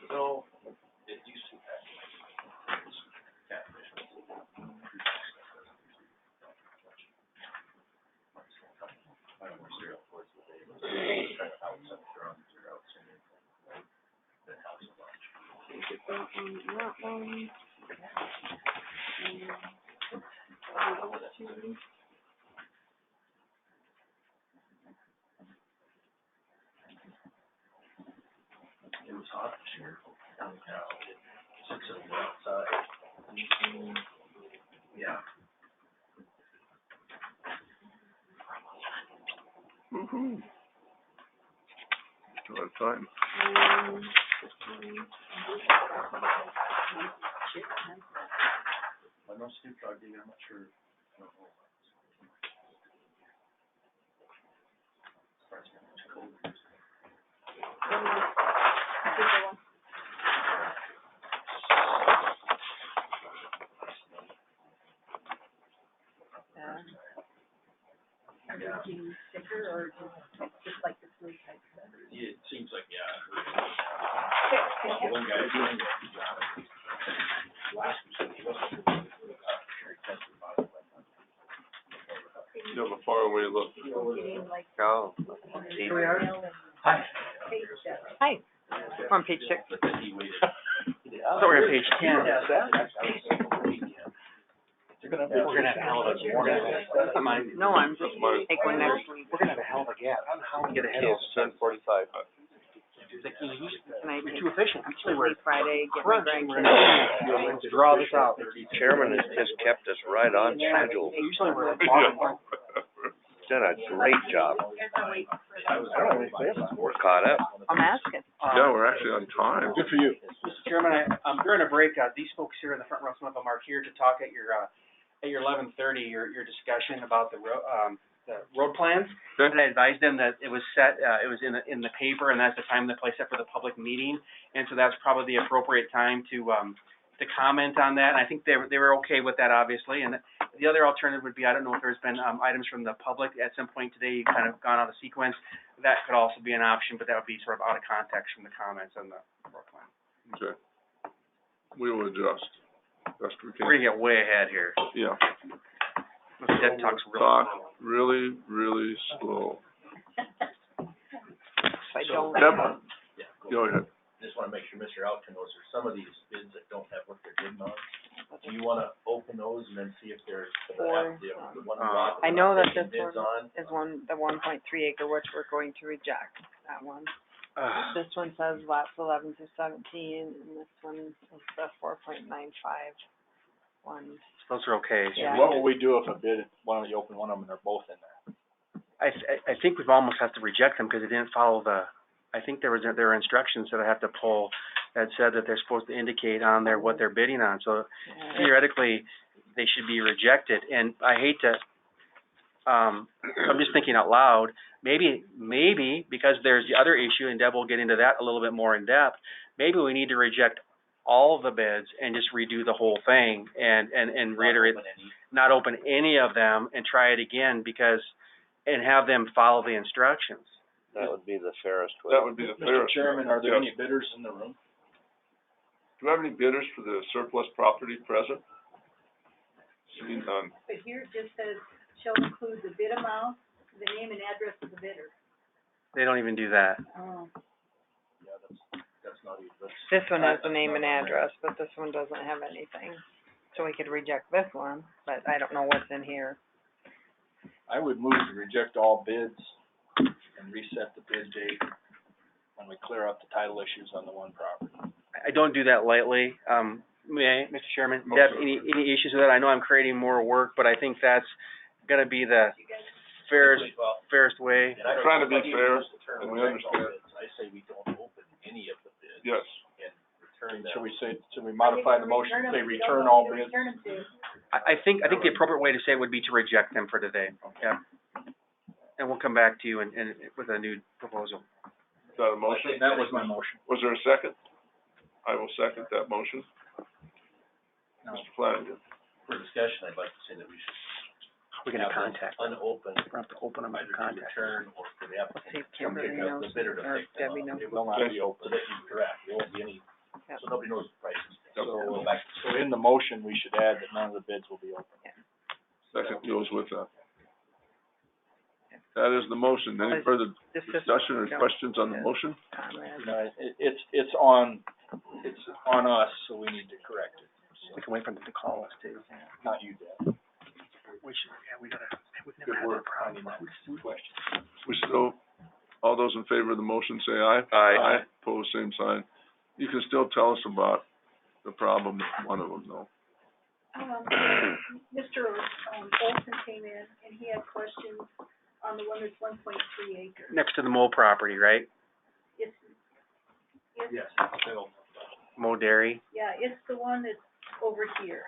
So, did you see that? It was hot this year, downtown, 6 of them outside. Yeah. Woo-hoo. Still have time. I know Snoop Dogg did, I'm not sure. I don't know. Surprised me how much cold it is. Are they getting sicker or just like the flu type stuff? Yeah, it seems like, yeah. One guy doing it, he got it. Last week, he wasn't. Sure, he tested positive. You have a faraway look. Oh. Here we are. Hi. Hi. We're on page 6. But then he waited. So we're on page 10. We're gonna have a hell of a, That's not mine. No, I'm just mine. take one next week. We're gonna have a hell of a gap. How do we get ahead of It's 10:45. Can I take too efficient. Usually we're Friday, get my crunching, grandkids. to draw this out. Chairman has just kept us right on schedule. Usually we're Done a great job. We're caught up. I'm asking. Yeah, we're actually on time. Good for you. Mr. Chairman, during a break, these folks here in the front row, some of them are here to talk at your 11:30, your discussion about the road plans. Okay. And I advised them that it was set, it was in the paper, and that's the time and the place set for the public meeting. And so that's probably the appropriate time to comment on that. And I think they were okay with that, obviously. And the other alternative would be, I don't know if there's been items from the public at some point today, kind of gone out of sequence. That could also be an option, but that would be sort of out of context from the comments on the road plan. Okay. We will adjust best we can. We're gonna get way ahead here. Yeah. That talks real Talk slow. really, really slow. I don't. Deb, go ahead. Just wanna make sure Mr. Alkin knows there's some of these bids that don't have what they're bidding on. Do you wanna open those and then see if there's, the one lot I know that taking this bids one on? is the 1.3 acre, which we're going to reject, that one. This one says lots 11 through 17, and this one is the 4.95 one. Those are okay. Yeah. What will we do if a bid, why don't you open one of them and they're both in there? I think we've almost have to reject them because they didn't follow I think there were instructions that I have to pull that said that they're supposed to indicate on there what they're bidding on. So theoretically, they should be rejected. And I hate to, I'm just thinking out loud, maybe because there's the other issue, and Deb will get into that a little bit more in depth, maybe we need to reject all of the bids and just redo the whole thing and reiterate, not open any of them and try it again and have them follow the instructions. That would be the fairest way. That would be the Mr. fairest. Chairman, are there Yes. any bidders in the room? Do we have any bidders for the surplus property present? Seeing none. But here it just says, shall include the bid amount, the name and address of the bidder. They don't even do that. Oh. Yeah, that's not even, This one has the name and address, but this one doesn't have anything. So we could reject this one, but I don't know what's in here. I would move to reject all bids and reset the bid date when we clear up the title issues on the one property. I don't do that lightly. May I, Mr. Chairman? Deb, any issues with that? I know I'm creating more work, but I think that's gonna be the fairest way. and I don't Trying to be know if I fair, use the term and we reject all understand. bids. I say we don't open any of the bids. Yes. And return them. Should we modify the motion, say return all bids? Return them to. I think the appropriate way to say it would be to reject them for today. Yeah. And we'll come back to you and with a new proposal. Is that a motion? That was my motion. Was there a second? I will second that motion. Mr. Flanagan. For discussion, I'd like to say that we should We're gonna have them contact. unopened, We're gonna have to open them and either to contact. return or for the Let's see applicant if to Kimberly pick up knows, the bidder to or pick them Debbie up. knows. It will not be So open. that you correct, there won't be any, Yep. so nobody knows the prices. Yep. So we'll go back. So in the motion, we should add that none of the bids will be open. Second goes with that. That is the motion. Any further discussion or questions on the motion? You know, it's on us, so we need to correct it. We can wait for them to call us too. Not you, Deb. We should, we've Good never had work. that problem. We still, all those in favor of the motion say aye. Aye. Pose same sign. You can still tell us about the problem with one of them though. Mr. Olson came in and he had questions on the one that's 1.3 acres. Next to the Mole property, right? It's, Yes. Mole Dairy yeah, it's the one that's over here,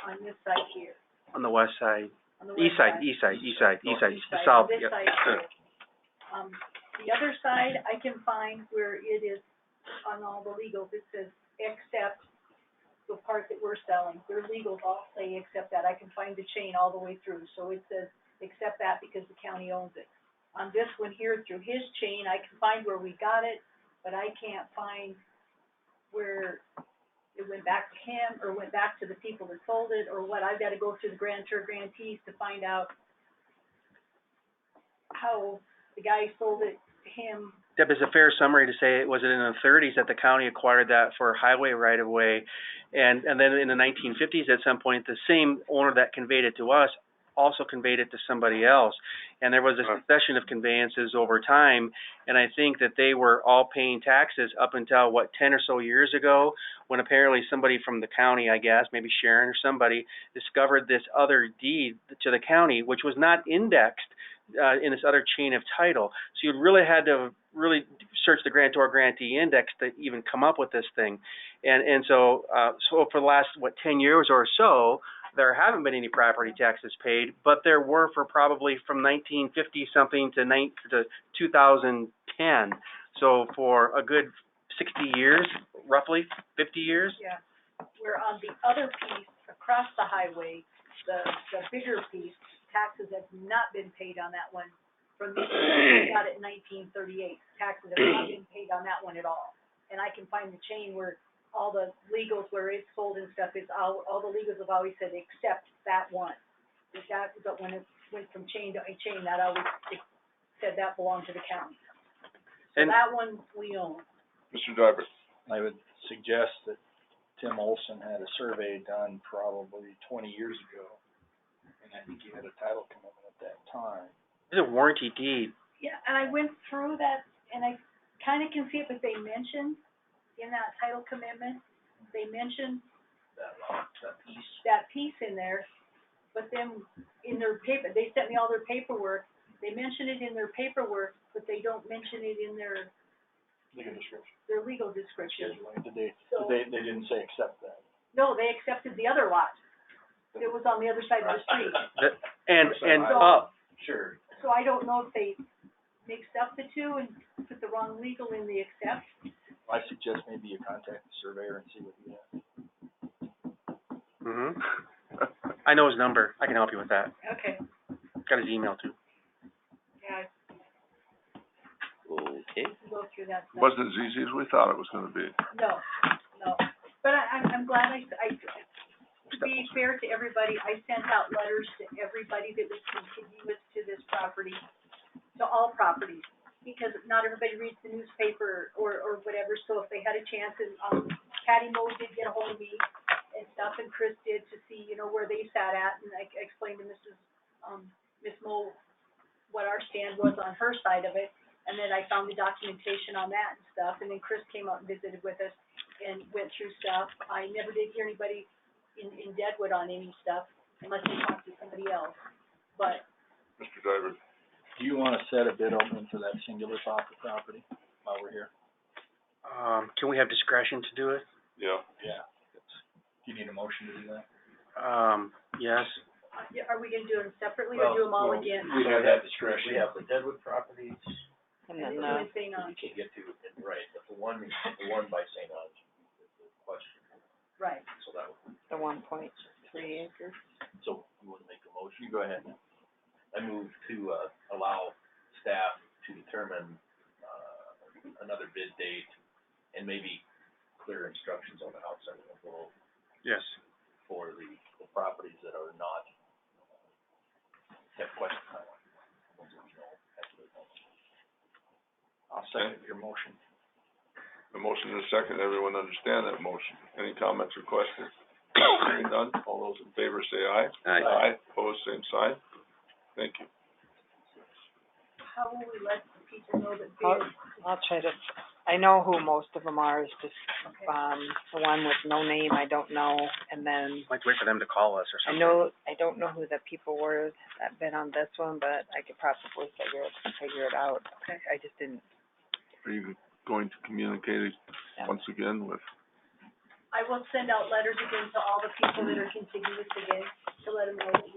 on this side here, on the west side. on the East west side, the south, This yep. side here. The other side, I can find where it is on all the legals, it says except the part that we're selling. Their legals all say except that. I can find the chain all the way through, so it says except that because the county owns it. On this one here, through his chain, I can find where we got it, but I can't find where it went back to him or went back to the people that sold it or what. I've got to go through the grantees to find out how the guy sold it to him. Deb, is a fair summary to say it was in the 30s that the county acquired that for highway right of way, and then in the 1950s at some point the same owner that conveyed it to us also conveyed it to somebody else. And there was a succession of conveyances over time, and I think that they were all paying taxes up until, 10 or so years ago, when apparently somebody from the county, I guess, maybe Sharon or somebody, discovered this other deed to the county, which was not indexed in this other chain of title. So you really had to really search the grantor grantee index to even come up with this thing. And so for the last 10 years or so, there haven't been any property taxes paid, but there were for probably from 1950 something to 2010. So for a good 60 years, roughly 50 years. Yeah, where on the other piece, across the highway, the bigger piece, taxes have not been paid on that one. From the, I got it in 1938, taxes have not been paid on that one at all. And I can find the chain where all the legals, where it's sold and stuff, is all the legals have always said, except that one. But when it went from chain to chain, that always said that belonged to the county. So And that one we own. Mr. Driver. I would suggest that Tim Olson had a survey done probably 20 years ago, and I think he had a title commitment at that time. It's a warranty deed. Yeah, and I went through that, and I kind of can see it, but they mentioned in that title commitment, they mentioned that piece in there, but then in their paper, they sent me all their paperwork. They mention it in their paperwork, but they don't mention it in their Legal description. their legal description. They didn't say accept that. No, they accepted the other lot. It was on the other side of the street. Sure. So I don't know if they mixed up the two and put the wrong legal in the accept. I suggest maybe you contact the surveyor and see what he has. Mm-hmm. I know his number. I can help you with that. Okay. Got his email too. Yeah, Okay. go through that stuff. Wasn't as easy as we thought it was gonna be. No. But I'm glad to be fair to everybody, I sent out letters to everybody that was contiguous to this property, to all properties, because not everybody reads the newspaper or whatever, so if they had a chance, and Patty Moe did get a hold of me and stuff, and Chris did, to see, where they sat at, and I explained to Miss Moe what our stand was on her side of it, and then I found the documentation on that and stuff, and then Chris came out and visited with us and went through stuff. I never did hear anybody in Deadwood on any stuff, unless they talked to somebody else, but. Mr. Driver. Do you want to set a bid opening for that singular property while we're here? Can we have discretion to do it? Yeah. Yeah. Do you need a motion to do that? Yes. Are we gonna do them separately or do them all again? We have that discretion. We have the Deadwood properties, And And then, then St. you Ange. can get to, right, but the one by St. Ange is the question, Right. so that would, the 1.3 acres. so you want to make a motion? You go ahead. I move to, allow staff to determine, another bid date and maybe clear instructions on the outside of the road Yes. for the properties that are not, have question time. Ones that we know, absolutely know. I'll second your motion. The motion is second. Everyone understand that motion? Any comments or questions? Hearing none. All those in favor say aye. Aye. Opposed, same sign. Thank you. How will we let people know that I'll try to, I know who most of them are, it's just, the one with no name, I don't know, and then Might wait for them to call us or I something. I don't know who the people were that been on this one, but I could probably figure it out. I just didn't. Are you going to communicate once again with? I will send out letters again to all the people that are contiguous again, to let them know that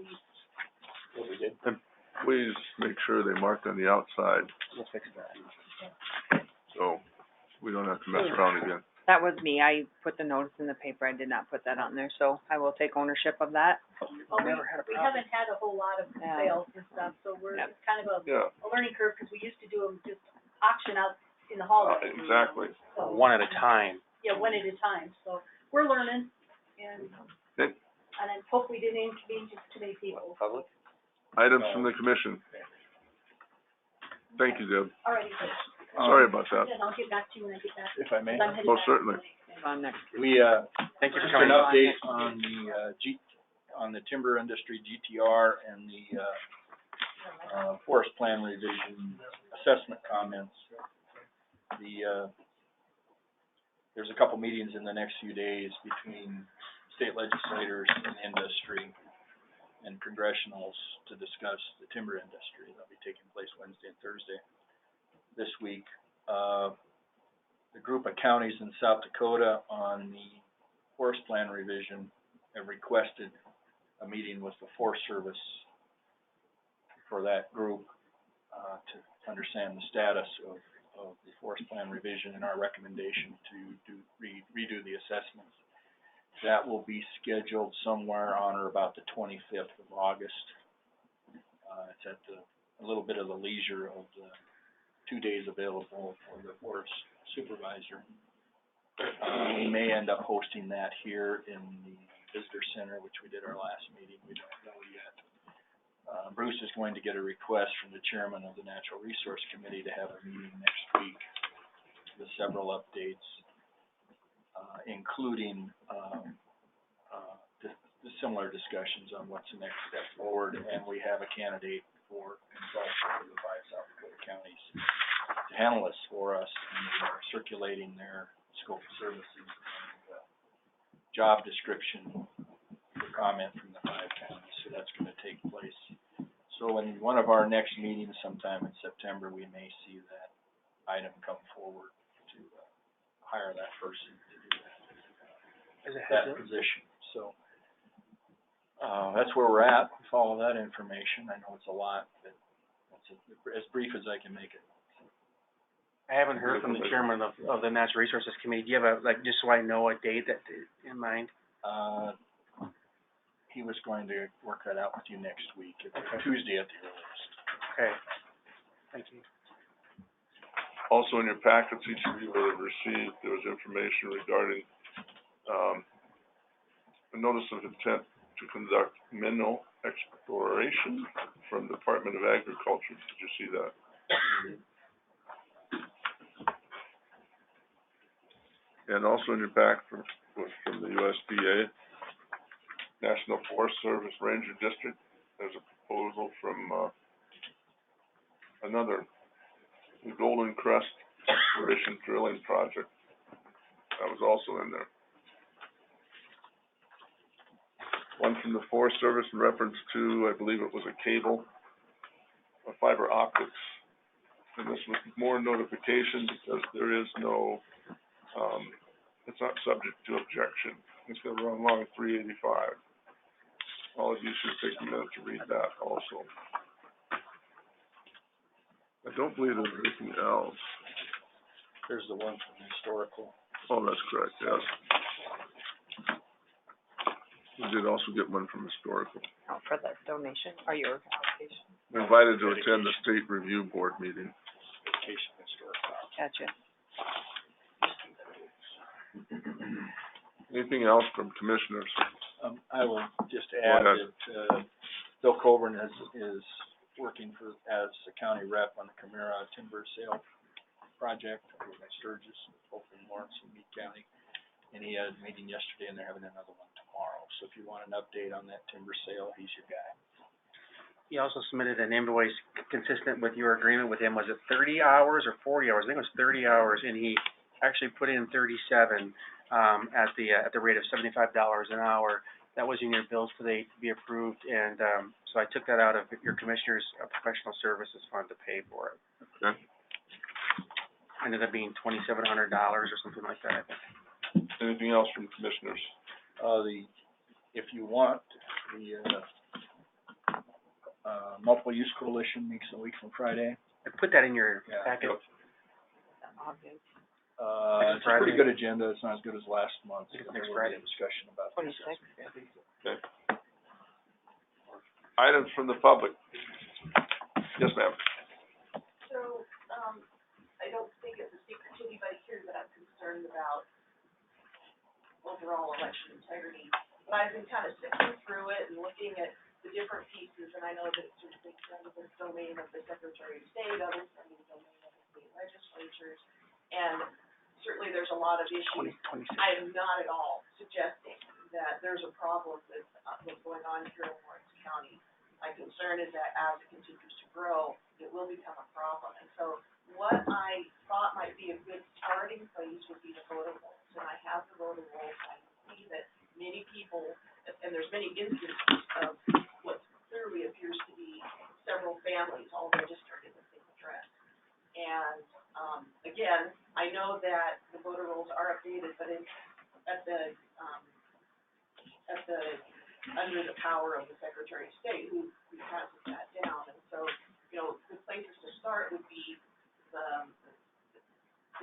What we did. And please make sure they mark on the outside, We'll fix that. so we don't have to mess around again. That was me, I put the notice in the paper, I did not put that on there, so I will take ownership of that. we haven't had a whole lot of Yeah. sales and stuff, so it's kind of Yeah. a learning curve, because we used to do them just auction out in the hallway. Exactly. So, One at a time. yeah, one at a time, so we're learning, and Okay. I hope we didn't inconvenience too many people. Public? Items from the commission. Thank you, Deb. All righty, Sorry about that. then I'll get back to you when I get back. If I may. 'cause I'm headed Most back. certainly. On next. We, Thank you for just coming. an update on the, on the timber industry GTR and the, forest plan revision assessment comments. There's a couple meetings in the next few days between state legislators and industry and congressionals to discuss the timber industry. That'll be taking place Wednesday and Thursday this week. The group of counties in South Dakota on the forest plan revision have requested a meeting with the Forest Service for that group to understand the status of the forest plan revision and our recommendation to redo the assessments. That will be scheduled somewhere on or about the 25th of August. It's at a little bit of the leisure of the 2 days available for the forest supervisor. We may end up hosting that here in the visitor center, which we did our last meeting. We don't know yet. Bruce is going to get a request from the chairman of the Natural Resource Committee to have a meeting next week with several updates, including the similar discussions on what's the next step forward. And we have a candidate for consultant for the 5 South Dakota counties to handle this for us, and we are circulating their scope of services and job description for comment from the 5 counties. So that's going to take place. So in one of our next meetings sometime in September, we may see that item come forward to hire that person to do that position. So that's where we're at with all of that information. I know it's a lot, but it's as brief as I can make it. I haven't heard from the chairman of the Natural Resources Committee. Do you have just so I know a date in mind? He was going to work that out with you next week, Tuesday at the earliest. Okay. Thank you. Also in your packets, each of you will have received, there was information regarding, a notice of intent to conduct mineral exploration from the Department of Agriculture. Did you see that? And also in your packet was from the USDA, National Forest Service Ranger District. There's a proposal from the Golden Crest Exploration Drilling Project. That was also in there. One from the Forest Service in reference to, I believe it was a cable, a fiber optics. And this was more notification because there is no, it's not subject to objection. It's going to run along 385. All of you should take a minute to read that also. I don't believe there's anything else. There's the one from historical. Oh, that's correct, yes. We did also get one from historical. Oh, for the donation or your application? We're invited to attend the State Review Board meeting. Education historical. Gotcha. Anything else from commissioners? I will just add that Bill Coburn is working as a county rep on the Camara timber sale project over by Sturgis, hopefully in Lawrence and Meade County. And he had a meeting yesterday, and they're having another one tomorrow. So if you want an update on that timber sale, he's your guy. He also submitted an invoice consistent with your agreement with him. Was it 30 hours or 40 hours? I think it was 30 hours, and he actually put in 37 at the rate of $75 an hour. That was in your bills today to be approved, and so I took that out of your commissioner's professional services fund to pay for it. Okay. Ended up being $2,700 or something like that, I think. Anything else from commissioners? If you want, the Multiple Use Coalition meets a week from Friday. I put that in your packet. It's a pretty good agenda. It's not as good as last month. Next There will Friday. be a discussion about the 26th. assessment. Okay. Items from the public. Yes, ma'am. So, I don't think it's a secret to anybody here that I'm concerned about overall election integrity. But I've been kind of sifting through it and looking at the different pieces, and I know that it's under the domain of the Secretary of State, others under the domain of the state legislatures, and certainly there's a lot of issues. I am not at all suggesting that there's a problem with, what's going on here in Lawrence County. My concern is that as it continues to grow, it will become a problem. And so what I thought might be a good starting place would be the voter rolls. And I have the voter rolls. I see that many people, and there's many instances of what clearly appears to be several families all registered in the same address. And, again, I know that the voter rolls are updated, but it's under the power of the Secretary of State who passes that down. And so, you know, the places to start would be the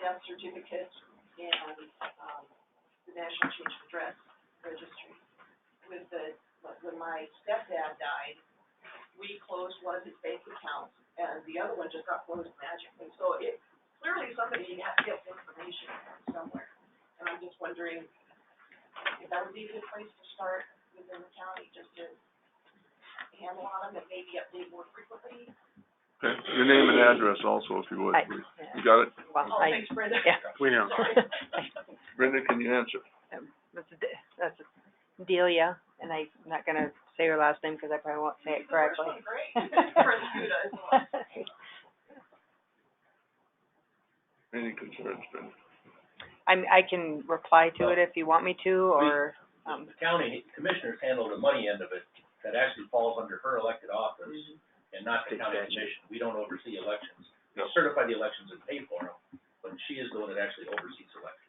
death certificate and, the National Change of Address Registry. When my stepdad died, we closed one of his bank accounts, and the other one just got closed magically. So clearly somebody has to get information somewhere. And I'm just wondering if that would be a good place to start within the county, just to handle on them and maybe update more frequently. Okay, your name and address also, if you would, please. You got it? Well, Oh, thanks, Brenda. Yeah. We know. Sorry. Brenda, can you answer? That's Delia, and I'm not gonna say her last name because I probably won't say it correctly. The first one, great. Brenda is the one. Any concerns, Brenda? I can reply to it if you want me to, or, The county commissioners handle the money end of it, that actually falls under her elected office, and not the county commission. We don't oversee elections. We certify the elections and pay for them, but she is the one that actually oversees elections.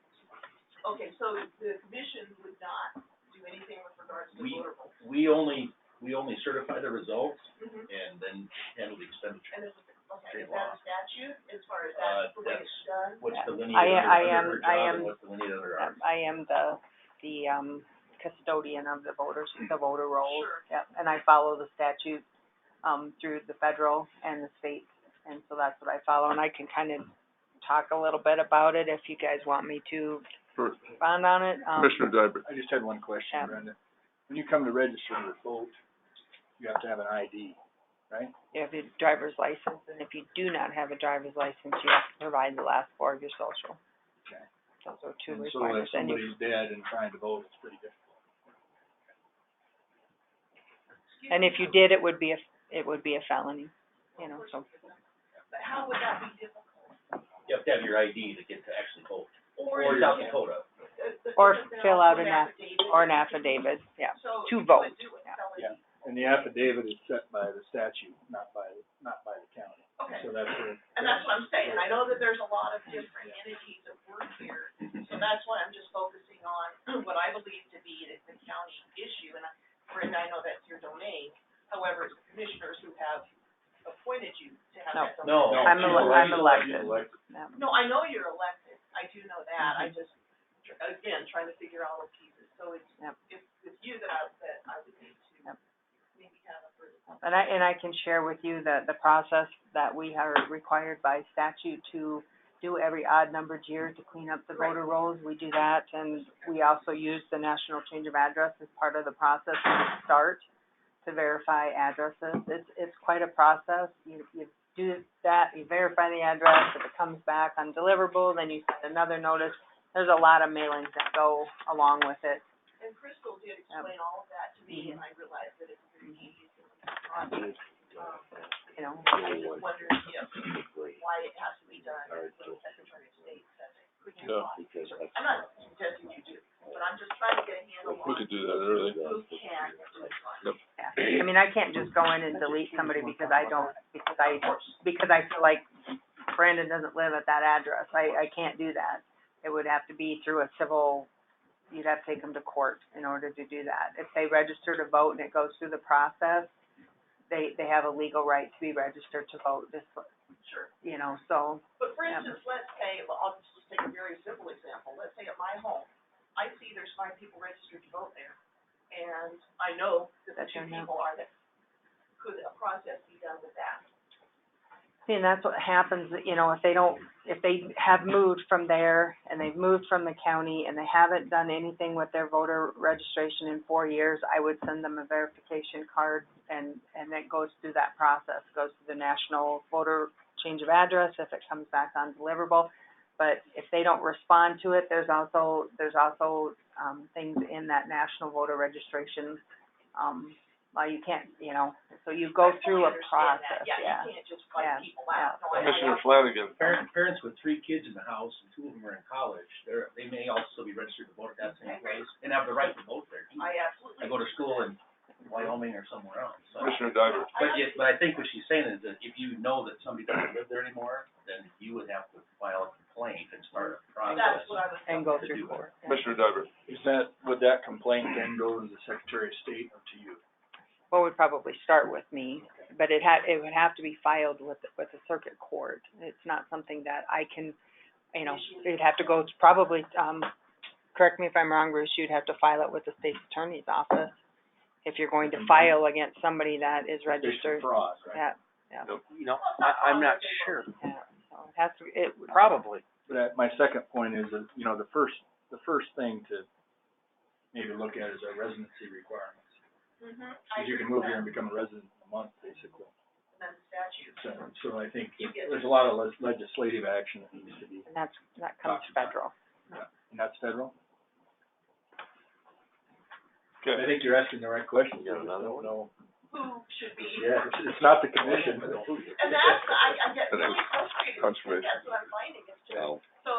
Okay, so the commission would not do anything with regards to voter rolls? We only certify the results Mhm. and then handle the expenditure. And is that a statute as far as that's the way it's done? What's delineated I under her job and what's delineated under ours. I am the custodian of the voter rolls. Sure. Yep, and I follow the statute, through the federal and the state, and so that's what I follow, and I can kind of talk a little bit about it if you guys want me to respond on it. Commissioner Diber. I just had one question, Yeah. Brenda. When you come to register to vote, you have to have an ID, right? You have your driver's license, and if you do not have a driver's license, you have to provide the last four of your social. Okay. Those are two And so if requirements. And you, somebody's dead and trying to vote, it's pretty difficult. and if you did, it would be a felony, you know, so. But how would that be difficult? You have to have your ID to get to actually vote. Or Or is South it- Dakota. Or Isn't there fill also out an affidavit, yeah, So to you vote. would do it Yeah. felony. Yeah, and the affidavit is set by the statute, not by the county. Okay. So that's where. And that's what I'm saying, I know that there's a lot of different entities that work here, so that's why I'm just focusing on what I believe to be the county issue, and Brenda, I know that's your domain, however, it's the commissioners who have appointed you to have that domain. No. I'm elected. Yeah. No, I know you're elected, I do know that, I just, again, trying to figure out all the pieces, so it's you that I would need to maybe have a further. And I can share with you the process that we are required by statute to do every odd numbered year to clean up the voter rolls. We do that, and we also use the National Change of Address as part of the process when we start to verify addresses. It's quite a process. You do that, you verify the address, if it comes back undeliverable, then you send another notice. There's a lot of mailings that go along with it. And Crystal did explain all of that to me, and I realized that it's very tedious and You know, I just wondered why it has to be done when the Secretary of State says it. I'm not suggesting you do, but I'm just trying to get a handle We on could do that early. who can do it. Yep. yeah. I mean, I can't just go in and delete somebody because I feel like Brandon doesn't live at that address. I can't do that. It would have to be through a civil, you'd have to take them to court in order to do that. If they register to vote and it goes through the process, they have a legal right to be registered to vote, just, Sure. you know, so. But for instance, let's say, well, I'll just take a very simple example. Let's say at my home, I see there's 5 people registered to vote there, and I know that the 2 people are there. Could a process be done with that? See, and that's what happens, you know, if they have moved from there and they've moved from the county and they haven't done anything with their voter registration in 4 years, I would send them a verification card and it goes through that process, goes to the National Voter Change of Address. If it comes back undeliverable, But if they don't respond to it, there's also, things in that national voter registration, you can't, so you go through a process, yeah. You can't just fight people out. No, I- Commissioner Flanagan. Parents with 3 kids in the house and 2 of them are in college, they may also be registered to vote at that same place and have the right to vote there. I absolutely. I go to school in Wyoming or somewhere else, so. Commissioner Diver. But I think what she's saying is that if you know that somebody doesn't live there anymore, then you would have to file a complaint and start a process. That's what I was. And go to through do court. Commissioner Diver. Would that complaint then go to the Secretary of State or to you? Well, we'd probably start with me, but it would have to be filed with the circuit court. It's not something that I can, it'd have to go to probably, correct me if I'm wrong, Bruce, you'd have to file it with the state's attorney's office if you're going to file against somebody that is registered. Fraud, right? Yeah. I'm not sure. Yeah, so it has to, Probably. But my second point is that, the first thing to maybe look at is our residency requirements. Because you can move here and become a resident in a month, basically. And then statute. So I think there's a lot of legislative action that needs to be. and that comes federal. Yeah, and that's federal? Okay. I think you're asking the right question. You got another one? No. Who should be? Yeah, it's not the commission. And that's, I get I think really frustrated. conservation. That's what I'm finding is just, No. so,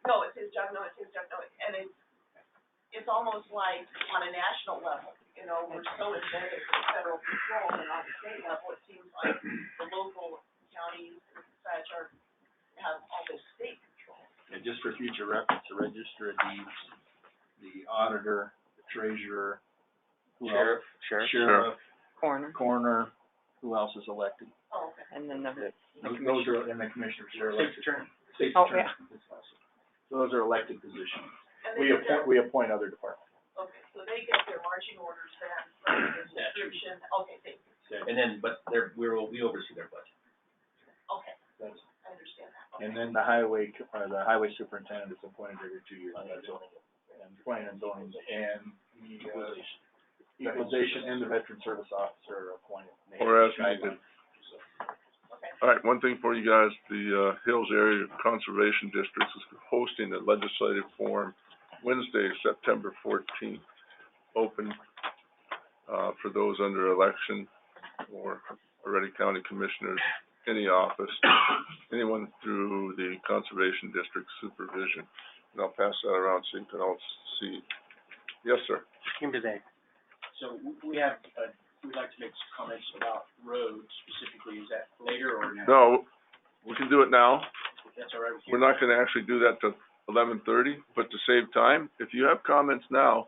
no, it's his job, no, it's his job, no, and it's almost like on a national level, we're so embedded in federal control, and on the state level, it seems like the local counties and such have all this state control. And just for future reference, the register of deeds, the auditor, the treasurer, who else? Sheriff, coroner, who else is elected? Oh, okay. And then the Those are, and the commissioners are elected. State's Oh, attorney. yeah. Those are elected positions. And they We appoint other departments. Okay, so they get their marching orders then from the description, okay, thank you, And then, but we oversee their budget. okay, That's, I understand that. and then the highway superintendent is appointed every 2 years. And planning and zoning, and the, equalization and the veteran service officer are appointed. Or as needed. All right, one thing for you guys, the Hills Area Conservation District is hosting a legislative forum Wednesday, September 14th, open for those under election or already county commissioners, any office, anyone through the Conservation District supervision. And I'll pass that around so you can all see. Yes, sir. Came today. So we'd like to make some comments about roads specifically. Is that later or now? No, we can do it now. If that's all right with you? We're not gonna actually do that till 11:30, but to save time, if you have comments now,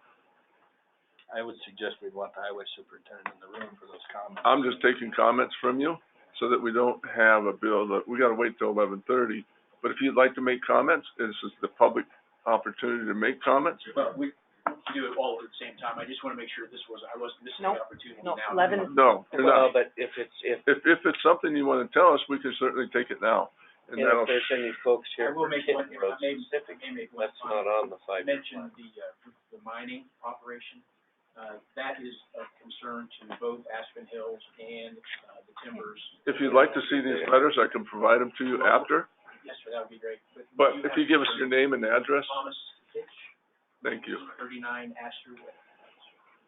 I would suggest we'd want the highway superintendent in the room for those comments. I'm just taking comments from you so that we don't have a bill that, we gotta wait till 11:30. But if you'd like to make comments, this is the public opportunity to make comments. But we can do it all at the same time. I just want to make sure I wasn't missing the opportunity now. 11. No, you're not. but if If it's something you wanna tell us, we can certainly take it now. And that'll, if there's any folks I here will make one, road maybe specific, make one that's comment. not on the I 5-year mentioned the mining operation. That is of concern to both Aspen Hills and, the timbers. if you'd like to see these letters, I can provide them to you after, Yes, sir, that would be great. but if you give us your name and address, Thomas Fitch, thank you. 39 Astor Way.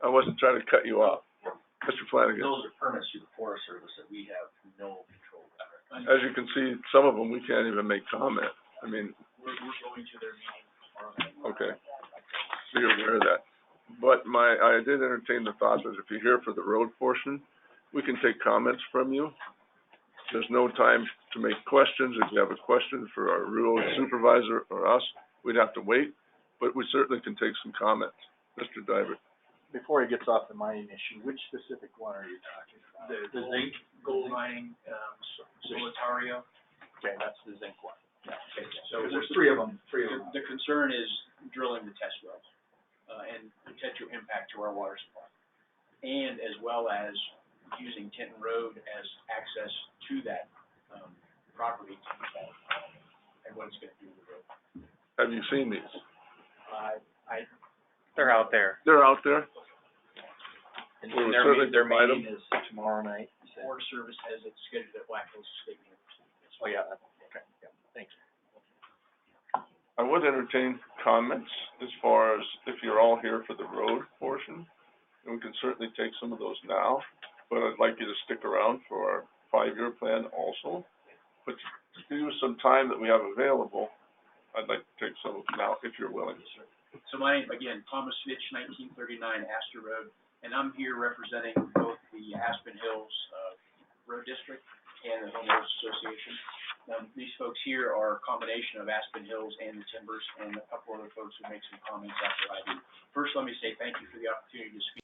I wasn't trying to cut you off. Mr. Flanagan. Those are permits through the Forest Service that we have no control over. As you can see, some of them, we can't even make comment. I mean, We're going to their meeting tomorrow night. okay, so you're aware of that. But I did entertain the thought that if you're here for the road portion, we can take comments from you. There's no time to make questions. If you have a question for our road supervisor or us, we'd have to wait, but we certainly can take some comments. Mr. Diver. Before he gets off the mining issue, which specific one are you talking about? The zinc, gold mining, Solitario. Okay, that's the zinc one. Okay, so There's three of them. The concern is drilling the test wells, and potential impact to our water supply. And as well as using Tinton Road as access to that, property to use that, and what it's gonna do to the road. Have you seen these? They're out there. They're out there. And We would their certainly their provide meeting is tomorrow night. Forest Service has it scheduled at Black Hills State University. Oh, yeah, okay, yeah, thank you. I would entertain comments as far as if you're all here for the road portion, and we can certainly take some of those now, but I'd like you to stick around for our 5-year plan also. But to use some time that we have available, I'd like to take some now, if you're willing. So my name, again, Thomas Fitch, 1939 Astor Road, and I'm here representing both the Aspen Hills, Road District and the Homeowners Association. These folks here are a combination of Aspen Hills and the Timbers, and a couple other folks who make some comments after I do. First, let me say thank you for the opportunity to speak.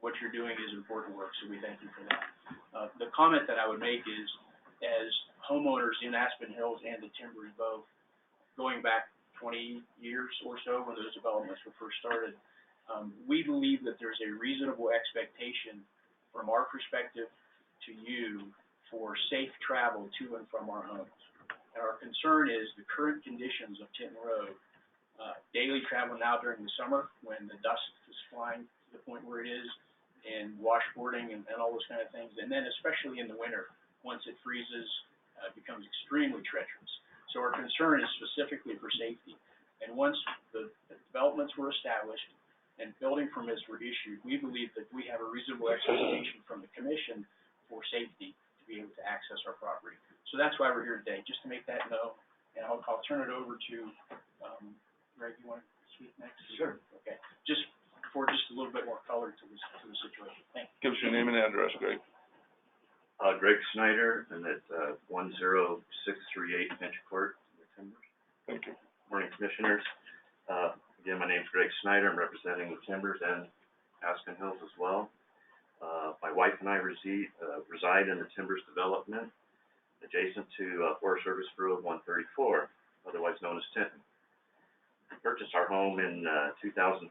What you're doing is important work, so we thank you for that. The comment that I would make is, as homeowners in Aspen Hills and the Timbers both, going back 20 years or so when those developments were first started, we believe that there's a reasonable expectation from our perspective to you for safe travel to and from our homes. And our concern is the current conditions of Tinton Road, daily travel now during the summer when the dust is flying to the point where it is, and washboarding and all those kind of things, and then especially in the winter, once it freezes, it becomes extremely treacherous. So our concern is specifically for safety. And once the developments were established and building permits were issued, we believe that we have a reasonable expectation from the commission for safety to be able to access our property. So that's why we're here today, just to make that known. And I'll turn it over to, Greg, you want to speak next? Sure. Okay, just for just a little bit more color to the situation. Thank you. Give us your name and address, Greg. Greg Snyder, and at 10638 Finch Court, the Timbers. Thank you. Morning, Commissioners. Again, my name's Greg Snyder. I'm representing the Timbers and Aspen Hills as well. My wife and I reside in the Timbers development adjacent to Forest Service Road 134, otherwise known as Tinton. We purchased our home in 2020,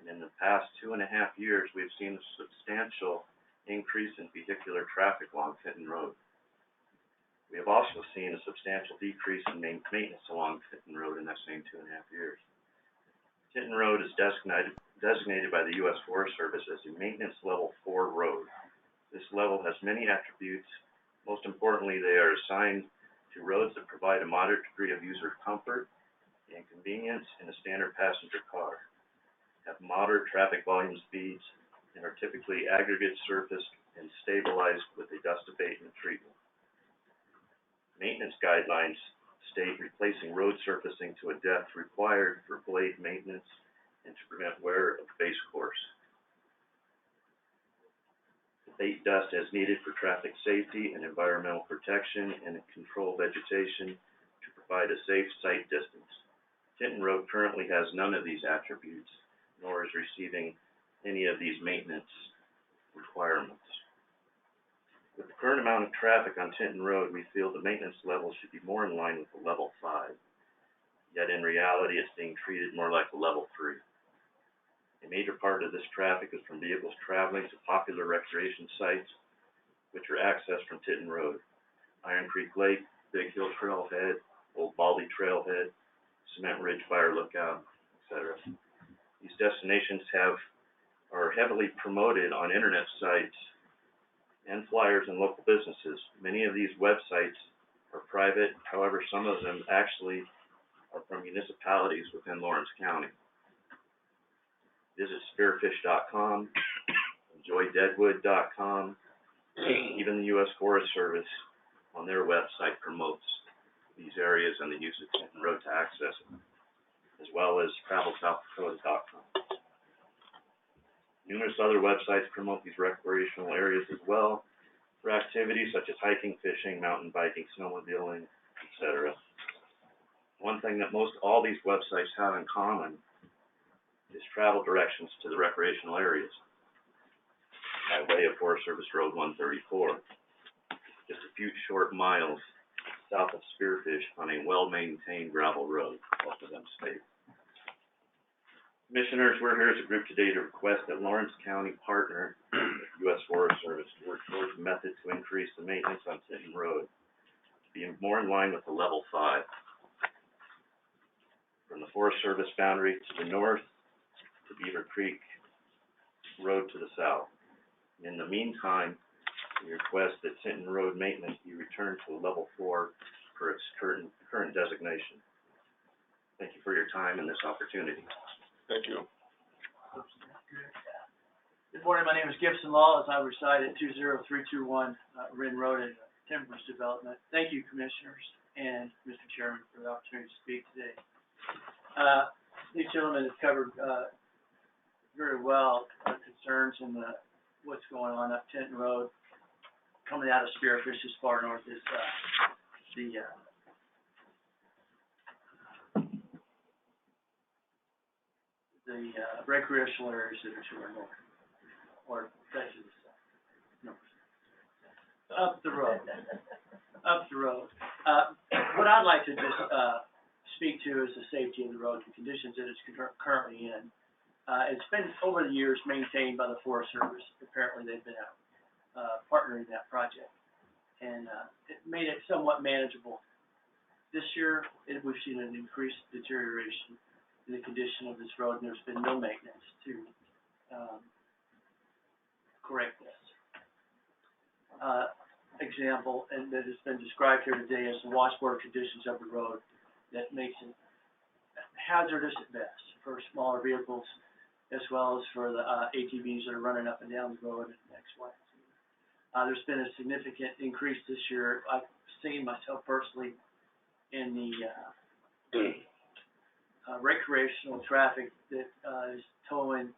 and in the past 2.5 years, we've seen a substantial increase in vehicular traffic along Tinton Road. We have also seen a substantial decrease in maintenance along Tinton Road in that same 2.5 years. Tinton Road is designated by the U.S. Forest Service as a maintenance level 4 road. This level has many attributes. Most importantly, they are assigned to roads that provide a moderate degree of user comfort and convenience in a standard passenger car, have moderate traffic volume speeds, and are typically aggregate surfaced and stabilized with a dust abatement treatment. Maintenance guidelines state replacing road surfacing to a depth required for blade maintenance and to prevent wear of base course. Abate dust as needed for traffic safety and environmental protection, and control vegetation to provide a safe sight distance. Tinton Road currently has none of these attributes, nor is receiving any of these maintenance requirements. With the current amount of traffic on Tinton Road, we feel the maintenance level should be more in line with a level 5. Yet in reality, it's being treated more like a level 3. A major part of this traffic is from vehicles traveling to popular recreation sites, which are accessed from Tinton Road: Iron Creek Lake, Big Hill Trailhead, Old Baldy Trailhead, Cement Ridge Fire Lookout, etc. These destinations are heavily promoted on internet sites and flyers and local businesses. Many of these websites are private, however, some of them actually are from municipalities within Lawrence County. Visit spearfish.com, enjoydeadwood.com, even the U.S. Forest Service on their website promotes these areas and the use of Tinton Road to access them, as well as travelsouthdakota.com. Numerous other websites promote these recreational areas as well for activities such as hiking, fishing, mountain biking, snowmobiling, etc. One thing that most all these websites have in common is travel directions to the recreational areas by way of Forest Service Road 134, just a few short miles south of Spearfish on a well-maintained gravel road, both of them state. Commissioners, we're here as a group today to request that Lawrence County partner with U.S. Forest Service to work towards a method to increase the maintenance on Tinton Road to be more in line with the level 5. From the Forest Service boundary to the north to Beaver Creek Road to the south. In the meantime, we request that Tinton Road maintenance be returned to a level 4 per its current designation. Thank you for your time and this opportunity. Thank you. Good morning, my name is Gibson Law, I reside at 20321 Rin Road in Timbers Development. Thank you, Commissioners and Mr. Chairman, for the opportunity to speak today. These gentlemen have covered very well our concerns and what's going on up Tinton Road, coming out of Spearfish as far north as the recreational areas that are to our north, or that's to the south. No. Up the road. What I'd like to just speak to is the safety of the road, the conditions that it's currently in. It's been over the years maintained by the Forest Service. Apparently they've been a partner in that project, and it made it somewhat manageable. This year, we've seen an increased deterioration in the condition of this road, and there's been no maintenance to correct this. Example, and that has been described here today, as the washboard conditions of the road that makes it hazardous at best for smaller vehicles, as well as for the ATVs that are running up and down the road and X, Y, and Z. There's been a significant increase this year. I've seen myself personally in the recreational traffic that is towing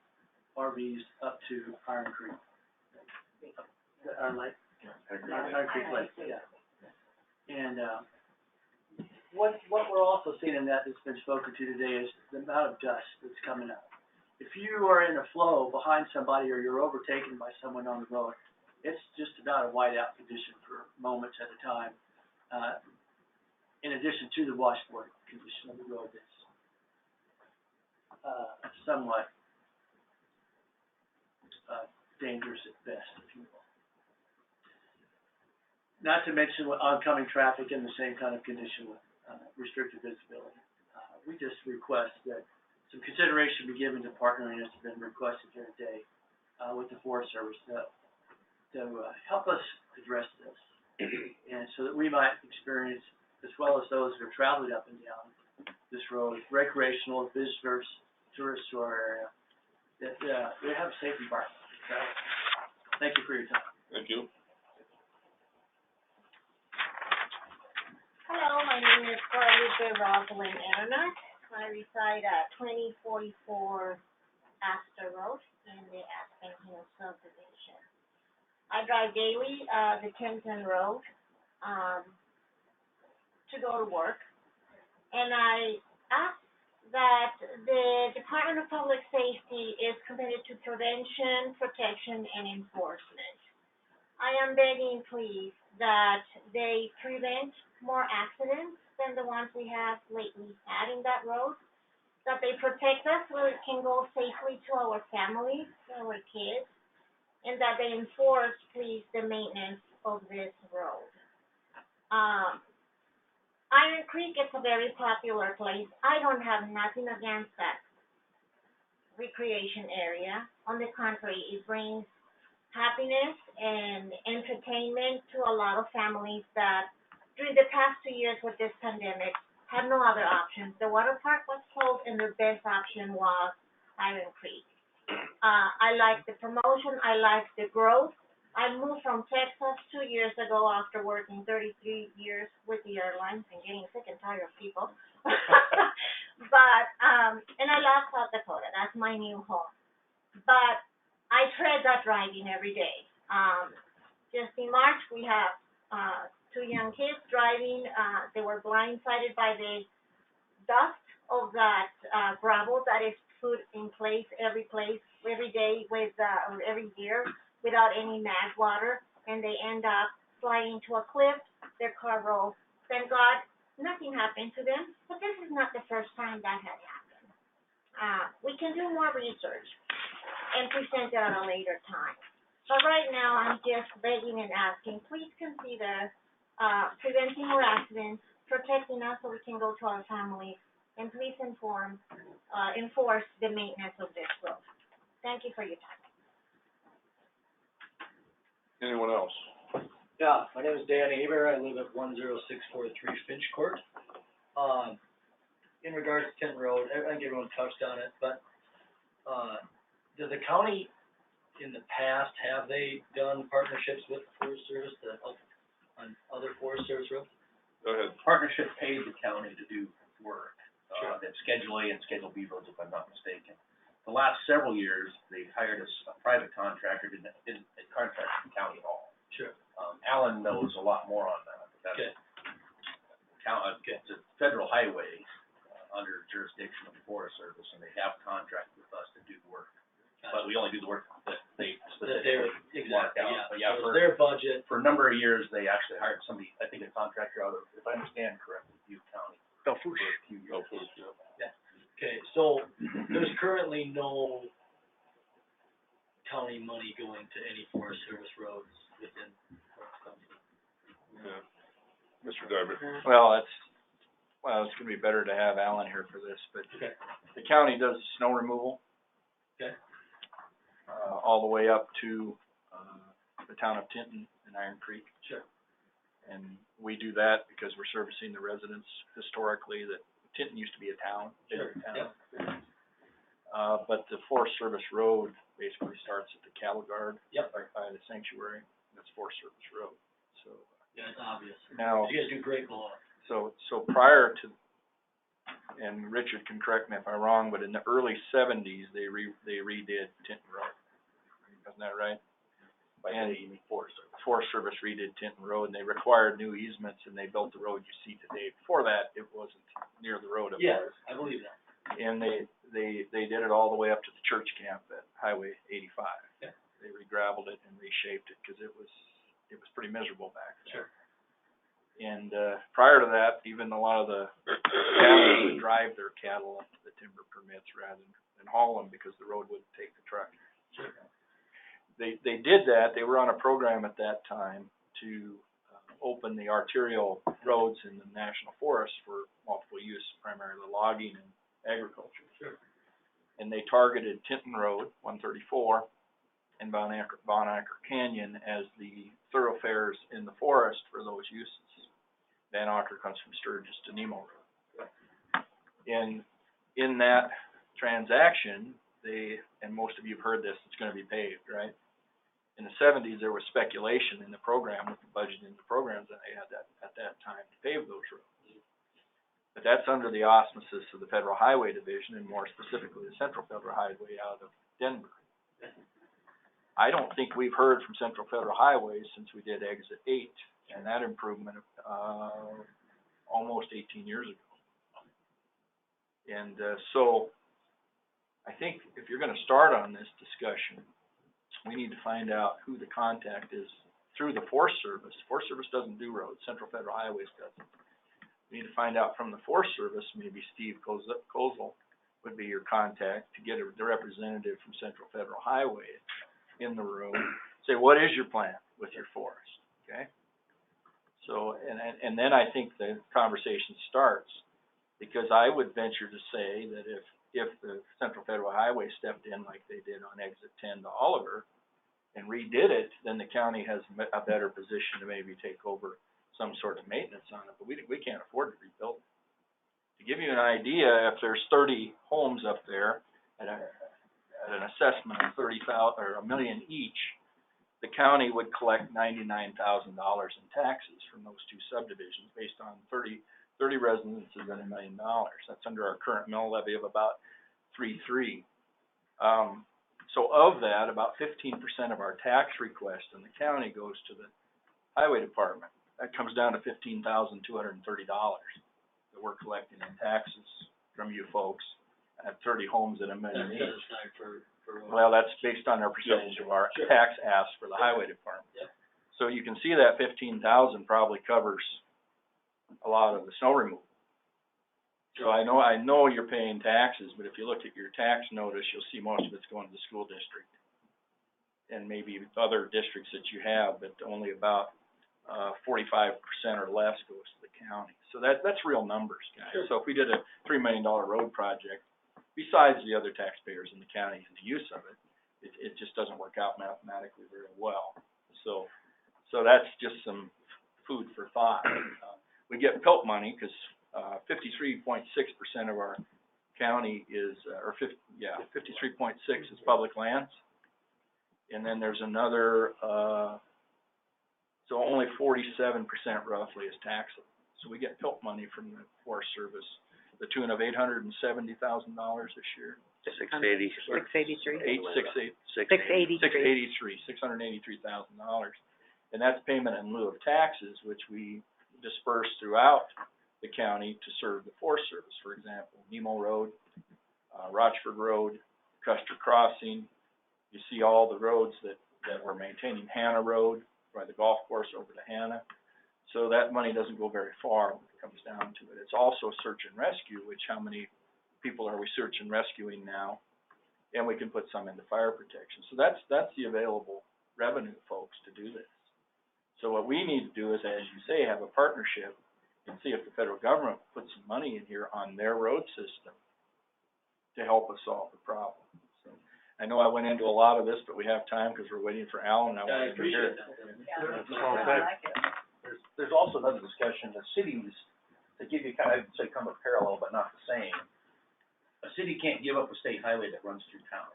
RVs up to Iron Creek. Iron Creek Lake, yeah. And what we're also seeing in that's been spoken to today is the amount of dust that's coming up. If you are in a flow behind somebody or you're overtaken by someone on the road, it's just about a whiteout condition for moments at a time, in addition to the washboard condition of the road that's somewhat dangerous at best, if you will. Not to mention oncoming traffic in the same kind of condition with restricted visibility. We just request that some consideration be given to partnering as has been requested here today with the Forest Service to help us address this, and so that we might experience, as well as those that are traveling up and down this road, recreational visitors, tourists to our area, that we have a safe environment to travel. Thank you for your time. Thank you. Hello, my name is Guadalupe Rosalind Internet. I reside at 2044 Astor Road in the Aspen Hills subdivision. I drive daily the Tinton Road to go to work, and I ask that the Department of Public Safety is committed to prevention, protection, and enforcement. I am begging, please, that they prevent more accidents than the ones we have lately had in that road, that they protect us so we can go safely to our families, to our kids, and that they enforce, please, the maintenance of this road. Iron Creek is a very popular place. I don't have nothing against that recreation area. On the contrary, it brings happiness and entertainment to a lot of families that during the past 2 years with this pandemic had no other options. The water park was closed and the best option was Iron Creek. I like the promotion, I like the growth. I moved from Texas 2 years ago after working 33 years with the airlines and getting sick and tired of people. But, and I love South Dakota, that's my new home. But I tread that driving every day. Just in March, we have 2 young kids driving. They were blindsided by the dust of that gravel that is put in place every day with or every year without any mag water, and they end up sliding to a cliff. Their car rolls. Thank God nothing happened to them, but this is not the first time that had happened. We can do more research and present it at a later time. But right now, I'm just begging and asking, please consider preventing more accidents, protecting us so we can go to our families, and please enforce the maintenance of this road. Thank you for your time. Anyone else? Yeah, my name is Dan Aber, I live at 10643 Finch Court. In regards to Tinton Road, I think everyone touched on it, but, does the county in the past, have they done partnerships with the Forest Service to help on other Forest Service roads? Go ahead. Partnership paid the county to do work, Sure. at Schedule A and Schedule B roads, if I'm not mistaken. The last several years, they've hired a private contractor to, contract with the county hall. Sure. Alan knows a lot more on that, but that's, it's a federal highway, under jurisdiction of the Forest Service, and they have contracted with us to do work. But we only do the work that they specifically marked out. Yeah. But yeah, So for their budget. For a number of years, they actually hired somebody, I think a contractor out of, if I understand correctly, Butte County. Belfouche. Belfouche, Yeah. Okay, so there's currently no county money going to any Forest Service roads within. Yeah. Mr. Darby? Well, it's gonna be better to have Alan here for this, but Okay. the county does snow removal. Okay. All the way up to, the town of Tinton and Iron Creek. Sure. And we do that because we're servicing the residents historically, that Tinton used to be a town, bigger town. Yep. But the Forest Service Road basically starts at the cattle guard. Yep. Right by the sanctuary, that's Forest Service Road, so. Yeah, it's obvious. Now. You guys do great below it. So prior to, and Richard can correct me if I'm wrong, but in the early seventies, they redid Tinton Road. Isn't that right? And Forest Service redid Tinton Road, and they required new easements, and they built the road you see today. Before that, it wasn't near the road it was. Yeah, I believe that. And they did it all the way up to the church camp at Highway 85. Yeah. They re-gravelled it and reshaped it, because it was pretty miserable back then. Sure. And, prior to that, even a lot of the families would drive their cattle up to the timber permits rather than haul them, because the road wouldn't take the truck. Sure. They did that, they were on a program at that time to, open the arterial roads in the national forest for multiple use, primarily logging and agriculture. Sure. And they targeted Tinton Road, 134, and Bon Anchor Canyon as the thoroughfares in the forest for those uses. Van Anker comes from Sturgis to Nemo Road. In that transaction, and most of you have heard this, it's gonna be paved, right? In the seventies, there was speculation in the program, with the budget in the programs that they had at that time to pave those roads. But that's under the auspices of the Federal Highway Division, and more specifically, the Central Federal Highway out of Denver. I don't think we've heard from Central Federal Highways since we did Exit 8, and that improvement, almost 18 years ago. And, so, I think if you're gonna start on this discussion, we need to find out who the contact is through the Forest Service. Forest Service doesn't do roads, Central Federal Highways doesn't. We need to find out from the Forest Service, maybe Steve Kozel would be your contact, to get the representative from Central Federal Highway in the room, say, what is your plan with your forest, okay? So, and then I think the conversation starts, because I would venture to say that if the Central Federal Highway stepped in like they did on Exit 10 to Oliver and redid it, then the county has a better position to maybe take over some sort of maintenance on it, but we can't afford to rebuild it. To give you an idea, if there's 30 homes up there at an assessment of $30,000 or $1 million each, the county would collect $99,000 in taxes from those two subdivisions based on 30 residences and $1 million. That's under our current mill levy of about 3.3. So of that, about 15% of our tax request in the county goes to the highway department. That comes down to $15,230 that we're collecting in taxes from you folks at 30 homes at $1 million each. Well, that's based on our percentage of our tax ask for the highway department. Yep. So you can see that 15,000 probably covers a lot of the snow removal. So I know you're paying taxes, but if you look at your tax notice, you'll see most of it's going to the school district and maybe other districts that you have, but only about 45% or less goes to the county. So that's real numbers, guys. Sure. So if we did a $3 million road project, besides the other taxpayers in the county and the use of it, it just doesn't work out mathematically very well. So So that's just some food for thought. We get PILT money, cause, 53.6% of our county is, 53.6 is public lands. And then there's another, so only 47% roughly is taxable. So we get PILT money from the Forest Service, the tune of $870,000 this year. $683,000. And that's payment in lieu of taxes, which we disperse throughout the county to serve the Forest Service. For example, Nemo Road, Rochford Road, Custer Crossing. You see all the roads that we're maintaining. Hannah Road, by the golf course over to Hannah. So that money doesn't go very far when it comes down to it. It's also search and rescue, which how many people are we search and rescuing now? And we can put some into fire protection. So that's the available revenue, folks, to do this. So what we need to do is, as you say, have a partnership and see if the federal government puts some money in here on their road system to help us solve the problem. So I know I went into a lot of this, but we have time because we're waiting for Alan. I appreciate that. There's also another discussion, the cities, to give you kind of, I'd say, come a parallel, but not the same. A city can't give up a state highway that runs through town.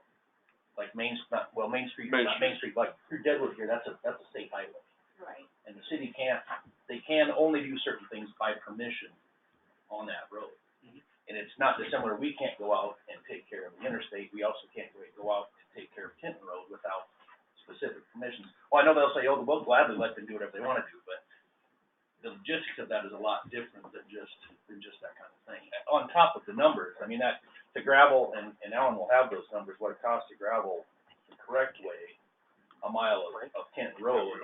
Like Main Street, like through Deadwood here, that's a state highway. Right. And the city they can only do certain things by permission on that road. And it's not dissimilar, we can't go out and take care of the interstate, we also can't go out to take care of Kenton Road without specific permissions. Well, I know they'll say, oh, we'll gladly let them do whatever they wanna do, but the logistics of that is a lot different than just that kind of thing. On top of the numbers, I mean, that, the gravel, and Alan will have those numbers, what it costs to gravel the correct way, a mile of Kenton Road,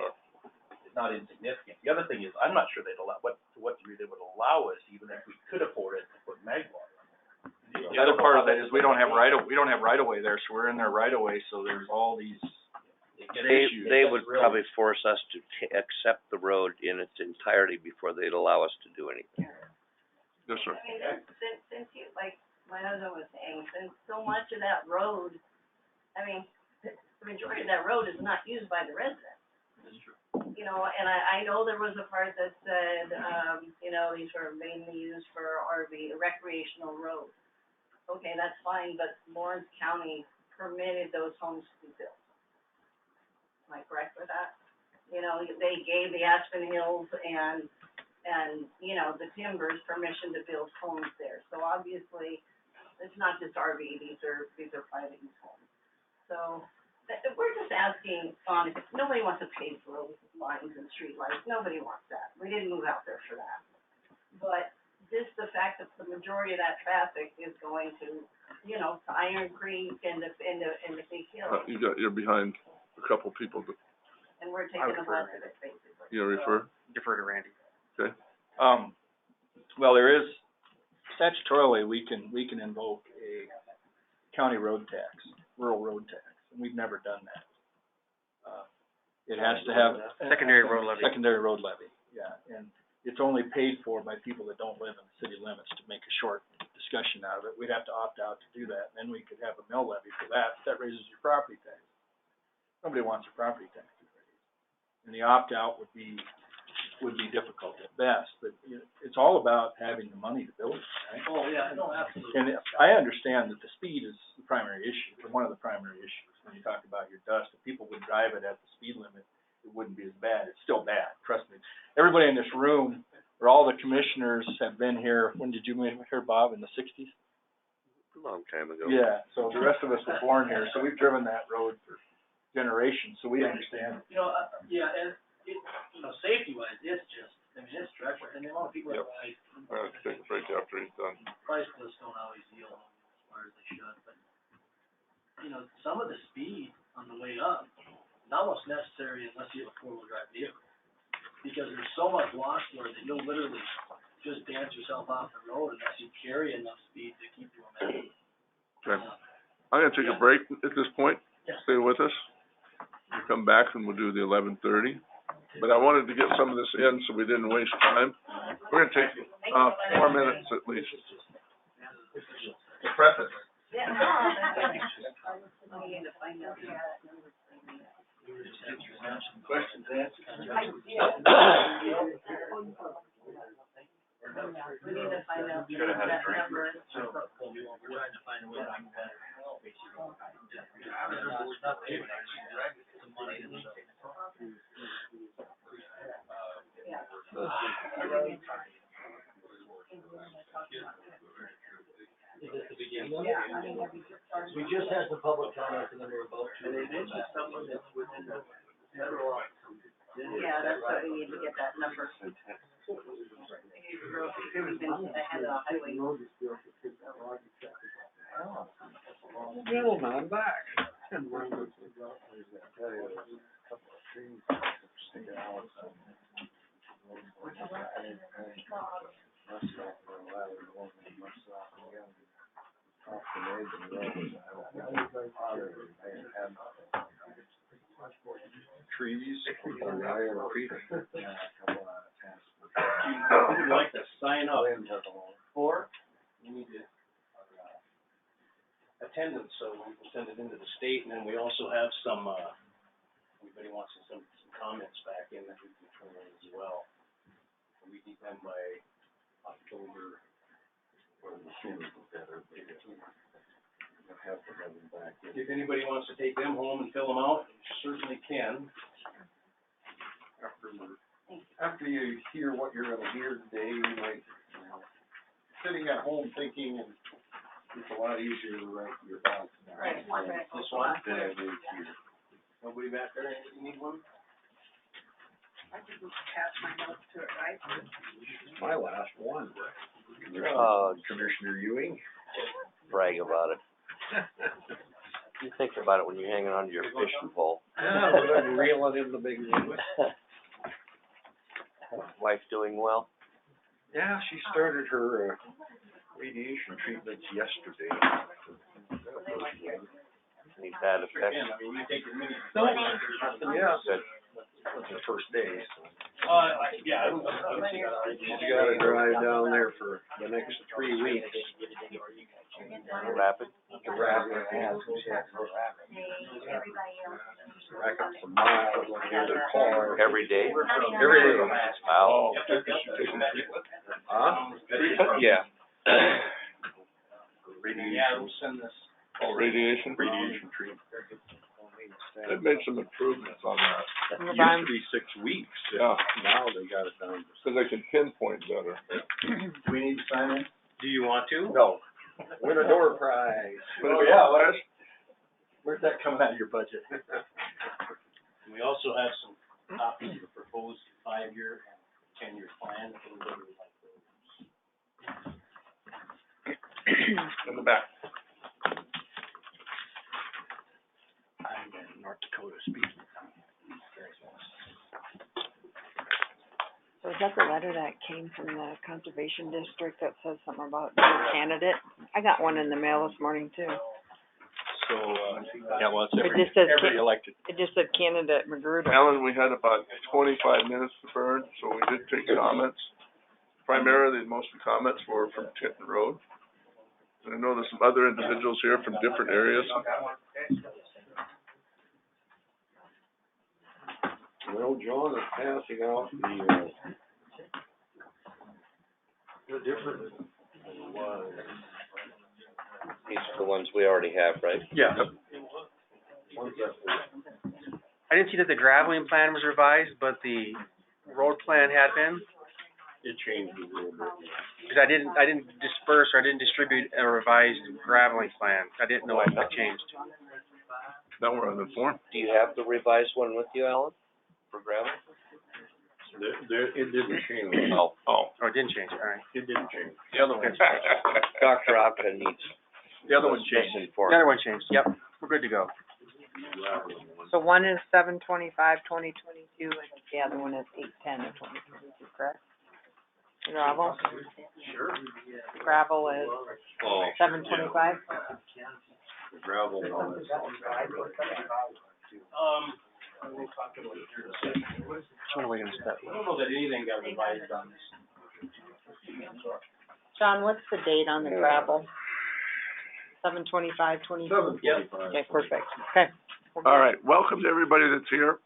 is not insignificant. The other thing is, I'm not sure they'd allow, to what degree they would allow us, even if we could afford it, to put magwater on there. The other part of that is we don't have right of way there, so we're in their right of way, so there's all these issues. They would probably force us to accept the road in its entirety before they'd allow us to do anything. Yes, sir. I mean, since you, like my husband was saying, since so much of that road, I mean, the majority of that road is not used by the residents. That's true. You know, and I know there was a part that said, you know, these were mainly used for RV, recreational roads. Okay, that's fine, but Lawrence County permitted those homes to be built. Am I correct with that? You know, they gave the Aspen Hills and, you know, the Timbers permission to build homes there. So obviously, it's not just RV, these are private use homes. So, we're just asking, nobody wants to pave road lines and street lights, nobody wants that. We didn't move out there for that. But just the fact that the majority of that traffic is going to, you know, to Iron Creek and the Big Hill. You're behind a couple people, but. And we're taking the brunt of it, basically. You refer? Defer to Randy. Okay. Well, there is, statutorily, we can invoke a county road tax, rural road tax, and we've never done that. It has to have. Secondary road levy. Secondary road levy, yeah, and it's only paid for by people that don't live in the city limits. To make a short discussion out of it, we'd have to opt out to do that, and then we could have a mill levy for that. That raises your property tax. Nobody wants a property tax raise, and the opt-out would be difficult at best, but it's all about having the money to build it, right? Oh, yeah, no, absolutely. And I understand that the speed is the primary issue, or one of the primary issues. When you talk about your dust, if people would drive it at the speed limit, it wouldn't be as bad. It's still bad, trust me. Everybody in this room, or all the commissioners have been here, when did you move here, Bob, in the 60s? A long time ago. Yeah, so the rest of us were born here, so we've driven that road for generations, so we understand. You know, yeah, and it, you know, safety-wise, it's just, I mean, it's stressful, and the amount of people that ride. I'll take a break after he's done. Price lists don't always yield as far as they should, but, you know, some of the speed on the way up is almost necessary unless you have a four-wheel drive vehicle. Because there's so much washboard that you'll literally just dance yourself off the road unless you carry enough speed to keep you momentum. Okay. I'm gonna take a break at this point. Yeah. Stay with us. We'll come back and we'll do the 11:30. But I wanted to get some of this in so we didn't waste time. We're gonna take, 4 minutes at least. The preface. Yeah. I need to find out. Questions answered? We need to find out Should have had a that drink. number. So, we're trying to find a way to make that help, basically. It's not payment, it's the money that's. Is this the beginning of it? Yeah, I mean, have you just started? We just had some public comment and then we're about to. And they mentioned someone that's within the federal office. Yeah, that's what we need to get that number. We need to grow, we've been ahead of the highway. Gentlemen, I'm back. Trees. Who would like to sign up for? We need to, attendance, so we can send it into the state, and then we also have some, anybody wants to send some comments back in that we can turn in as well. We need them by October. Or the sooner the better. Have to have them back in. If anybody wants to take them home and fill them out, you certainly can. After you hear what you're gonna hear today, you might, sitting at home thinking, and it's a lot easier to write your thoughts down. Right, one minute. This one? Than it is here. Nobody back there, you need one? I think we should pass my notes to it, right? My last one. Commissioner Ewing. Brag about it. You think about it when you're hanging onto your fishing pole. Yeah, but I'm reeling in the big one. Wife doing well? Yeah, she started her, radiation treatments yesterday. Any bad effects? Again, I mean, you take your mini. Yeah. Good. That's her first day, so. Yeah. She's gotta drive down there for the next 3 weeks. Rapid? To wrap her hands. Rack up some miles on the other car. Every day? Every day. Wow. Huh? Yeah. Yeah, we'll send this. Radiation? Radiation treatment. They've made some improvements on that. It used to be 6 weeks. Yeah. Now they got it down. So they can pinpoint better. Do we need to sign in? Do you want to? No. Win a door prize. Oh, yeah, Where's that coming out of your budget? We also have some copies of the proposed 5-year and 10-year plan, if anybody would like those. In the back. I'm in North Dakota speaking. So is that the letter that came from the conservation district that says something about new candidate? I got one in the mail this morning too. So, yeah, well, it's It just says, every elected. it just said candidate Magruder. Alan, we had about 25 minutes to burn, so we did take comments. Primarily, most of the comments were from Tinton Road. And I know there's some other individuals here from different areas. Well, John is passing out the different ones. These are the ones we already have, right? Yeah. I didn't see that the graveling plan was revised, but the road plan had been, It changed a little bit. because I didn't disperse or I didn't distribute a revised graveling plan. I didn't know if that changed. Now we're on the form. Do you have the revised one with you, Alan, for gravel? It didn't change. Oh. Oh, it didn't change, all right. It didn't change. The other one. Dr. Opka needs. The other one changed. The other one changed, yep, we're good to go. So one is 7/25/2022 and the other one is 8/10/2022, correct? Gravel? Sure. Gravel is Oh. 7/25? The gravel one is. We'll talk about it here in a second. Which one are we gonna start I don't know that anything got revised on this. John, what's the date on the gravel? 7/25/22? Yep. Okay, perfect, okay. All right, welcome to everybody that's here.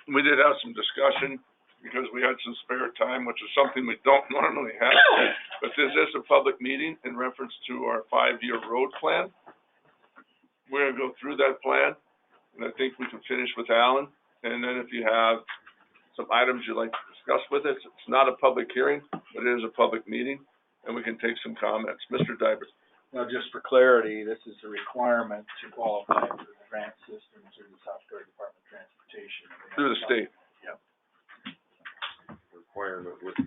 We did have some discussion because we had some spare time, which is something we don't normally have. But this is a public meeting in reference to our 5-year road plan. We're gonna go through that plan, and I think we can finish with Alan. And then if you have some items you'd like to discuss with us, it's not a public hearing, but it is a public meeting, and we can take some comments. Mr. Dybert. Now, just for clarity, this is a requirement to qualify for the grant system through the South Dakota Department of Transportation. Through the state. Yep. Requirement with,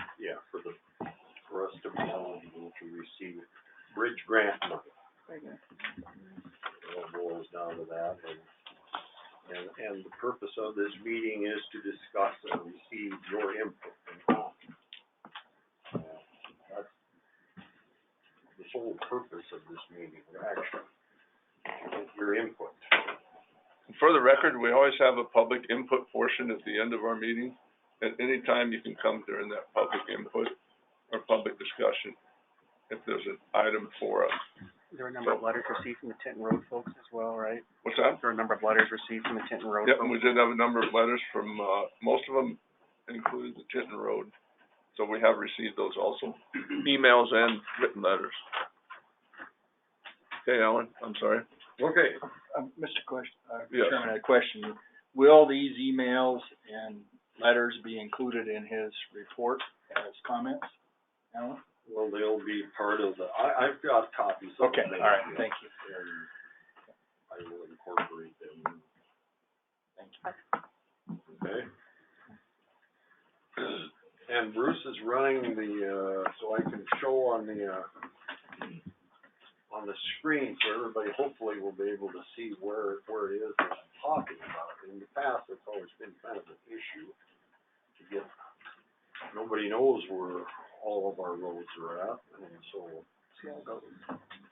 for us to be eligible to receive bridge grant money. It all boils down to that, and the purpose of this meeting is to discuss and receive your input and comments. That's the sole purpose of this meeting, actually, to get your input. For the record, we always have a public input portion at the end of our meeting. At any time, you can come during that public input or public discussion if there's an item for us. There are a number of letters received from the Tinton Road folks as well, right? What's that? There are a number of letters received from the Tinton Road Yep, folks. and we did have a number of letters from, most of them included the Tinton Road. So we have received those also, emails and written letters. Okay, Alan, I'm sorry. Okay. Mr. Yes. Chairman, I had a question. Will these emails and letters be included in his report as comments, Alan? Well, they'll be part of the, I've got copies of Okay, them. all right, thank you. And I will incorporate them. Thank you. Okay. And Bruce is running the, so I can show on the screen, so everybody hopefully will be able to see where it is that I'm talking about. In the past, it's always been kind of an issue to get, nobody knows where all of our roads are at, and so, see how it goes.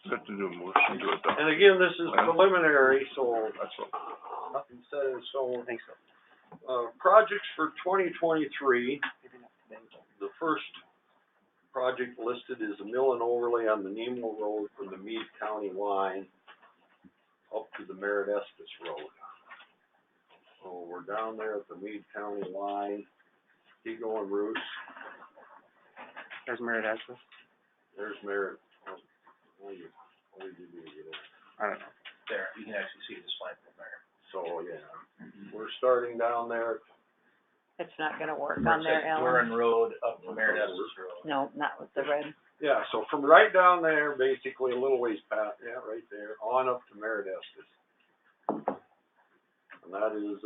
Have to do a motion to adopt. And again, this is preliminary, so That's all. nothing set in stone. I think so. Projects for 2023, the first project listed is a mill and overlay on the Nemo Road from the Meade County line up to the Merritt Estes Road. So we're down there at the Meade County line. Keep going, Bruce. There's Merritt Estes. There's Merritt. What did you do to get in? I don't know. There, you can actually see this flag from there. So, yeah, we're starting down there. It's not gonna work on there, Alan. Warren Road up to Merritt Estes Road. No, not with the red. Yeah, so from right down there, basically a little ways past, right there, on up to Merritt Estes. And that is,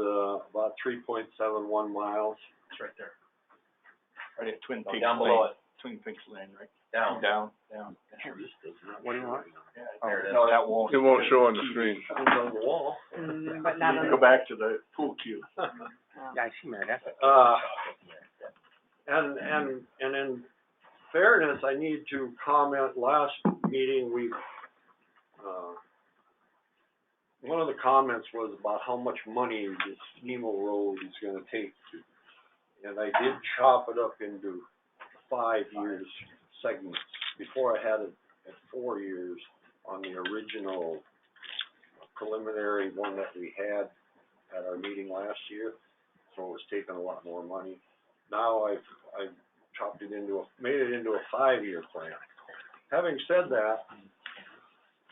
about 3.71 miles. It's right there. Right at Twin Peaks Down below it. Twin Peaks Lane, right? Down. Down. This does not. What do you want? Yeah, Oh, there it is. no, that won't. It won't show on the screen. It's on the wall. But not on Go the. back to the pool cue. Yeah, I see Merritt Estes. And in fairness, I need to comment, last meeting, one of the comments was about how much money this Nemo Road is gonna take to, and I did chop it up into 5 years segments. Before I had it at 4 years on the original preliminary one that we had at our meeting last year, so it was taking a lot more money. Now I've chopped it made it into a 5-year plan. Having said that,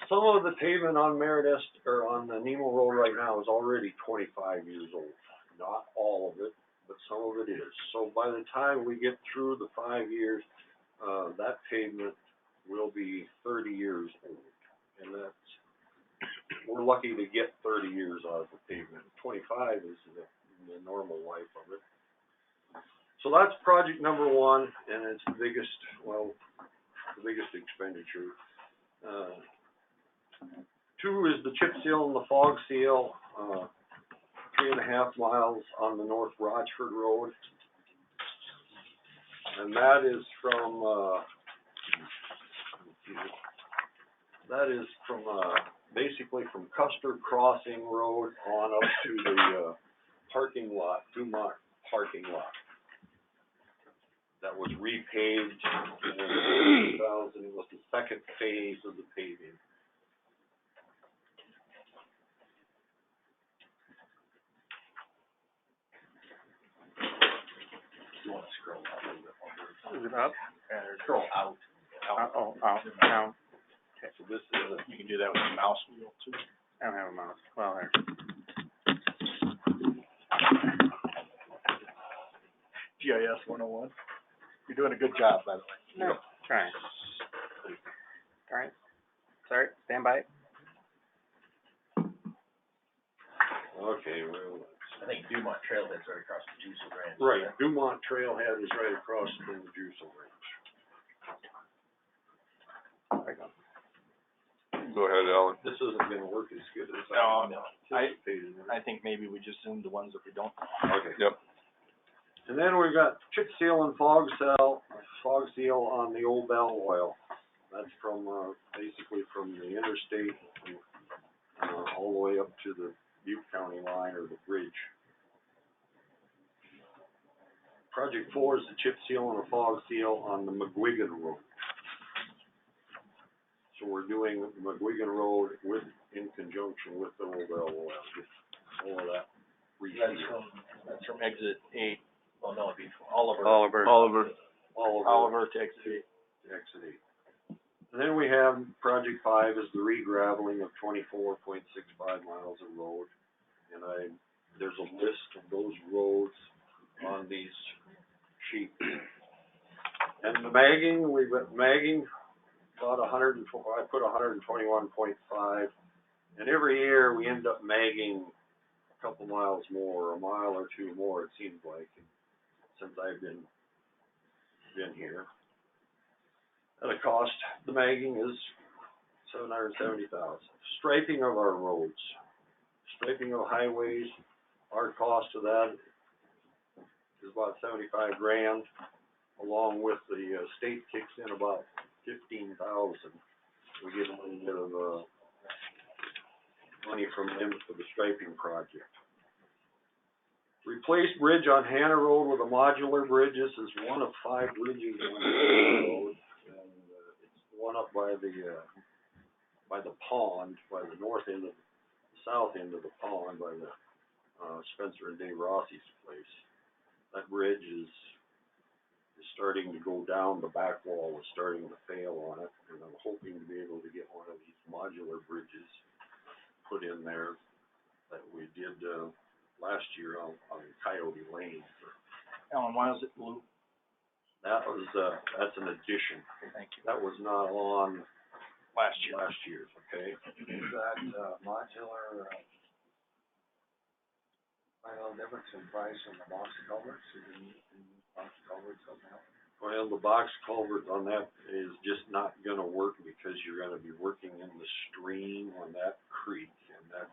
some of the pavement on Merritt Estes, or on the Nemo Road right now is already 25 years old. Not all of it, but some of it is. So by the time we get through the 5 years, that pavement will be 30 years old. And we're lucky to get 30 years out of the pavement. 25 is the normal life of it. So that's project number 1, and it's the biggest expenditure. 2 is the chip seal and the fog seal, 3.5 miles on the North Rochford Road. And that is from, basically from Custer Crossing Road on up to the parking lot, Dumont parking lot. That was repaved in 2000, it was the second phase of the paving. scroll up a little bit more. Is it up? Scroll out. Down. Okay, so this is, you can do that with the mouse wheel too. I don't have a mouse. Well, there. GIS 101. You're doing a good job, by the way. No. Trying. All right. Sorry, stand by. Okay, well, I think Dumont Trailhead's right across the Juicy Ranch. right, Dumont Trailhead is right across from the Juiceland Ranch. Go ahead, Alan. This isn't gonna work as good as No, I anticipated. I think maybe we just assume the ones that we don't. Okay. Yep. And then we've got chip seal and fog seal on the old bell oil. That's from, basically from the interstate, all the way up to the Butte County line or the bridge. Project 4 is the chip seal and a fog seal on the McGuigan Road. So we're doing McGuigan Road in conjunction with the old bell oil, get all of that resealed. That's from exit 8. Oh, no, it'd be Oliver. Oliver to exit 8. Exit 8. And then we have project 5 is the re-graveling of 24.65 miles of road. And there's a list of those roads on these sheets. And the magging, we've got magging, about I put 121.5. And every year we end up magging a couple miles more, a mile or two more, it seems like, since I've been here. And the cost, the magging is $770,000. Striping of our roads, striping of highways, our cost of that is about $75,000, along with the state kicks in about $15,000. We get a little bit of money from them for the striping project. Replace bridge on Hannah Road with a modular bridge. This is one of 5 bridges on Hannah Road, and it's the one up by the pond, by the south end of the pond, by the Spencer and Dave Rossi's place. That bridge is starting to go down. The back wall is starting to fail on it, and I'm hoping to be able to get one of these modular bridges put in there that we did last year on Coyote Lane. Alan, why is it blue? That's an addition. Thank you. That was not on Last year. Okay? Is that, modular, I know the difference in price on the box culverts, box culverts on that? Well, the box culvert on that is just not gonna work because you're gonna be working in the stream on that creek, and that's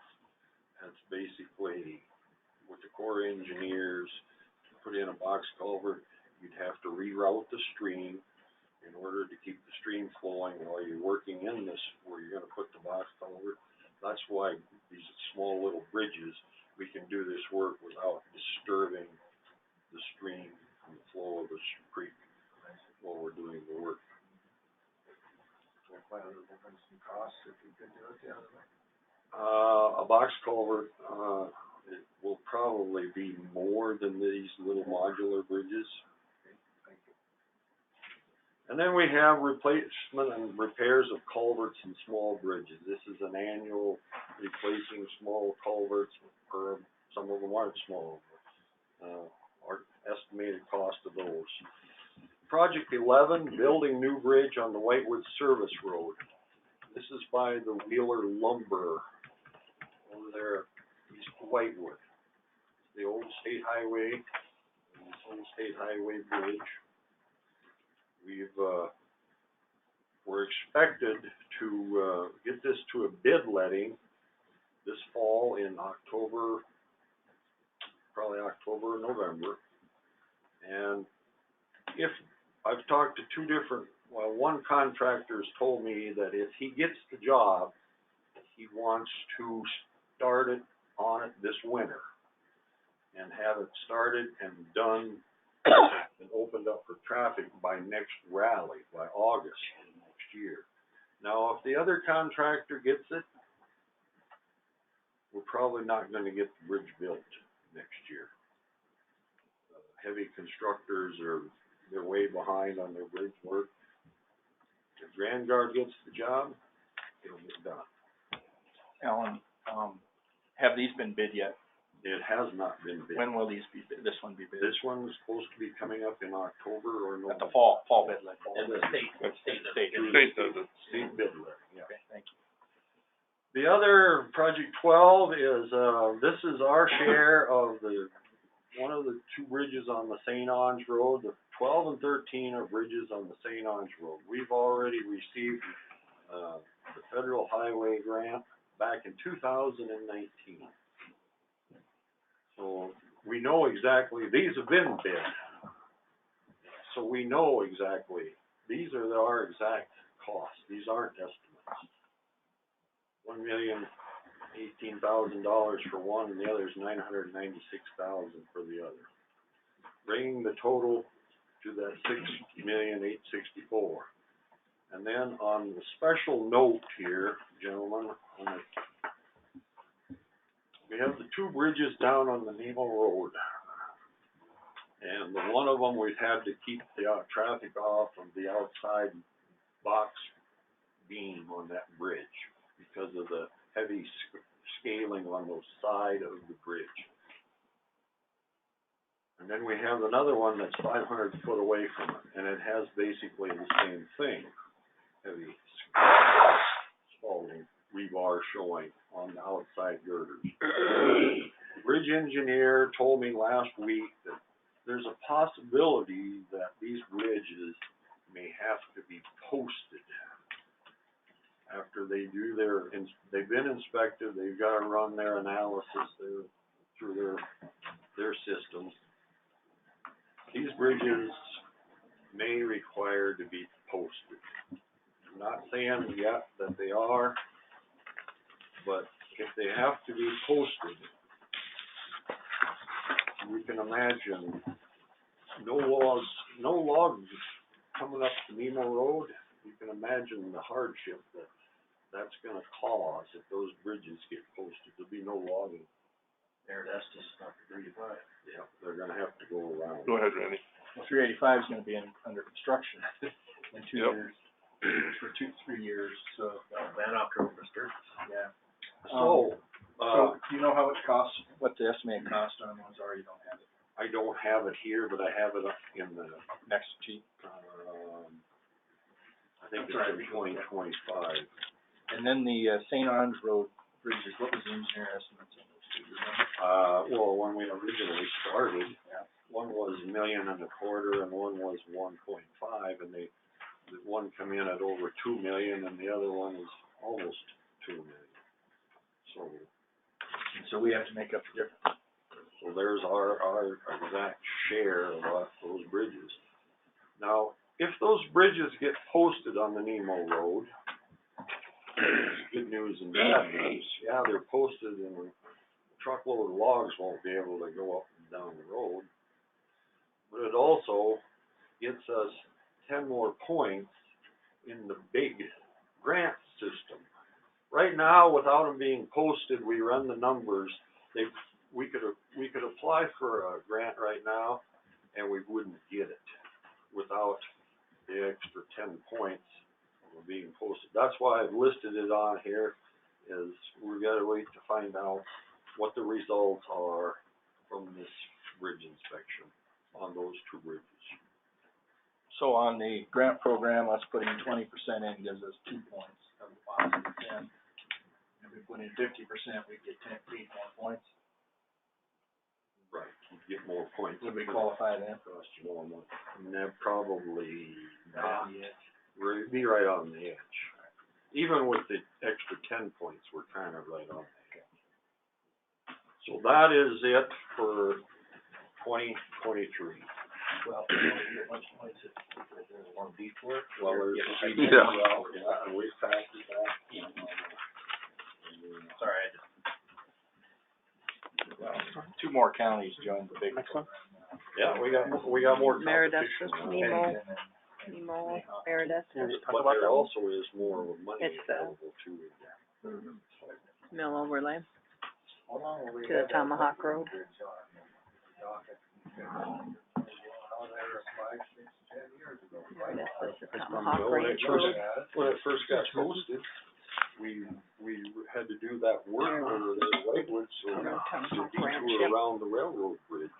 basically with the Corps of Engineers to put in a box culvert, you'd have to reroute the stream in order to keep the stream flowing while you're working in this, where you're gonna put the box culvert. That's why these small little bridges, we can do this work without disturbing the stream and the flow of the creek while we're doing the work. So quite a little difference in cost if you could do it the other way. A box culvert, it will probably be more than these little modular bridges. And then we have replacement and repairs of culverts and small bridges. This is an annual replacing small culverts, or some of them aren't small. Our estimated cost of those. Project 11, building new bridge on the Whitewood Service Road. This is by the Wheeler Lumber over there, east of Whitewood. The old state highway, this old state highway bridge. We're expected to get this to a bid letting this fall in October, probably October or November. And if I've talked to one contractor has told me that if he gets the job, he wants to start it on it this winter and have it started and done and opened up for traffic by next rally, by August of next year. Now, if the other contractor gets it, we're probably not going to get the bridge built next year. Heavy construction contractors they're way behind on their bridge work. If Grand Guard gets the job, it'll get done. Alan, have these been bid yet? It has not been bid. When will these be bid, this one be bid? This one was supposed to be coming up in October or November. At the fall bid, like. And the state State does it. State bid letter, yeah. Okay, thank you. The other, Project 12 is, this is our share of one of the two bridges on the St. Ange Road. The 12 and 13 are bridges on the St. Ange Road. We've already received, the federal highway grant back in 2019. So we know exactly, these have been bid. So we know exactly, these are our exact costs. These aren't estimates. $1,018,000 for one, and the other is $996,000 for the other, bringing the total to that $6,864,000. And then on the special note here, gentlemen, we have the two bridges down on the Nemo Road, and the one of them we've had to keep the traffic off of the outside box beam on that bridge because of the heavy scaling on the side of the bridge. And then we have another one that's 500 foot away from it, and it has basically the same thing, heavy spalling rebar showing on the outside girders. The bridge engineer told me last week that there's a possibility that these bridges may have to be posted after they do they've been inspected, they've got to run their analysis through their systems. These bridges may require to be posted. I'm not saying yet that they are, but if they have to be posted, you can imagine no logs coming up the Nemo Road. You can imagine the hardship that's going to cause if those bridges get posted. There'll be no logging. There, that's just not 385. Yeah, they're going to have to go around. Go ahead, Randy. Well, 385 is gonna be under construction in 2 Yep. years, for 3 years, so. Van October, Mr. Yeah. So do you know how it costs, what the estimated cost on those are? You don't have it? I don't have it here, but I have it up in the Next sheet. I think it's in 2025. And then the St. Ange Road bridges, what was the engineer estimates on those two, do you remember? Well, when we originally started, one was $1.25 million and one was 1.5, and the one come in at over $2 million and the other one is almost $2 million. So we have to make up the difference. So there's our exact share of those bridges. Now, if those bridges get posted on the Nemo Road, good news and bad news. Yeah, they're posted and a truckload of logs won't be able to go up and down the road. But it also gets us 10 more points in the big grant system. Right now, without them being posted, we run the numbers. We could apply for a grant right now, and we wouldn't get it without the extra 10 points being posted. That's why I've listed it on here. Is we got to wait to find out what the results are from this bridge inspection on those two bridges. So on the grant program, us putting 20% in gives us 2 points of the positive 10. If we put in 50%, we get 8 more points. Right, you get more points. Would we qualify then? No, probably not. We'd be right on the edge. Even with the extra 10 points, we're kind of right on the edge. So that is it for 2023. Well, much points on detour. Well, there's, Yeah. and we factored that. Sorry, Well, 2 more counties joined the big one. Yeah, we got more Meredith, competition. Nemo, Meredith. But there also is more money It's the available too. mill overlay to the Tomahawk Road. This is When Tomahawk it Ranch first, Road. when it first got posted, we had to do that work over there at Whitewood, so Yeah, Tomahawk to Ranch, detour yep. around the railroad bridge.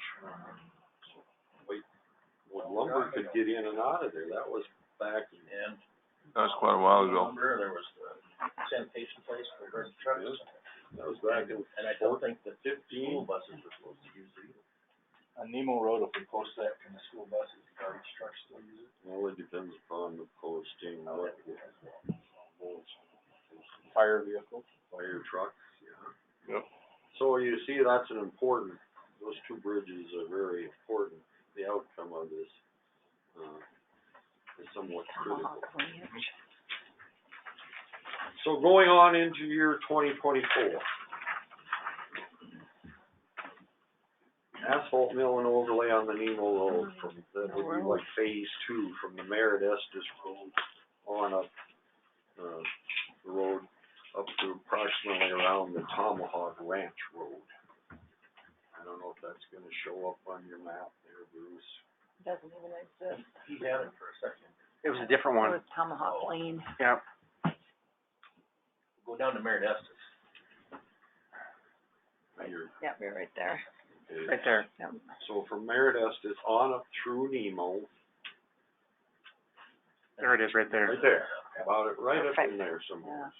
When lumber could get in and out of there, that was back in. And That was quite a while ago. lumber, there was the sanitation place for the trucks. That was back in. And I don't think the school buses were supposed to use it either. On Nemo Road, if we post that, can the school buses, garbage trucks still use it? Well, it depends upon the posting, what, Fire vehicles? fire trucks, yeah. Yep. So you see, that's an important, those two bridges are very important. The outcome of this, is somewhat critical. Tomahawk Ranch. So going on into year 2024. Asphalt mill and overlay on the Nemo Road from, that would be like phase 2 from the Merritt Estes Road on up, the road up to approximately around the Tomahawk Ranch Road. I don't know if that's gonna show up on your map there, Bruce. Doesn't even exist. He had it for a second. It was a different one. It was Tomahawk Lane. Yep. Go down to Merritt Estes. Yep, you're right there. Okay. Right there. Yep. So from Merritt Estes on up through Nemo. There it is, right there. Right there. About it, right up in there somewhere.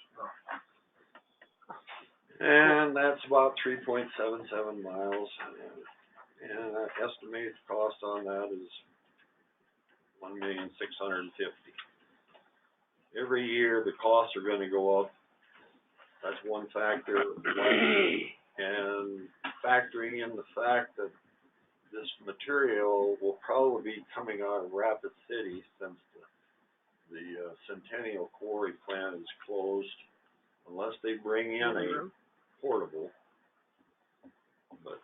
And that's about 3.77 miles. And that estimated cost on that is $1,650,000. Every year the costs are gonna go up. That's one factor. And factoring in the fact that this material will probably be coming out of Rapid City since the Centennial Quarry plant is closed, unless they bring in a portable. But,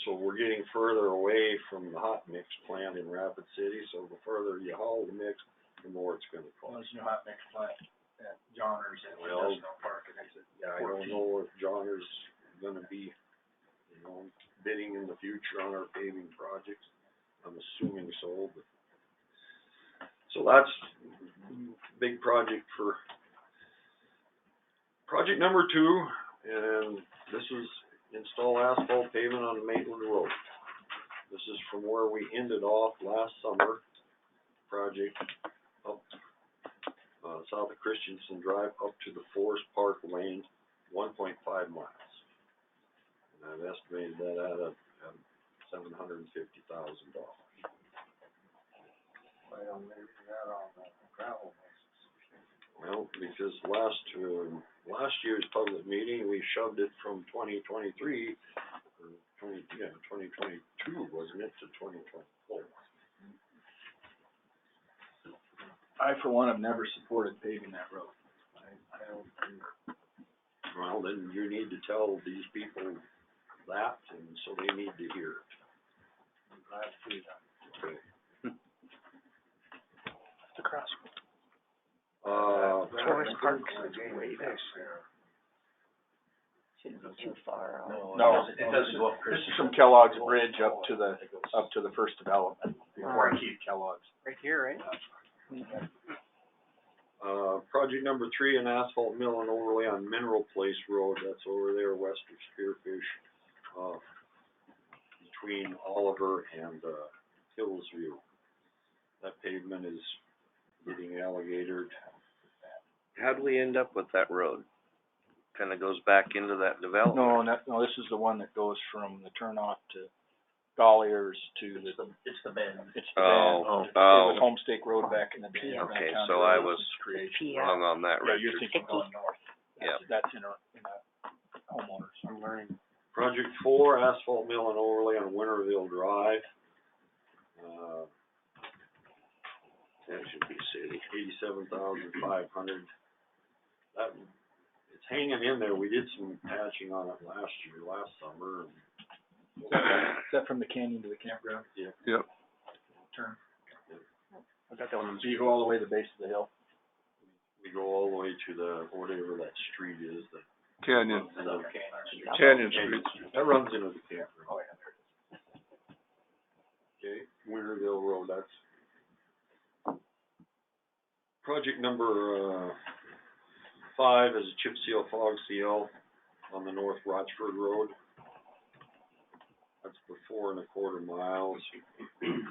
so we're getting further away from the hot mix plant in Rapid City, so the further you haul the mix, the more it's gonna Well, cost. there's no hot mix plant at Johnner's at Well, Industrial Park, and exit Yeah, I don't know if Johnner's gonna be, bidding in the future on our paving projects. I'm assuming so, but. So that's a big project for project number 2, and this is install asphalt pavement on Maitland Road. This is from where we ended off last summer, project up, south of Christensen Drive up to the Forest Park Lane, 1.5 miles. And I've estimated that at $750,000. Why don't they do that on the gravel basis? Well, because last year's public meeting, we shoved it from 2023, or 2022, wasn't it, to 2024. I, for one, have never supported paving that road. I don't. Well, then you need to tell these people that, and so they need to hear it. I'm glad to do that. Okay. The crossroad. Forest Park's way back there. Shouldn't be too far off. No, it doesn't go up This Christmas. is from Kellogg's Bridge up to the first development, before I keep Kellogg's. Right here, right? Project number 3, an asphalt mill and overlay on Mineral Place Road, that's over there west of Spearfish, between Oliver and, Hillsview. That pavement is getting alligatored. How'd we end up with that road? Kinda goes back into that development? No, this is the one that goes from the turnoff to Collier's to the. It's the bend. It's the bend. It was Homestake Road back in the day. Okay, so I was creation. wrong on that Yeah, record. you're thinking going north. Yeah. That's in a homeowners. I'm learning. Project 4, asphalt mill and overlay on Winterville Drive. That should be city. $87,500. That, it's hanging in there. We did some patching on it last summer. Is that from the canyon to the campground? Yeah. Yep. Turn. I got that one. So you go all the way to the base of the hill? We go all the way to the, whatever that street is, the. Canyon. Canyon Street. That runs into the campground. Oh, yeah, there it is. Okay, Winterville Road, that's Project number, 5 is a chip seal fog seal on the North Rochford Road. That's the 4.25 miles from,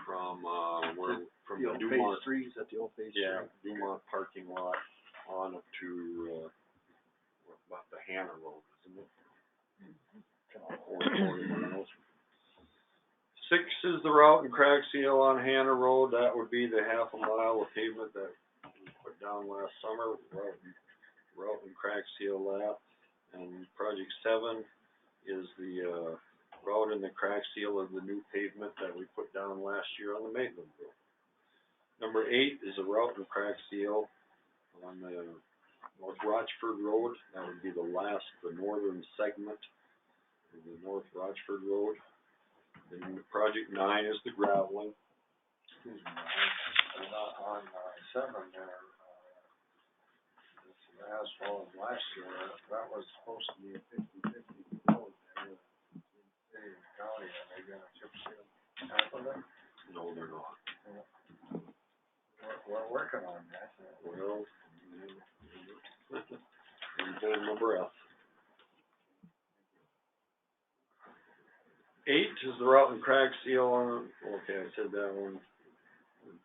from the Dumont. Phase 3, is that the old phase 3? Yeah, Dumont parking lot on up to, about the Hannah Road, isn't it? 4.25 miles. 6 is the route and crack seal on Hannah Road. That would be the 1/2 mile of pavement that we put down last summer. Route and crack seal that. And project 7 is the, route and the crack seal of the new pavement that we put down last year on the Maitland Road. Number 8 is a route and crack seal on the North Rochford Road. That would be the northern segment of the North Rochford Road. Then project 9 is the graveling. Excuse me, on 7 there, this asphalt last year, that was supposed to be a 50/50 road there in the city and county, are they gonna chip seal half of it? No, they're not. We're working on that. Well, and hold my breath. 8 is the route and crack seal on, okay, I said that one.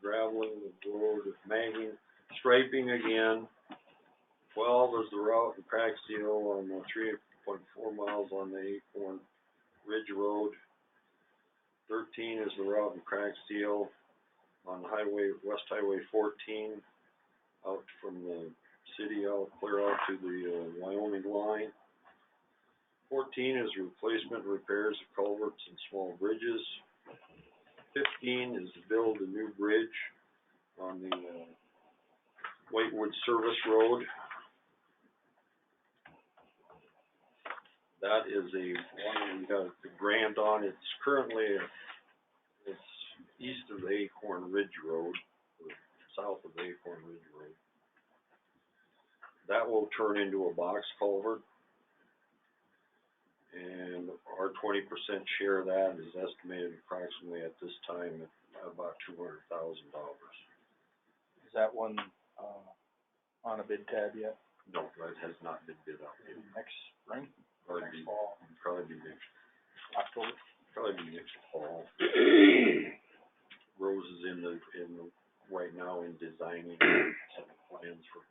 Graveling the road, magging, striping again. 12 is the route and crack seal on the 3.4 miles on the Acorn Ridge Road. 13 is the route and crack seal on West Highway 14, out from the city clear out to the Wyoming line. 14 is replacement repairs of culverts and small bridges. 15 is to build a new bridge on the Whitewood Service Road. That is one we got the grant on. It's currently it's east of the Acorn Ridge Road, or south of the Acorn Ridge Road. That will turn into a box culvert. And our 20% share of that is estimated approximately at this time at about $200,000. Is that one, on a bid tab yet? No, that has not been bid out yet. Next spring? Probably fall? Probably be next October? Probably be next fall. Rose is right now in designing some plans for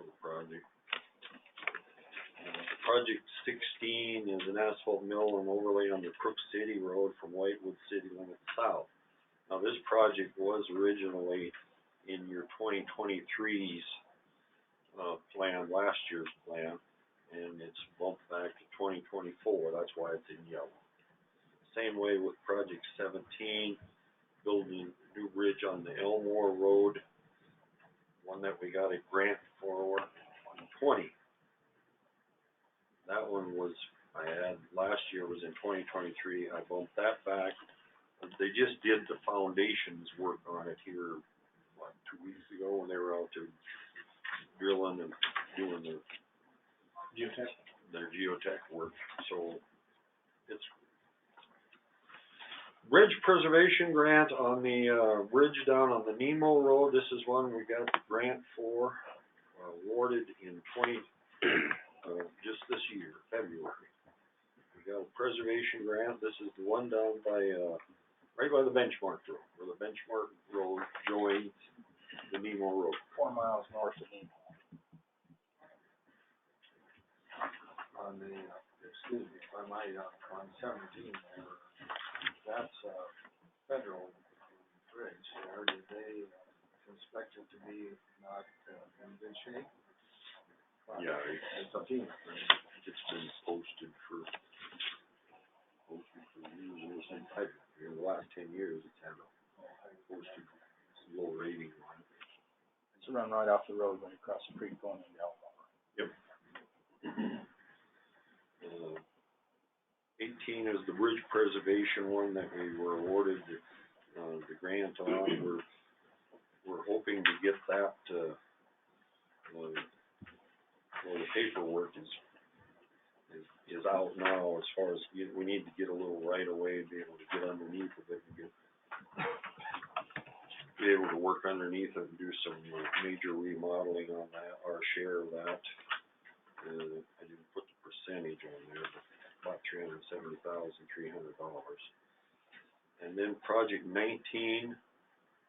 the project. Project 16 is an asphalt mill and overlay on the Crook City Road from Whitewood city limits south. Now, this project was originally in your 2023's plan, last year's plan, and it's bumped back to 2024. That's why it's in yellow. Same way with project 17, building a new bridge on the Elmore Road, one that we got a grant for on 20. That one was, last year was in 2023. I bumped that back. They just did the foundations work on it here, 2 weeks ago, when they were out to drilling and doing their geotech work. So it's bridge preservation grant on the bridge down on the Nemo Road. This is one we got the grant for, awarded in just this year, February. We got a preservation grant. This is the one down by, right by the Benchmark Road, where the Benchmark Road joins the Nemo Road. 4 miles north of Nemo. On the, excuse me, if I might, on 17 there, that's a federal bridge there. Did they inspect it to be not in good shape? Yeah, it's a FEMA bridge. It's been posted for years. In the last 10 years, it's had a posted low rating on it. It's run right off the road when you cross the creek going into Elmore. Yep. 18 is the bridge preservation one that we were awarded the grant on. We're hoping to get that, well, the paperwork is out now as far as we need to get a little right of way to be able to get underneath of it and get be able to work underneath it and do some major remodeling on that, our share of that. I didn't put the percentage on there, but about $370,300. And then project 19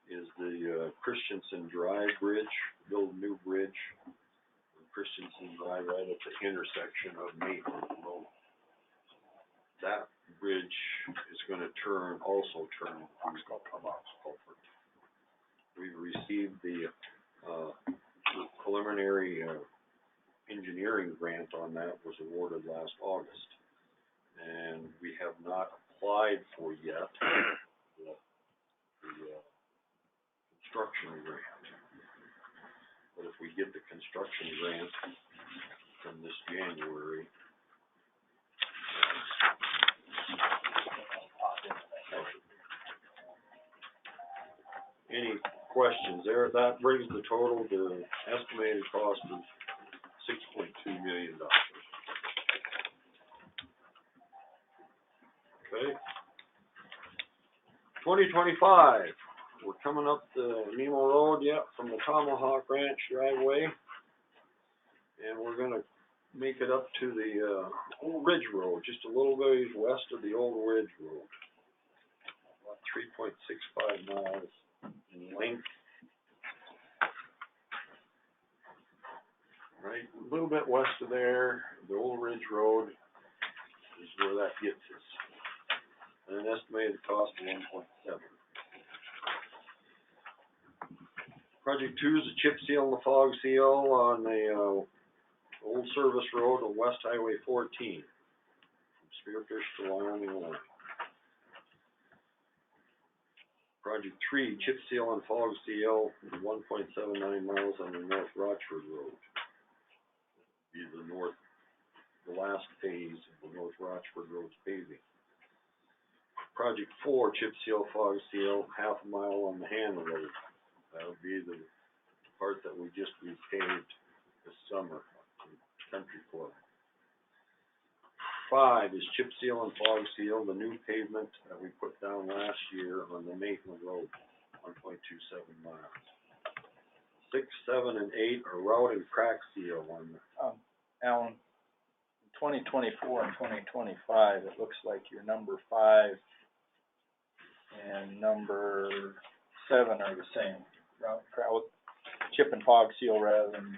is the Christensen Drive Bridge, build a new bridge on Christensen Drive right at the intersection of Maitland Road. That bridge is gonna also turn box culvert. We've received the preliminary engineering grant on that, was awarded last August. And we have not applied for yet the construction grant. But if we get the construction grant from this January, any questions there? That brings the total to estimated cost of $6.2 million. Okay. 2025, we're coming up the Nemo Road, from the Tomahawk Ranch driveway. And we're gonna make it up to the Old Ridge Road, just a little bit west of the Old Ridge Road. About 3.65 miles in length. Right, a little bit west of there, the Old Ridge Road is where that gets us. And an estimated cost of $1.7. Project 2 is a chip seal and the fog seal on the Old Service Road on West Highway 14, from Spearfish to Wyoming line. Project 3, chip seal and fog seal, 1.79 miles on the North Rochford Road. Be the last phase of the North Rochford Road's paving. Project 4, chip seal, fog seal, half a mile on the Hanna Road. That would be the part that we just repaved this summer, Country Club. 5 is chip seal and fog seal, the new pavement that we put down last year on the Maitland Road, 1.27 miles. 6, 7, and 8 are route and crack seal on the Alan, 2024 and 2025, it looks like your number 5 and number 7 are the same. Route, chip and fog seal rather than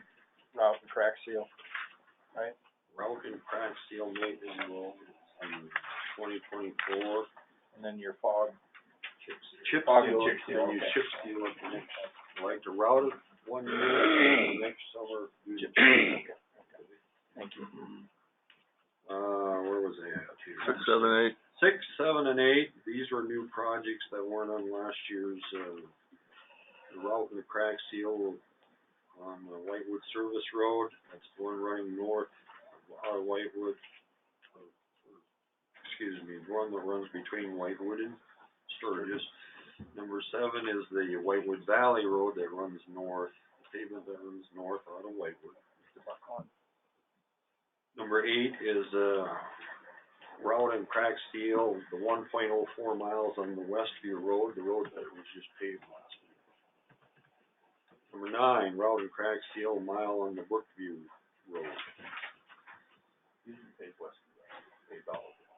route and crack seal, right? Route and crack seal Maitland Road in 2024. And then your fog, chip fog seal, and chip seal. and you chip seal it the next, like to route it one year, and next summer do chip seal. Okay. Thank you. Where was I at here? 6, 7, 8. 6, 7, and 8. These were new projects that weren't on last year's, the route and the crack seal on the Whitewood Service Road. That's the one running north out of Whitewood. Excuse me, the one that runs between Whitewood and Sturgis. Number 7 is the Whitewood Valley Road that runs north, the pavement that runs north out of Whitewood. Number 8 is route and crack seal, the 1.04 miles on the Westview Road, the road that was just paved last week. Number 9, route and crack seal, a mile on the Brookview Road. You paid Westview, paid all of it.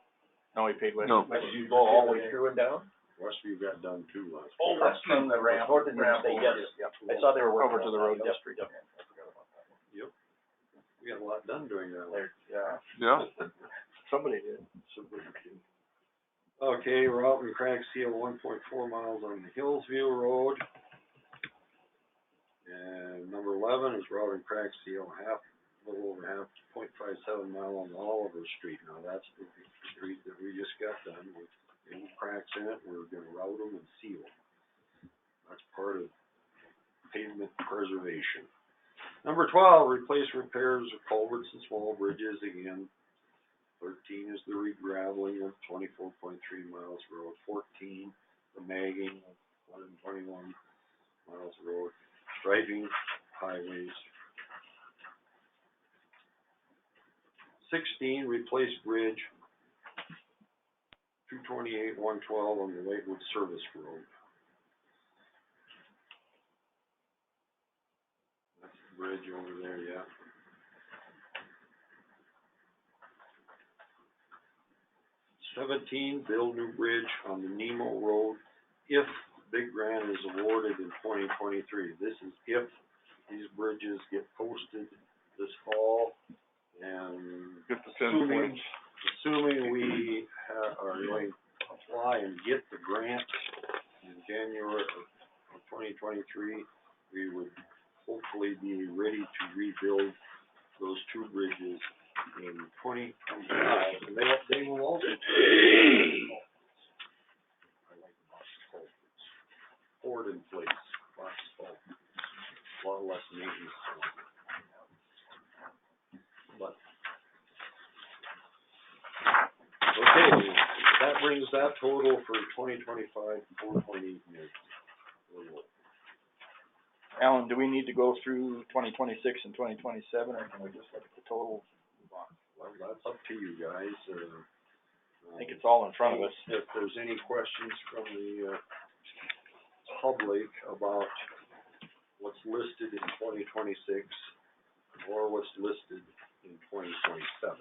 No, he paid Westview. No. Did you go all the way through and down? Westview got done too last week. Oh, that's from the ramp. North of the state, yes. I saw they were Over to the road district. Yep. I forgot about that. Yep. We got a lot done during that. Yeah. Yeah. Somebody did. Somebody did. Okay, route and crack seal 1.4 miles on the Hillsview Road. And number 11 is route and crack seal, a little over half, 0.57 mile on Oliver Street. Now that's the street that we just got done with any cracks in it. We're gonna route them and seal them. That's part of pavement preservation. Number 12, replace repairs of culverts and small bridges again. 13 is the re-graveling of 24.3 miles road. 14, the magging of 121 miles road. Striping highways. 16, replace bridge 228, 112 on the Lakewood Service Road. bridge over there, yeah. Seventeen, build new bridge on the Nemo Road if big grant is awarded in 2023. This is if these bridges get posted this fall, and Get the 10 points. assuming we are going to apply and get the grant in January of 2023, we would hopefully be ready to rebuild those two bridges in 2025, and they will also I like box culverts. Poured in place, box culverts, a lot less maintenance. But, okay, that brings that total for 2025, 4.8 million. Alan, do we need to go through 2026 and 2027, or can we just look at the total? Well, that's up to you guys. I think it's all in front of us. If there's any questions from the public about what's listed in 2026 or what's listed in 2027.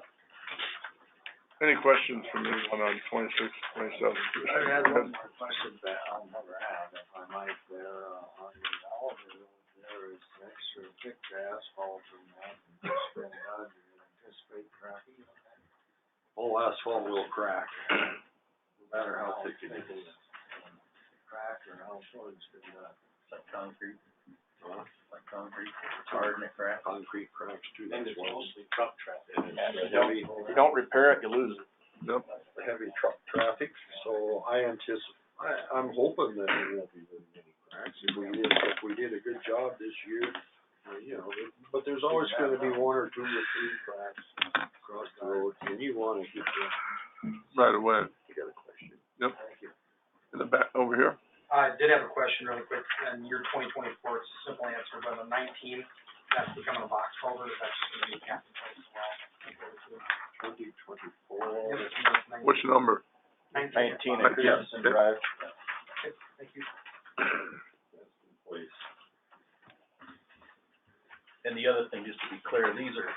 Any questions from anyone on 26, 27? I had one more question that I'll never have, if I might, there, on the elevator, there is extra thick asphalt in that, and just been done, do you anticipate cracking on that? All asphalt will crack, no matter how thick it is. Crack or how short it's been done? It's like concrete, Huh? like concrete, it's hard and it cracks. Concrete cracks too, And that's it's why. mostly truck traffic. And it's If you don't repair it, you lose it. Yep. the heavy truck traffic, so I'm hoping that there won't be very many cracks. If we did a good job this year, you know, but there's always gonna be one or two or three cracks across the road, and you wanna get them. Right away. You got a question? Yep. Thank you. In the back, over here. I did have a question really quick, and year 2024, it's a simple answer, but on 19, that's becoming a box culvert, that's just gonna be a cap in place as well. 2024. Which number? 19 at Jefferson Drive. Okay, thank you. That's in place. And the other thing, just to be clear, these are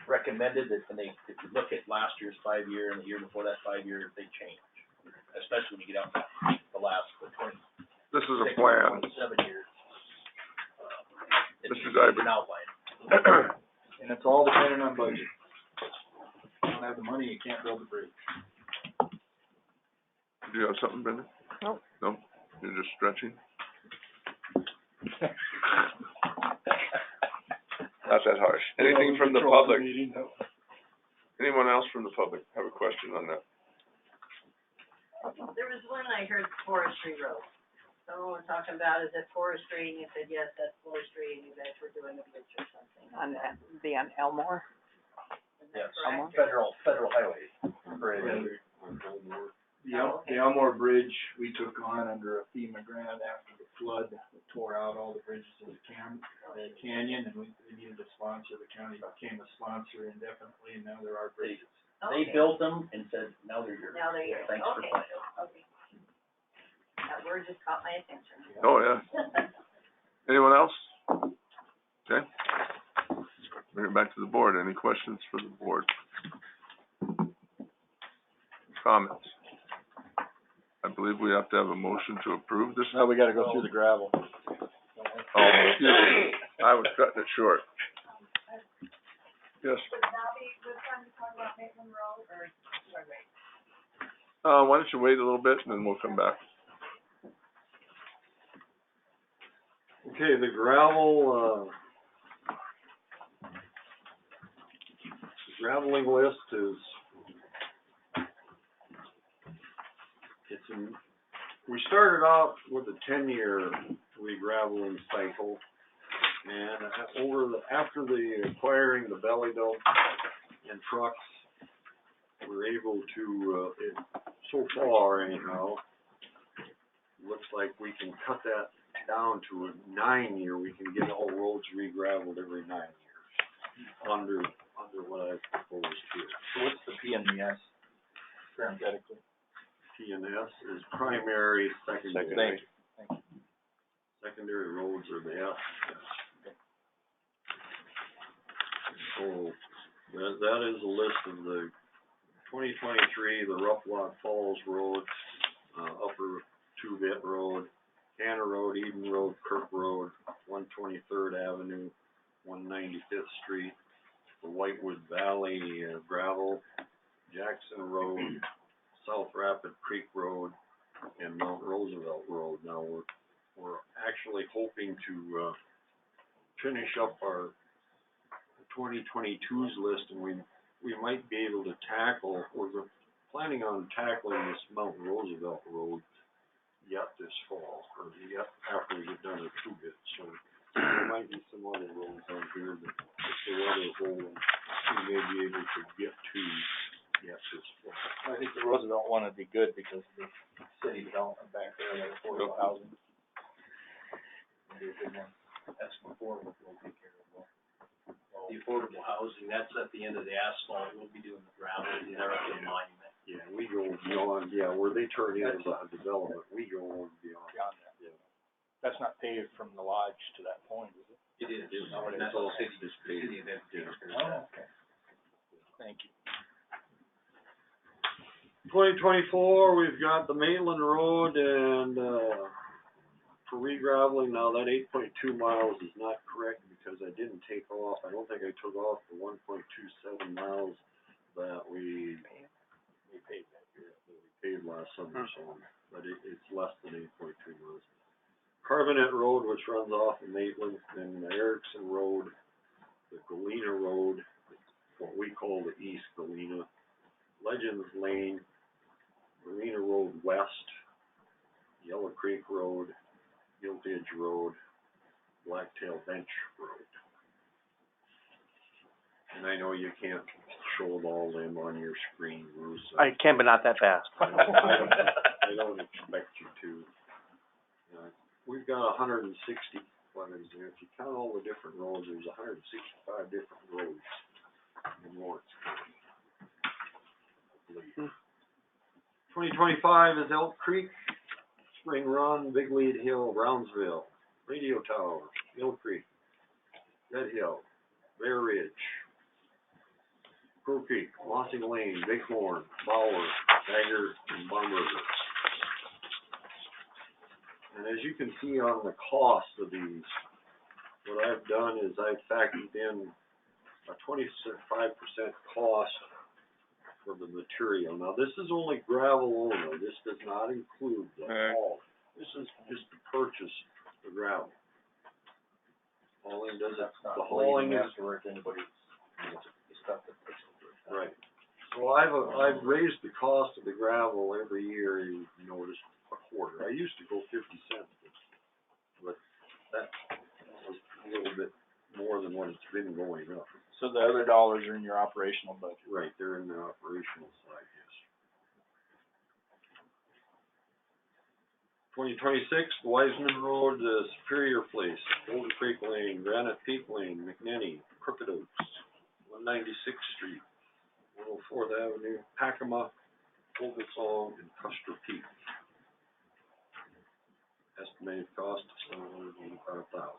recommended that, and if you look at last year's 5-year and the year before that 5-year, they change. Especially when you get out the last, the 20. This is a plan. 27 years. It's Mr. Diver. an outline. And it's all dependent on budget. If you don't have the money, you can't build the bridge. Do you have something, Brenda? Nope. No? You're just stretching? Not that harsh. Anything from the public? Anyone else from the public have a question on that? There was one I heard, forestry road. Someone was talking about, is it forestry, and you said, yes, that's forestry, and you guys were doing a bridge or something. On Elmore? Yes, correct? federal highway bridge. The Elmore Bridge, we took on under a FEMA grant after the flood that tore out all the bridges in the canyon, and we needed a sponsor. The county became a sponsor indefinitely, and now there are bridges. They built them and said, now they're yours. Now they're yours. Thanks for Okay. playing. Okay. That word just caught my attention. Oh, yeah. Anyone else? Okay. Bring it back to the board. Any questions for the board? Comments? I believe we have to have a motion to approve this. Now we gotta go through the gravel. Oh, excuse me. I was cutting it short. Yes. Would that be, which one you talking about, Maitland Road, or, wait? Why don't you wait a little bit and then we'll come back. Okay, the graveling list is, we started out with a 10-year re-graveling cycle, and after the acquiring the belly dump and trucks, we're able to, so far anyhow, looks like we can cut that down to a 9-year. We can get all roads re-gravelled every 9 years, under what I've proposed here. So what's the PNDS, parenthetically? PNS is primary, secondary. Thank you. Secondary roads are the F. So, that is a list of the 2023, the Rough Lot Falls Road, Upper Two Bit Road, Canner Road, Eden Road, Kirk Road, 123rd Avenue, 195th Street, the Whitewood Valley gravel, Jackson Road, South Rapid Creek Road, and Mount Roosevelt Road. Now, we're actually hoping to, finish up our 2022's list, and we might be able to tackle, we're planning on tackling this Mount Roosevelt Road yet this fall, or yet after we get done with Two Bit. So there might be some other roads on here that if the weather holds, we may be able to get to yet this fall. I think the Roosevelt one would be good because of the city development back there, like affordable housing. It'd be a good one. That's before we'll take care of the affordable housing, that's at the end of the asphalt, we'll be doing the gravel, and there at the monument. Yeah, we go beyond, where they turn into a development, we go on beyond. That. Yeah. That's not paved from the lodge to that point, is it? It is, Oh, it is. that's all city, the city that takes care of that. Okay. Thank you. 2024, we've got the Maitland Road and, for re-graveling, now that 8.2 miles is not correct because I didn't take off, I don't think I took off the 1.27 miles that we paid that year, that we paid last summer, so, but it's less than 8.2 miles. Carbonate Road, which runs off of Maitland, then the Erickson Road, the Galena Road, what we call the East Galena, Legends Lane, Galena Road West, Yellow Creek Road, Gilt Edge Road, Blacktail Bench Road. And I know you can't show all them on your screen, Bruce. I can, but not that fast. I don't expect you to. We've got 160, what is there? If you count all the different roads, there's 165 different roads in Lawrence County, I believe. 2025 is Elk Creek, Spring Run, Big Lead Hill, Brownsville, Radio Tower, Mill Creek, Red Hill, Bear Ridge, Crow Creek, Mossing Lane, Bighorn, Bower, Dagger, and Baumberger. And as you can see on the cost of these, what I've done is I've factored in a 25% cost for the material. Now, this is only gravel only. This does not include the haul. This is just to purchase the gravel. Hauling doesn't, the hauling is. Right. So I've raised the cost of the gravel every year, you notice, a quarter. I used to go 50 cents, but that was a little bit more than what it's been going up. So the other dollars are in your operational budget? Right, they're in the operational side, yes. 2026, the Wiseman Road, Superior Place, Golden Creek Lane, Granite Peak Lane, McNinney, Crooked Oaks, 196th Street, 104th Avenue, Pacoima, Fogelsong, and Custer Peak. Estimated cost of $785,000.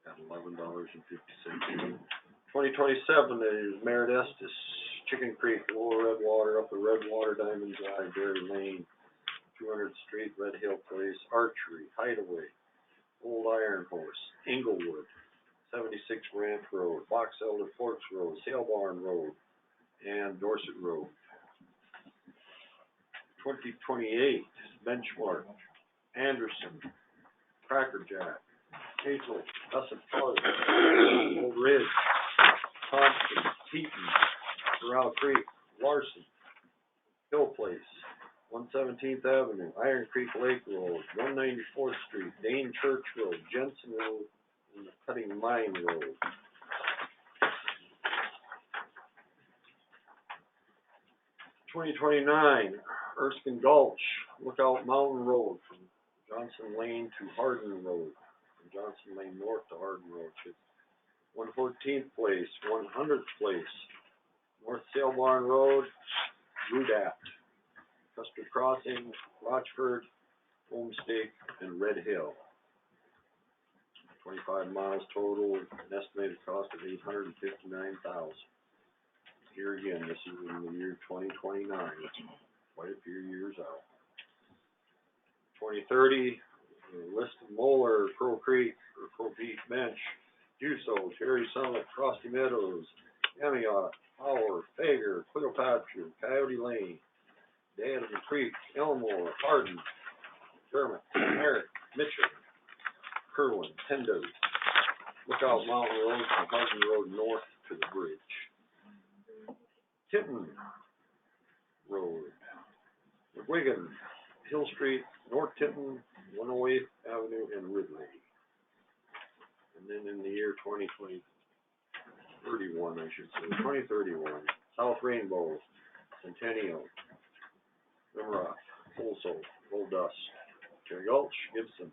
At $11.50. 2027 is Merit Estes, Chicken Creek, Lower Redwater, Upper Redwater, Diamond's Eye, Berry Lane, 200th Street, Red Hill Place, Archery, Hideaway, Old Iron Horse, Inglewood, 76 Ranch Road, Box Elder Forks Road, Sail Barn Road, and Dorset Road. 2028, Benchmark, Anderson, Cracker Jack, Hazel, Cusset Park, Old Ridge, Thompson, Teton, Corral Creek, Larson, Hill Place, 117th Avenue, Iron Creek Lake Road, 194th Street, Dane Church Road, Jensen Road, and the Cutting Mine Road. $2029, Erskine Gulch, Lookout Mountain Road from Johnson Lane to Hardin Road, from Johnson Lane North to Hardin Road. 114th Place, 100th Place, North Sail Barn Road, Rudat, Custer Crossing, Rochford, Homestake, and Red Hill. 25 miles total, an estimated cost of $859,000. Here again, this is in the year 2029, quite a few years out. 2030, listed Moeller, Crow Creek, or Crow Peak Bench, Juso, Terry Summit, Frosty Meadows, Amiot, Howard, Fager, Cleopatra, Coyote Lane, Danville Creek, Elmore, Hardin, Dermott, Merritt, Mitchell, Kerwin, Tendo, Lookout Mountain Road from Hardin Road north to the bridge. Tinton Road, McWigan, Hill Street, North Tinton, 108th Avenue, and Ridley. And then in the year 31, I should say, 2031, South Rainbow, Centennial, Rimrock, Folso, Old Dust, Cherry Gulch, Gibson,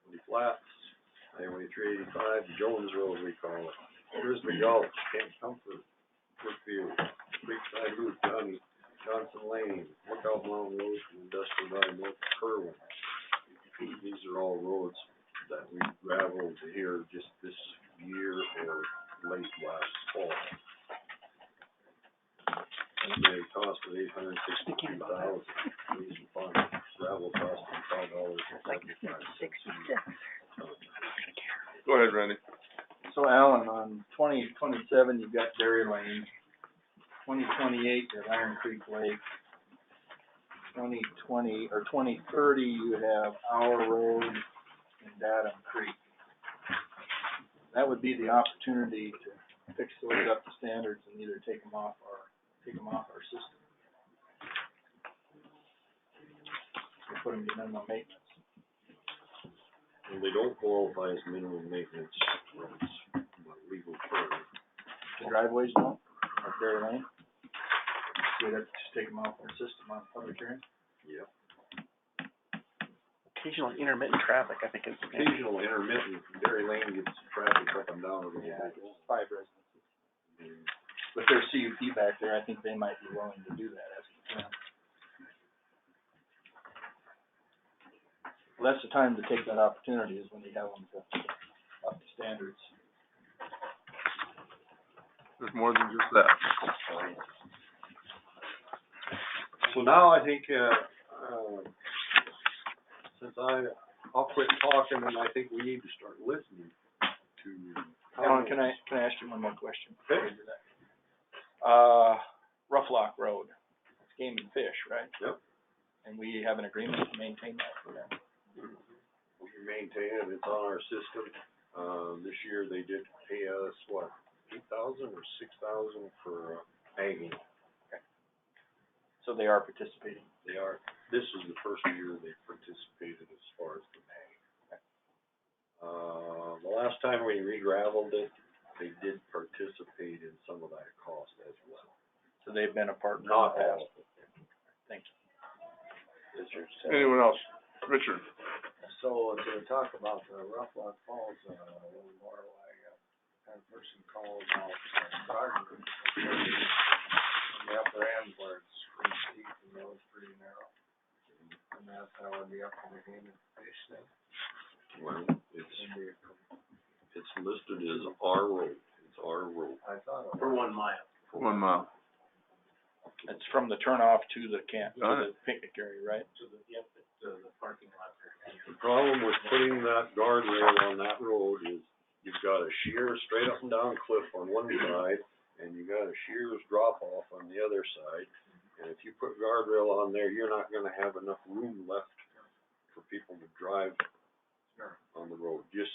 Woody Flats, Highway 385, Jones Road we call it, Grizzly Gulch, Camp Comfort, Brookfield, Creekside Loop, Johnson Lane, Lookout Mountain Road from Industrial Valley North to Kerwin. These are all roads that we gravelled here just this year or late last fall. Estimated cost of $862,000. These funds, gravel cost of $5.75. Go ahead, Randy. So Alan, on 2027, you've got Dairy Lane. 2028, at Iron Creek Lake. 2030, you have Our Road and Datum Creek. That would be the opportunity to fix those up to standards and either take them off our system. Or put them to minimum maintenance. And they don't qualify as minimum maintenance roads, by legal term. The driveways don't, like Dairy Lane. We'd have to just take them off our system on public hearing. Yep. Occasional intermittent traffic, I think is. Occasional intermittent, Dairy Lane gets traffic up and down over the Yeah, it's 5 residences. With their CUP back there, I think they might be willing to do that as a plan. Well, that's the time to take that opportunity, is when you have them up to standards. There's more than just that. So now I think, since I'll quit talking, and I think we need to start listening to. Alan, can I ask you one more question? Okay. Rough Lock Road, it's Game and Fish, right? Yep. And we have an agreement to maintain that for them. We maintain it, it's on our system. This year they did pay us, what, $8,000 or $6,000 for bagging. Okay. So they are participating? They are. This is the first year they participated as far as the bag. Okay. The last time we re-gravelled it, they did participate in some of that cost as well. So they've been a partner? Not all of it. Thank you. Anyone else? Richard? So to talk about the Rough Lock Falls, a little more, I had a person call about garden. The upper end where it's pretty steep and the road's pretty narrow. And that's how it would be up to the Game and Fish thing. Well, it's listed as our road. It's our road. I thought it was. For 1 mile. 1 mile. It's from the turnoff to the camp, to the picnic area, right? To the parking lot. The problem with putting that guardrail on that road is you've got a sheer straight up and down cliff on one side, and you got a shears drop off on the other side. And if you put guardrail on there, you're not gonna have enough room left for people to drive on the road. Just,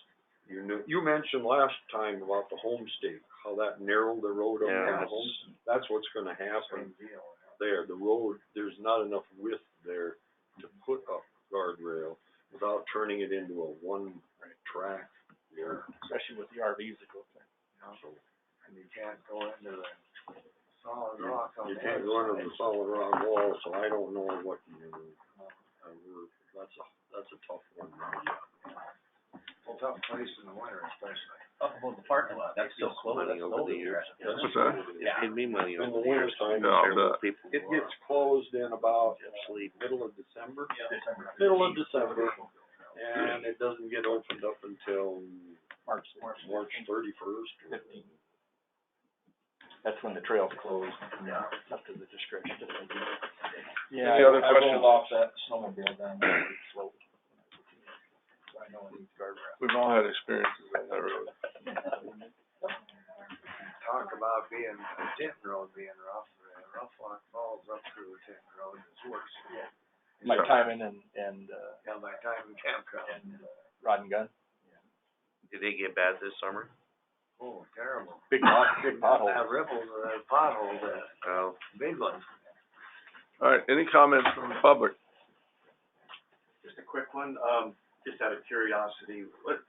you mentioned last time about the homestake, how that narrowed the road up on the home. That's what's gonna happen there. The road, there's not enough width there to put up guardrail without turning it into a one track. Yeah. Especially with the RVs that go there. So, And you can't go into the solid rock on you the can't other go into side. the solid rock wall, so I don't know what you do. That's a tough one. Well, tough place in the winter especially. Up above the parking lot, that's still closed. Money over the years. What's that? It made me money In over the the winter years. time, Yeah, it gets closed in about Sleep. middle of December. December. Middle of December. And it doesn't get opened up until March March 31st. That's when the trail's closed, up to the discretion. Yeah, Any other I questions? rolled off that snowmobile down that slope. So I know it needs guardrail. We've all had experiences on that road. Talk about being, Tinton Road being rough, Rough Rock Falls up through Tinton Road is worse. My timing and, Yeah, my time in campground. rod and gun. Did they get bad this summer? Oh, terrible. Big potholes. That ripple, pothole, Oh. big one. All right, any comments from the public? Just a quick one, just out of curiosity, what's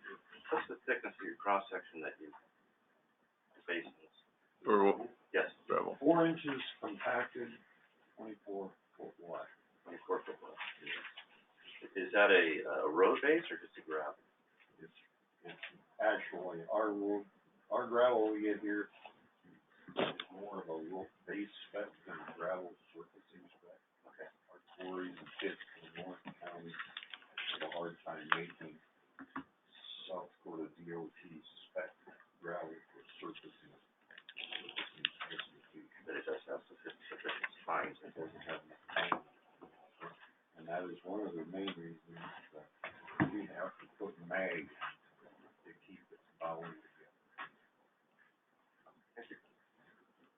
the thickness of your cross section that you basins? For Yes. gravel? 4 inches compacted, 24 foot wide. 24 foot wide. Is that a road base or just a gravel? It's actually our gravel we get here is more of a road base spec than gravel surfacing spec. Okay. Our quarries and pits in North County have a hard time making South Dakota DOT spec gravel for surfacing. But it does have sufficient spines, it doesn't have enough paint. And that is one of the main reasons that we have to put mag to keep it bound together.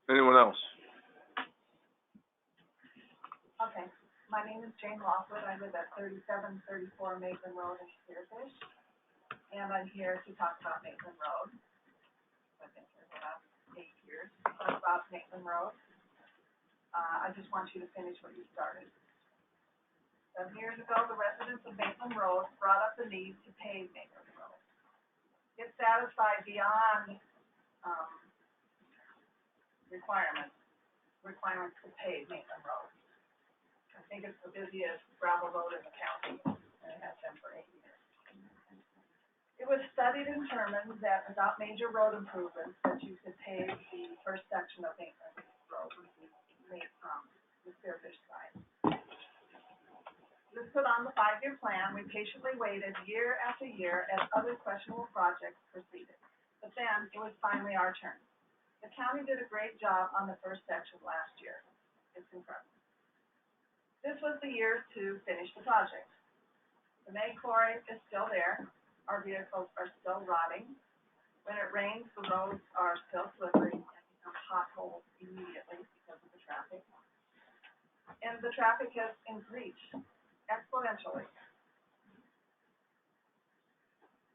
Anyone else? Okay, my name is Jane Lockwood, I live at 3734 Maitland Road in Spearfish, and I'm here to talk about Maitland Road. I've been here the last 8 years, to talk about Maitland Road. I just want you to finish what you started. 7 years ago, the residents of Maitland Road brought up the need to pave Maitland Road. It satisfied beyond, requirements to pave Maitland Road. I think it's the busiest gravel road in the county, and it has been for 8 years. It was studied and determined that without major road improvements, that you could pave the first section of Maitland Road, which is made from the Spearfish side. This put on the 5-year plan. We patiently waited year after year as other questionable projects proceeded. But then it was finally our turn. The county did a great job on the first section last year. It's incredible. This was the year to finish the project. The mag quarry is still there. Our vehicles are still rotting. When it rains, the roads are still slippery and become potholes immediately because of the traffic. And the traffic has increased exponentially.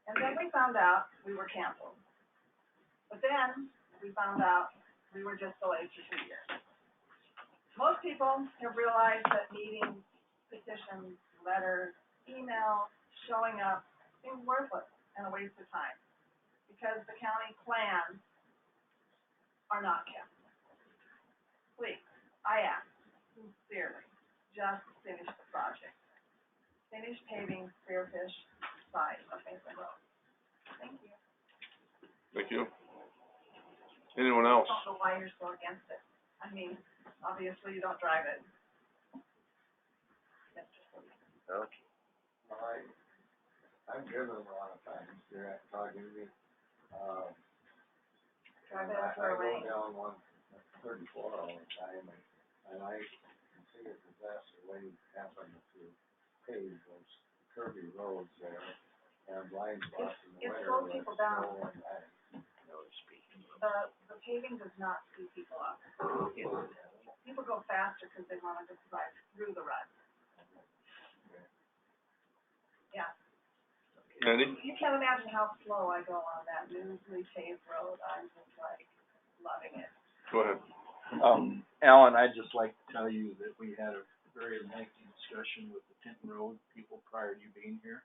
And then we found out we were canceled. But then we found out we were just delayed for 2 years. Most people have realized that meetings, petitions, letters, emails, showing up seem worthless and a waste of time because the county plans are not kept. Please, I ask sincerely, just finish the project. Finish paving Spearfish side of Maitland Road. Thank you. Thank you. Anyone else? I don't know why you're so against it. I mean, obviously you don't drive it. Okay. I've driven a lot of times, they're talking to me, Drive it I after a go rain. down 134 all the time, and I can see a disaster waiting to happen if you pave those curvy roads there, and blind spots in the It winter slows with people down. snow and ice. The paving does not speed people up. People go faster because they want to just drive through the rut. Yeah. Randy? You can't imagine how slow I go on that newly paved road. I'm just like loving it. Go ahead. Alan, I'd just like to tell you that we had a very lengthy discussion with the Tinton Road people prior to you being here.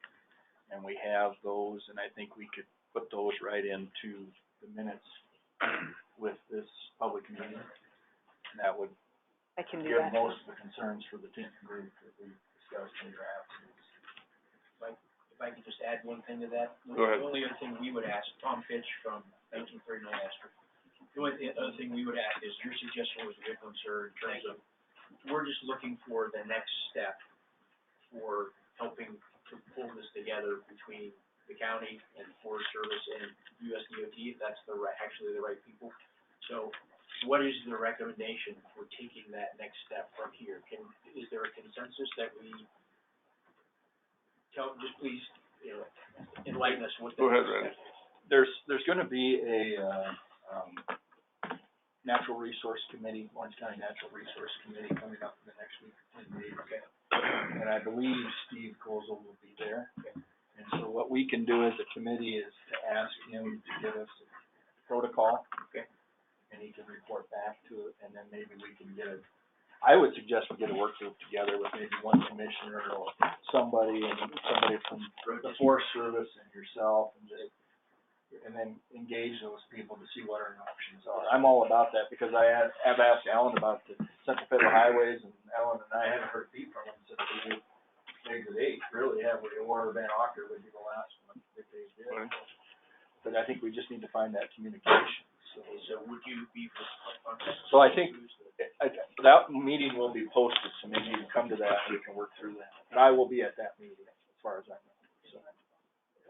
And we have those, and I think we could put those right into the minutes with this public meeting. And that would I can do give that. most of the concerns for the Tinton group that we discussed in your absence. If I could just add one thing to that. Go ahead. The only other thing we would ask, Tom Fitch from 1939 Astor, the only other thing we would ask is your suggestion was a good one, sir, in terms of, we're just looking for the next step for helping to pull this together between the county and Forest Service and USDOT, if that's actually the right people. So what is the recommendation for taking that next step from here? Is there a consensus that we just please, enlighten us what the. Go ahead, Randy. There's gonna be a, Natural Resource Committee, Orange County Natural Resource Committee coming up in the next week, 10 days. Okay. And I believe Steve Kozel will be there. Okay. And so what we can do as a committee is to ask him to give us a protocol. Okay. And he can report back to it, and then maybe we can I would suggest we get a work group together with maybe one commissioner or somebody from the Forest Service and yourself, and then engage those people to see what our options are. I'm all about that because I have asked Alan about the Central Federal Highways, and Alan and I haven't heard beat from him since we did Exit 8, really, have we? Or Van Ocker would be the last one that they did. Right. But I think we just need to find that communication. So would you be on that? So I think that meeting will be posted, so maybe you can come to that and we can work through that. But I will be at that meeting, as far as I know. So.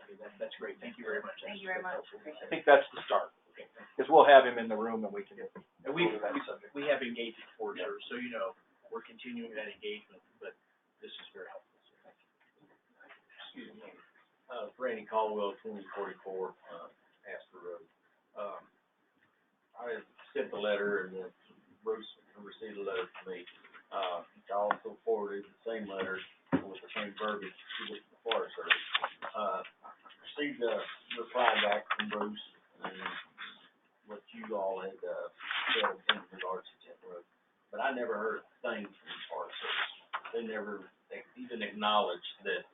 Okay, that's great. Thank you very much. Thank you very much. I think that's the start. Okay. Because we'll have him in the room and we can and we have engaged with Forest Service, so we're continuing that engagement, but this is very helpful. So thank you. Excuse me. Randy Caldwell, 2044, Astor Road. I sent the letter and then Bruce received a letter from me. I also forwarded the same letter with the same verbiage to the Forest Service. Received a reply back from Bruce and what you all had said in regards to Tent Road. But I never heard a thing from the Forest Service. They never even acknowledged that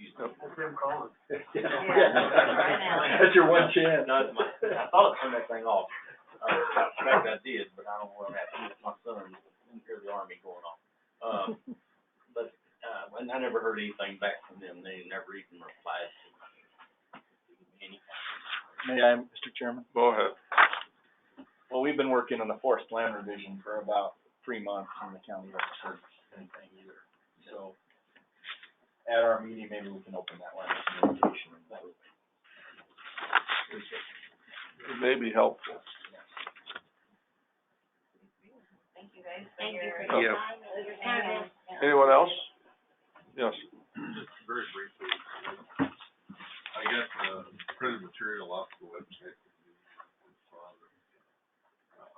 excuse me. That's him calling. That's your one chance. No, I thought I'd turn that thing off. In fact, I did, but I don't know what happened with my son. Didn't hear the Army going on. But and I never heard anything back from them. They never even replied to me. May I, Mr. Chairman? Go ahead. Well, we've been working on the forest plan revision for about 3 months, and the county hasn't heard anything either. So, at our meeting, maybe we can open that line of communication. It may be helpful. Thank you guys for Thank you your. for Yeah. your time. Anyone else? Yes. Just very briefly, I got printed material off the website.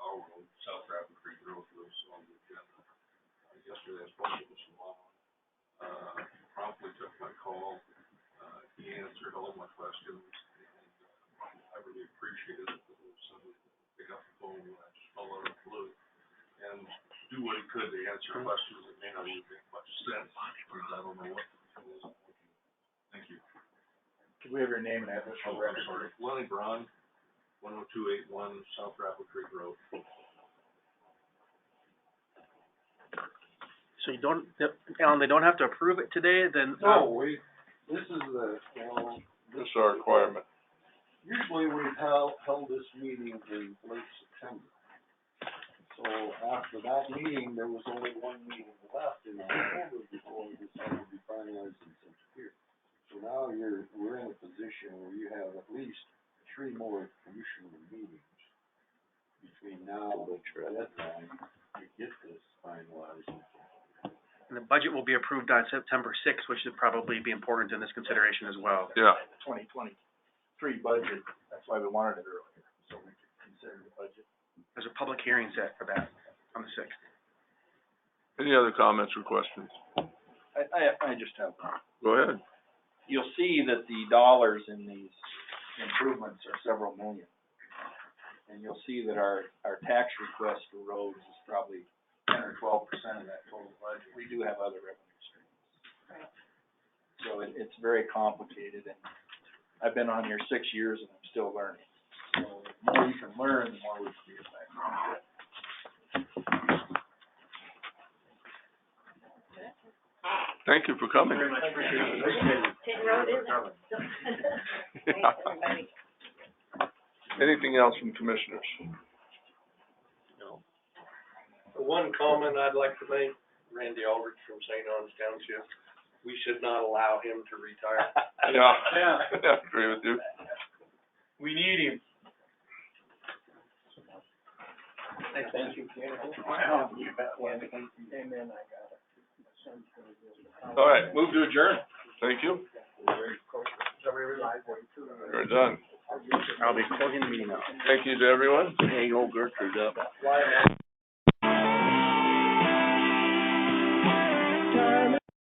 Our road, South Rapid Creek Road, was on the agenda. Yesterday I spoke to Mr. Long. Promptly took my call. He answered all my questions, and I really appreciated it. There was somebody that pick up the phone when I just fell out of the blue and do what he could to answer questions that may not even make much sense, because I don't know what it is. Thank you. Could we have your name and address for the record? Sorry, Lenny Braun, 10281 South Rapid Creek Road. So you don't, Alan, they don't have to approve it today, then? No, this is This is our requirement. usually we've held this meeting in late September. So after that meeting, there was only one meeting left in October before we decided to be finalized in September. So now we're in a position where you have at least 3 more commissioner meetings between now and the deadline to get this finalized. And the budget will be approved on September 6th, which should probably be important in this consideration as well. Yeah. The 2023 budget, that's why we wanted it earlier, so we could consider the budget. There's a public hearing set for that on the 6th. Any other comments or questions? I just have one. Go ahead. You'll see that the dollars in these improvements are several million. And you'll see that our tax request for roads is probably 10 or 12% of that total budget. We do have other revenue streams. Right. So it's very complicated, and I've been on here 6 years and I'm still learning. So the more you can learn, the more we can be effective. Thank you for coming. Very much appreciated. Tin Road is. Thanks, everybody. Anything else from commissioners? The one comment I'd like to make Randy Aldrich from St. John's Township. We should not allow him to retire. Yeah, yeah, agree with you. We need him. Thank you. Wow, you bet. Amen, I got it. All right, Move to adjourn. thank you. We're done. I'll be closing the meeting now. Thank you to everyone. There you go, Gertrude up.